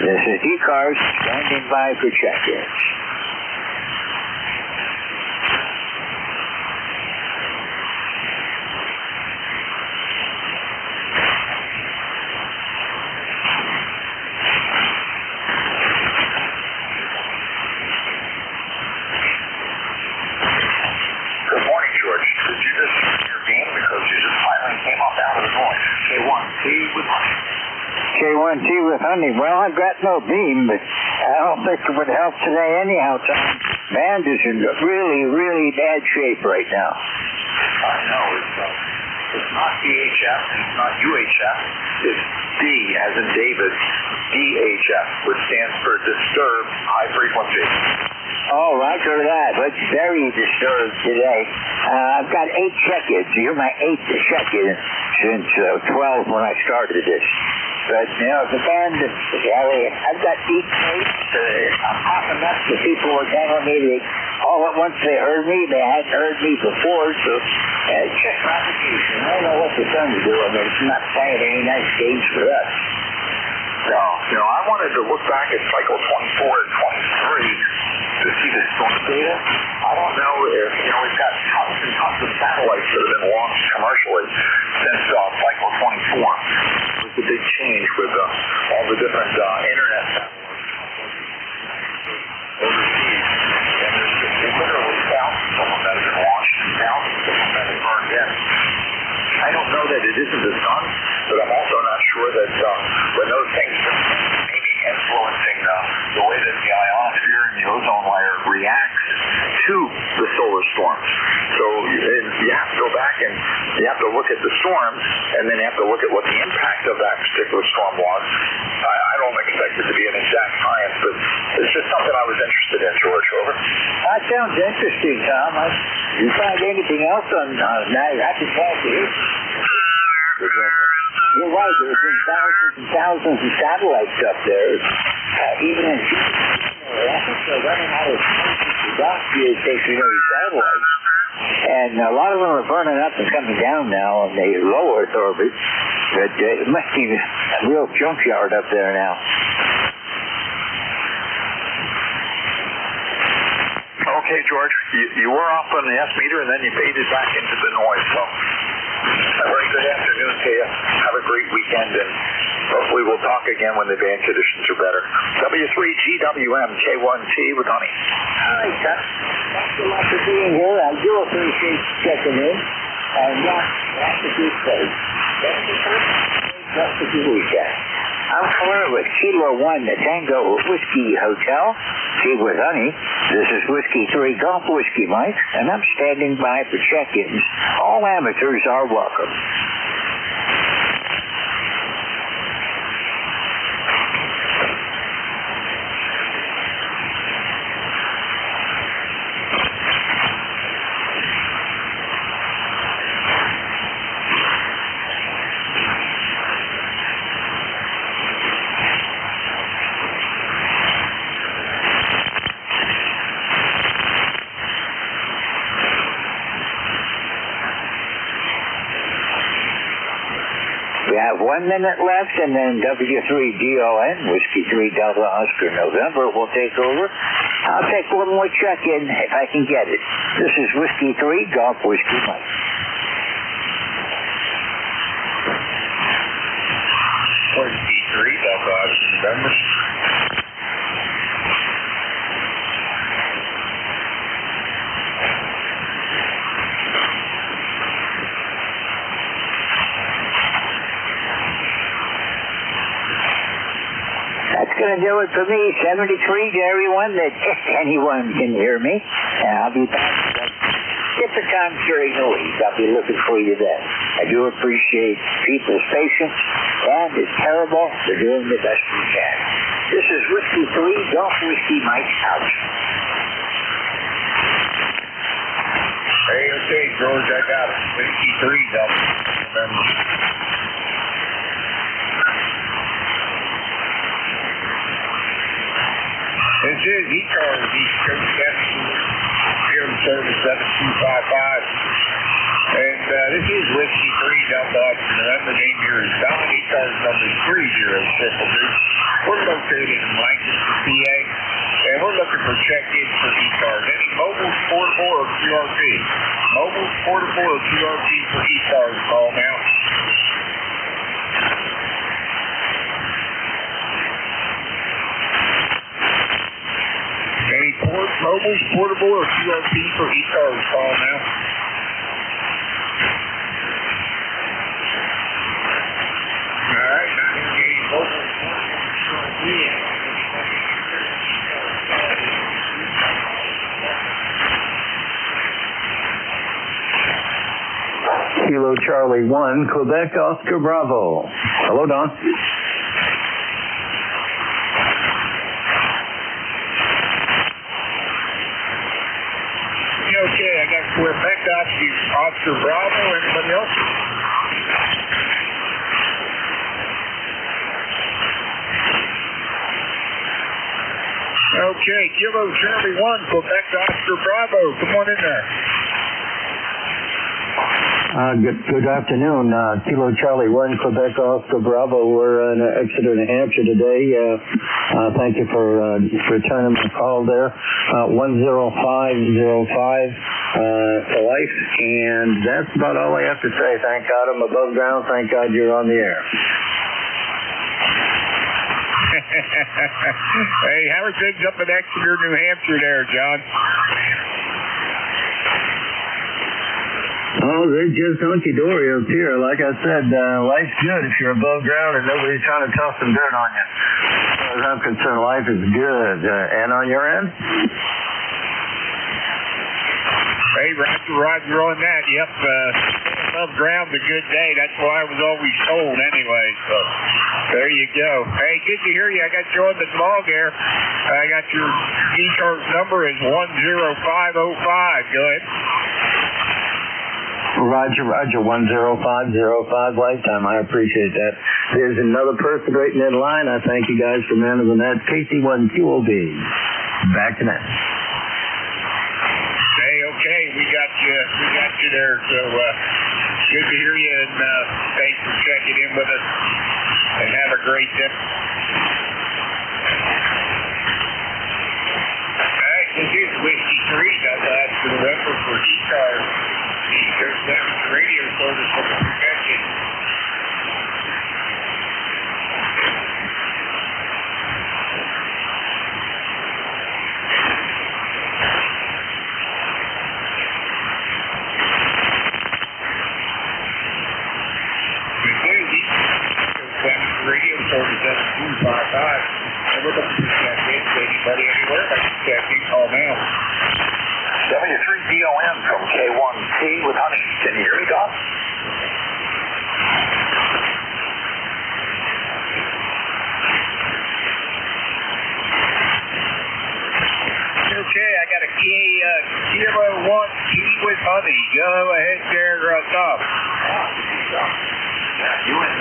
Speaker 13: This is ECARS standing by for check-ins.
Speaker 22: Good morning, George. Did you just turn your beam because you just finally came up out of the noise? K1T with honey.
Speaker 13: K1T with honey. Well, I've got no beam, but I don't think it would help today anyhow, Tom. Band is in really, really bad shape right now.
Speaker 22: I know. It's not DHF and it's not UHF. It's D as in David, DHF, which stands for Disturbed High Frequency.
Speaker 13: Oh, roger that. It's very disturbed today. I've got 8 check-ins. You're my 8th check-in since 12 when I started this. But, you know, the band, I've got deep bass. I'm popping up. The people were telling me that all at once they heard me. They hadn't heard me before, so check propagation. I don't know what the sun's doing, but it's not playing any nice games for us.
Speaker 22: No, I wanted to look back at cycle 24 and 23 to see the storm data. I don't know if, we've got tons and tons of satellites that have been launched commercially since cycle 24.
Speaker 16: change with all the different internet overseas. And there's literally thousands of them that have been launched and thousands of them that have burned in. I don't know that it isn't the sun, but I'm also not sure that when those things may be influencing the way that the ionosphere and the ozone layer reacts to the solar storms. So you have to go back and you have to look at the storms, and then you have to look at what the impact of that particular storm was. I don't expect it to be an exact science, but it's just something I was interested in, George. Over.
Speaker 13: That sounds interesting, Tom. You find anything else on that? I can tell you. You're right. There's been thousands and thousands of satellites up there. Even in I think they're running out of space to take these satellites. And a lot of them are burning up and coming down now on the low Earth orbit. But it must be a real junkyard up there now.
Speaker 16: Okay, George, you were off on the S meter and then you faded back into the noise. So, a very good afternoon to you. Have a great weekend, and hopefully we'll talk again when the band conditions are better. W3GWM K1T with Honey.
Speaker 13: All right, sir. Thanks so much for being here. I do appreciate you checking in. And that's a good thing. Just a good weekend. I'm familiar with Kilo 1, the Tango Whiskey Hotel. Steve with Honey. This is Whiskey 3 Golf Whiskey Mike, and I'm standing by for check-ins. All amateurs are welcome. We have 1 minute left, and then W3GON, Whiskey 3 Delta Oscar November, will take over. I'll take one more check-in if I can get it. This is Whiskey 3 Golf Whiskey Mike.
Speaker 22: Whiskey 3 Delta Oscar November.
Speaker 13: That's going to do it for me. 73 to everyone that anyone can hear me. And I'll be back at different times during the week. I'll be looking for you then. I do appreciate people's patience, and it's terrible. They're doing the best we can. This is Whiskey 3 Golf Whiskey Mike out.
Speaker 22: Hey, okay, George, I got it. Whiskey 3 Delta November. This is ECARS, East Coast Field Service 7255. And this is Whiskey 3 Delta Oscar November. Name here is Don. ECARS number 3033. We're located in Lancaster, PA, and we're looking for check-ins for ECARS. Any mobile, portable, or QRP? Mobile, portable, or QRP for ECARS, call now. Any mobiles, portable, or QRP for ECARS, call now. Alright, not engaged mobile,
Speaker 4: Kilo Charlie 1, Quebec Oscar Bravo. Hello, Don.
Speaker 22: Okay, I got Quebec Oscar Bravo. Anybody else? Okay, Kilo Charlie 1, Quebec Oscar Bravo. Come on in there.
Speaker 4: Good afternoon. Kilo Charlie 1, Quebec Oscar Bravo. We're in Exeter, New Hampshire today. Thank you for returning my call there. 10505 for life. And that's about all I have to say. Thank God I'm above ground. Thank God you're on the air.
Speaker 3: Hey, how are things up in Exeter, New Hampshire there, John?
Speaker 4: Oh, they're just hunky-dory up here. Like I said, life's good if you're above ground and nobody's trying to toss some dirt on you. As far as I'm concerned, life is good. And on your end?
Speaker 3: Hey, Roger on that. Yep, above ground's a good day. That's what I was always told anyway. So there you go. Hey, good to hear you. I got you on the log there. I got your ECARS number is 10505. Go ahead.
Speaker 4: Roger, 10505 lifetime. I appreciate that. There's another person waiting in line. I thank you guys for managing that. KC1QOB. Back to that.
Speaker 3: Hey, okay, we got you there. So good to hear you, and thanks for checking in with us. And have a great day. Hey, this is Whiskey 3. That's last November for ECARS. ECARS radio service for protection. Radio service at 255. And we're looking to check in. Anybody anywhere? I can check in. Call now.
Speaker 22: W3BOM from K1T with Honey. Can you hear me, Doc?
Speaker 3: Okay, I got a Kilo 1T with Honey. Go ahead there, Tom.
Speaker 22: Yeah, you and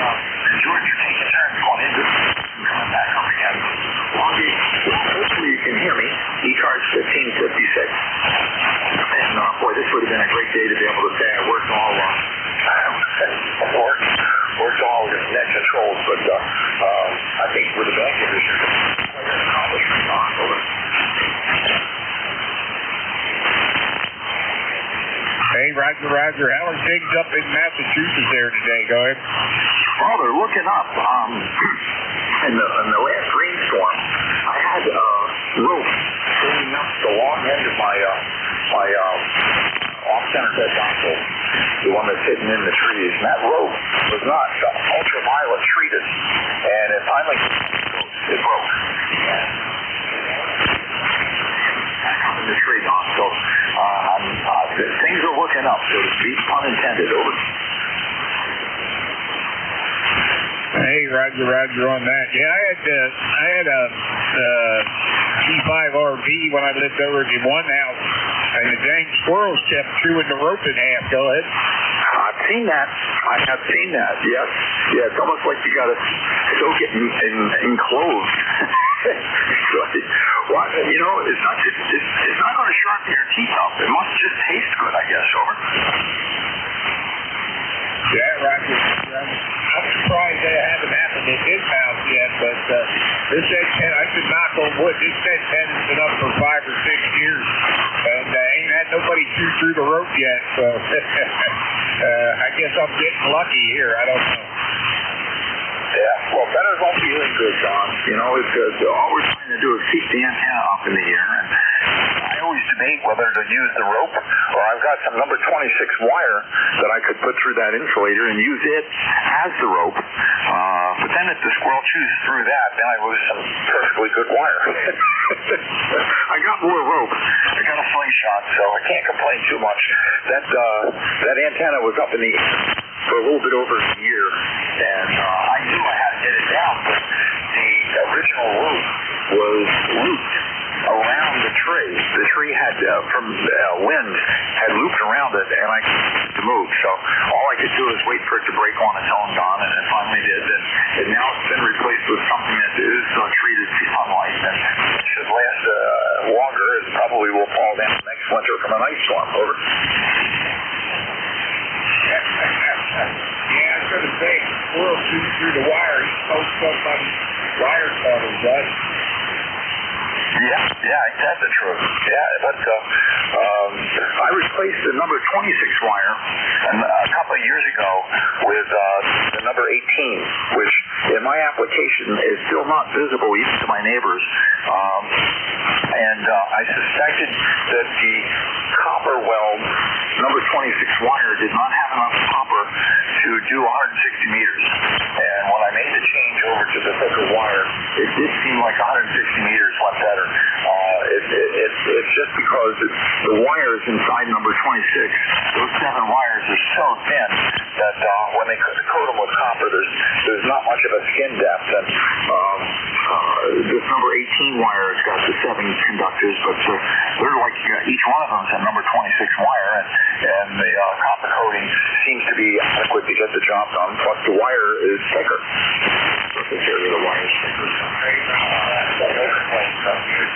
Speaker 22: George are taking turns going into it and coming back up again. Hopefully you can hear me. ECARS 1556. And boy, this would have been a great day to be able to say I worked all worked all the net controls, but I think with the bad conditions, quite an accomplishment.
Speaker 3: Hey, Roger. How are things up in Massachusetts there today? Go ahead.
Speaker 22: Well, they're looking up. In the last rainstorm, I had a rope holding up the long end of my off-center bed console, the one that's hidden in the trees. And that rope was not ultraviolet treated, and it finally broke. Back up in the tree, Don. So things are looking up, so to speak, pun intended. Over.
Speaker 3: Hey, Roger on that. Yeah, I had a G5RV when I lived over in one house, and the dang squirrels kept chewing the rope in half. Go ahead.
Speaker 22: I've seen that. I have seen that. Yes. Yeah, it's almost like you got to soak it enclosed. Well, you know, it's not going to sharpen your teeth up. It must just taste good, I guess. Over.
Speaker 3: Yeah, Roger. I'm surprised that it hasn't happened at this house yet, but this antenna, I could knock on wood, this antenna's been up for 5 or 6 years, and ain't had nobody chew through the rope yet, so I guess I'm getting lucky here. I don't know.
Speaker 22: Yeah, well, better won't be doing good, Don. You know, it's all we're trying to do is keep the antenna up in the air, and I always debate whether to use the rope, or I've got some number 26 wire that I could put through that insulator and use it as the rope. But then if the squirrel chews through that, then I lose some perfectly good wire. I got more rope. I got a slingshot, so I can't complain too much. That antenna was up in the air for a little bit over a year, and I knew I had to get it down, but the original rope was looped around the tree. The tree had, from wind, had looped around it, and I couldn't move. So all I could do is wait for it to break on its own, Don, and it finally did. And now it's been replaced with something that is treated to sunlight, and it should last longer. It probably will fall down next winter from an ice storm. Over.
Speaker 3: Yeah, I was going to say, squirrel chews through the wire. He pokes up on wire cutters, right?
Speaker 22: Yeah, ain't that the truth? Yeah, but I recall
Speaker 8: replaced the number 26 wire a couple of years ago with the number 18, which in my application is still not visible even to my neighbors. And I suspected that the copper weld number 26 wire did not have enough copper to do 160 meters. And when I made the change over to the thicker wire, it did seem like 160 meters went better. It's just because the wires inside number 26, those 7 wires are so thin that when they coat them with copper, there's not much of a skin depth. And this number 18 wire has got the 7 conductors, but they're like each one of them is a number 26 wire, and the copper coating seems to be adequate to get the job done. Plus, the wire is thicker. This area of the wire is thicker.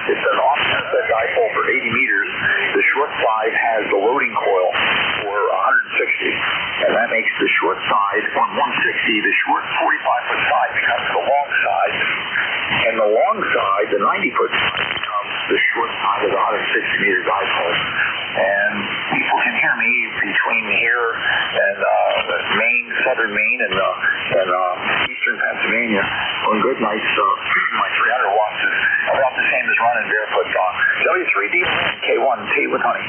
Speaker 8: It's an offset dipole for 80 meters. The short side has the loading coil for 160, and that makes the short side on 160. The short 45-foot side becomes the long side, and the long side, the 90-foot side, becomes the short side of the 160-meter dipole. And people can hear me between here and Maine, southern Maine, and eastern Pennsylvania on good nights. My 300 watts is about the same as running barefoot on W3D K1 Tea with honey.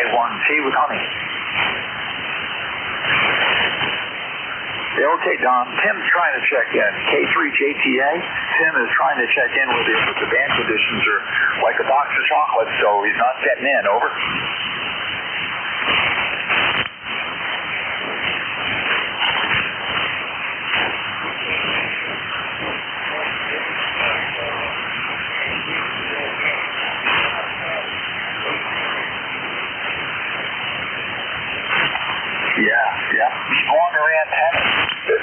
Speaker 16: K1T with honey. Yeah, okay, Don. Tim's trying to check in. K3JTA. Tim is trying to check in with you, but the band conditions are like a box of chocolates, so he's not getting in. Over. Yeah. These longer antennas. If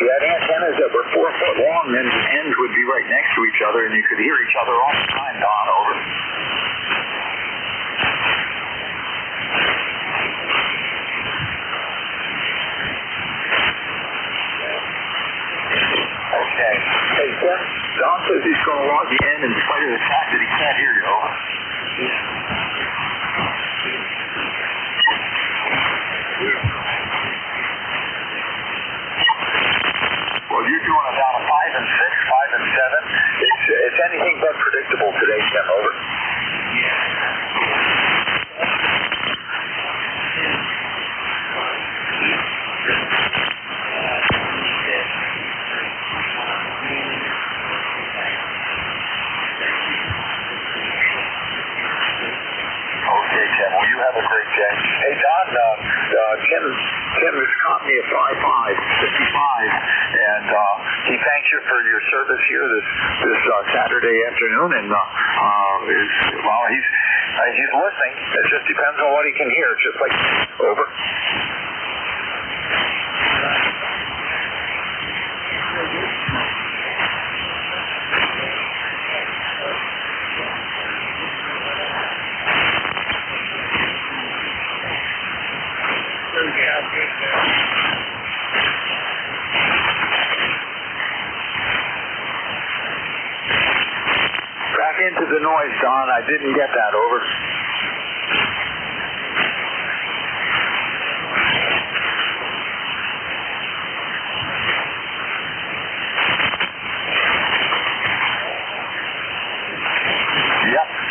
Speaker 16: you had antennas that were 4 foot long, then the ends would be right next to each other, and you could hear each other all the time, Don. Over. Okay. Hey, Tim, Don says he's going to log you in spite of the fact that he can't hear you. Over. Well, you're doing about a 5 and 6, 5 and 7. It's anything but predictable today, Tim. Over. Okay, Tim. Well, you have a great day. Hey, Don, Tim has caught me at 55, and he thanks you for your service here this Saturday afternoon, and he's listening. It just depends on what he can hear. It's just like over. Back into the noise, Don. I didn't get that. Over.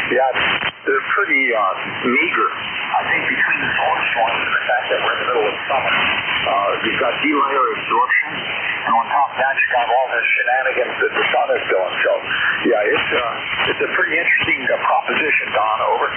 Speaker 16: Yeah, they're pretty meager. I think between the solar storms and the fact that we're in the middle of summer, you've got delayer absorption, and on top of that, you got all this shenanigans that the sun is doing. So, yeah, it's a pretty interesting proposition, Don. Over.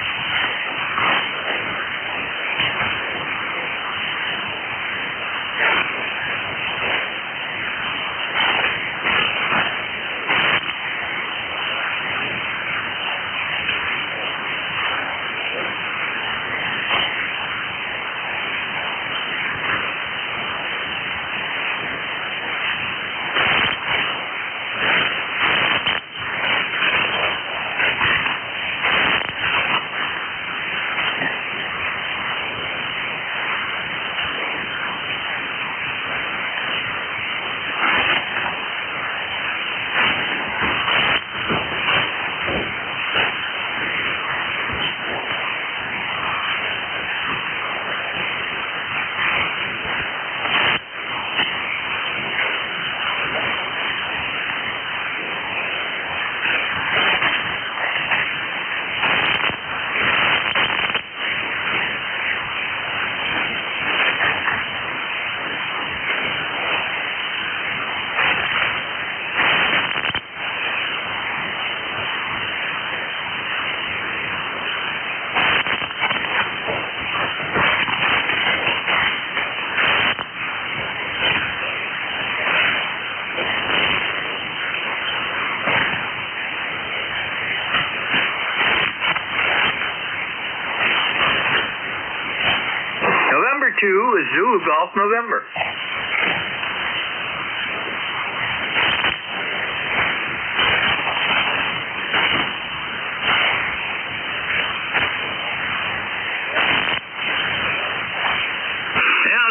Speaker 18: Is Zulu Golf November. Now,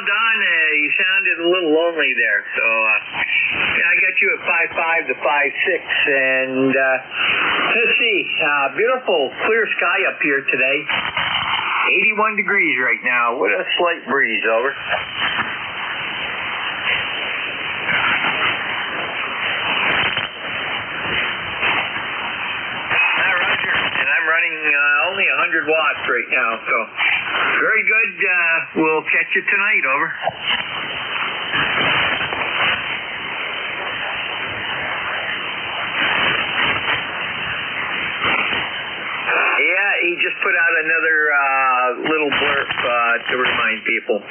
Speaker 18: Don, you sounded a little lonely there, so I got you at 5.5 to 5.6, and let's see, beautiful clear sky up here today. 81 degrees right now with a slight breeze. Over. Roger. And I'm running only 100 watts right now, so Very good. We'll catch you tonight. Over. Yeah, he just put out another little blurb to remind people.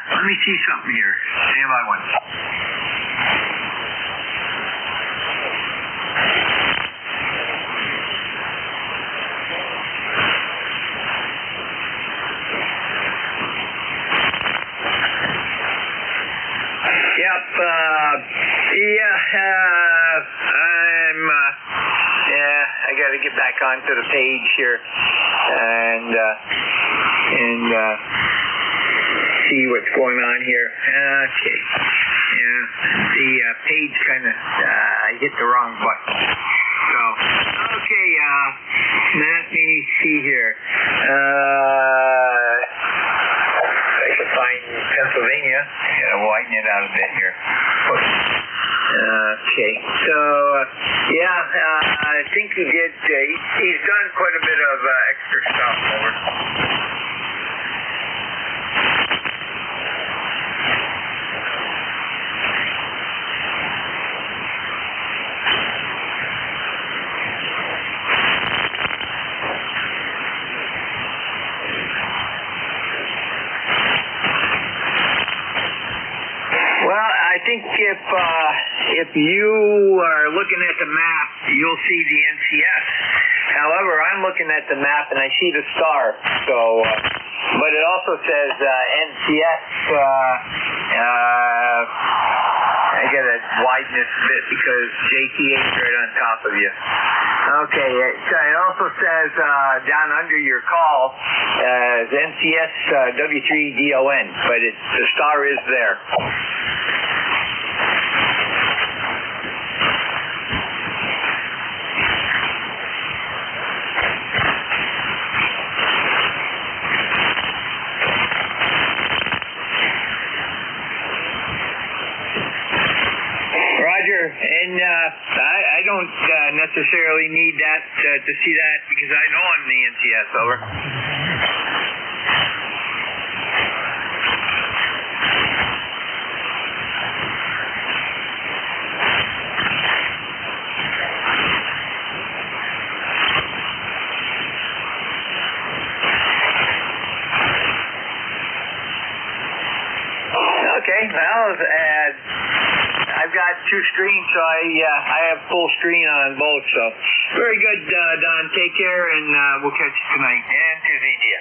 Speaker 18: Let me see something here. Stand by one. Yep. I got to get back onto the page here and see what's going on here. Okay. Yeah, the page kind of, I hit the wrong button. So, okay, let me see here. I can find Pennsylvania. I gotta widen it out a bit here. Okay, so, I think he did, he's done quite a bit of extra stuff. Over. I think if you are looking at the map, you'll see the NCS. However, I'm looking at the map and I see the star. So, but it also says NCS. I gotta widen this a bit because JTA is right on top of you. Okay, so it also says down under your call NCS W3DON, but the star is there. And I don't necessarily need that to see that because I know I'm the NCS. Over. Okay, well, I've got two screens, so I have full screen on both. So very good, Don. Take care, and we'll catch you tonight. And to the idea.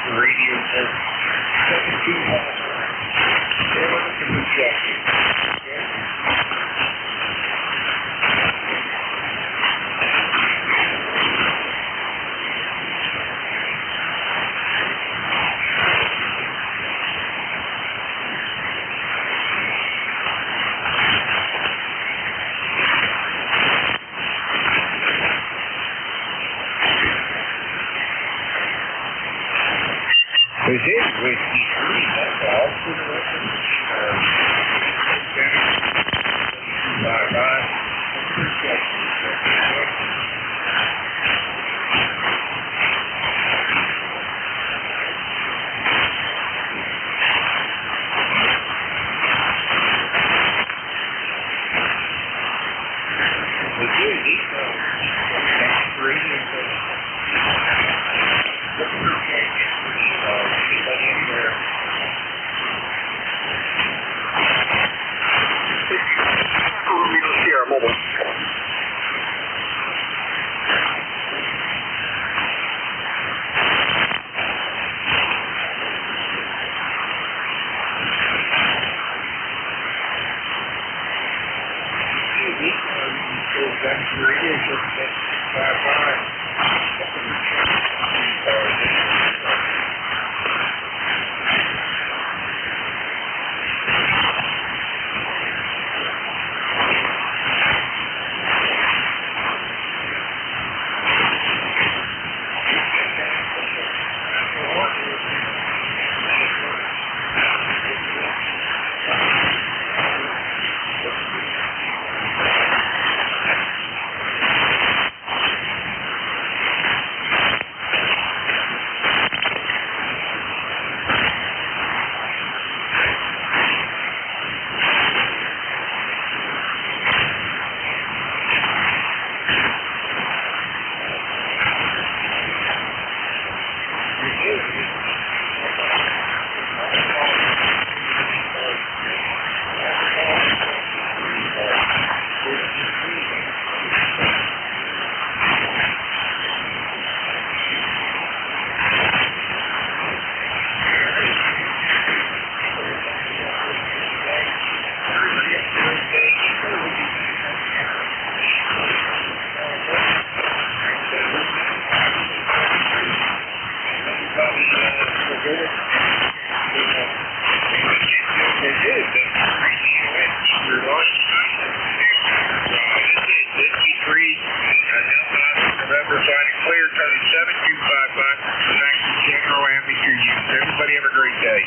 Speaker 3: the radio says 17 miles per hour. They were looking for Jackie. We did with E3, that's all. We did eat those.
Speaker 14: Sierra Mobile. Everybody have a great day.